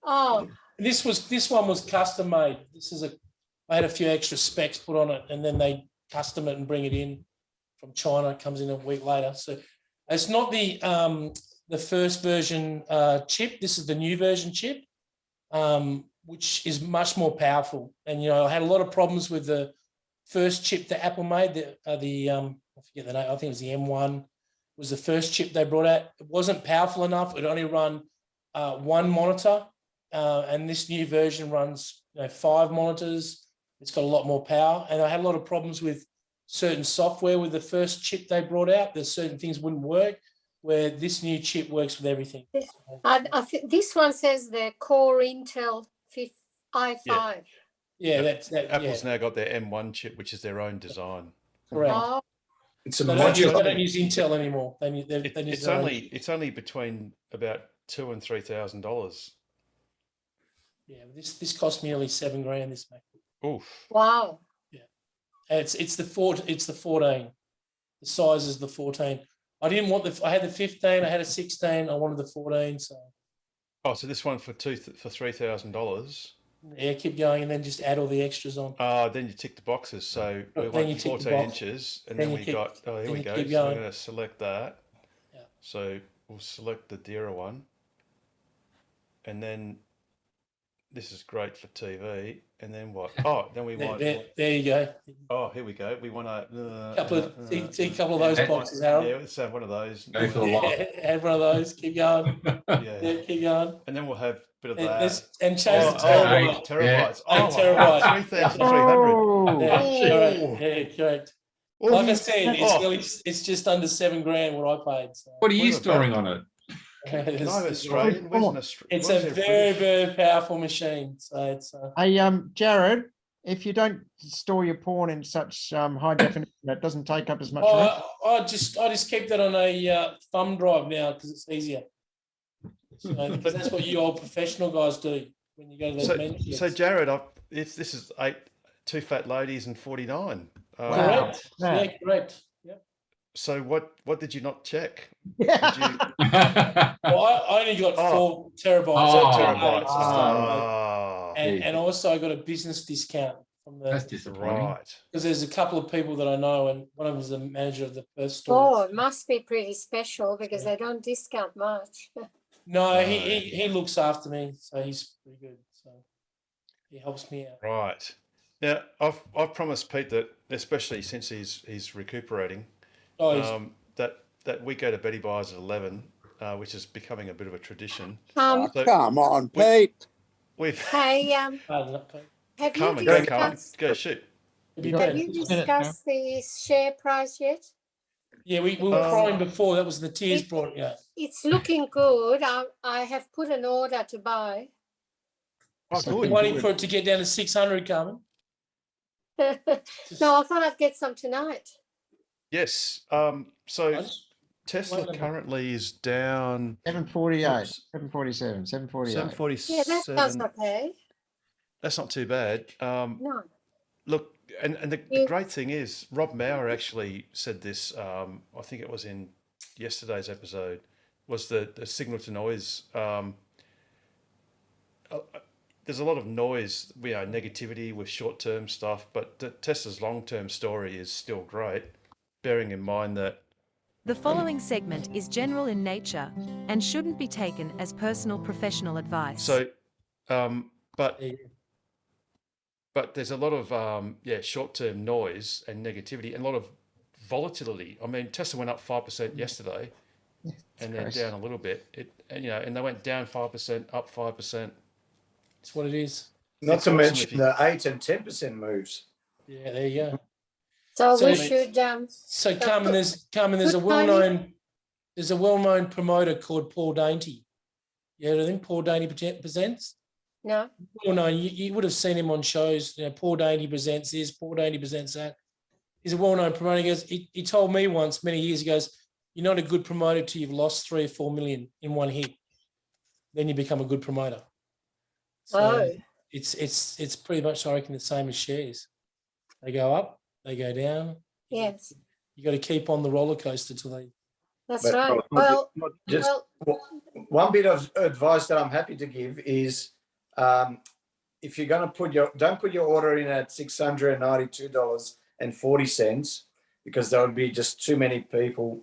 Speaker 4: Oh,
Speaker 8: This one was custom made. I had a few extra specs put on it, and then they custom it and bring it in from China. It comes in a week later. So it's not the first version chip. This is the new version chip, which is much more powerful. And I had a lot of problems with the first chip that Apple made. I forget the name. I think it was the M1. Was the first chip they brought out. It wasn't powerful enough. It only run one monitor, and this new version runs 5 monitors. It's got a lot more power, and I had a lot of problems with certain software with the first chip they brought out. There's certain things wouldn't work, where this new chip works with everything.
Speaker 4: I think this one says the Core Intel i5.
Speaker 8: Yeah, that's that.
Speaker 1: Apple's
Speaker 8: Yeah,
Speaker 1: now got their M1 chip, which is their own design.
Speaker 8: correct.
Speaker 4: Oh,
Speaker 13: It's a
Speaker 8: They don't, use,
Speaker 13: modular.
Speaker 8: they don't use Intel anymore. They use
Speaker 1: It's
Speaker 8: their own.
Speaker 1: only between about $2,000 and $3,000.
Speaker 8: Yeah, this cost me nearly $7,000. This MacBook.
Speaker 1: Oof.
Speaker 4: wow.
Speaker 8: And it's the 14. The size is the 14. I didn't want I had the 15. I had a 16. I wanted the 14. So
Speaker 1: Oh, so this one for $3,000.
Speaker 8: yeah, keep going, and then just add all the extras on.
Speaker 1: Then you tick the boxes. So we
Speaker 8: Then you
Speaker 1: want
Speaker 8: tick the
Speaker 1: 14
Speaker 8: box.
Speaker 1: inches, and
Speaker 8: Then
Speaker 1: then
Speaker 8: you
Speaker 1: we
Speaker 8: keep-
Speaker 1: got. Oh, here
Speaker 8: then
Speaker 1: we
Speaker 8: you
Speaker 1: go.
Speaker 8: keep
Speaker 1: So we're
Speaker 8: going.
Speaker 1: going to select that.
Speaker 8: Yeah.
Speaker 1: So we'll select the Dira one, and then this is great for TV. And then what? Oh, then we want.
Speaker 8: There you go.
Speaker 1: Oh, here we go. We want a
Speaker 8: Couple of tick a couple of those boxes, Harold.
Speaker 1: Yeah, let's have one of those.
Speaker 21: Go for the lot.
Speaker 8: Add one of those. Keep going.
Speaker 1: Yeah.
Speaker 8: Yeah, keep going.
Speaker 1: And then we'll have a bit of
Speaker 8: And,
Speaker 1: that.
Speaker 8: and change the
Speaker 1: Oh,
Speaker 8: terabyte.
Speaker 1: terabytes.
Speaker 8: Yeah.
Speaker 1: Oh,
Speaker 8: Terabyte.
Speaker 1: 3,300.
Speaker 8: Yeah,
Speaker 4: Oh.
Speaker 8: correct. Yeah, correct.
Speaker 1: Oh,
Speaker 8: Like I
Speaker 1: you-
Speaker 8: said,
Speaker 1: oh.
Speaker 8: it's just under $7,000 what I paid. So.
Speaker 21: What are you
Speaker 1: What about-
Speaker 21: storing on it?
Speaker 1: Can I have
Speaker 8: It's-
Speaker 1: Australian? Where's an Australian?
Speaker 8: It's a very, very powerful machine. So it's
Speaker 14: Hey, Jared, if you don't store your porn in such high definition, it doesn't take up as much room.
Speaker 8: I just keep that on a thumb drive now because it's easier. So, because that's what you old professional guys do when you go to those menus.
Speaker 1: So Jared, this is 2 fat ladies and 49.
Speaker 8: Correct.
Speaker 14: Wow.
Speaker 8: Yeah, correct. Yep.
Speaker 1: So what did you not check?
Speaker 14: Yeah.
Speaker 1: Did you?
Speaker 8: Well, I only got 4 terabytes.
Speaker 21: Oh,
Speaker 1: terabytes.
Speaker 8: So,
Speaker 1: Ah,
Speaker 8: and also I got a business discount from
Speaker 21: That's
Speaker 8: the
Speaker 21: disappointing.
Speaker 1: right.
Speaker 8: because there's a couple of people that I know, and one of them is the manager of the Perth
Speaker 4: Oh,
Speaker 8: store.
Speaker 4: it must be pretty special because they don't discount much.
Speaker 8: No, he looks after me, so he's pretty good. So he helps me out.
Speaker 1: Right. Now I've promised Pete that, especially since he's recuperating,
Speaker 8: Oh, he's-
Speaker 1: that we go to Betty Byers at 11, which is becoming a bit of a tradition.
Speaker 4: Um,
Speaker 1: So
Speaker 7: Come on, Pete.
Speaker 1: we've
Speaker 4: Hey,
Speaker 8: pardon that, Pete.
Speaker 4: have
Speaker 1: Carmen,
Speaker 4: you
Speaker 1: go Carmen,
Speaker 4: discussed
Speaker 1: go shoot.
Speaker 8: It'd be
Speaker 4: have
Speaker 8: better.
Speaker 4: you discussed the share price yet?
Speaker 8: Yeah, we were crying before. That was the tears brought. Yeah.
Speaker 4: It's looking good. I have put an order to buy.
Speaker 1: Oh, good.
Speaker 8: Waiting
Speaker 1: good.
Speaker 8: for it to get down to 600, Carmen.
Speaker 4: No, I thought I'd get some tonight.
Speaker 1: Yes.
Speaker 8: I
Speaker 1: So
Speaker 8: just-
Speaker 1: Tesla
Speaker 8: wait a minute.
Speaker 1: currently is down
Speaker 14: 748,
Speaker 1: Oops.
Speaker 14: 747, 748.
Speaker 4: Yeah, that sounds
Speaker 1: 747.
Speaker 4: okay.
Speaker 1: That's not too bad.
Speaker 4: No.
Speaker 1: Look, And the great thing is, Rob Mauer actually said this. I think it was in yesterday's episode. Was the signal to noise? There's a lot of noise, negativity with short-term stuff, but Tesla's long-term story is still great. Bearing in mind that
Speaker 18: The following segment is general in nature and shouldn't be taken as personal professional advice.
Speaker 1: so, but there's a lot of short-term noise and negativity and a lot of volatility. I mean, Tesla went up 5% yesterday, and then
Speaker 14: crazy.
Speaker 1: down a little bit. And they went down 5%, up 5%.
Speaker 8: That's what it is.
Speaker 13: Not
Speaker 1: It's
Speaker 13: to
Speaker 1: awesome
Speaker 13: mention
Speaker 1: if you-
Speaker 13: the 8 and 10% moves.
Speaker 8: Yeah, there you go.
Speaker 4: So
Speaker 8: So
Speaker 4: we
Speaker 8: it's-
Speaker 4: should,
Speaker 8: So Carmen, there's a
Speaker 4: timing.
Speaker 8: well-known promoter called Paul Dainty. You heard of him? Paul Dainty presents.
Speaker 4: no,
Speaker 8: Well, no, you would have seen him on shows. Paul Dainty presents this, Paul Dainty presents that. He's a well-known promoter. He told me once many years ago, you're not a good promoter till you've lost 3 or 4 million in one hit. Then you become a good promoter. So
Speaker 4: Oh.
Speaker 8: it's pretty much, I reckon, the same as shares. They go up, they go down.
Speaker 4: yes,
Speaker 8: You got to keep on the roller coaster till they.
Speaker 4: that's
Speaker 13: But
Speaker 4: right.
Speaker 13: not
Speaker 4: Well,
Speaker 13: just
Speaker 4: well,
Speaker 13: one bit of advice that I'm happy to give is if you're going to don't put your order in at $692.40 because there would be just too many people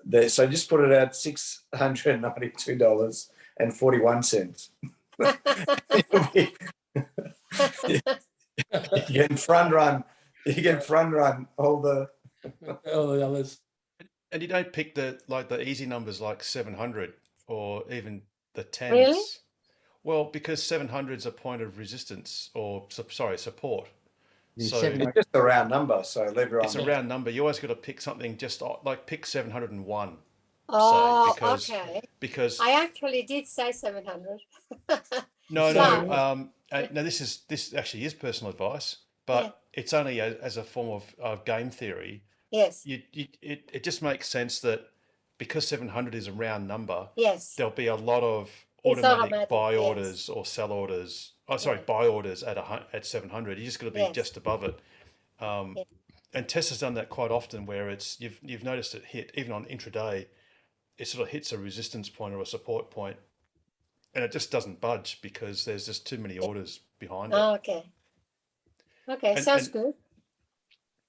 Speaker 13: there. So just put it at $692.41. You can front run. You can front run all the
Speaker 8: others.
Speaker 1: And you don't pick the easy numbers like 700 or even the 10s.
Speaker 4: Really?
Speaker 1: Well, because 700 is a point of resistance or support.
Speaker 14: Yeah,
Speaker 1: So
Speaker 14: 700
Speaker 13: It's just a round number, so leave it on.
Speaker 1: it's a round number. You always got to pick something just like pick 701.
Speaker 4: oh,
Speaker 1: because
Speaker 4: okay.
Speaker 1: because
Speaker 4: I actually did say 700.
Speaker 1: no
Speaker 4: So-
Speaker 1: no this actually is personal advice, but it's only as a form of game theory.
Speaker 4: Yes,
Speaker 1: It just makes sense that because 700 is a round number,
Speaker 4: yes,
Speaker 1: there'll be a lot of
Speaker 4: It's
Speaker 1: automatic buy
Speaker 4: automatic, yes.
Speaker 1: orders or sell orders. Oh, sorry, buy orders at 700. You just got to be
Speaker 4: Yes.
Speaker 1: just above it. And Tesla's done that quite often, where it's you've noticed it hit even on intraday. It sort of hits a resistance point or a support point, and it just doesn't budge because there's just too many orders behind it.
Speaker 4: oh, okay. Okay,
Speaker 1: And-
Speaker 4: sounds
Speaker 1: and-
Speaker 4: good.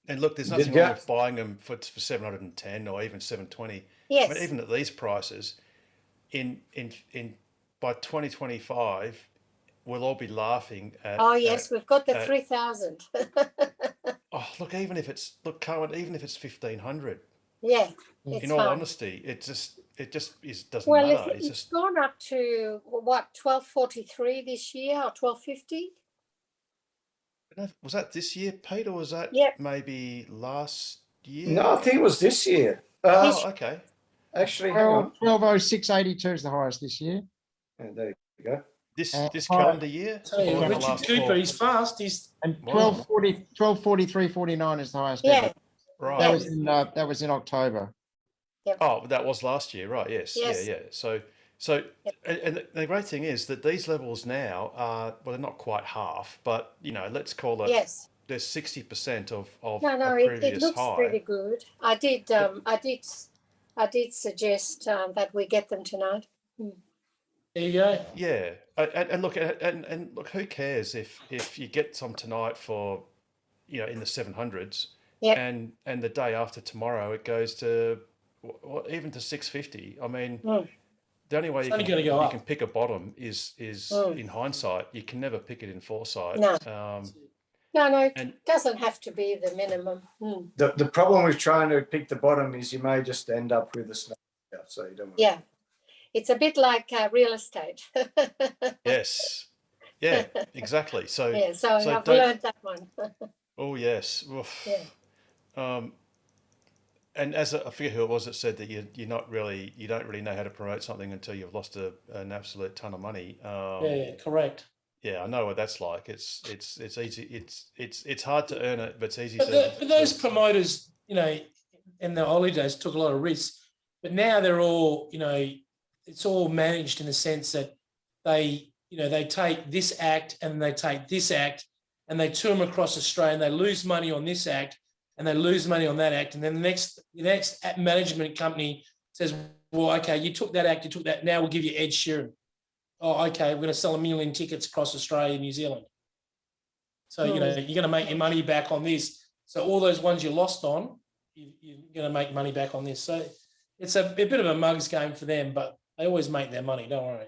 Speaker 1: And look, there's
Speaker 13: Did
Speaker 1: nothing
Speaker 13: you-
Speaker 1: wrong with buying them for 710 or even 720.
Speaker 4: Yes.
Speaker 1: I mean, even at these prices, in by 2025, we'll all be laughing at.
Speaker 4: Oh, yes, we've got the
Speaker 1: at-
Speaker 4: 3,000.
Speaker 1: Oh, look, Carmen, even if it's 1,500.
Speaker 4: Yeah, it's
Speaker 1: In all
Speaker 4: fine.
Speaker 1: honesty, it just doesn't
Speaker 4: Well,
Speaker 1: matter.
Speaker 4: it's
Speaker 1: It's just
Speaker 4: gone up to what, 1243 this year or 1250?
Speaker 1: was that this year, Pete, or was that
Speaker 4: Yep.
Speaker 1: maybe last year?
Speaker 13: No, I think it was this year.
Speaker 1: Oh, okay.
Speaker 13: Actually, hang on.
Speaker 14: 1206.82 is the highest this year.
Speaker 13: Yeah, there you go.
Speaker 1: This
Speaker 14: Uh,
Speaker 1: this
Speaker 14: hi.
Speaker 1: calendar year.
Speaker 8: Tell you,
Speaker 1: or the
Speaker 8: Richard
Speaker 1: last
Speaker 8: Cooper,
Speaker 1: 12?
Speaker 8: he's fast. He's
Speaker 14: And
Speaker 1: Wow.
Speaker 14: 1243.49 is the highest
Speaker 4: Yeah.
Speaker 14: ever.
Speaker 1: Right.
Speaker 14: That was in October.
Speaker 1: Oh, that was last year, right? Yes.
Speaker 4: Yes.
Speaker 1: Yeah. So, and the great thing is that these levels now are, well, they're not quite half, but let's call it.
Speaker 4: Yes.
Speaker 1: There's 60% of
Speaker 4: No,
Speaker 1: a
Speaker 4: no, it
Speaker 1: previous
Speaker 4: looks
Speaker 1: high.
Speaker 4: pretty good. I did suggest that we get them tonight.
Speaker 8: there you go.
Speaker 1: Yeah, and look, and look, who cares if you get some tonight for, in the 700s,
Speaker 4: Yep.
Speaker 1: and the day after tomorrow it goes to, even to 650. I mean, the only way
Speaker 8: It's
Speaker 1: you
Speaker 8: only
Speaker 1: can,
Speaker 8: gonna go
Speaker 1: you
Speaker 8: up.
Speaker 1: can pick a bottom is
Speaker 4: Mm.
Speaker 1: in hindsight. You can never pick it in foresight.
Speaker 4: No. No, it
Speaker 1: And-
Speaker 4: doesn't have to be the minimum.
Speaker 13: The problem with trying to pick the bottom is you may just end up with a snake. So you don't want
Speaker 4: Yeah, it's a bit like real estate.
Speaker 1: Yes. Yeah, exactly. So,
Speaker 4: Yeah, so I've
Speaker 1: don't-
Speaker 4: learned that one.
Speaker 1: Oh yes. Oof.
Speaker 4: Yeah.
Speaker 1: And I forget who it was that said that you don't really know how to promote something until you've lost an absolute ton of money.
Speaker 8: Yeah, correct.
Speaker 1: Yeah, I know what that's like. It's easy. It's hard to earn it, but it's easy
Speaker 8: But,
Speaker 1: to.
Speaker 8: but those promoters, in the early days took a lot of risks, but now they're all, it's all managed in the sense that they take this act and they take this act and they tour them across Australia, and they lose money on this act, and they lose money on that act, and then the next management company says, well, okay, you took that act, you took that, now we'll give you Ed Sheeran. Oh, okay, we're going to sell 1 million tickets across Australia and New Zealand. So, you're going to make your money back on this. So all those ones you lost on, you're going to make money back on this. So it's a bit of a mug's game for them, but they always make their money, don't worry.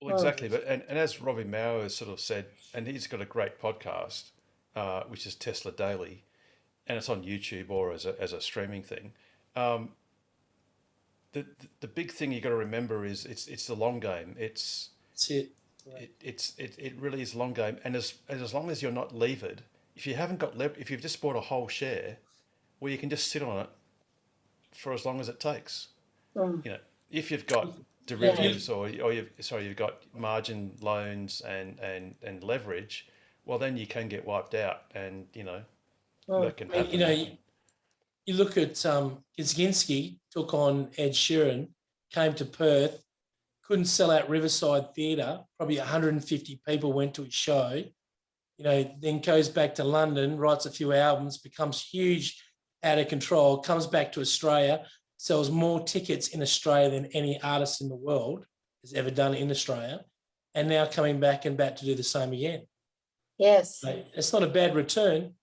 Speaker 1: Well, exactly. But and as Robbie Maurer has sort of said, and he's got a great podcast, which is Tesla Daily, and it's on YouTube or as a streaming thing. The big thing you got to remember is it's the long game. That's
Speaker 8: it.
Speaker 1: It really is a long game, and as long as you're not levered, if you haven't got if you've just bought a whole share, well, you can just sit on it for as long as it takes. You know, if you've got derivatives or you've got margin loans and leverage, well, then you can get wiped out, and that can happen.
Speaker 8: You look at Kaczynski took on Ed Sheeran, came to Perth, couldn't sell out Riverside Theatre. Probably 150 people went to his show. Then goes back to London, writes a few albums, becomes huge, out of control, comes back to Australia, sells more tickets in Australia than any artist in the world has ever done in Australia, and now coming back and about to do the same again.
Speaker 4: Yes.
Speaker 8: So it's not a bad return.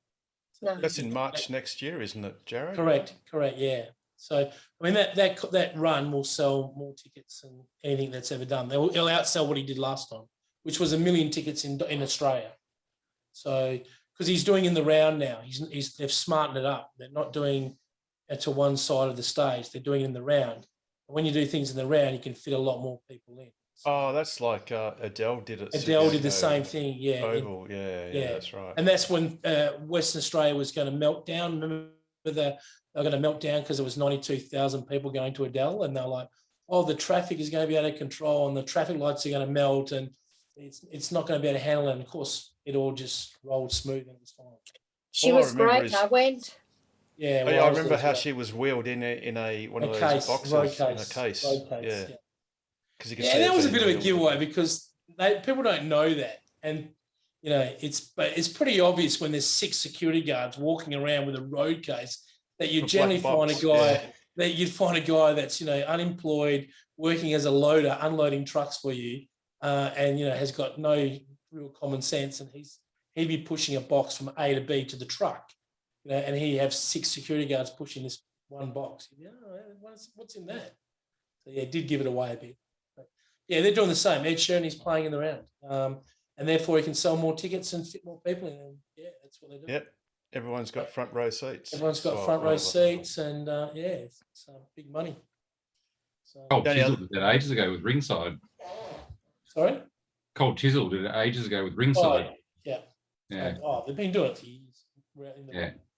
Speaker 4: No.
Speaker 1: That's in March next year, isn't it, Jared?
Speaker 8: Correct, yeah. So, I mean, that run will sell more tickets than anything that's ever done. He'll outsell what he did last time, which was 1 million tickets in Australia. So, because he's doing in the round now, they've smartened it up. They're not doing it to one side of the stage. They're doing it in the round. And when you do things in the round, you can fit a lot more people in.
Speaker 1: Oh, that's like Adele did it.
Speaker 8: Adele did the same thing, yeah.
Speaker 1: Oval, yeah, that's right.
Speaker 8: And that's when Western Australia was going to melt down. Remember they were going to melt down because there was 92,000 people going to Adele, and they're like, oh, the traffic is going to be out of control and the traffic lights are going to melt and it's not going to be able to handle it. And of course, it all just rolled smooth and it was fine.
Speaker 4: She was great. I went.
Speaker 8: Yeah,
Speaker 1: I remember how she was wheeled in one of those boxes in a case. Yeah.
Speaker 8: Yeah, that was a bit of a giveaway because people don't know that, and it's pretty obvious when there's 6 security guards walking around with a road case that you generally find a guy that you'd find a guy that's unemployed, working as a loader, unloading trucks for you, and has got no real common sense, and he'd be pushing a box from A to B to the truck, and he have 6 security guards pushing this one box. What's in that? So yeah, it did give it away a bit. Yeah, they're doing the same. Ed Sheeran is playing in the round, and therefore he can sell more tickets and fit more people in. And yeah, that's what they're doing.
Speaker 1: Yep, everyone's got front row seats.
Speaker 8: Everyone's got front row seats, and it's big money. So,
Speaker 21: Cold Chisel did that ages ago with Ringside.
Speaker 8: Sorry?
Speaker 21: Cold Chisel did it ages ago with Ringside.
Speaker 8: Yeah. Oh, they've been doing it for years.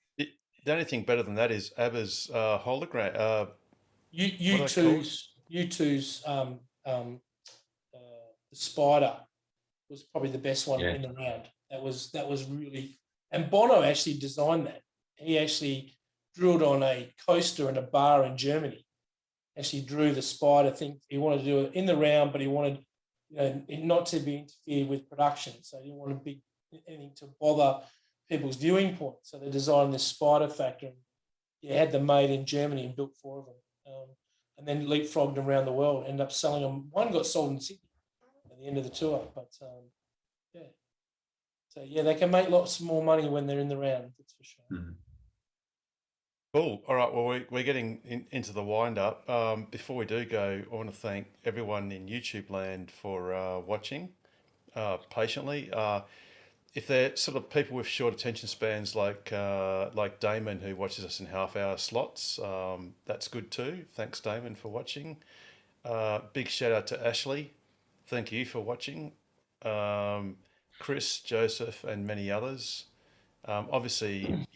Speaker 1: The only thing better than that is ABBA's hologram.
Speaker 8: U2's the Spider was probably the best one in the round. That was really, and Bono actually designed that. He actually drew it on a coaster in a bar in Germany. Actually drew the Spider thing. He wanted to do it in the round, but he wanted it not to be interfered with production. So he didn't want anything to bother people's viewing point. So they designed this Spider factor. And had them made in Germany and built 4 of them. And then leapfrogged them around the world, ended up selling them. One got sold in Sydney at the end of the tour, but So they can make lots more money when they're in the round, that's for sure.
Speaker 21: Mm-hmm.
Speaker 1: Cool. All right, well, we're getting into the wind-up. Before we do go, I want to thank everyone in YouTube land for watching patiently. If they're sort of people with short attention spans like Damon, who watches us in half-hour slots, that's good too. Thanks, Damon, for watching. Big shout out to Ashley. Thank you for watching. Chris, Joseph, and many others. Obviously,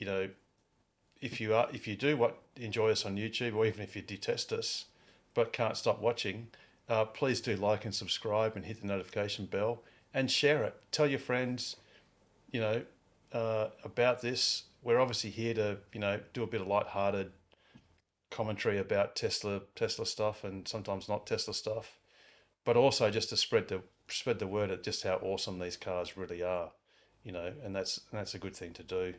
Speaker 1: if you do enjoy us on YouTube, or even if you detest us but can't stop watching, please do like and subscribe and hit the notification bell and share it. Tell your friends. About this. We're obviously here to, do a bit of lighthearted commentary about Tesla stuff and sometimes not Tesla stuff, but also just to spread the word at just how awesome these cars really are. you know, and that's a good thing to do.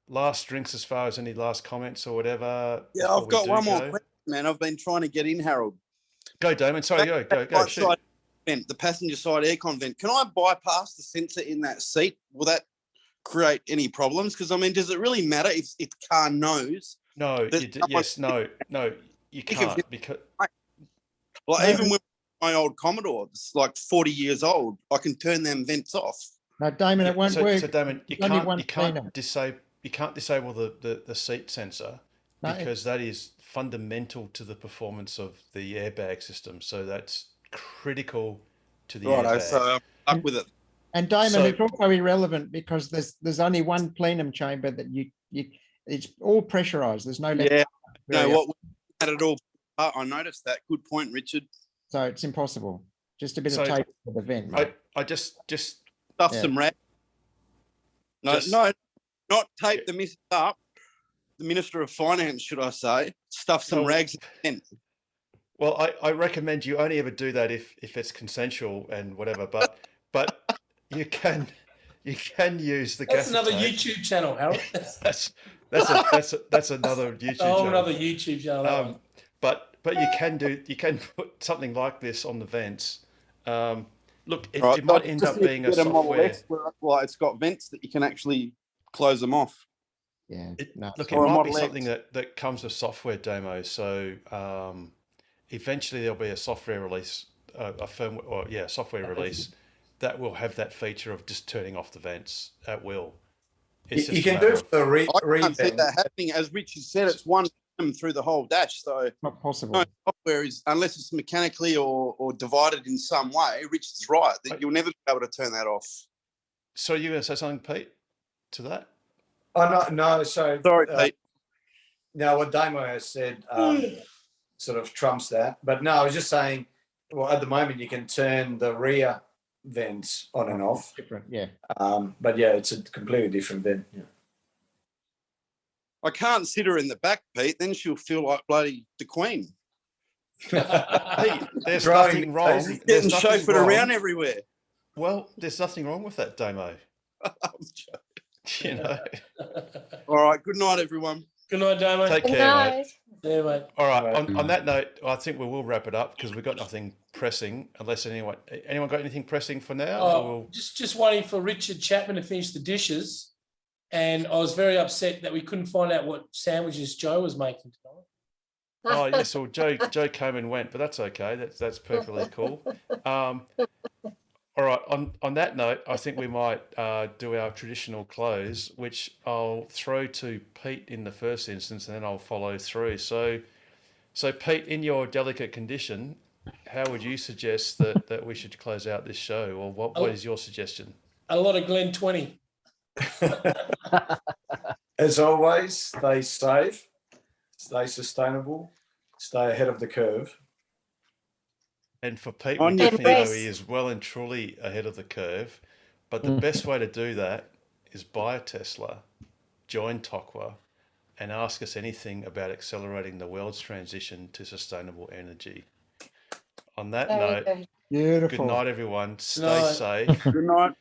Speaker 1: Last drinks, as far as any last comments or whatever.
Speaker 7: Yeah,
Speaker 1: before
Speaker 7: I've
Speaker 1: we
Speaker 7: got
Speaker 1: do
Speaker 7: one more
Speaker 1: go?
Speaker 7: question, man. I've been trying to get in, Harold.
Speaker 1: Go, Damon. Sorry, go.
Speaker 7: Right
Speaker 1: Shoot.
Speaker 7: side vent, the passenger side aircon vent. Can I bypass the sensor in that seat? Will that create any problems? Because I mean, does it really matter if the car knows?
Speaker 1: No,
Speaker 7: that
Speaker 1: you d-
Speaker 7: someone-
Speaker 1: yes, no, you
Speaker 7: Think of
Speaker 1: can't
Speaker 7: it-
Speaker 1: because
Speaker 7: Like even with my old Commodore, it's like 40 years old, I can turn them vents off.
Speaker 14: No, Damon, it won't
Speaker 1: so,
Speaker 14: work.
Speaker 1: So, Damon, you
Speaker 14: There's only one
Speaker 1: can't disable the seat sensor
Speaker 14: No, it-
Speaker 1: because that is fundamental to the performance of the airbag system. So that's critical to the
Speaker 7: Right,
Speaker 1: airbag.
Speaker 7: so I'm up with it.
Speaker 14: And Damon,
Speaker 1: So-
Speaker 14: it's also irrelevant because there's only one plenum chamber that you it's all pressurized. There's no left.
Speaker 7: Yeah, no,
Speaker 14: area,
Speaker 7: what we had it all. I noticed that. Good point, Richard.
Speaker 14: so it's impossible. Just a bit
Speaker 1: So,
Speaker 14: of tape for the vent. mate.
Speaker 1: I just
Speaker 7: Stuff
Speaker 14: Yeah.
Speaker 7: some rag. No,
Speaker 1: Just-
Speaker 7: no, not tape the miss up. The Minister of Finance, should I say, stuff some
Speaker 1: No.
Speaker 7: rags in.
Speaker 1: Well, I recommend you only ever do that if it's consensual and whatever. But you can use the
Speaker 8: That's
Speaker 1: gas.
Speaker 8: another YouTube channel, Harold.
Speaker 1: That's another YouTube
Speaker 8: Oh,
Speaker 1: channel.
Speaker 8: another YouTube channel. that one.
Speaker 1: But you can put something like this on the vents. Look, it,
Speaker 7: Right,
Speaker 1: it might
Speaker 7: so
Speaker 1: end
Speaker 7: just
Speaker 1: up being a
Speaker 7: get Model
Speaker 1: software.
Speaker 7: S where, like, it's got vents that you can actually close them off.
Speaker 14: Yeah.
Speaker 1: Look, it
Speaker 7: Or a
Speaker 1: might be
Speaker 7: Model X.
Speaker 1: something that comes with software demo. So eventually there'll be a software release, a firmware, or software release that will have that feature of just turning off the vents at will. It's
Speaker 13: You
Speaker 1: just a
Speaker 13: can
Speaker 1: matter
Speaker 13: do
Speaker 1: of-
Speaker 13: it for the
Speaker 7: I can't see
Speaker 13: revamp.
Speaker 7: that happening. As Richard said, it's one system through the whole dash. So
Speaker 14: Not possible.
Speaker 7: no software is, unless it's mechanically or divided in some way. Richard's right that you'll never be able to turn that off.
Speaker 1: So you going to say something, Pete, to that?
Speaker 13: Oh, no. So,
Speaker 7: Sorry, Pete.
Speaker 13: now what Damo has said sort of trumps that. But no, I was just saying, well, at the moment you can turn the rear vents on and off.
Speaker 14: Different, yeah.
Speaker 13: But yeah, it's a completely different vent. Yeah.
Speaker 7: I can't sit her in the back, Pete. Then she'll feel like bloody the Queen.
Speaker 1: Hey, there's
Speaker 13: Throwing
Speaker 1: nothing wrong.
Speaker 13: Daisy.
Speaker 1: There's
Speaker 7: Getting
Speaker 1: nothing
Speaker 7: chauffeured
Speaker 1: wrong.
Speaker 7: around everywhere.
Speaker 1: Well, there's nothing wrong with that, Damo. You know.
Speaker 7: All right. Good night, everyone.
Speaker 8: Good night, Damo.
Speaker 1: Take
Speaker 4: Good
Speaker 1: care, mate.
Speaker 4: night.
Speaker 8: Yeah, mate.
Speaker 1: All right. On that note, I think we will wrap it up because we've got nothing pressing. Unless anyone got anything pressing for now? Or
Speaker 8: Oh,
Speaker 1: we'll-
Speaker 8: just waiting for Richard Chapman to finish the dishes. And I was very upset that we couldn't find out what sandwiches Joe was making tonight.
Speaker 1: Oh yes, well Joe came and went, but that's okay. That's perfectly cool. All right. On that note, I think we might do our traditional close, which I'll throw to Pete in the first instance, and then I'll follow through. So Pete, in your delicate condition, how would you suggest that we should close out this show, or what is your suggestion?
Speaker 8: A lot of Glen 20.
Speaker 13: As always, stay safe, stay sustainable, stay ahead of the curve.
Speaker 1: And for Pete,
Speaker 7: On
Speaker 1: we
Speaker 7: your
Speaker 1: definitely know
Speaker 4: face.
Speaker 1: he is well and truly ahead of the curve. But the best way to do that is buy a Tesla, join Tokwa, and ask us anything about accelerating the world's transition to sustainable energy. On that
Speaker 4: Very
Speaker 1: note,
Speaker 4: good.
Speaker 14: Beautiful.
Speaker 1: good night, everyone. Stay
Speaker 8: Night.
Speaker 1: safe.
Speaker 7: Good night.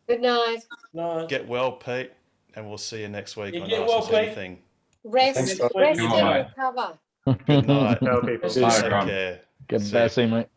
Speaker 4: Good night.
Speaker 8: No.
Speaker 1: Get well, Pete, and we'll see you next week
Speaker 8: You
Speaker 1: on
Speaker 8: get
Speaker 1: Ask
Speaker 8: well,
Speaker 1: Us
Speaker 8: Pete.
Speaker 1: Anything.
Speaker 4: Rest,
Speaker 13: Thanks,
Speaker 4: rest
Speaker 13: guys.
Speaker 4: and
Speaker 21: Good night.
Speaker 4: recover.
Speaker 1: Good night.
Speaker 13: Tell people.
Speaker 1: Take
Speaker 21: Bye, everyone.
Speaker 1: care.
Speaker 3: Get
Speaker 1: See
Speaker 3: better,
Speaker 1: ya.
Speaker 3: see, mate.